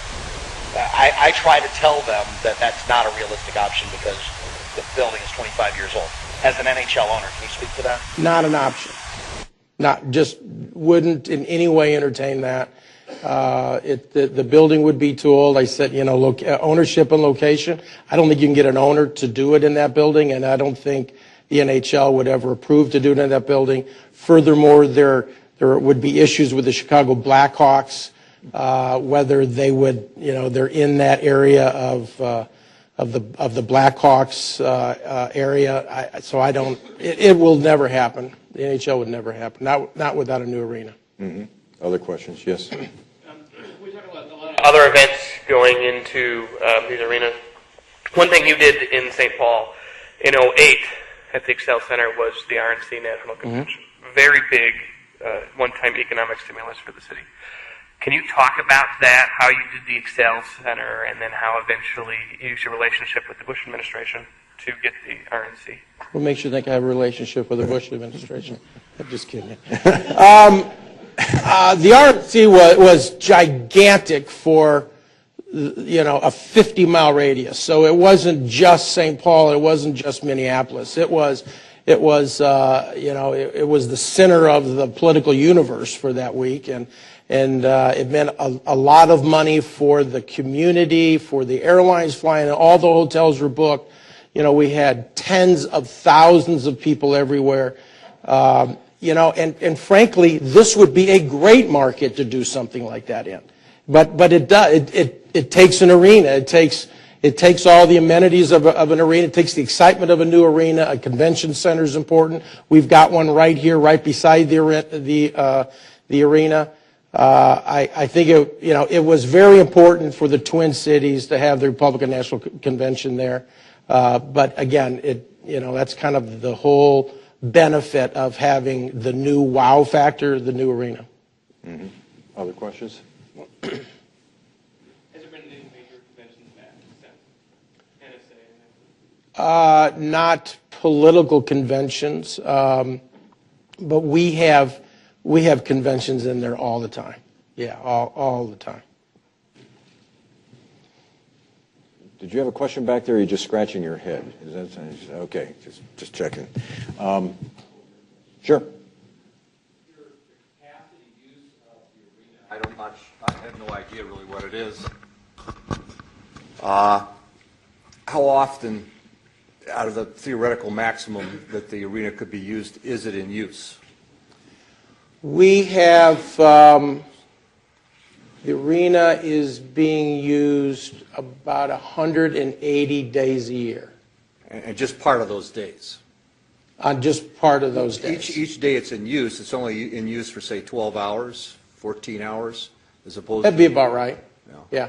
I try to tell them that that's not a realistic option because the building is 25 years old. As an NHL owner, can you speak to that? Not an option. Just wouldn't in any way entertain that. The building would be too old. I said, ownership and location. I don't think you can get an owner to do it in that building, and I don't think the NHL would ever approve to do it in that building. Furthermore, there would be issues with the Chicago Blackhawks, whether they would, they're in that area of the Blackhawks area. So I don't. It will never happen. The NHL would never happen. Not without a new arena. Mm-hmm. Other questions? Yes. We talk about a lot of other events going into these arenas. One thing you did in St. Paul in 2008 at the Excel Center was the RNC National Convention. Mm-hmm. Very big one-time economic stimulus for the city. Can you talk about that, how you did the Excel Center, and then how eventually you used your relationship with the Bush administration to get the RNC? What makes you think I have a relationship with the Bush administration? I'm just kidding. The RNC was gigantic for, a 50-mile radius. So it wasn't just St. Paul. It wasn't just Minneapolis. It was the center of the political universe for that week, and it meant a lot of money for the community, for the airlines flying. All the hotels were booked. We had tens of thousands of people everywhere. And frankly, this would be a great market to do something like that in. But it takes an arena. It It takes all the amenities of an arena. It takes the excitement of a new arena. A convention center is important. We've got one right here, right beside the arena. I think it was very important for the Twin Cities to have the Republican National Convention there. But again, that's kind of the whole benefit of having the new wow factor, the new arena. Mm-hmm. Other questions? Has there been any major conventions back since NSA? Not political conventions, but we have conventions in there all the time. Yeah, all the time. Did you have a question back there, or are you just scratching your head? Is that okay? Just checking. Sure. I have no idea really what it is. How often, out of the theoretical maximum that the arena could be used, is it in use? We have, the arena is being used about 180 days a year. And just part of those days? On just part of those days. Each day it's in use, it's only in use for, say, 12 hours, 14 hours, as opposed That'd be about right. Yeah.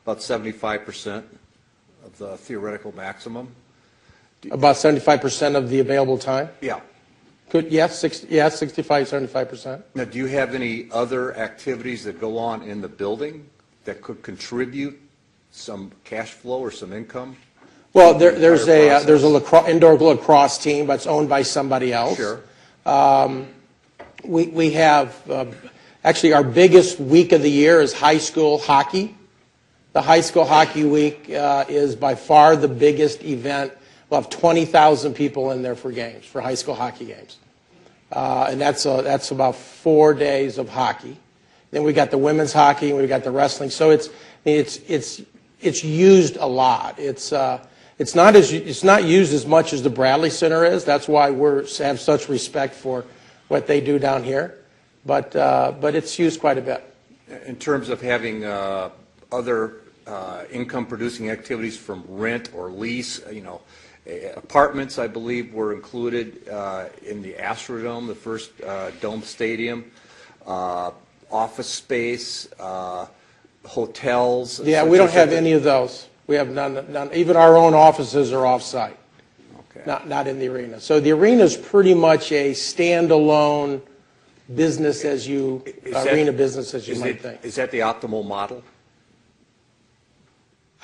About 75% of the theoretical maximum? About 75% of the available time? Yeah. Yes, 65, 75%. Now, do you have any other activities that go on in the building that could contribute some cash flow or some income? Well, there's a indoor lacrosse team, but it's owned by somebody else. Sure. We have actually our biggest week of the year is high school hockey. The high school hockey week is by far the biggest event. We'll have 20,000 people in there for games, for high school hockey games. And that's about 4 days of hockey. Then we got the women's hockey and we got the wrestling. So it's used a lot. It's not used as much as the Bradley Center is. That's why we have such respect for what they do down here. But it's used quite a bit. In terms of having other income-producing activities from rent or lease, apartments, I believe, were included in the Astrodome, the first dome stadium, office space, hotels. Yeah, we don't have any of those. We have none. Even our own offices are off-site, not in the arena. So the arena is pretty much a standalone business arena business as you might think. Is that the optimal model?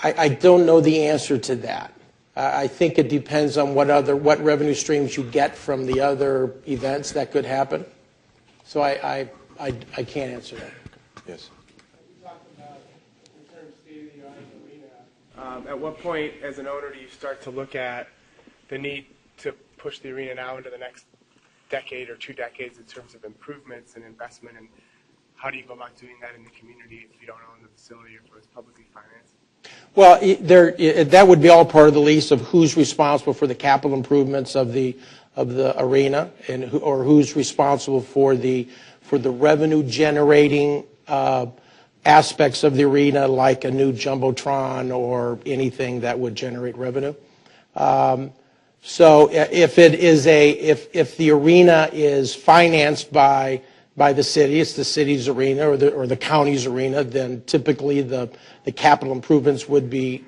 I don't know the answer to that. I think it depends on what revenue streams you get from the other events that could happen. So I can't answer that. Yes. You talked about in terms of state-of-the-art arena. At what point, as an owner, do you start to look at the need to push the arena now into the next decade or 2 decades in terms of improvements and investment, and how do you go about doing that in the community if you don't own the facility or if it's publicly financed? Well, that would be all part of the lease of who's responsible for the capital improvements of the arena, or who's responsible for the revenue generating aspects of the arena, like a new jumbotron or anything that would generate revenue. So if the arena is financed by the city, it's the city's arena or the county's arena, then typically the capital improvements would be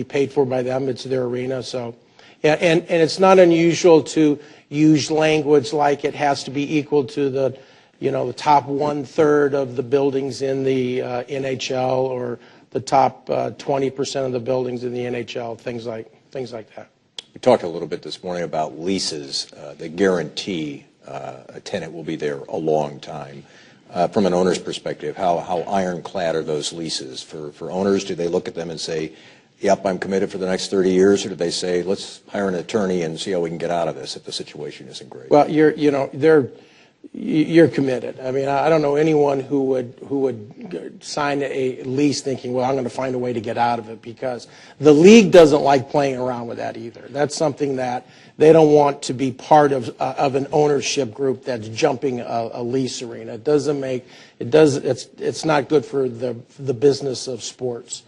paid for by them. It's their arena. So, and it's not unusual to use language like it has to be equal to the top 1/3 of the buildings in the NHL, or the top 20% of the buildings in the NHL, things like that. We talked a little bit this morning about leases that guarantee a tenant will be there a long time. From an owner's perspective, how ironclad are those leases? For owners, do they look at them and say, yep, I'm committed for the next 30 years, or do they say, let's hire an attorney and see how we can get out of this if the situation isn't great? Well, you're committed. I mean, I don't know anyone who would sign a lease thinking, well, I'm going to find a way to get out of it, because the league doesn't like playing around with that either. That's something that they don't want to be part of an ownership group that's jumping a lease arena. It's not good for the business of sports.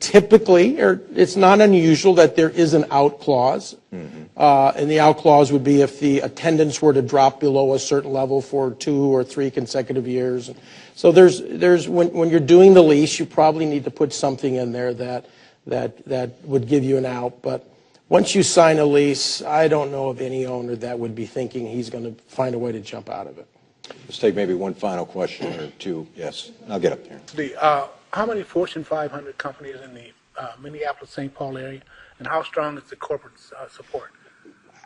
typically, or it's not unusual that there is an out clause. And the out clause would be if the attendance were to drop below a certain level for 2 or 3 consecutive years. So when you're doing the lease, you probably need to put something in there that would give you an out. But once you sign a lease, I don't know of any owner that would be thinking he's going to find a way to jump out of it. Let's take maybe one final question or two. Yes, I'll get up there. How many Fortune 500 companies in the Minneapolis-St. Paul area, and how strong is the corporate support?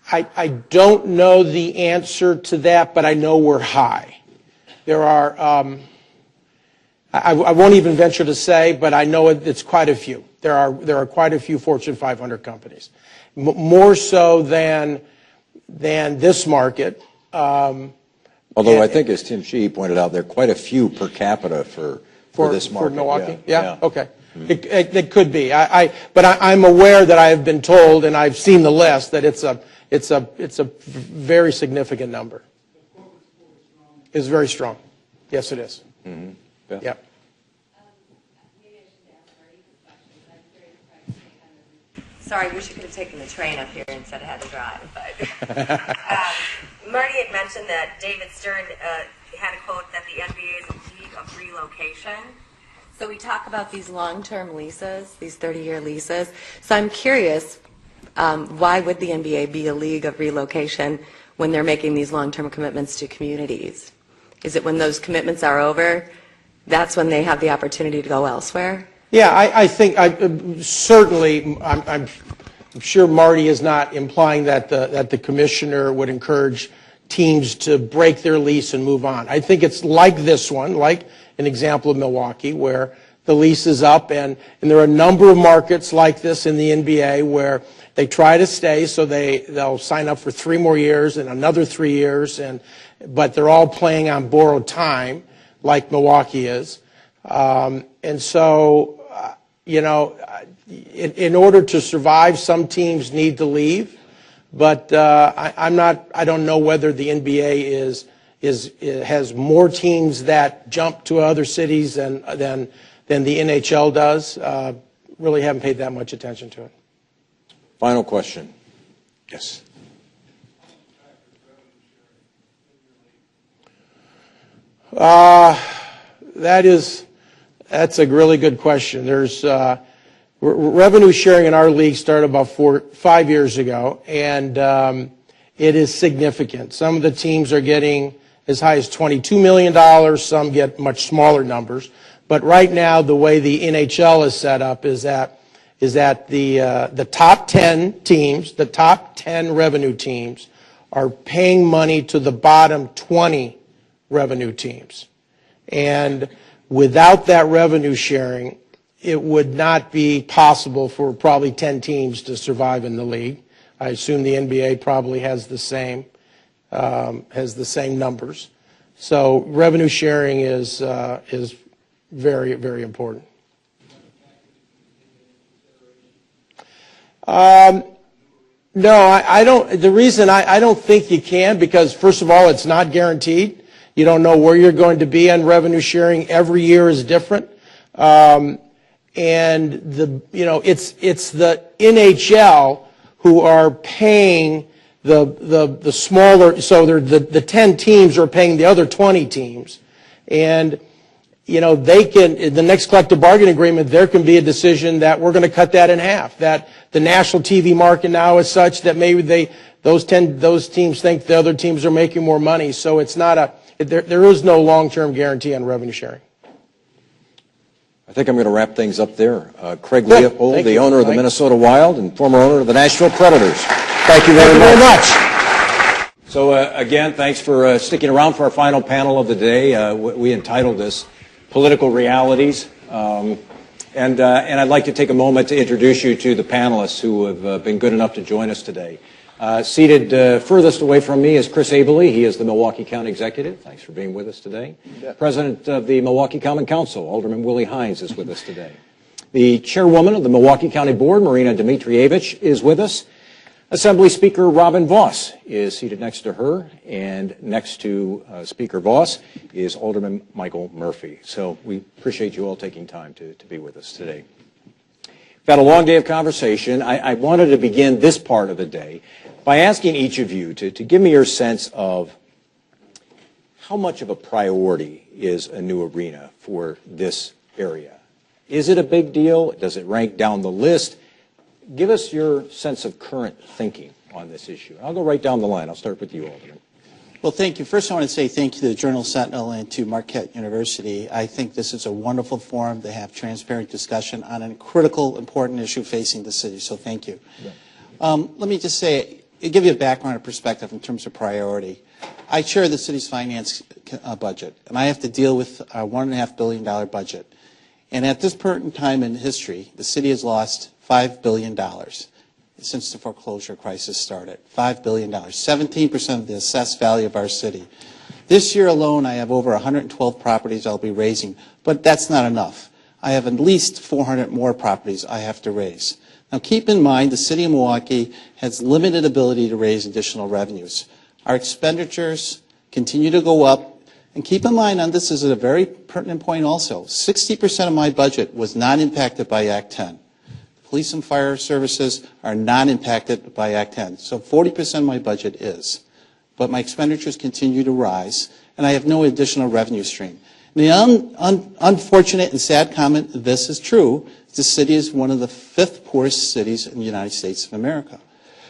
I don't know the answer to that, but I know we're high. There are, I won't even venture to say, but I know it's quite a few. There are quite a few Fortune 500 companies, more so than this market. Although I think, as Tim Sheehy pointed out, there are quite a few per capita for this market. For Milwaukee? Yeah. Okay. It could be. But I'm aware that I have been told, and I've seen the list, that it's a very significant number. It's very strong. Yes, it is. Mm-hmm. Yep. Sorry, I wish you could have taken the train up here instead of had to drive. But Marty had mentioned that David Stern had a quote that the NBA is a league of relocation. So we talk about these long-term leases, these 30-year leases. So I'm curious, why would the NBA be a league of relocation when they're making these long-term commitments to communities? Is it when those commitments are over, that's when they have the opportunity to go elsewhere? Yeah, I think certainly. I'm sure Marty is not implying that the commissioner would encourage teams to break their lease and move on. I think it's like this one, like an example of Milwaukee, where the lease is up, and there are a number of markets like this in the NBA where they try to stay, so they'll sign up for 3 more years and another 3 years, but they're all playing on borrowed time, like Milwaukee is. And so, in order to survive, some teams need to leave. But I don't know whether the NBA has more teams that jump to other cities than the NHL does. Really haven't paid that much attention to it. Final question. Yes. That's a really good question. There's revenue sharing in our league started about 5 years ago, and it is significant. Some of the teams are getting as high as $22 million. Some get much smaller numbers. But right now, the way the NHL is set up is that the top 10 teams, the top 10 revenue teams, are paying money to the bottom 20 revenue teams. And without that revenue sharing, it would not be possible for probably 10 teams to survive in the league. I assume the NBA probably has the same numbers. So revenue sharing is very, very important. No, I don't. The reason I don't think you can, because first of all, it's not guaranteed. You don't know where you're going to be on revenue sharing. Every year is different. And it's the NHL who are paying the smaller, so the 10 teams are paying the other 20 teams. And, they can, the next collective bargaining agreement, there can be a decision that we're going to cut that in half, that the national TV market now is such that maybe those teams think the other teams are making more money. So it's not there is no long-term guarantee on revenue sharing. I think I'm going to wrap things up there. Craig Leopold, the owner of the Minnesota Wild and former owner of the Nashville Predators. Thank you very much. So again, thanks for sticking around for our final panel of the day. We entitled this Political Realities. And I'd like to take a moment to introduce you to the panelists who have been good enough to join us today. Seated furthest away from me is Chris Abele. He is the Milwaukee County Executive. Thanks for being with us today. President of the Milwaukee Common Council, Alderman Willie Hines, is with us today. The Chairwoman of the Milwaukee County Board, Marina Dmitrievich, is with us. Assembly Speaker Robin Voss is seated next to her, and next to Speaker Voss is Alderman Michael Murphy. So we appreciate you all taking time to be with us today. had a long day of conversation. I wanted to begin this part of the day by asking each of you to give me your sense of how much of a priority is a new arena for this area. Is it a big deal? Does it rank down the list? Give us your sense of current thinking on this issue. I'll go right down the line. I'll start with you, Alderman. Well, thank you. First, I want to say thank you to the Journal-Sentinel and to Marquette University. I think this is a wonderful forum to have transparent discussion on a critical, important issue facing the city, so thank you. Yeah. Let me just say, give you a background and perspective in terms of priority. I chair the city's finance budget, and I have to deal with a $1.5 billion budget. And at this point in time in history, the city has lost $5 billion since the foreclosure crisis started. $5 billion, 17% of the assessed value of our city. This year alone, I have over 112 properties I'll be raising, but that's not enough. I have at least 400 more properties I have to raise. Now keep in mind, the city of Milwaukee has limited ability to raise additional revenues. Our expenditures continue to go up, and keep in mind, and this is a very pertinent point also, 60% of my budget was not impacted by Act 10. Police and fire services are not impacted by Act 10. So 40% of my budget is. But my expenditures continue to rise, and I have no additional revenue stream. The unfortunate and sad comment, this is true, the city is one of the 5th poorest cities in the United States of America.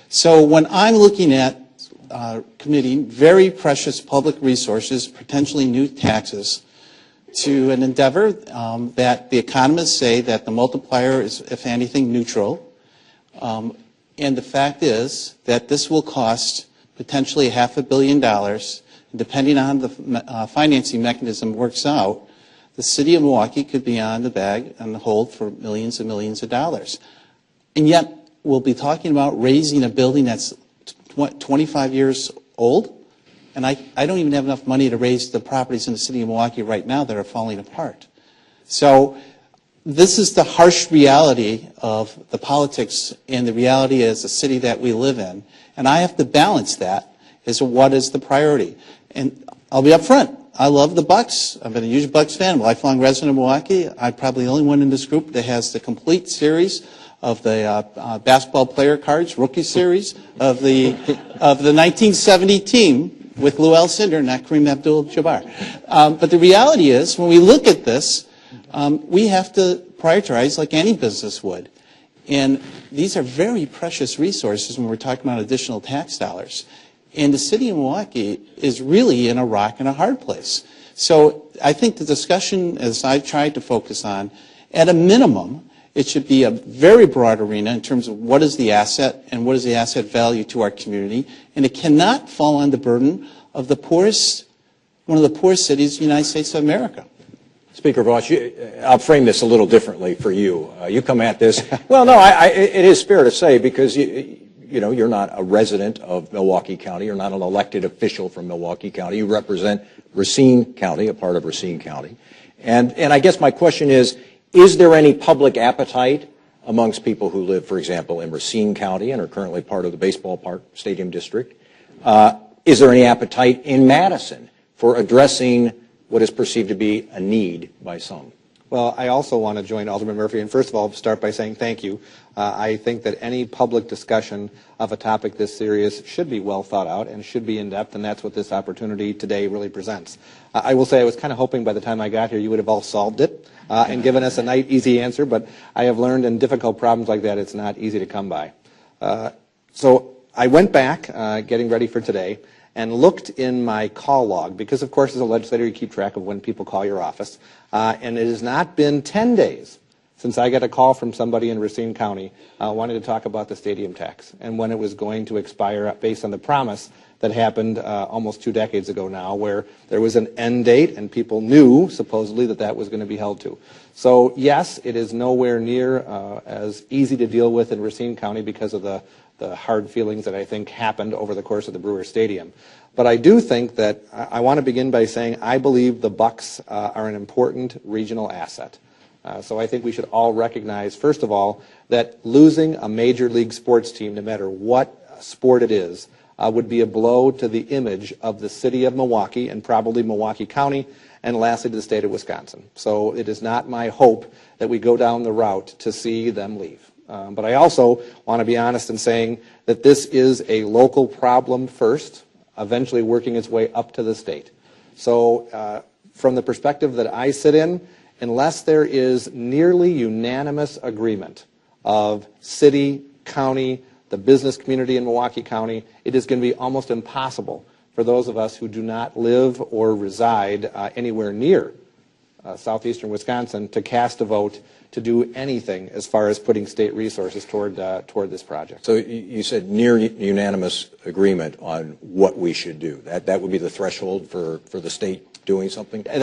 So when I'm looking at committing very precious public resources, potentially new taxes, to an endeavor that the economists say that the multiplier is, if anything, neutral. And the fact is that this will cost potentially $500 million. Depending on the financing mechanism works out, the city of Milwaukee could be on the bag and the hold for millions and millions of dollars. And yet, we'll be talking about raising a building that's 25 years old. And I don't even have enough money to raise the properties in the city of Milwaukee right now that are falling apart. So this is the harsh reality of the politics and the reality as a city that we live in. And I have to balance that as to what is the priority. And I'll be up front. I love the Bucks. I've been a huge Bucks fan, a lifelong resident of Milwaukee. I'm probably the only one in this group that has the complete series of the basketball player cards, rookie series of the 1970 team, with Lou Alcindor, not Kareem Abdul-Jabbar. But the reality is, when we look at this, we have to prioritize like any business would. And these are very precious resources when we're talking about additional tax dollars. And the city of Milwaukee is really in a rock and a hard place. So I think the discussion, as I tried to focus on, at a minimum, it should be a very broad arena in terms of what is the asset and what is the asset value to our community. And it cannot fall on the burden of the poorest, one of the poorest cities in the United States of America. Speaker Voss, I'll frame this a little differently for you. You come at this. Well, no, it is fair to say because you're not a resident of Milwaukee County. You're not an elected official from Milwaukee County. You represent Racine County, a part of Racine County. And I guess my question is there any public appetite amongst people who live, for example, in Racine County and are currently part of the baseball park stadium district? Is there any appetite in Madison for addressing what is perceived to be a need by some? Well, I also want to join Alderman Murphy, and first of all, start by saying thank you. I think that any public discussion of a topic this serious should be well thought out and should be in depth, and that's what this opportunity today really presents. I will say I was kind of hoping by the time I got here you would have all solved it and given us a nice, easy answer, but I have learned in difficult problems like that it's not easy to come by. So I went back, getting ready for today, and looked in my call log, because of course as a legislator you keep track of when people call your office, and it has not been 10 days since I got a call from somebody in Racine County wanting to talk about the stadium tax and when it was going to expire based on the promise that happened almost 2 decades ago now, where there was an end date and people knew supposedly that that was going to be held to. So yes, it is nowhere near as easy to deal with in Racine County because of the hard feelings that I think happened over the course of the Brewer Stadium. But I do think that I want to begin by saying I believe the Bucks are an important regional asset. So I think we should all recognize, first of all, that losing a major league sports team, no matter what sport it is, would be a blow to the image of the city of Milwaukee and probably Milwaukee County, and lastly to the state of Wisconsin. So it is not my hope that we go down the route to see them leave. But I also want to be honest in saying that this is a local problem first, eventually working its way up to the state. So from the perspective that I sit in, unless there is nearly unanimous agreement of city, county, the business community in Milwaukee County, it is going to be almost impossible for those of us who do not live or reside anywhere near southeastern Wisconsin to cast a vote to do anything as far as putting state resources toward this project. So you said near unanimous agreement on what we should do. That would be the threshold for the state doing something? That's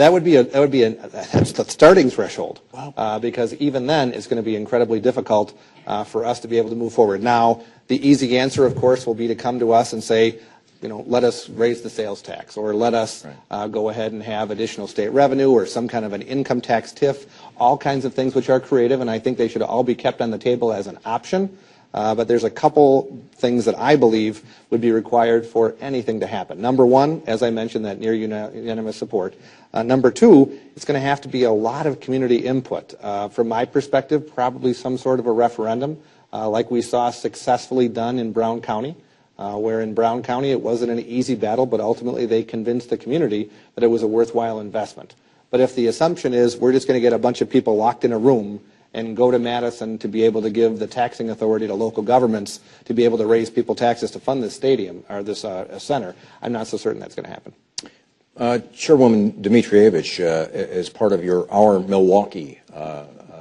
the starting threshold. Wow. Because even then it's going to be incredibly difficult for us to be able to move forward. Now, the easy answer, of course, will be to come to us and say, let us raise the sales tax, or let us go ahead and have additional state revenue, or some kind of an income tax TIF, all kinds of things which are creative, and I think they should all be kept on the table as an option. But there's a couple things that I believe would be required for anything to happen. Number one, as I mentioned, that near unanimous support. Number two, it's going to have to be a lot of community input. From my perspective, probably some sort of a referendum, like we saw successfully done in Brown County, where in Brown County it wasn't an easy battle, but ultimately they convinced the community that it was a worthwhile investment. But if the assumption is we're just going to get a bunch of people locked in a room and go to Madison to be able to give the taxing authority to local governments to be able to raise people taxes to fund this stadium or this center, I'm not so certain that's going to happen. Chairwoman Dmitrievich, as part of our Milwaukee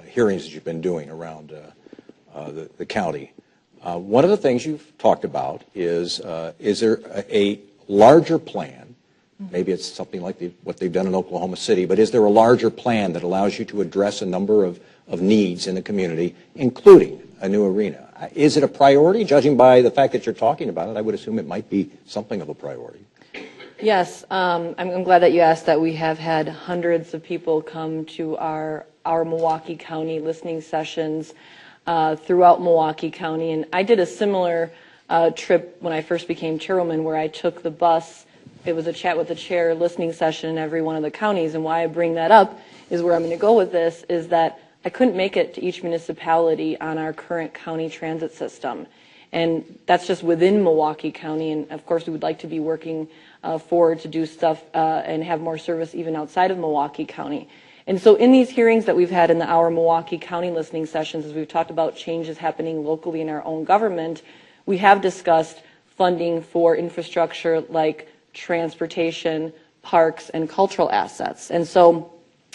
hearings that you've been doing around the county, one of the things you've talked about is there a larger plan? Maybe it's something like what they've done in Oklahoma City, but is there a larger plan that allows you to address a number of needs in the community, including a new arena? Is it a priority? Judging by the fact that you're talking about it, I would assume it might be something of a priority. Yes, I'm glad that you asked that. We have had hundreds of people come to our Milwaukee County listening sessions throughout Milwaukee County, and I did a similar trip when I first became chairwoman, where I took the bus. It was a chat with the chair listening session in every one of the counties, and why I bring that up is where I'm going to go with this, is that I couldn't make it to each municipality on our current county transit system, and that's just within Milwaukee County, and of course we would like to be working forward to do stuff and have more service even outside of Milwaukee County. And so in these hearings that we've had in our Milwaukee County listening sessions, as we've talked about changes happening locally in our own government, we have discussed funding for infrastructure like transportation, parks, and cultural assets. And so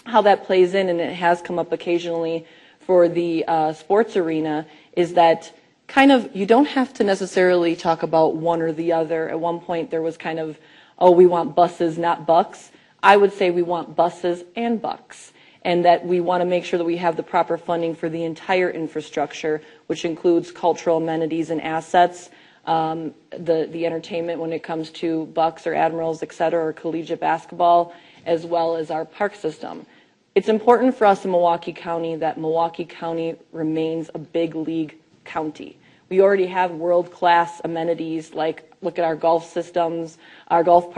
how that plays in, and it has come up occasionally for the sports arena, is that kind of you don't have to necessarily talk about one or the other. At one point there was kind of, oh, we want buses, not bucks. I would say we want buses and bucks, and that we want to make sure that we have the proper funding for the entire infrastructure, which includes cultural amenities and assets, the entertainment when it comes to Bucks or Admirals, et cetera, or collegiate basketball, as well as our park system. It's important for us in Milwaukee County that Milwaukee County remains a big league county. We already have world-class amenities, like look at our golf systems, our golf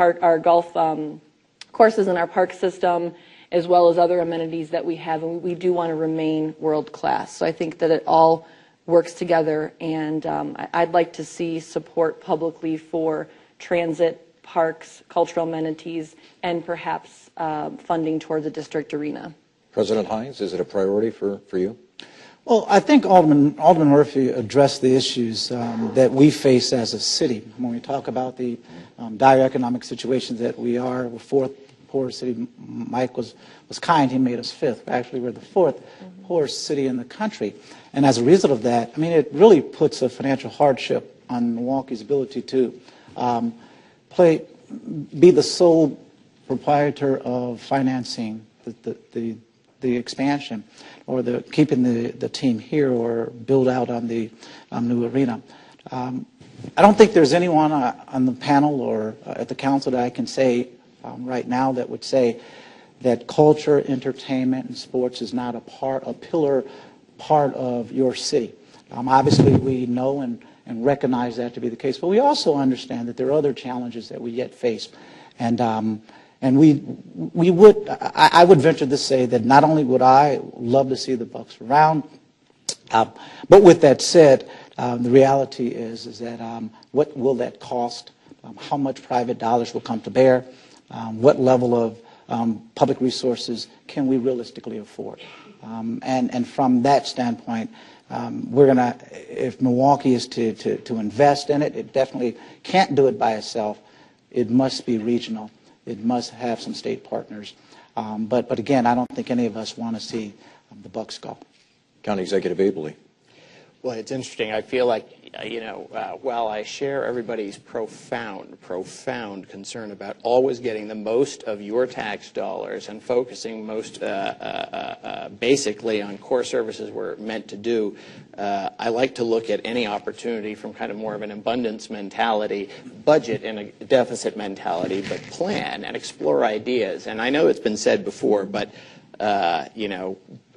courses in our park system, as well as other amenities that we have, and we do want to remain world-class. So I think that it all works together, and I'd like to see support publicly for transit, parks, cultural amenities, and perhaps funding towards a district arena. President Hines, is it a priority for you? Well, I think Alderman Murphy addressed the issues that we face as a city. When we talk about the dire economic situation that we are, we're fourth poorest city. Mike was kind, he made us fifth. Actually, we're the fourth poorest city in the country. And as a result of that, I mean, it really puts a financial hardship on Milwaukee's ability to be the sole proprietor of financing the expansion, or keeping the team here, or build out on the new arena. I don't think there's anyone on the panel or at the council that I can say right now that would say that culture, entertainment, and sports is not a pillar part of your city. Obviously, we know and recognize that to be the case. But we also understand that there are other challenges that we yet face. And I would venture to say that not only would I love to see the Bucks around, but with that said, the reality is that what will that cost? How much private dollars will come to bear? What level of public resources can we realistically afford? And from that standpoint, we're going to, if Milwaukee is to invest in it, it definitely can't do it by itself. It must be regional. It must have some state partners. But again, I don't think any of us want to see the Bucks go. County Executive Abley. Well, it's interesting. I feel like, while I share everybody's profound concern about always getting the most of your tax dollars and focusing most basically on core services we're meant to do, I like to look at any opportunity from kind of more of an abundance mentality, budget and a deficit mentality, but plan and explore ideas. And I know it's been said before, but,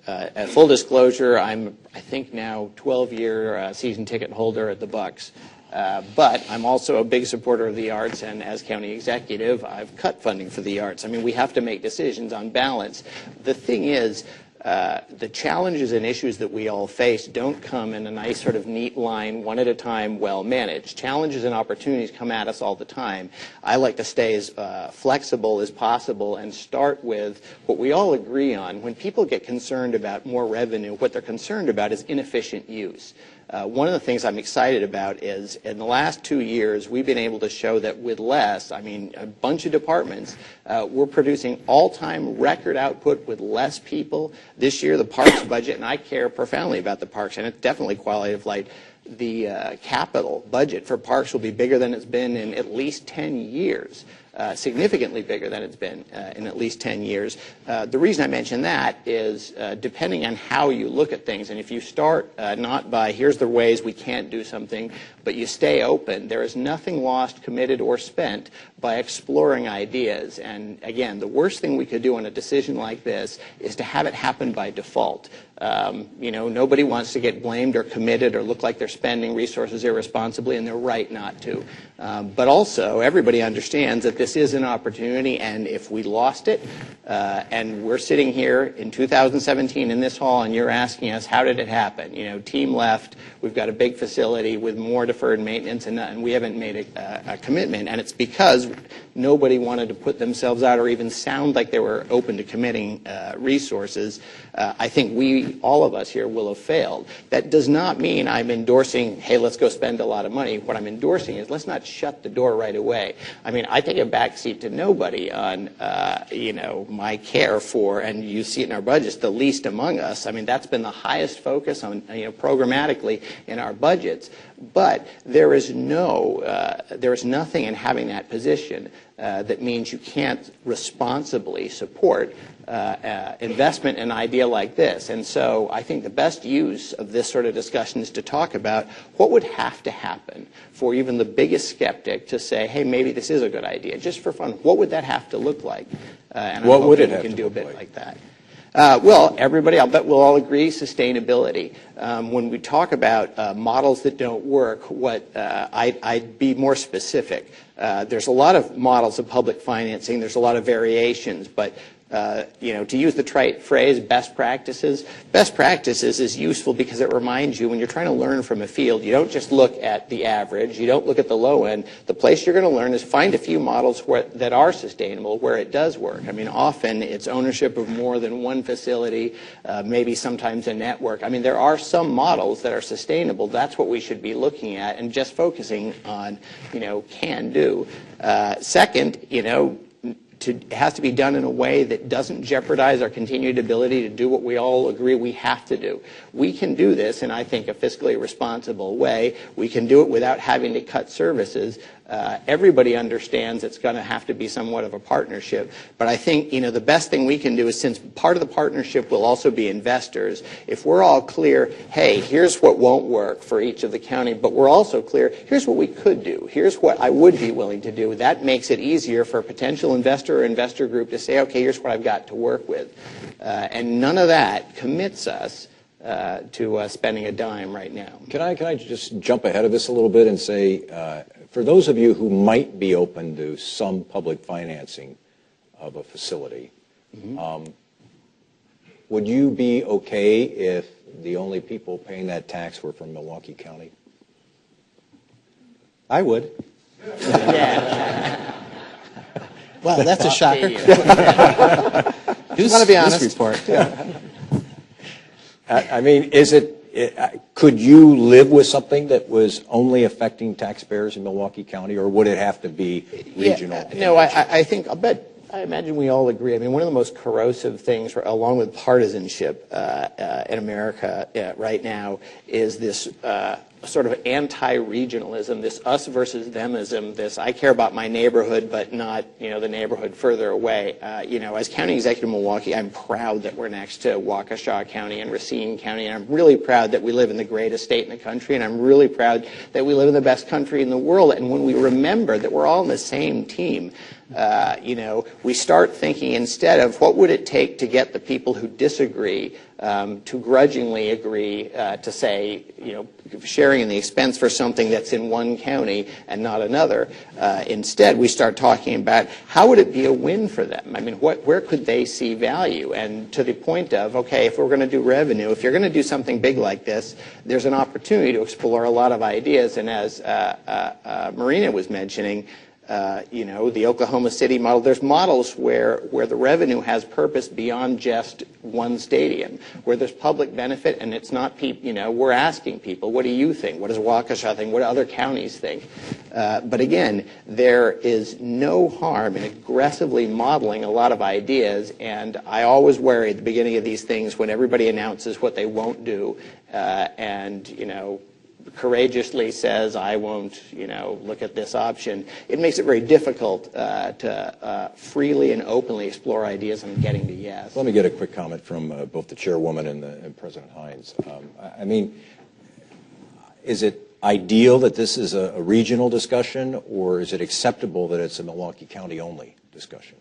at full disclosure, I'm, I think now, 12-year season ticket holder at the Bucks. But I'm also a big supporter of the arts, and as county executive, I've cut funding for the arts. I mean, we have to make decisions on balance. The thing is, the challenges and issues that we all face don't come in a nice sort of neat line, one at a time, well managed. Challenges and opportunities come at us all the time. I like to stay as flexible as possible and start with what we all agree on. When people get concerned about more revenue, what they're concerned about is inefficient use. One of the things I'm excited about is in the last 2 years, we've been able to show that with less, I mean, a bunch of departments, we're producing all-time record output with less people. This year, the parks budget, and I care profoundly about the parks, and it's definitely quality of life. The capital budget for parks will be bigger than it's been in at least 10 years. Significantly bigger than it's been in at least 10 years. The reason I mention that is depending on how you look at things, and if you start not by here's the ways we can't do something, but you stay open, there is nothing lost, committed, or spent by exploring ideas. And again, the worst thing we could do on a decision like this is to have it happen by default. Nobody wants to get blamed or committed or look like they're spending resources irresponsibly, and they're right not to. But also, everybody understands that this is an opportunity, and if we lost it, and we're sitting here in 2017 in this hall, and you're asking us, how did it happen? Team left, we've got a big facility with more deferred maintenance, and we haven't made a commitment, and it's because nobody wanted to put themselves out or even sound like they were open to committing resources. I think all of us here will have failed. That does not mean I'm endorsing, hey, let's go spend a lot of money. What I'm endorsing is let's not shut the door right away. I mean, I take a backseat to nobody on, my care for, and you see it in our budgets, the least among us. I mean, that's been the highest focus on, programmatically in our budgets. But there is nothing in having that position that means you can't responsibly support investment in an idea like this. And so I think the best use of this sort of discussion is to talk about what would have to happen for even the biggest skeptic to say, hey, maybe this is a good idea, just for fun. What would that have to look like? And what would it have to to do a look bit like that? Well, everybody, I'll bet we'll all agree, sustainability. When we talk about models that don't work, I'd be more specific. There's a lot of models of public financing. There's a lot of variations, but to use the trite phrase, best practices is useful because it reminds you when you're trying to learn from a field, you don't just look at the average, you don't look at the low end. The place you're going to learn is find a few models that are sustainable, where it does work. I mean, often it's ownership of more than one facility, maybe sometimes a network. I mean, there are some models that are sustainable. That's what we should be looking at and just focusing on, can do. Second, it has to be done in a way that doesn't jeopardize our continued ability to do what we all agree we have to do. We can do this in, I think, a fiscally responsible way. We can do it without having to cut services. Everybody understands it's going to have to be somewhat of a partnership. But I think, the best thing we can do is, since part of the partnership will also be investors, if we're all clear, hey, here's what won't work for each of the county, but we're also clear, here's what we could do. Here's what I would be willing to do. That makes it easier for a potential investor or investor group to say, okay, here's what I've got to work with. And none of that commits us to spending a dime right now. Can I just jump ahead of this a little bit and say, for those of you who might be open to some public financing of a facility, would you be okay if the only people paying that tax were from Milwaukee County? I would. Yeah. Well, that's a shocker. Just want to be honest. Report. I mean, could you live with something that was only affecting taxpayers in Milwaukee County, or would it have to be regional? Yeah, no, I imagine we all agree. I mean, one of the most corrosive things, along with partisanship in America right now, is this sort of anti-regionalism, this us versus themism, this I care about my neighborhood but not, the neighborhood further away. As county executive of Milwaukee, I'm proud that we're next to Waukesha County and Racine County, and I'm really proud that we live in the greatest state in the country, and I'm really proud that we live in the best country in the world. And when we remember that we're all on the same team, we start thinking instead of what would it take to get the people who disagree to grudgingly agree to say, sharing in the expense for something that's in one county and not another. Instead, we start talking about how would it be a win for them? I mean, where could they see value? And to the point of, okay, if we're going to do revenue, if you're going to do something big like this, there's an opportunity to explore a lot of ideas. And as Marina was mentioning, the Oklahoma City model, there's models where the revenue has purpose beyond just one stadium, where there's public benefit, and it's not people, we're asking people, what do you think? What does Waukesha think? What do other counties think? But again, there is no harm in aggressively modeling a lot of ideas, and I always worry at the beginning of these things when everybody announces what they won't do, courageously says, I won't, look at this option. It makes it very difficult to freely and openly explore ideas and getting to yes. Let me get a quick comment from both the chairwoman and President Hines. I mean, is it ideal that this is a regional discussion, or is it acceptable that it's a Milwaukee County only discussion?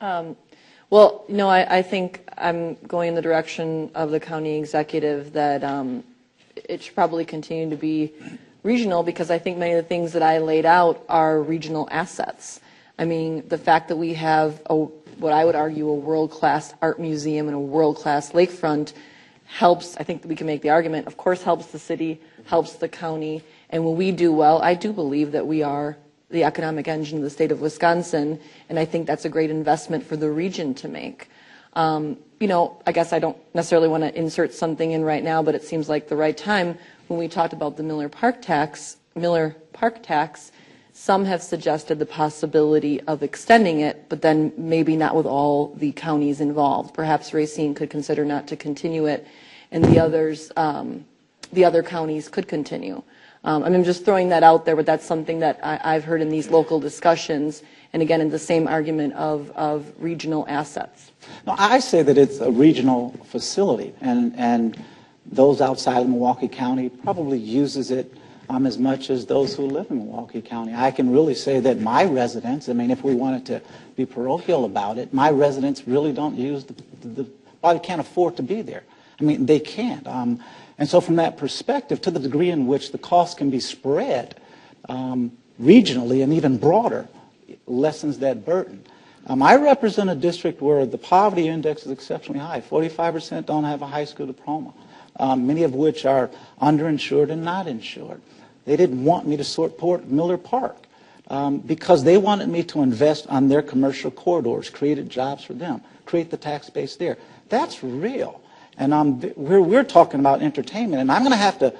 Well, I think I'm going in the direction of the county executive that it should probably continue to be regional, because I think many of the things that I laid out are regional assets. I mean, the fact that we have what I would argue a world-class art museum and a world-class lakefront helps. I think that we can make the argument, of course, helps the city, helps the county, and when we do well, I do believe that we are the economic engine of the state of Wisconsin, and I think that's a great investment for the region to make. I guess I don't necessarily want to insert something in right now, but it seems like the right time. When we talked about the Miller Park tax, some have suggested the possibility of extending it, but then maybe not with all the counties involved. Perhaps Racine could consider not to continue it, and the other counties could continue. I'm just throwing that out there, but that's something that I've heard in these local discussions, and again, in the same argument of regional assets. No, I say that it's a regional facility, and those outside of Milwaukee County probably uses it as much as those who live in Milwaukee County. I can really say that my residents, if we wanted to be parochial about it, my residents really don't use probably can't afford to be there. They can't. And so from that perspective, to the degree in which the cost can be spread regionally and even broader, lessens that burden. I represent a district where the poverty index is exceptionally high. 45% don't have a high school diploma, many of which are underinsured and not insured. They didn't want me to support Miller Park because they wanted me to invest on their commercial corridors, created jobs for them, create the tax base there. That's real. And we're talking about entertainment, and I'm going to have to,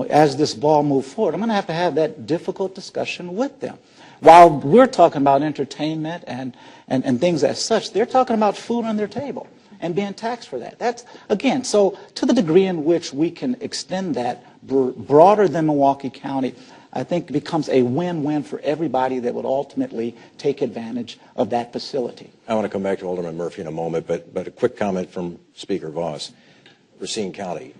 as this ball moves forward, I'm going to have that difficult discussion with them. While we're talking about entertainment and things as such, they're talking about food on their table and being taxed for that. That's, again, so to the degree in which we can extend that broader than Milwaukee County, I think it becomes a win-win for everybody that would ultimately take advantage of that facility. I want to come back to Alderman Murphy in a moment, but a quick comment from Speaker Voss. Racine County,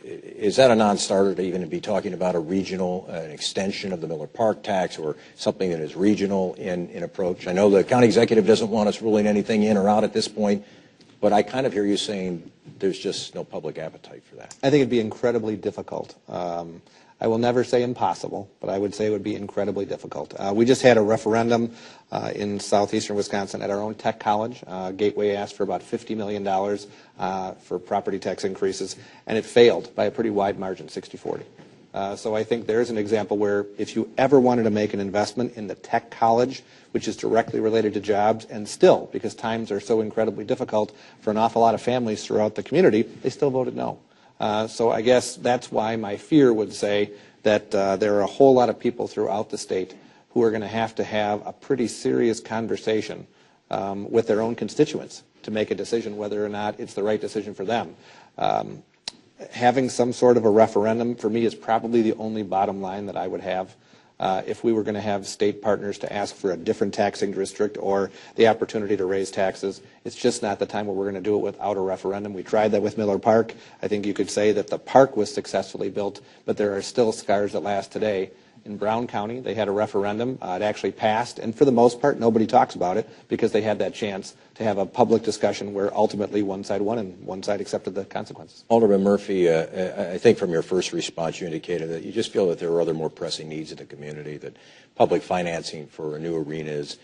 is that a non-starter to even be talking about a regional, an extension of the Miller Park tax or something that is regional in approach? I know the county executive doesn't want us ruling anything in or out at this point, but I kind of hear you saying there's just no public appetite for that. I think it'd be incredibly difficult. I will never say impossible, but I would say it would be incredibly difficult. We just had a referendum in southeastern Wisconsin at our own tech college. Gateway asked for about $50 million for property tax increases, and it failed by a pretty wide margin, 60-40. So I think there's an example where if you ever wanted to make an investment in the tech college, which is directly related to jobs, and still, because times are so incredibly difficult for an awful lot of families throughout the community, they still voted no. So I guess that's why my fear would say that there are a whole lot of people throughout the state who are going to have a pretty serious conversation with their own constituents to make a decision whether or not it's the right decision for them. Having some sort of a referendum, for me, is probably the only bottom line that I would have. If we were going to have state partners to ask for a different taxing district or the opportunity to raise taxes, it's just not the time where we're going to do it without a referendum. We tried that with Miller Park. I think you could say that the park was successfully built, but there are still scars that last today. In Brown County, they had a referendum. It actually passed, and for the most part, nobody talks about it because they had that chance to have a public discussion where ultimately one side won and one side accepted the consequences. Alderman Murphy, I think from your first response you indicated that you just feel that there are other more pressing needs in the community, that public financing for a new arena is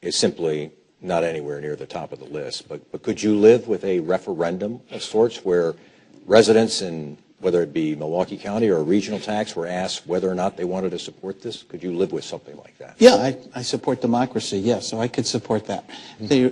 simply not anywhere near the top of the list. But could you live with a referendum of sorts where residents in whether it be Milwaukee County or a regional tax were asked whether or not they wanted to support this? Could you live with something like that? Yeah, I support democracy, yes, so I could support that. There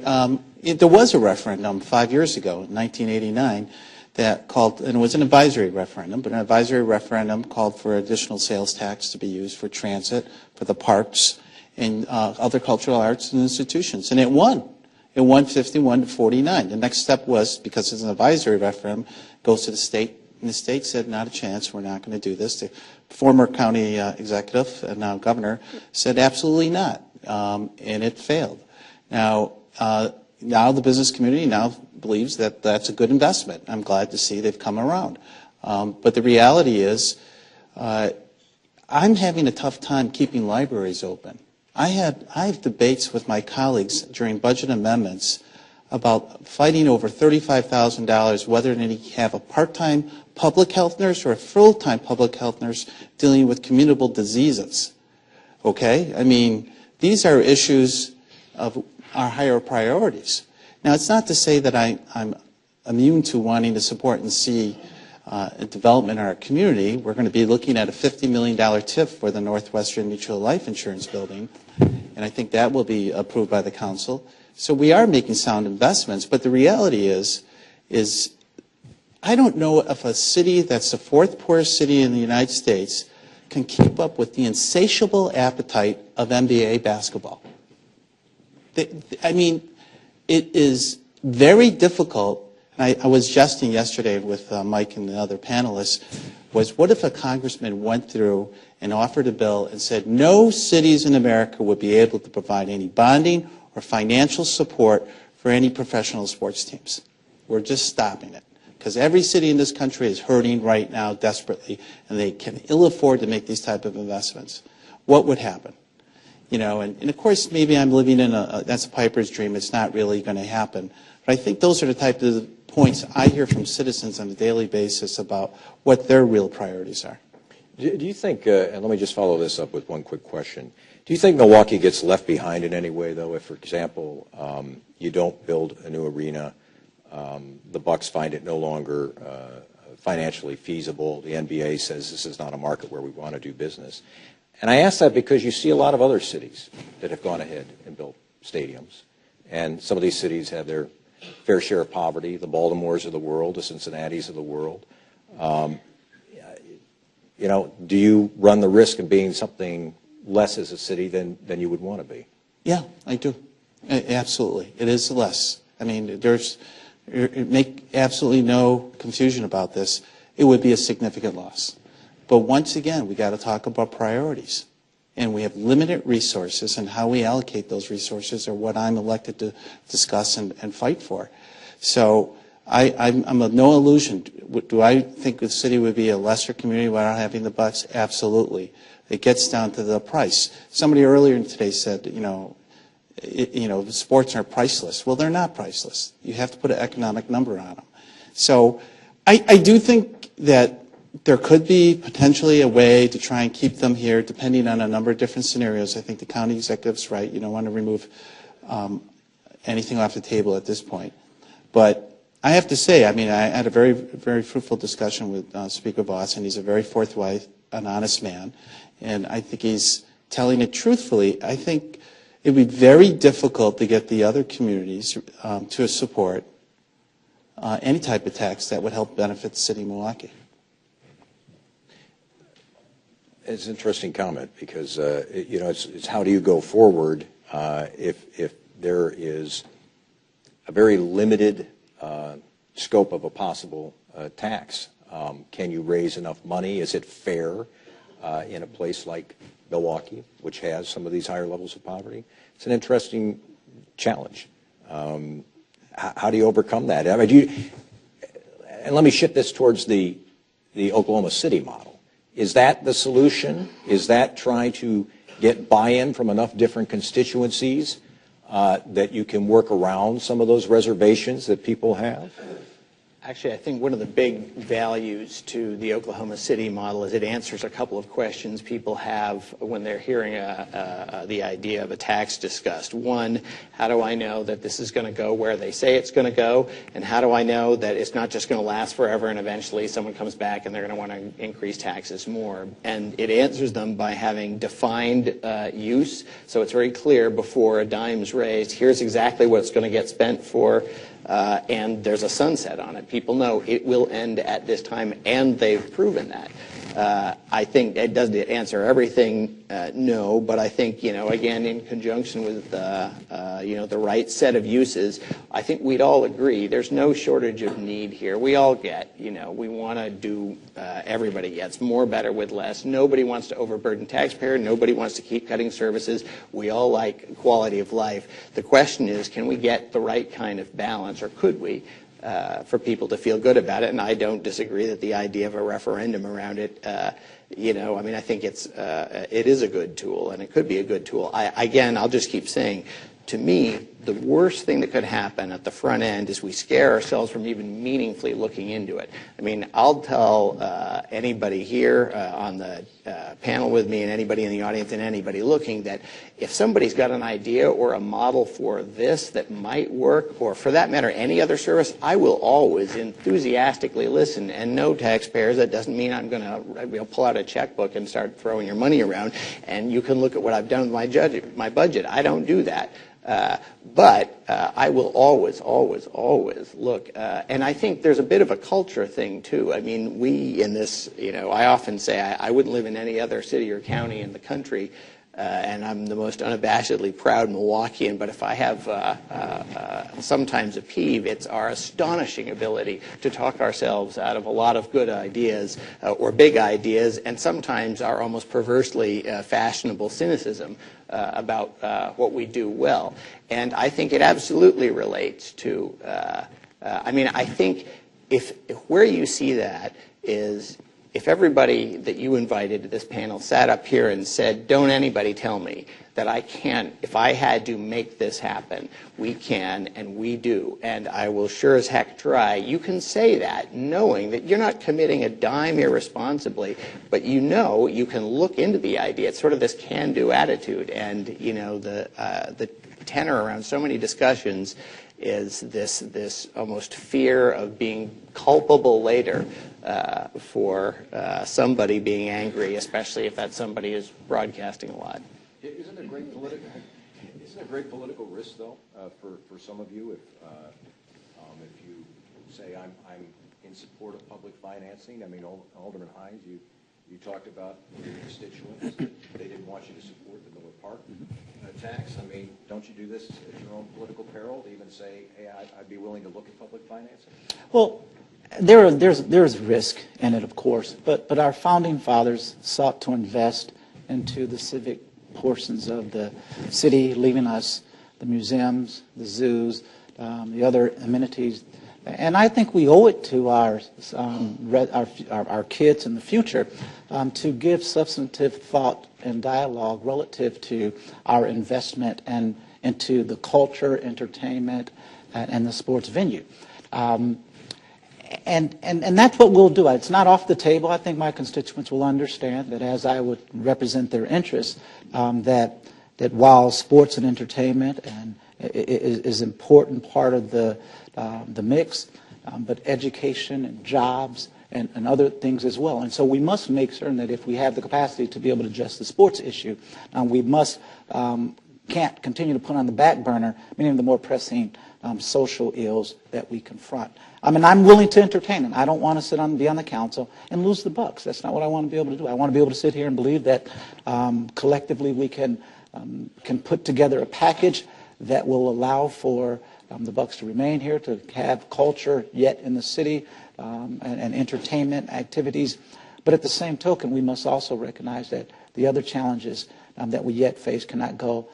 was a referendum 5 years ago, 1989, that called, and it was an advisory referendum, but an advisory referendum called for additional sales tax to be used for transit, for the parks, and other cultural arts and institutions, and it won. It won 51-49. The next step was, because it's an advisory referendum, goes to the state. And the state said, not a chance, we're not going to do this. The former county executive, and now governor, said absolutely not, and it failed. Now the business community now believes that that's a good investment. I'm glad to see they've come around. But the reality is, I'm having a tough time keeping libraries open. I have debates with my colleagues during budget amendments about fighting over $35,000 whether they have a part-time public health nurse or a full-time public health nurse dealing with communicable diseases. Okay? I mean, these are issues of our higher priorities. Now, it's not to say that I'm immune to wanting to support and see development in our community. We're going to be looking at a $50 million TIF for the Northwestern Mutual Life Insurance Building, and I think that will be approved by the council. So we are making sound investments, but the reality is I don't know if a city that's the fourth poorest city in the United States can keep up with the insatiable appetite of NBA basketball. I mean, it is very difficult. And I was jesting yesterday with Mike and the other panelists, was what if a congressman went through and offered a bill and said no cities in America would be able to provide any bonding or financial support for any professional sports teams. We're just stopping it. Because every city in this country is hurting right now desperately, and they can ill afford to make these type of investments. What would happen? You know, and of course, maybe I'm living in that's a piper's dream. It's not really going to happen. But I think those are the type of points I hear from citizens on a daily basis about what their real priorities are. Do you think, and let me just follow this up with one quick question. Do you think Milwaukee gets left behind in any way, though, if, for example, you don't build a new arena, the Bucks find it no longer financially feasible, the NBA says this is not a market where we want to do business? And I ask that because you see a lot of other cities that have gone ahead and built stadiums, and some of these cities have their fair share of poverty, the Baltimores of the world, the Cincinnatis of the world. You know, do you run the risk of being something less as a city than you would want to be? Yeah, I do. Absolutely. It is less. I mean, make absolutely no confusion about this. It would be a significant loss. But once again, we got to talk about priorities. And we have limited resources, and how we allocate those resources are what I'm elected to discuss and fight for. So I'm of no illusion. Do I think the city would be a lesser community without having the Bucks? Absolutely. It gets down to the price. Somebody earlier today said, you know, sports are priceless. Well, they're not priceless. You have to put an economic number on them. So I do think that there could be potentially a way to try and keep them here, depending on a number of different scenarios. I think the county executive's right. You don't want to remove anything off the table at this point. But I have to say, I had a very, very fruitful discussion with Speaker Voss, and he's a very forthright, an honest man. And I think he's telling it truthfully. I think it would be very difficult to get the other communities to support any type of tax that would help benefit the city of Milwaukee. It's an interesting comment because, it's how do you go forward if there is a very limited scope of a possible tax. Can you raise enough money? Is it fair in a place like Milwaukee, which has some of these higher levels of poverty? It's an interesting challenge. How do you overcome that? And let me shift this towards the Oklahoma City model. Is that the solution? Is that trying to get buy-in from enough different constituencies that you can work around some of those reservations that people have? Actually, I think one of the big values to the Oklahoma City model is it answers a couple of questions people have when they're hearing the idea of a tax discussed. One, how do I know that this is going to go where they say it's going to go? And how do I know that it's not just going to last forever and eventually someone comes back and they're going to want to increase taxes more? And it answers them by having defined use. So it's very clear before a dime's raised, here's exactly what it's going to get spent for. And there's a sunset on it. People know it will end at this time, and they've proven that. I think it doesn't answer everything, no, but I think, again, in conjunction with, the right set of uses, I think we'd all agree there's no shortage of need here. We all get, we want to do, everybody gets more better with less. Nobody wants to overburden taxpayer. Nobody wants to keep cutting services. We all like quality of life. The question is, can we get the right kind of balance, or could we? For people to feel good about it, and I don't disagree that the idea of a referendum around it, I think it is a good tool, and it could be a good tool. I'll just keep saying, to me, the worst thing that could happen at the front end is we scare ourselves from even meaningfully looking into it. I'll tell anybody here on the panel with me and anybody in the audience and anybody looking that if somebody's got an idea or a model for this that might work, or for that matter, any other service, I will always enthusiastically listen. And no, taxpayers, that doesn't mean I'm going to pull out a checkbook and start throwing your money around. And you can look at what I've done with my budget. I don't do that. But I will always look. And I think there's a bit of a culture thing, too. We in this, I often say I wouldn't live in any other city or county in the country, and I'm the most unabashedly proud Milwaukeean, but if I have sometimes a peeve, it's our astonishing ability to talk ourselves out of a lot of good ideas or big ideas, and sometimes our almost perversely fashionable cynicism about what we do well. And I think it absolutely relates to, I think if where you see that is if everybody that you invited to this panel sat up here and said, don't anybody tell me that I can't, if I had to make this happen, we can and we do, and I will sure as heck try, you can say that knowing that you're not committing a dime irresponsibly, but you can look into the idea. It's sort of this can-do attitude, and the tenor around so many discussions is this almost fear of being culpable later for somebody being angry, especially if that somebody is broadcasting a lot. Isn't it a great political risk, though, for some of you if you say I'm in support of public financing? Alderman Hines, you talked about your constituents. They didn't want you to support the Miller Park tax. Don't you do this at your own political peril to even say, hey, I'd be willing to look at public financing? Well, there's risk in it, of course, but our founding fathers sought to invest into the civic portions of the city, leaving us the museums, the zoos, the other amenities. And I think we owe it to our kids in the future to give substantive thought and dialogue relative to our investment and into the culture, entertainment, and the sports venue. And that's what we'll do. It's not off the table. I think my constituents will understand that as I would represent their interests, that while sports and entertainment is an important part of the mix, but education and jobs and other things as well. And so we must make certain that if we have the capacity to be able to address the sports issue, we can't continue to put on the back burner many of the more pressing social ills that we confront. I mean, I'm willing to entertain them. I don't want to be on the council and lose the bucks. That's not what I want to be able to do. I want to be able to sit here and believe that collectively we can put together a package that will allow for the Bucks to remain here, to have culture yet in the city, and entertainment activities. But at the same token, we must also recognize that the other challenges that we yet face cannot go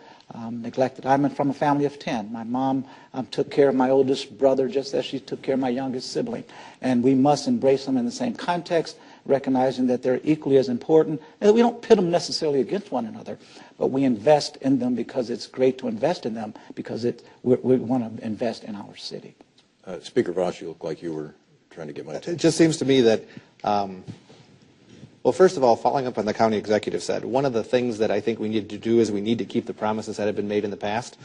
neglected. I'm from a family of 10. My mom took care of my oldest brother just as she took care of my youngest sibling. And we must embrace them in the same context, recognizing that they're equally as important. And we don't pit them necessarily against one another, but we invest in them because it's great to invest in them, because we want to invest in our city. Speaker Voss, you look like you were trying to get my attention. It just seems to me that, well, first of all, following up on the county executive said, one of the things that I think we need to do is we need to keep the promises that have been made in the past.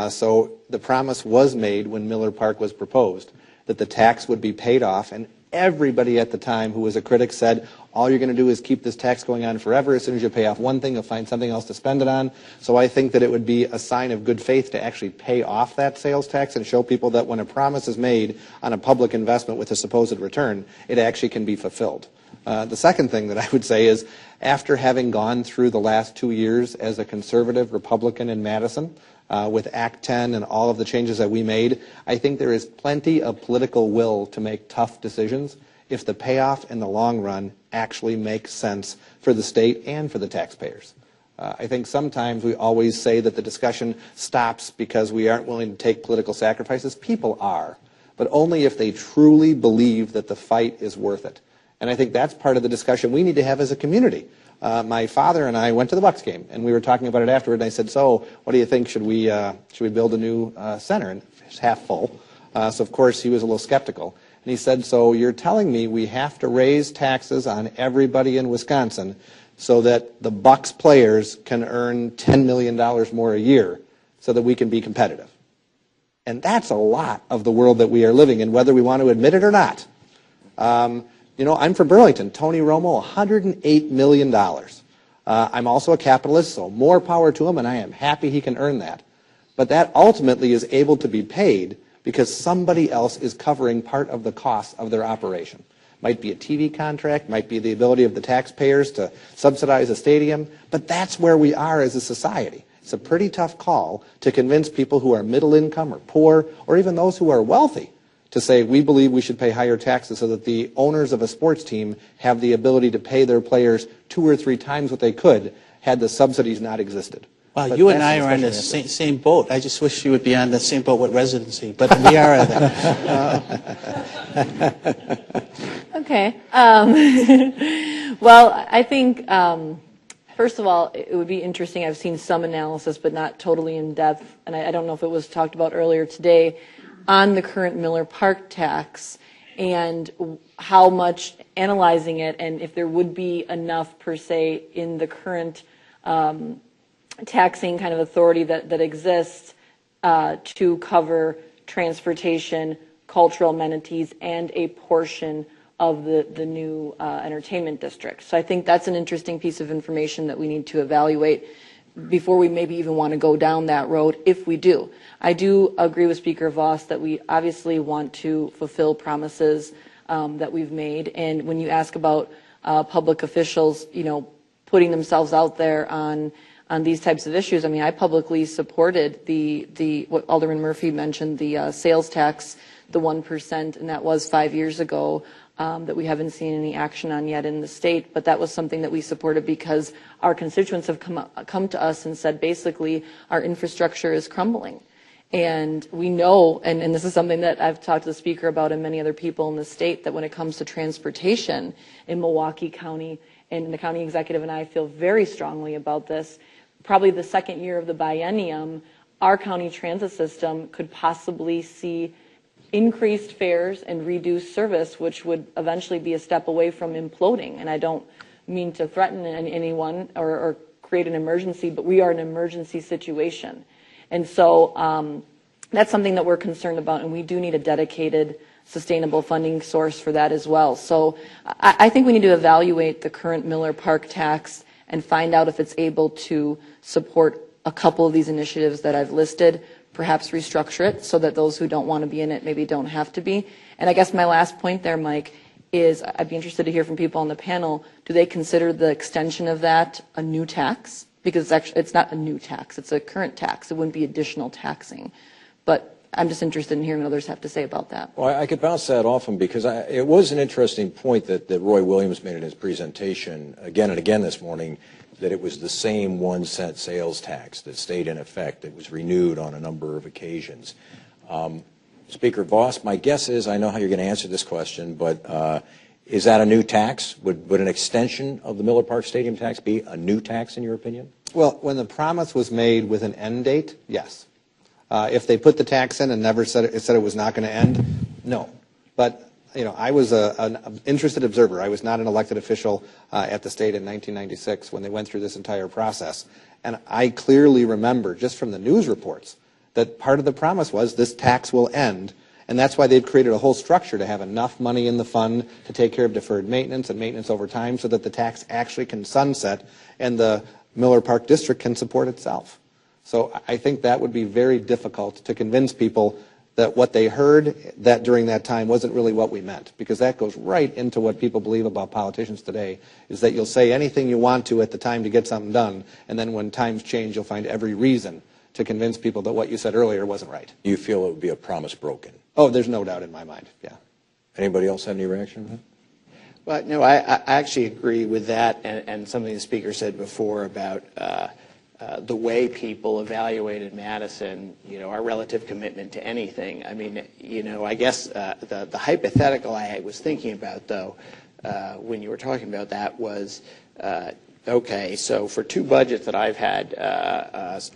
So the promise was made when Miller Park was proposed, that the tax would be paid off, and everybody at the time who was a critic said, all you're going to do is keep this tax going on forever. As soon as you pay off one thing, you'll find something else to spend it on. So I think that it would be a sign of good faith to actually pay off that sales tax and show people that when a promise is made on a public investment with a supposed return, it actually can be fulfilled. The second thing that I would say is, after having gone through the last 2 years as a conservative Republican in Madison, with Act 10 and all of the changes that we made, I think there is plenty of political will to make tough decisions if the payoff in the long run actually makes sense for the state and for the taxpayers. I think sometimes we always say that the discussion stops because we aren't willing to take political sacrifices. People are, but only if they truly believe that the fight is worth it. And I think that's part of the discussion we need to have as a community. My father and I went to the Bucks game, and we were talking about it afterward, and I said, so what do you think? Should we build a new center? And it's half full. So, of course, he was a little skeptical. And he said, so you're telling me we have to raise taxes on everybody in Wisconsin so that the Bucks players can earn $10 million more a year so that we can be competitive? And that's a lot of the world that we are living in, whether we want to admit it or not. You know, I'm from Burlington. Tony Romo, $108 million. I'm also a capitalist, so more power to him, and I am happy he can earn that. But that ultimately is able to be paid because somebody else is covering part of the cost of their operation. Might be a TV contract, might be the ability of the taxpayers to subsidize a stadium, but that's where we are as a society. It's a pretty tough call to convince people who are middle income or poor, or even those who are wealthy, to say we believe we should pay higher taxes so that the owners of a sports team have the ability to pay their players 2 or 3 times what they could had the subsidies not existed. Well, But you and that's I are on the discussion same boat. I just wish you would be on the same boat with residency, but we are there. Okay. Well, I think, first of all, it would be interesting. I've seen some analysis, but not totally in depth, and I don't know if it was talked about earlier today, on the current Miller Park tax and how much, analyzing it, and if there would be enough, per se, in the current taxing kind of authority that exists to cover transportation, cultural amenities, and a portion of the new entertainment district. So I think that's an interesting piece of information that we need to evaluate before we maybe even want to go down that road, if we do. I do agree with Speaker Voss that we obviously want to fulfill promises that we've made. And when you ask about public officials, you know, putting themselves out there on these types of issues, I mean, I publicly supported the what Alderman Murphy mentioned, the sales tax, the 1%, and that was 5 years ago. That we haven't seen any action on yet in the state, but that was something that we supported because our constituents have come to us and said basically our infrastructure is crumbling. And we know, and this is something that I've talked to the Speaker about and many other people in the state, that when it comes to transportation in Milwaukee County, and the county executive and I feel very strongly about this, probably the second year of the biennium, our county transit system could possibly see increased fares and reduced service, which would eventually be a step away from imploding. And I don't mean to threaten anyone or create an emergency, but we are in an emergency situation. And so that's something that we're concerned about, and we do need a dedicated, sustainable funding source for that as well. So I think we need to evaluate the current Miller Park tax and find out if it's able to support a couple of these initiatives that I've listed, perhaps restructure it so that those who don't want to be in it maybe don't have to be. And I guess my last point there, Mike, is I'd be interested to hear from people on the panel, do they consider the extension of that a new tax? Because it's not a new tax, it's a current tax. It wouldn't be additional taxing. But I'm just interested in hearing what others have to say about that. Well, I could bounce that off him because it was an interesting point that Roy Williams made in his presentation again and again this morning, that it was the same 1 cent sales tax that stayed in effect. It was renewed on a number of occasions. Speaker Voss, my guess is, I know how you're going to answer this question, but is that a new tax? Would an extension of the Miller Park Stadium tax be a new tax in your opinion? Well, when the promise was made with an end date, yes. If they put the tax in and never said it was not going to end, no. But I was an interested observer. I was not an elected official at the state in 1996 when they went through this entire process. And I clearly remember, just from the news reports, that part of the promise was this tax will end. And that's why they've created a whole structure to have enough money in the fund to take care of deferred maintenance and maintenance over time so that the tax actually can sunset and the Miller Park District can support itself. So I think that would be very difficult to convince people that what they heard that during that time wasn't really what we meant, because that goes right into what people believe about politicians today, is that you'll say anything you want to at the time to get something done, and then when times change, you'll find every reason to convince people that what you said earlier wasn't right. You feel it would be a promise broken? Oh, there's no doubt in my mind, yeah. Anybody else have any reaction? Well, no, I actually agree with that and something the speaker said before about the way people evaluated Madison, our relative commitment to anything. I mean, I guess the hypothetical I was thinking about, though, when you were talking about that was, okay, so for 2 budgets that I've had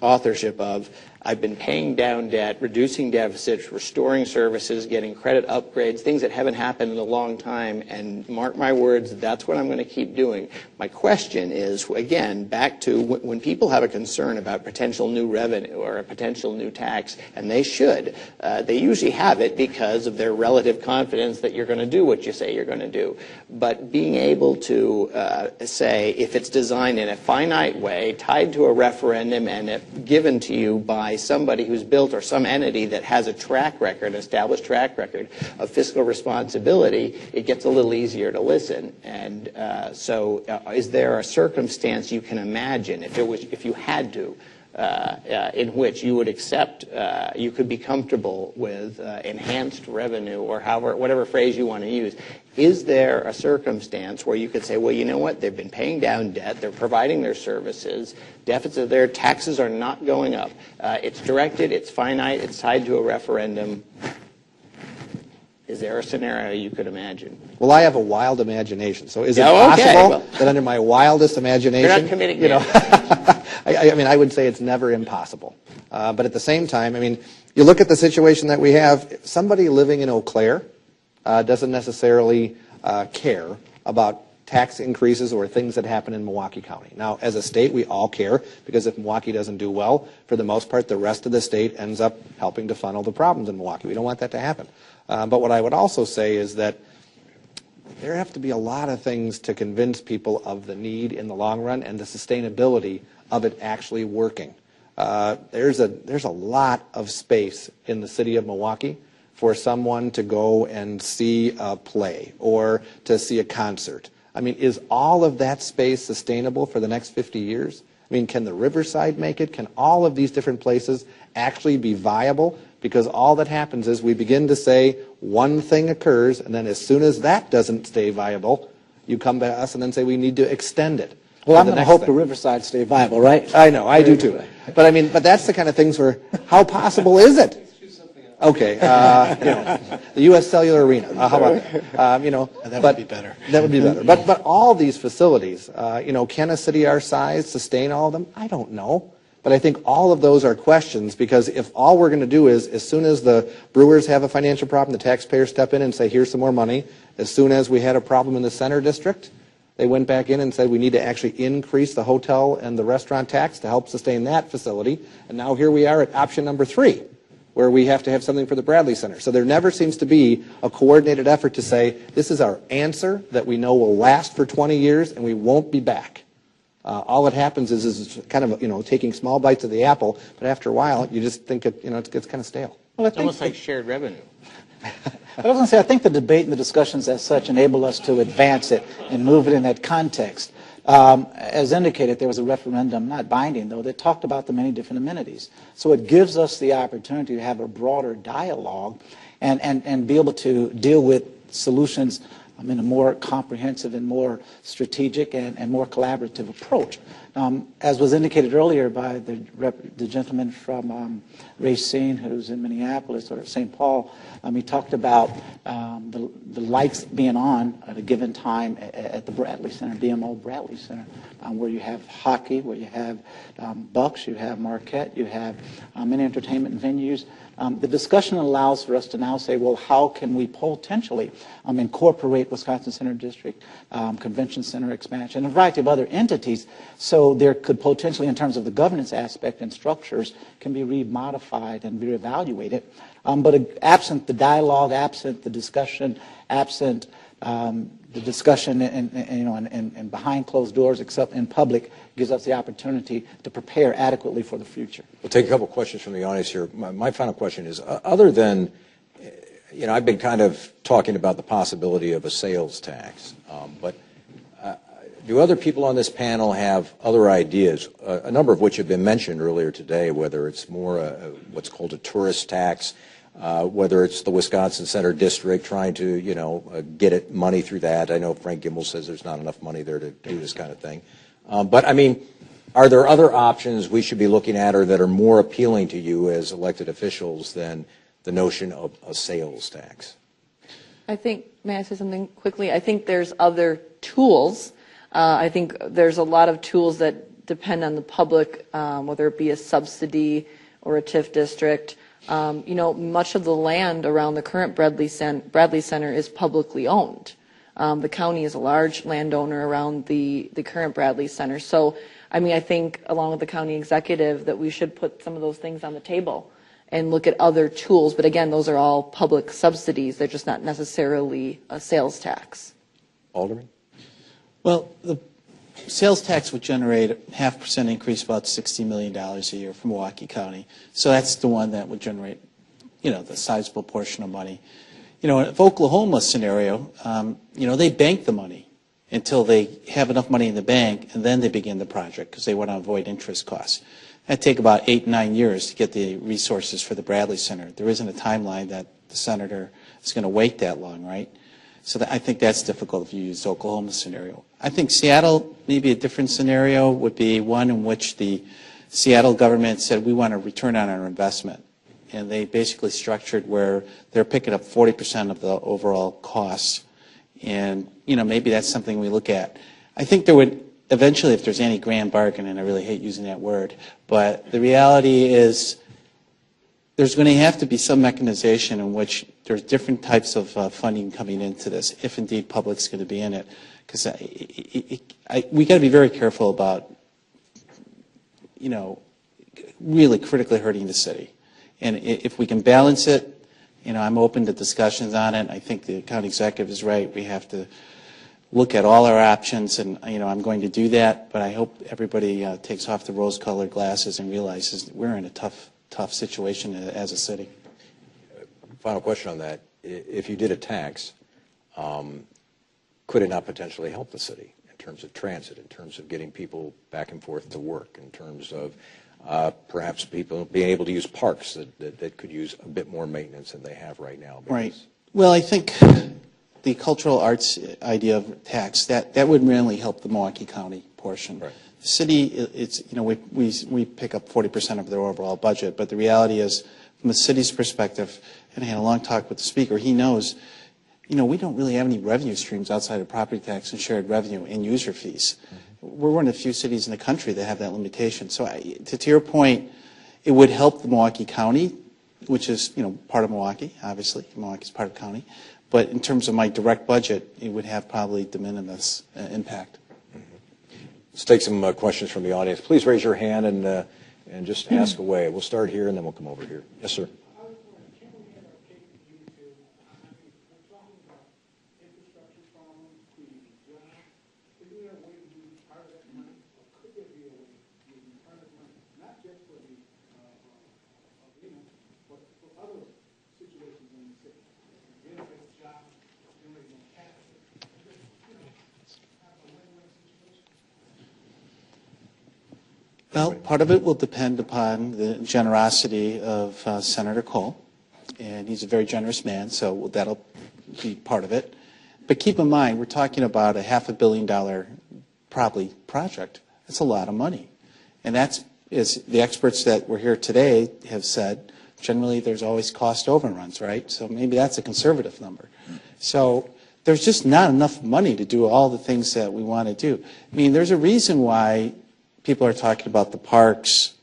authorship of, I've been paying down debt, reducing deficits, restoring services, getting credit upgrades, things that haven't happened in a long time, and mark my words, that's what I'm going to keep doing. My question is, again, back to when people have a concern about potential new revenue or a potential new tax, and they should, they usually have it because of their relative confidence that you're going to do what you say you're going to do. But being able to say, if it's designed in a finite way, tied to a referendum, and given to you by somebody who's built or some entity that has a track record, established track record of fiscal responsibility, it gets a little easier to listen. And so is there a circumstance you can imagine, if you had to, in which you would accept, you could be comfortable with enhanced revenue, or whatever phrase you want to use? Is there a circumstance where you could say, well, you know what, they've been paying down debt, they're providing their services, deficits, their taxes are not going up, it's directed, it's finite, it's tied to a referendum. Is there a scenario you could imagine? Well, I have a wild imagination, so is it possible that under my wildest imagination, you're not committing I mean, I would say it's never impossible. But at the same time, I mean, you look at the situation that we have, somebody living in Eau Claire doesn't necessarily care about tax increases or things that happen in Milwaukee County. Now, as a state, we all care, because if Milwaukee doesn't do well, for the most part, the rest of the state ends up helping to funnel the problems in Milwaukee. We don't want that to happen. But what I would also say is that there have to be a lot of things to convince people of the need in the long run and the sustainability of it actually working. There's a lot of space in the city of Milwaukee for someone to go and see a play or to see a concert. I mean, is all of that space sustainable for the next 50 years? I mean, can the Riverside make it? Can all of these different places actually be viable? Because all that happens is we begin to say one thing occurs, and then as soon as that doesn't stay viable, you come to us and then say we need to extend it. Well, I'm going to hope the Riverside stay viable, right? I know, I do too. But I mean, but that's the kind of things where, how possible is it? Okay, the U.S. Cellular Arena. How about that? That would be better. That would be better. But all these facilities, can a city our size sustain all of them? I don't know. But I think all of those are questions, because if all we're going to do is, as soon as the Brewers have a financial problem, the taxpayers step in and say, here's some more money. As soon as we had a problem in the center district, they went back in and said we need to actually increase the hotel and the restaurant tax to help sustain that facility. And now here we are at option number 3, where we have to have something for the Bradley Center. So there never seems to be a coordinated effort to say, this is our answer that we know will last for 20 years and we won't be back. All that happens is kind of, taking small bites of the apple, but after a while, you just think it gets kind of stale. Well, it's almost like shared revenue. I was going to say, I think the debate and the discussions as such enable us to advance it and move it in that context. As indicated, there was a referendum, not binding though, that talked about the many different amenities. So it gives us the opportunity to have a broader dialogue and be able to deal with solutions in a more comprehensive and more strategic and more collaborative approach. As was indicated earlier by the gentleman from Racine, who's in Minneapolis or St. Paul, he talked about the lights being on at a given time at the Bradley Center, BMO Bradley Center, where you have hockey, where you have Bucks, you have Marquette, you have many entertainment venues. The discussion allows for us to now say, well, how can we potentially incorporate Wisconsin Center District, Convention Center expansion, and a variety of other entities, so there could potentially, in terms of the governance aspect and structures, can be remodified and reevaluated. But absent the dialogue, absent the discussion, absent the discussion and behind closed doors, except in public, gives us the opportunity to prepare adequately for the future. We'll take a couple questions from the audience here. My final question is, other than, I've been kind of talking about the possibility of a sales tax, but do other people on this panel have other ideas, a number of which have been mentioned earlier today, whether it's more what's called a tourist tax, whether it's the Wisconsin Center District trying to, get it money through that. I know Frank Gimbel says there's not enough money there to do this kind of thing. But, are there other options we should be looking at or that are more appealing to you as elected officials than the notion of a sales tax? I think, may I say something quickly? I think there's other tools. I think there's a lot of tools that depend on the public, whether it be a subsidy or a TIF district. Much of the land around the current Bradley Center is publicly owned. The county is a large landowner around the current Bradley Center. So, I think, along with the county executive, that we should put some of those things on the table and look at other tools. But again, those are all public subsidies. They're just not necessarily a sales tax. Alderman? Well, the sales tax would generate a 0.5% increase, about $60 million a year for Milwaukee County. So that's the one that would generate, the sizable portion of money. In Oklahoma scenario, they bank the money until they have enough money in the bank, and then they begin the project because they want to avoid interest costs. That'd take about 8-9 years to get the resources for the Bradley Center. There isn't a timeline that the senator is going to wait that long, right? So I think that's difficult if you use the Oklahoma scenario. I think Seattle, maybe a different scenario, would be one in which the Seattle government said we want a return on our investment. And they basically structured where they're picking up 40% of the overall costs. And, maybe that's something we look at. I think there would eventually, if there's any grand bargain, and I really hate using that word, but the reality is there's going to have to be some mechanization in which there's different types of funding coming into this, if indeed public's going to be in it. Because we got to be very careful about, really critically hurting the city. And if we can balance it, I'm open to discussions on it. I think the county executive is right. We have to look at all our options, and I'm going to do that. But I hope everybody takes off the rose-colored glasses and realizes that we're in a tough situation as a city. Final question on that. If you did a tax, could it not potentially help the city in terms of transit, in terms of getting people back and forth to work, in terms of perhaps people being able to use parks that could use a bit more maintenance than they have right now? Right. Well, I think the cultural arts idea of tax, that would really help the Milwaukee County portion. Right. The city, it's we pick up 40% of their overall budget, but the reality is, from the city's perspective, and I had a long talk with the speaker, he knows, we don't really have any revenue streams outside of property tax and shared revenue and user fees. Mm-hmm. We're one of the few cities in the country that have that limitation. So to your point, it would help the Milwaukee County, which is, part of Milwaukee, obviously. Milwaukee's part of the county. But in terms of my direct budget, it would have probably de minimis impact. Let's take some questions from the audience. Please raise your hand and just ask away. We'll start here, and then we'll come over here. Yes, sir. Well, part of it will depend upon the generosity of Senator Cole, and he's a very generous man, so that'll be part of it. But keep in mind, we're talking about a $500 million probably project. That's a lot of money. And that's, as the experts that were here today have said, generally there's always cost overruns, right? So maybe that's a conservative number. So there's just not enough money to do all the things that we want to do. I mean, there's a reason why people are talking about the parks,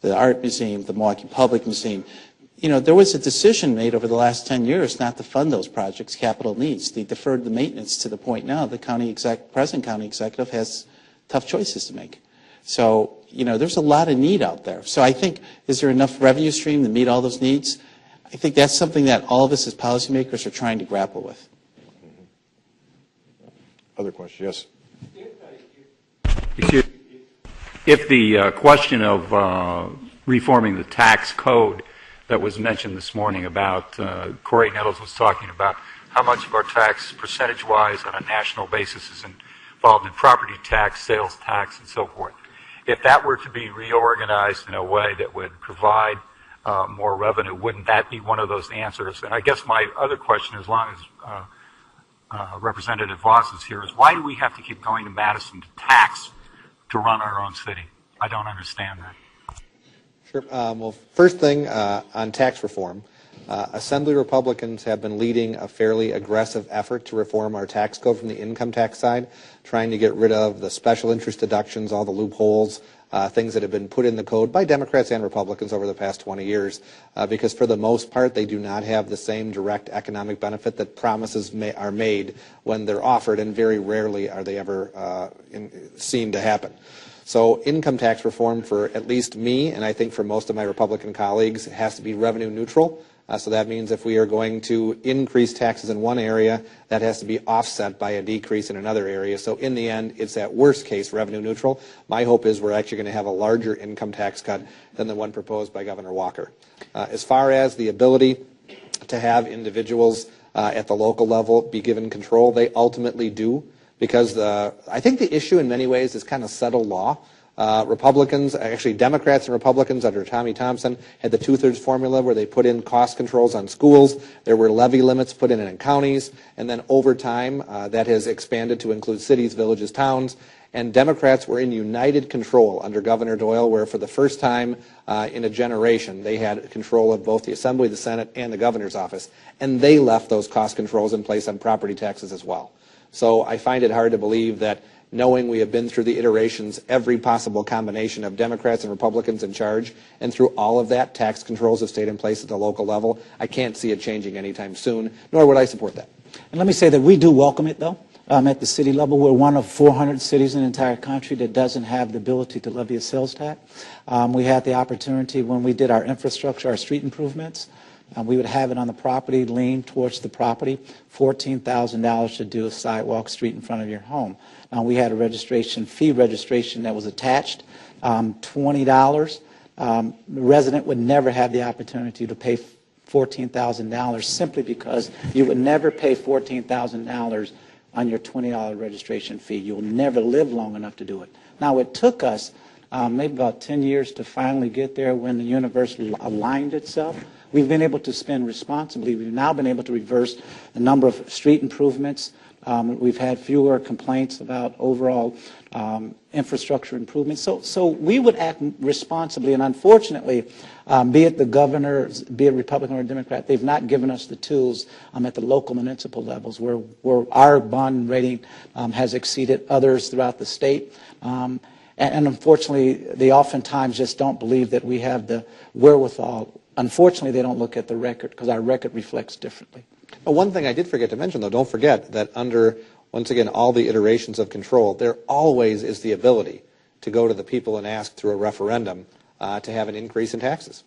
the art museum, the Milwaukee Public Museum. There was a decision made over the last 10 years not to fund those projects, capital needs. They deferred the maintenance to the point now the present county executive has tough choices to make. So, there's a lot of need out there. So I think, is there enough revenue stream to meet all those needs? I think that's something that all of us as policymakers are trying to grapple with. Other questions? Yes. If the question of reforming the tax code that was mentioned this morning about, Corey Nettles was talking about how much of our tax percentage-wise on a national basis is involved in property tax, sales tax, and so forth. If that were to be reorganized in a way that would provide more revenue, wouldn't that be one of those answers? And I guess my other question, as long as Representative Voss is here, is why do we have to keep going to Madison to tax to run our own city? I don't understand that. Sure. Well, first thing on tax reform, Assembly Republicans have been leading a fairly aggressive effort to reform our tax code from the income tax side, trying to get rid of the special interest deductions, all the loopholes, things that have been put in the code by Democrats and Republicans over the past 20 years, because for the most part, they do not have the same direct economic benefit that promises are made when they're offered, and very rarely are they ever seen to happen. So income tax reform for at least me, and I think for most of my Republican colleagues, has to be revenue neutral. So that means if we are going to increase taxes in one area, that has to be offset by a decrease in another area. So in the end, it's at worst case revenue neutral. My hope is we're actually going to have a larger income tax cut than the one proposed by Governor Walker. As far as the ability to have individuals at the local level be given control, they ultimately do, because I think the issue in many ways is kind of settled law. Republicans, actually Democrats and Republicans under Tommy Thompson had the two-thirds formula where they put in cost controls on schools. There were levy limits put in counties, and then over time that has expanded to include cities, villages, towns. And Democrats were in united control under Governor Doyle, where for the first time in a generation they had control of both the Assembly, the Senate, and the governor's office. And they left those cost controls in place on property taxes as well. So I find it hard to believe that, knowing we have been through the iterations, every possible combination of Democrats and Republicans in charge, and through all of that, tax controls have stayed in place at the local level. I can't see it changing anytime soon, nor would I support that. And let me say that we do welcome it, though. At the city level, we're one of 400 cities in the entire country that doesn't have the ability to levy a sales tax. We had the opportunity when we did our infrastructure, our street improvements. We would have it on the property, lean towards the property, $14,000 to do a sidewalk street in front of your home. We had a fee registration that was attached, $20. The resident would never have the opportunity to pay $14,000 simply because you would never pay $14,000 on your $20 registration fee. You'll never live long enough to do it. Now, it took us maybe about 10 years to finally get there when the universe aligned itself. We've been able to spend responsibly. We've now been able to reverse a number of street improvements We've had fewer complaints about overall infrastructure improvements. So we would act responsibly, and unfortunately, be it the governor, be it Republican or Democrat, they've not given us the tools at the local municipal levels where our bond rating has exceeded others throughout the state. And unfortunately, they oftentimes just don't believe that we have the wherewithal. Unfortunately, they don't look at the record because our record reflects differently. But one thing I did forget to mention, though, don't forget that under, once again, all the iterations of control, there always is the ability to go to the people and ask through a referendum to have an increase in taxes.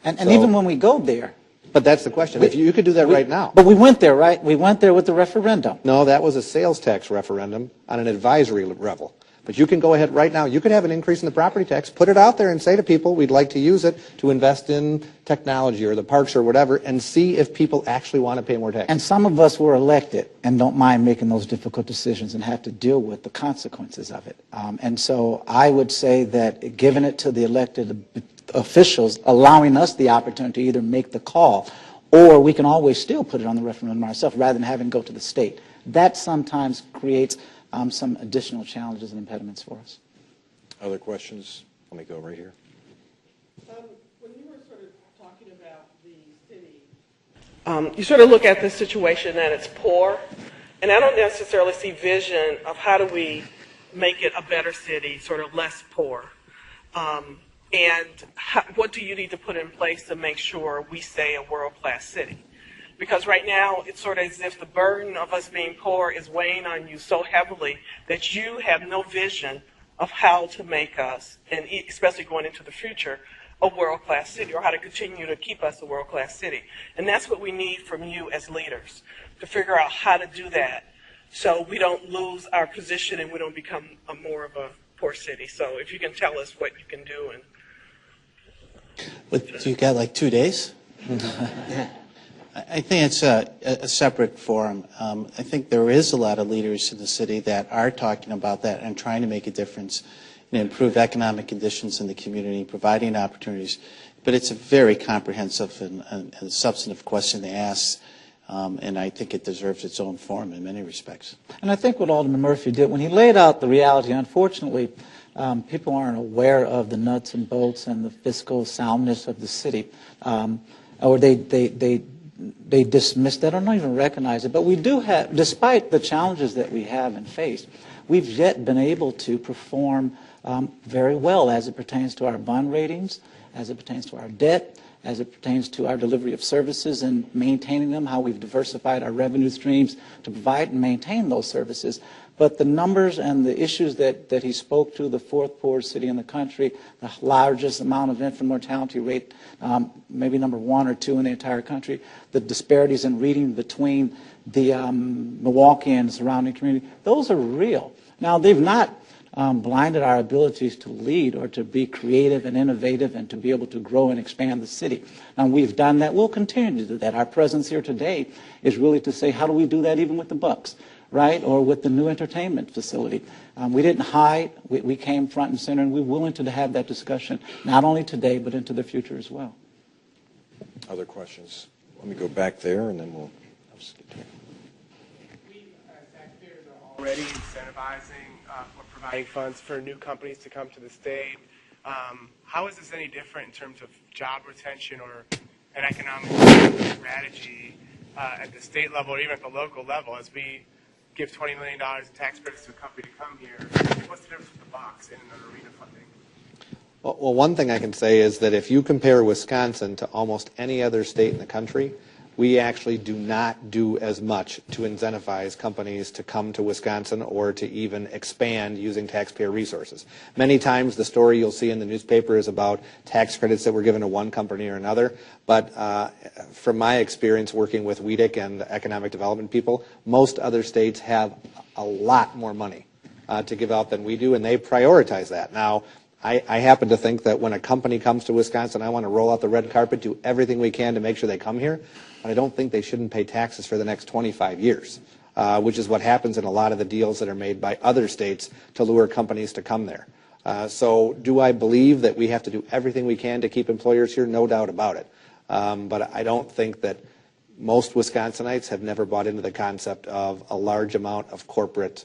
And even when we go there. But that's the question. If you could do that right now. But we went there, right? We went there with the referendum. No, that was a sales tax referendum on an advisory level. But you can go ahead right now. You could have an increase in the property tax, put it out there and say to people, we'd like to use it to invest in technology or the parks or whatever, and see if people actually want to pay more tax. And some of us were elected and don't mind making those difficult decisions and have to deal with the consequences of it. And so I would say that giving it to the elected officials, allowing us the opportunity to either make the call or we can always still put it on the referendum ourselves rather than having to go to the state. That sometimes creates some additional challenges and impediments for us. Other questions? Let me go right here. When you were sort of talking about the city, you sort of look at the situation that it's poor, and I don't necessarily see vision of how do we make it a better city, sort of less poor. What do you need to put in place to make sure we stay a world-class city? Because right now, it's sort of as if the burden of us being poor is weighing on you so heavily that you have no vision of how to make us, and especially going into the future, a world-class city, or how to continue to keep us a world-class city. And that's what we need from you as leaders, to figure out how to do that so we don't lose our position and we don't become more of a poor city. So if you can tell us what you can do. You got like 2 days? I think it's a separate forum. I think there is a lot of leaders in the city that are talking about that and trying to make a difference and improve economic conditions in the community, providing opportunities. But it's a very comprehensive and substantive question they ask, and I think it deserves its own forum in many respects. And I think what Alderman Murphy did, when he laid out the reality, unfortunately, people aren't aware of the nuts and bolts and the fiscal soundness of the city, or they dismiss that or don't even recognize it. But we do have, despite the challenges that we have and face, we've yet been able to perform very well as it pertains to our bond ratings, as it pertains to our debt, as it pertains to our delivery of services and maintaining them, how we've diversified our revenue streams to provide and maintain those services. But the numbers and the issues that he spoke to, the fourth poorest city in the country, the largest amount of infant mortality rate, maybe number 1 or 2 in the entire country, the disparities in reading between the Milwaukee and the surrounding community, those are real. Now, they've not blinded our abilities to lead or to be creative and innovative and to be able to grow and expand the city. Now, we've done that. We'll continue to do that. Our presence here today is really to say, how do we do that even with the Bucks, right, or with the new entertainment facility? We didn't hide. We came front and center, and we're willing to have that discussion, not only today, but into the future as well. Other questions? Let me go back there, and then we'll skip to it. We, as taxpayers, are already incentivizing or providing funds for new companies to come to the state. How is this any different in terms of job retention or an economic strategy at the state level or even at the local level as we give $20 million in tax credits to a company to come here? What's the difference with the box and an arena funding? Well, one thing I can say is that if you compare Wisconsin to almost any other state in the country, we actually do not do as much to incentivize companies to come to Wisconsin or to even expand using taxpayer resources. Many times the story you'll see in the newspaper is about tax credits that were given to one company or another, but from my experience working with WEDC and economic development people, most other states have a lot more money to give out than we do, and they prioritize that. Now, I happen to think that when a company comes to Wisconsin, I want to roll out the red carpet, do everything we can to make sure they come here, but I don't think they shouldn't pay taxes for the next 25 years, which is what happens in a lot of the deals that are made by other states to lure companies to come there. So do I believe that we have to do everything we can to keep employers here? No doubt about it. But I don't think that most Wisconsinites have never bought into the concept of a large amount of corporate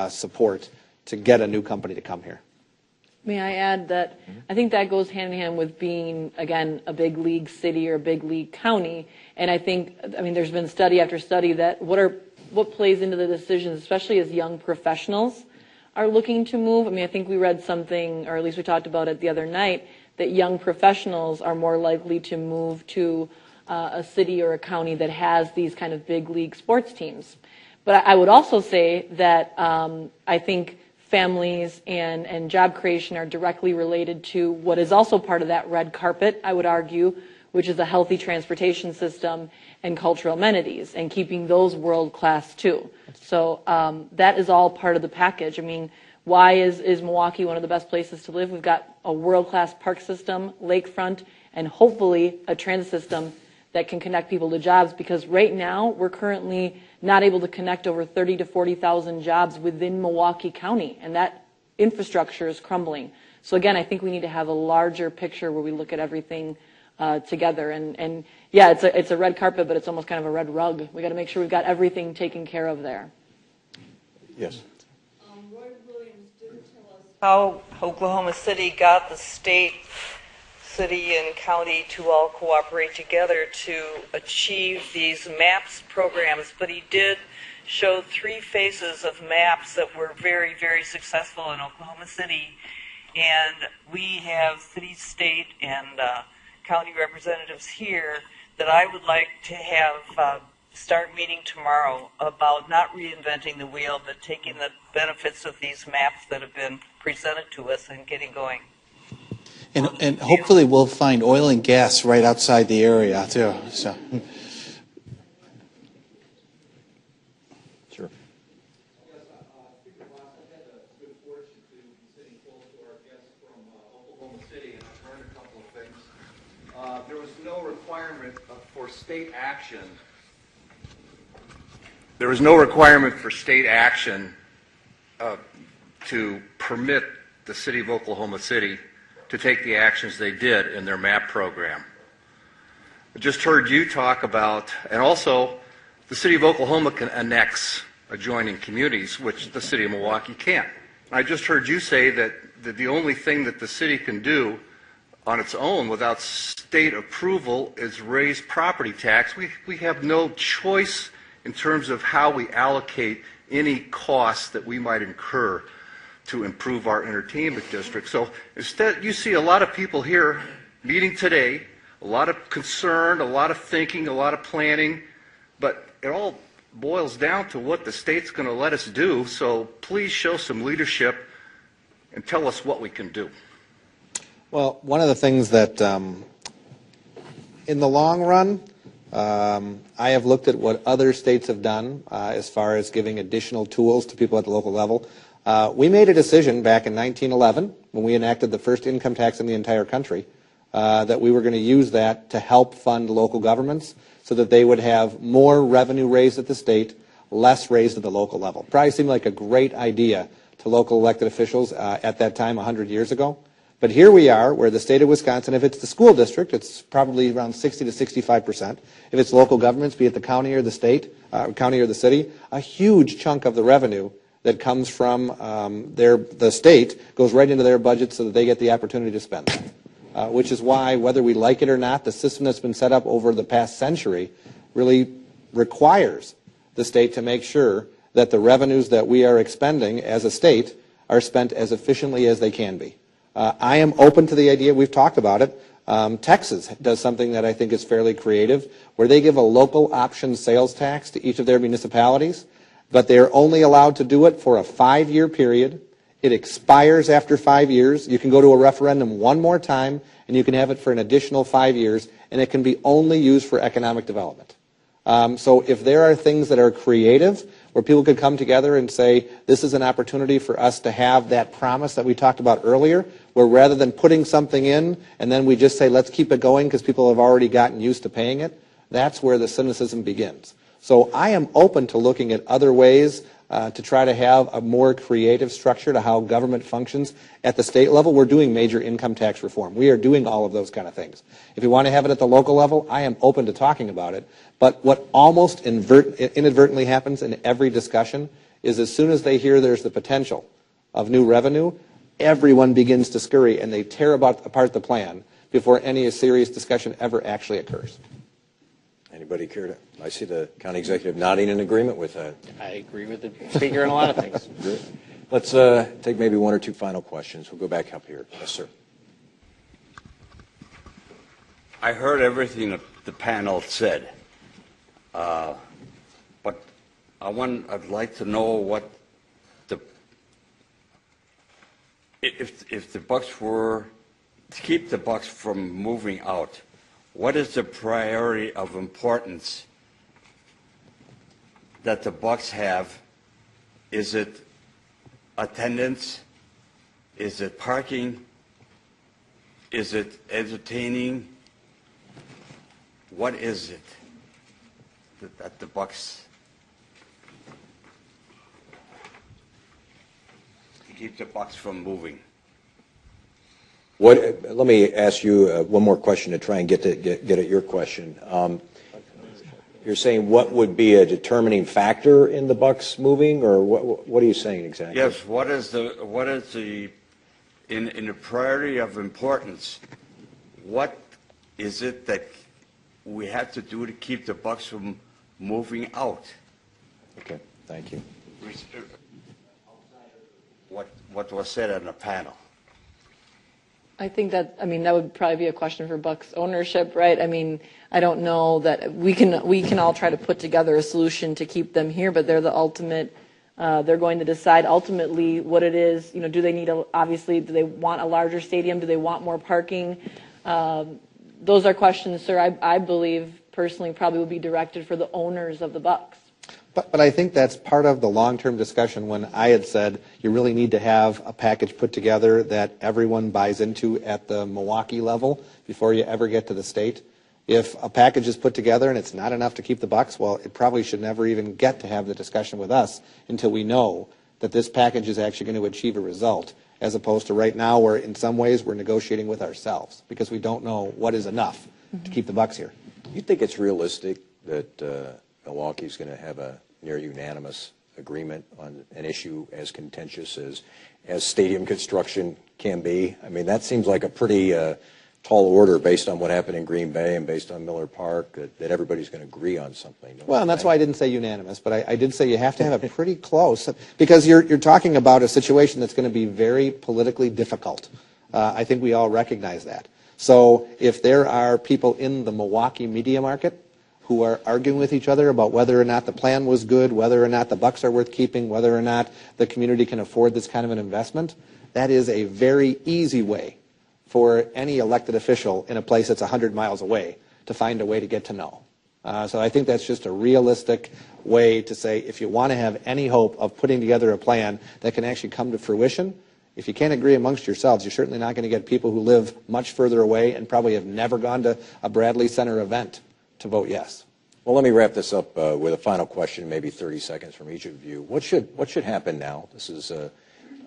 support to get a new company to come here. May I add that I think that goes hand in hand with being, again, a big league city or a big league county. And I think, there's been study after study that what plays into the decisions, especially as young professionals are looking to move. I think we read something, or at least we talked about it the other night, that young professionals are more likely to move to a city or a county that has these kind of big league sports teams. But I would also say that I think families and job creation are directly related to what is also part of that red carpet, I would argue, which is a healthy transportation system and cultural amenities, and keeping those world-class too. So that is all part of the package. Why is Milwaukee one of the best places to live? We've got a world-class park system, lakefront, and hopefully a transit system that can connect people to jobs, because right now we're currently not able to connect over 30 to 40,000 jobs within Milwaukee County, and that infrastructure is crumbling. So again, I think we need to have a larger picture where we look at everything together. And yeah, it's a red carpet, but it's almost kind of a red rug. We got to make sure we've got everything taken care of there. Yes. Roy Williams did tell us how Oklahoma City got the state, city, and county to all cooperate together to achieve these MAPS programs, but he did show 3 phases of MAPS that were very, very successful in Oklahoma City. And we have city, state, and county representatives here that I would like to have start meeting tomorrow about not reinventing the wheel, but taking the benefits of these maps that have been presented to us and getting going. And hopefully we'll find oil and gas right outside the area too. So. Sure. There was no requirement for state action. There was no requirement for state action to permit the city of Oklahoma City to take the actions they did in their MAP program. I just heard you talk about, and also the city of Oklahoma can annex adjoining communities, which the city of Milwaukee can't. I just heard you say that the only thing that the city can do on its own without state approval is raise property tax. We have no choice in terms of how we allocate any costs that we might incur to improve our entertainment district. So instead, you see a lot of people here meeting today, a lot of concern, a lot of thinking, a lot of planning, but it all boils down to what the state's going to let us do. So please show some leadership and tell us what we can do. Well, one of the things that, in the long run, I have looked at what other states have done as far as giving additional tools to people at the local level. We made a decision back in 1911, when we enacted the first income tax in the entire country, that we were going to use that to help fund local governments so that they would have more revenue raised at the state, less raised at the local level. Probably seemed like a great idea to local elected officials at that time 100 years ago. But here we are, where the state of Wisconsin, if it's the school district, it's probably around 60 to 65%. If it's local governments, be it the county or the state, county or the city, a huge chunk of the revenue that comes from the state goes right into their budget so that they get the opportunity to spend that. Which is why, whether we like it or not, the system that's been set up over the past century really requires the state to make sure that the revenues that we are expending as a state are spent as efficiently as they can be. I am open to the idea, we've talked about it. Texas does something that I think is fairly creative, where they give a local option sales tax to each of their municipalities, but they're only allowed to do it for a 5-year period. It expires after 5 years. You can go to a referendum one more time, and you can have it for an additional 5 years, and it can be only used for economic development. So if there are things that are creative, where people could come together and say, this is an opportunity for us to have that promise that we talked about earlier, where rather than putting something in and then we just say, let's keep it going because people have already gotten used to paying it, that's where the cynicism begins. So I am open to looking at other ways to try to have a more creative structure to how government functions at the state level. We're doing major income tax reform. We are doing all of those kind of things. If you want to have it at the local level, I am open to talking about it. But what almost inadvertently happens in every discussion is as soon as they hear there's the potential of new revenue, everyone begins to scurry and they tear apart the plan before any serious discussion ever actually occurs. Anybody care to? I see the county executive nodding in agreement with that. I agree with the speaker on a lot of things. Good. Let's take maybe one or two final questions. We'll go back up here. Yes, sir. I heard everything that the panel said, but I'd like to know what if the Bucks were to keep the Bucks from moving out. What is the priority of importance that the Bucks have? Is it attendance? Is it parking? Is it entertaining? What is it that the Bucks to keep the Bucks from moving? Let me ask you one more question to try and get at your question. You're saying what would be a determining factor in the Bucks moving, or what are you saying exactly? Yes. What is the in the priority of importance? What is it that we have to do to keep the Bucks from moving out? Okay. Thank you. What was said on the panel? I think that would probably be a question for Bucks ownership, right? I mean, I don't know that we can all try to put together a solution to keep them here, but they're the ultimate. They're going to decide ultimately what it is. You know, do they need obviously, do they want a larger stadium? Do they want more parking? Those are questions, sir. I believe personally probably would be directed for the owners of the Bucks. But I think that's part of the long-term discussion when I had said you really need to have a package put together that everyone buys into at the Milwaukee level before you ever get to the state. If a package is put together and it's not enough to keep the Bucks, well, it probably should never even get to have the discussion with us until we know that this package is actually going to achieve a result, as opposed to right now where in some ways we're negotiating with ourselves because we don't know what is enough to keep the Bucks here. You think it's realistic that Milwaukee's going to have a near unanimous agreement on an issue as contentious as stadium construction can be? I mean, that seems like a pretty tall order based on what happened in Green Bay and based on Miller Park, that everybody's going to agree on something. Well, and that's why I didn't say unanimous, but I did say you have to have it pretty close because you're talking about a situation that's going to be very politically difficult. I think we all recognize that. So if there are people in the Milwaukee media market who are arguing with each other about whether or not the plan was good, whether or not the Bucks are worth keeping, whether or not the community can afford this kind of an investment, that is a very easy way for any elected official in a place that's 100 miles away to find a way to get to know. So I think that's just a realistic way to say if you want to have any hope of putting together a plan that can actually come to fruition, if you can't agree amongst yourselves, you're certainly not going to get people who live much further away and probably have never gone to a Bradley Center event to vote yes. Well, let me wrap this up with a final question, maybe 30 seconds from each of you. What should happen now? This is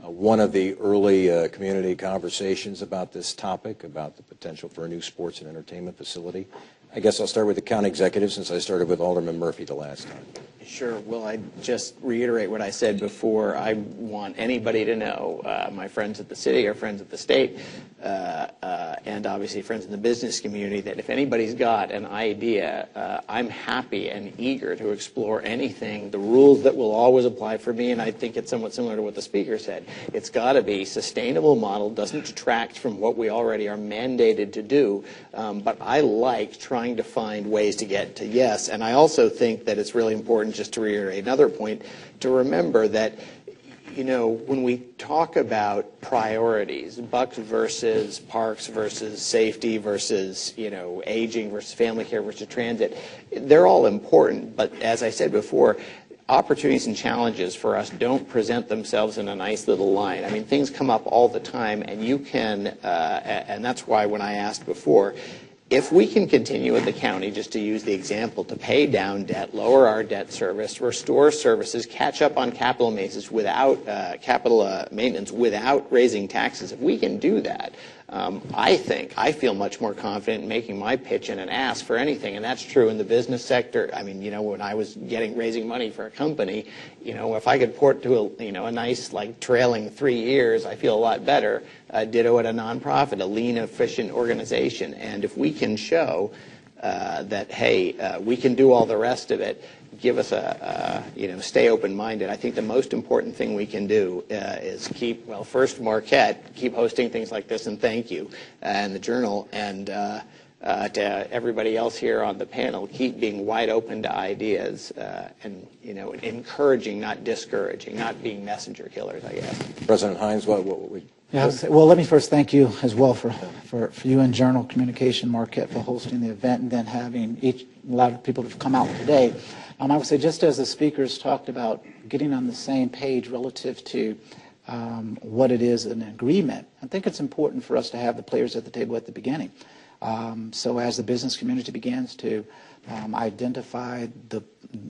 one of the early community conversations about this topic, about the potential for a new sports and entertainment facility. I guess I'll start with the county executive since I started with Alderman Murphy the last time. Sure. Well, I just reiterate what I said before. I want anybody to know, my friends at the city, our friends at the state, and obviously friends in the business community, that if anybody's got an idea, I'm happy and eager to explore anything. The rules that will always apply for me, and I think it's somewhat similar to what the speaker said, it's got to be sustainable model, doesn't detract from what we already are mandated to do, but I like trying to find ways to get to yes. And I also think that it's really important, just to reiterate another point, to remember that, you know, when we talk about priorities, Bucks versus parks versus safety versus, you know, aging versus family care versus transit, they're all important. But as I said before, opportunities and challenges for us don't present themselves in a nice little line. I mean, things come up all the time, and you can, and that's why when I asked before, if we can continue with the county, just to use the example, to pay down debt, lower our debt service, restore services, catch up on capital maintenance without raising taxes, if we can do that, I feel much more confident in making my pitch and an ask for anything, and that's true in the business sector. I mean, when I was raising money for a company, if I could port to a nice trailing 3 years, I feel a lot better. Ditto at a nonprofit, a lean, efficient organization, and if we can show that, hey, we can do all the rest of it, give us stay open-minded. I think the most important thing we can do is first Marquette, keep hosting things like this, and thank you, and the Journal, and to everybody else here on the panel, keep being wide open to ideas, and encouraging, not discouraging, not being messenger killers, I guess. President Hines, what we... Yeah, well, let me first thank you as well for you and Journal Communication Marquette for hosting the event, and then having a lot of people who've come out today. I would say, just as the speakers talked about getting on the same page relative to what it is an agreement, I think it's important for us to have the players at the table at the beginning. So as the business community begins to identify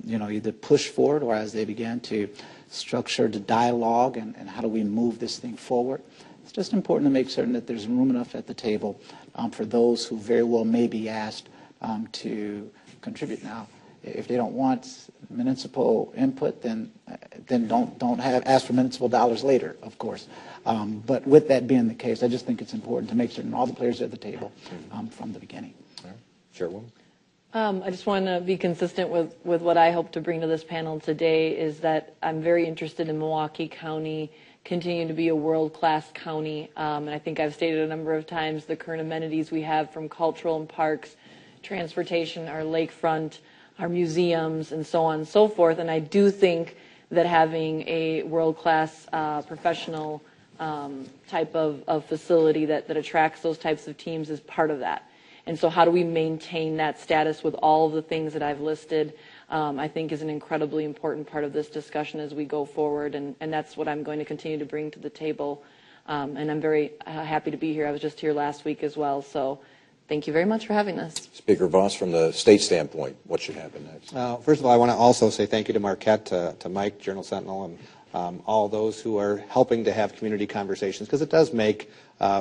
either push forward, or as they began to structure the dialogue and how do we move this thing forward, it's just important to make certain that there's room enough at the table for those who very well may be asked to contribute. Now, if they don't want municipal input, then don't ask for municipal dollars later, of course. But with that being the case, I just think it's important to make certain all the players are at the table from the beginning. Chairwoman? I just want to be consistent with what I hope to bring to this panel today, is that I'm very interested in Milwaukee County continuing to be a world-class county. And I think I've stated a number of times the current amenities we have, from cultural and parks, transportation, our lakefront, our museums, and so on and so forth. And I do think that having a world-class professional type of facility that attracts those types of teams is part of that. And so how do we maintain that status with all of the things that I've listed, I think is an incredibly important part of this discussion as we go forward. And that's what I'm going to continue to bring to the table. And I'm very happy to be here. I was just here last week as well. So thank you very much for having us. Speaker Voss, from the state standpoint, what should happen next? First of all, I want to also say thank you to Marquette, to Mike, Journal Sentinel, and all those who are helping to have community conversations, because it does make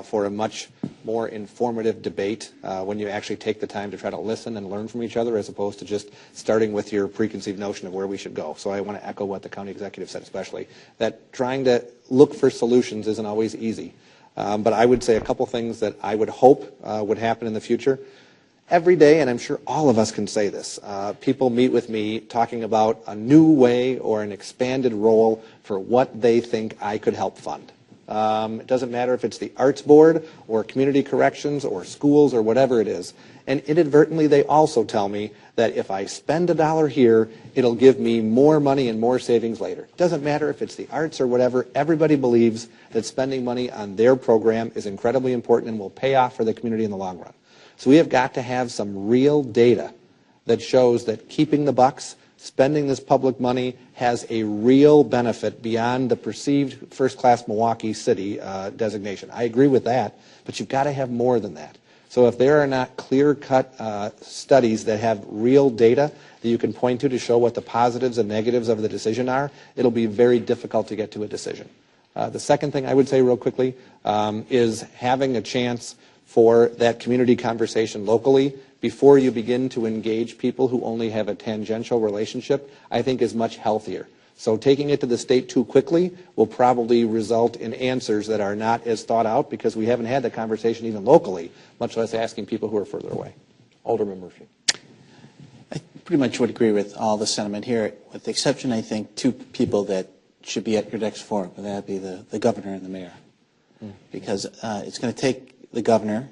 for a much more informative debate when you actually take the time to try to listen and learn from each other, as opposed to just starting with your preconceived notion of where we should go. So I want to echo what the county executive said, especially, that trying to look for solutions isn't always easy. But I would say a couple things that I would hope would happen in the future. Every day, and I'm sure all of us can say this, people meet with me talking about a new way or an expanded role for what they think I could help fund. It doesn't matter if it's the Arts Board or Community Corrections or schools or whatever it is. And inadvertently, they also tell me that if I spend $1 here, it'll give me more money and more savings later. It doesn't matter if it's the arts or whatever. Everybody believes that spending money on their program is incredibly important and will pay off for the community in the long run. So we have got to have some real data that shows that keeping the bucks, spending this public money, has a real benefit beyond the perceived first-class Milwaukee City designation. I agree with that, but you've got to have more than that. So if there are not clear-cut studies that have real data that you can point to show what the positives and negatives of the decision are, it'll be very difficult to get to a decision. The second thing I would say real quickly is having a chance for that community conversation locally before you begin to engage people who only have a tangential relationship, I think is much healthier. So taking it to the state too quickly will probably result in answers that are not as thought out, because we haven't had the conversation even locally, much less asking people who are further away. Alderman Murphy. I pretty much would agree with all the sentiment here, with the exception, I think, two people that should be at your next forum, and that would be the governor and the mayor. Because it's going to take the governor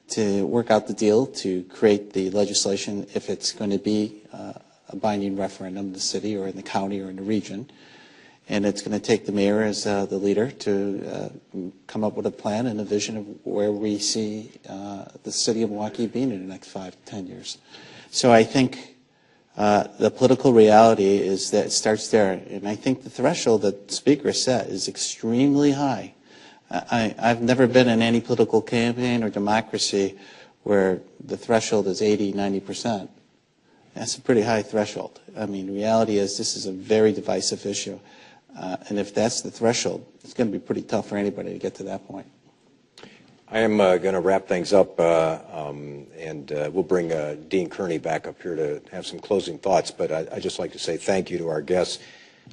to work out the deal to create the legislation, if it's going to be a binding referendum in the city or in the county or in the region. And it's going to take the mayor as the leader to come up with a plan and a vision of where we see the city of Milwaukee being in the next 5 to 10 years. So I think the political reality is that it starts there. And I think the threshold that the speaker set is extremely high. I've never been in any political campaign or democracy where the threshold is 80, 90%. That's a pretty high threshold. I mean, reality is this is a very divisive issue. And if that's the threshold, it's going to be pretty tough for anybody to get to that point. I am going to wrap things up, and we'll bring Dean Kearney back up here to have some closing thoughts. But I'd just like to say thank you to our guests,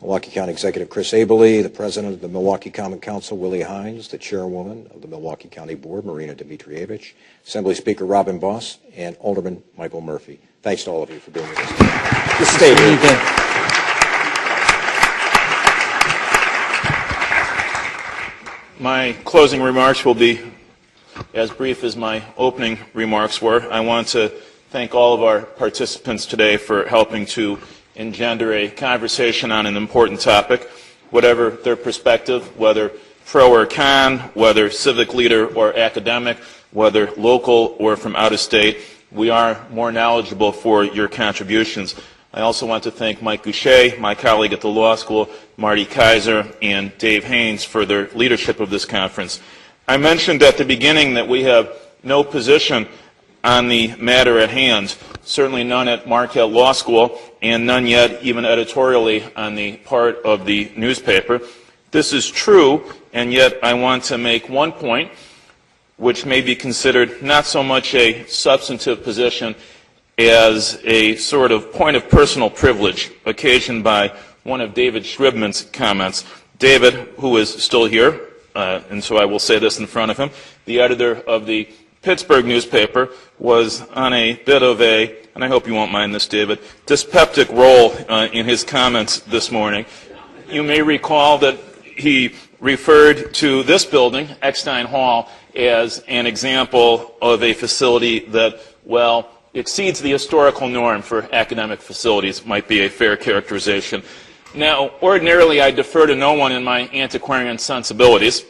Milwaukee County Executive Chris Abele, the President of the Milwaukee Common Council, Willie Hines, the Chairwoman of the Milwaukee County Board, Marina Dimitrievich, Assembly Speaker Robin Boss, and Alderman Michael Murphy. Thanks to all of you for being with us today. Just stay here. My closing remarks will be as brief as my opening remarks were. I want to thank all of our participants today for helping to engender a conversation on an important topic, whatever their perspective, whether pro or con, whether civic leader or academic, whether local or from out of state. We are more knowledgeable for your contributions. I also want to thank Mike Goucher, my colleague at the law school, Marty Kaiser, and Dave Haynes for their leadership of this conference. I mentioned at the beginning that we have no position on the matter at hand, certainly none at Marquette Law School, and none yet even editorially on the part of the newspaper. This is true, and yet I want to make one point, which may be considered not so much a substantive position as a sort of point of personal privilege occasioned by one of David Shribman's comments. David, who is still here, and so I will say this in front of him, the editor of the Pittsburgh newspaper, was on a bit of a, and I hope you won't mind this, David, dyspeptic role in his comments this morning. You may recall that he referred to this building, Eckstein Hall, as an example of a facility that, well, exceeds the historical norm for academic facilities, might be a fair characterization. Now, ordinarily, I defer to no one in my antiquarian sensibilities.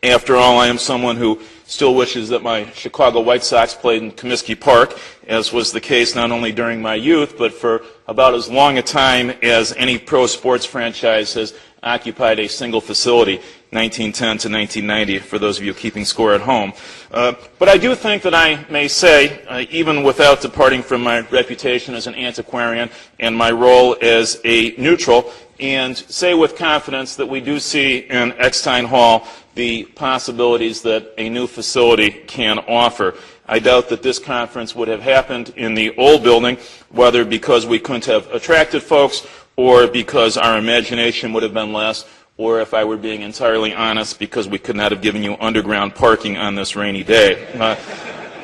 After all, I am someone who still wishes that my Chicago White Sox played in Comiskey Park, as was the case not only during my youth, but for about as long a time as any pro sports franchise has occupied a single facility, 1910 to 1990, for those of you keeping score at home. But I do think that I may say, even without departing from my reputation as an antiquarian and my role as a neutral, and say with confidence that we do see in Eckstein Hall the possibilities that a new facility can offer. I doubt that this conference would have happened in the old building, whether because we couldn't have attracted folks or because our imagination would have been less, or if I were being entirely honest, because we could not have given you underground parking on this rainy day.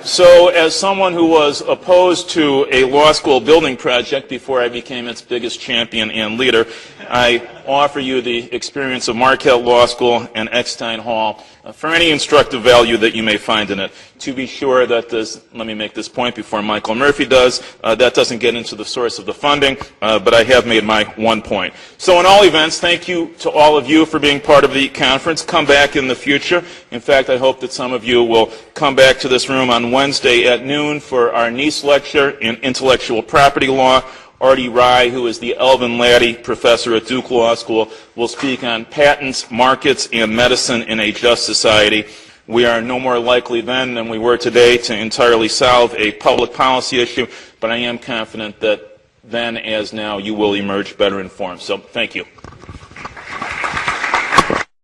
So as someone who was opposed to a law school building project before I became its biggest champion and leader, I offer you the experience of Marquette Law School and Eckstein Hall for any instructive value that you may find in it. To be sure that this, let me make this point before Michael Murphy does, that doesn't get into the source of the funding, but I have made my one point. So in all events, thank you to all of you for being part of the conference. Come back in the future. In fact, I hope that some of you will come back to this room on Wednesday at noon for our Nice lecture in intellectual property law. Artie Rye, who is the Elvin Laddie Professor at Duke Law School, will speak on patents, markets, and medicine in a just society. We are no more likely then than we were today to entirely solve a public policy issue, but I am confident that then as now you will emerge better informed. So thank you.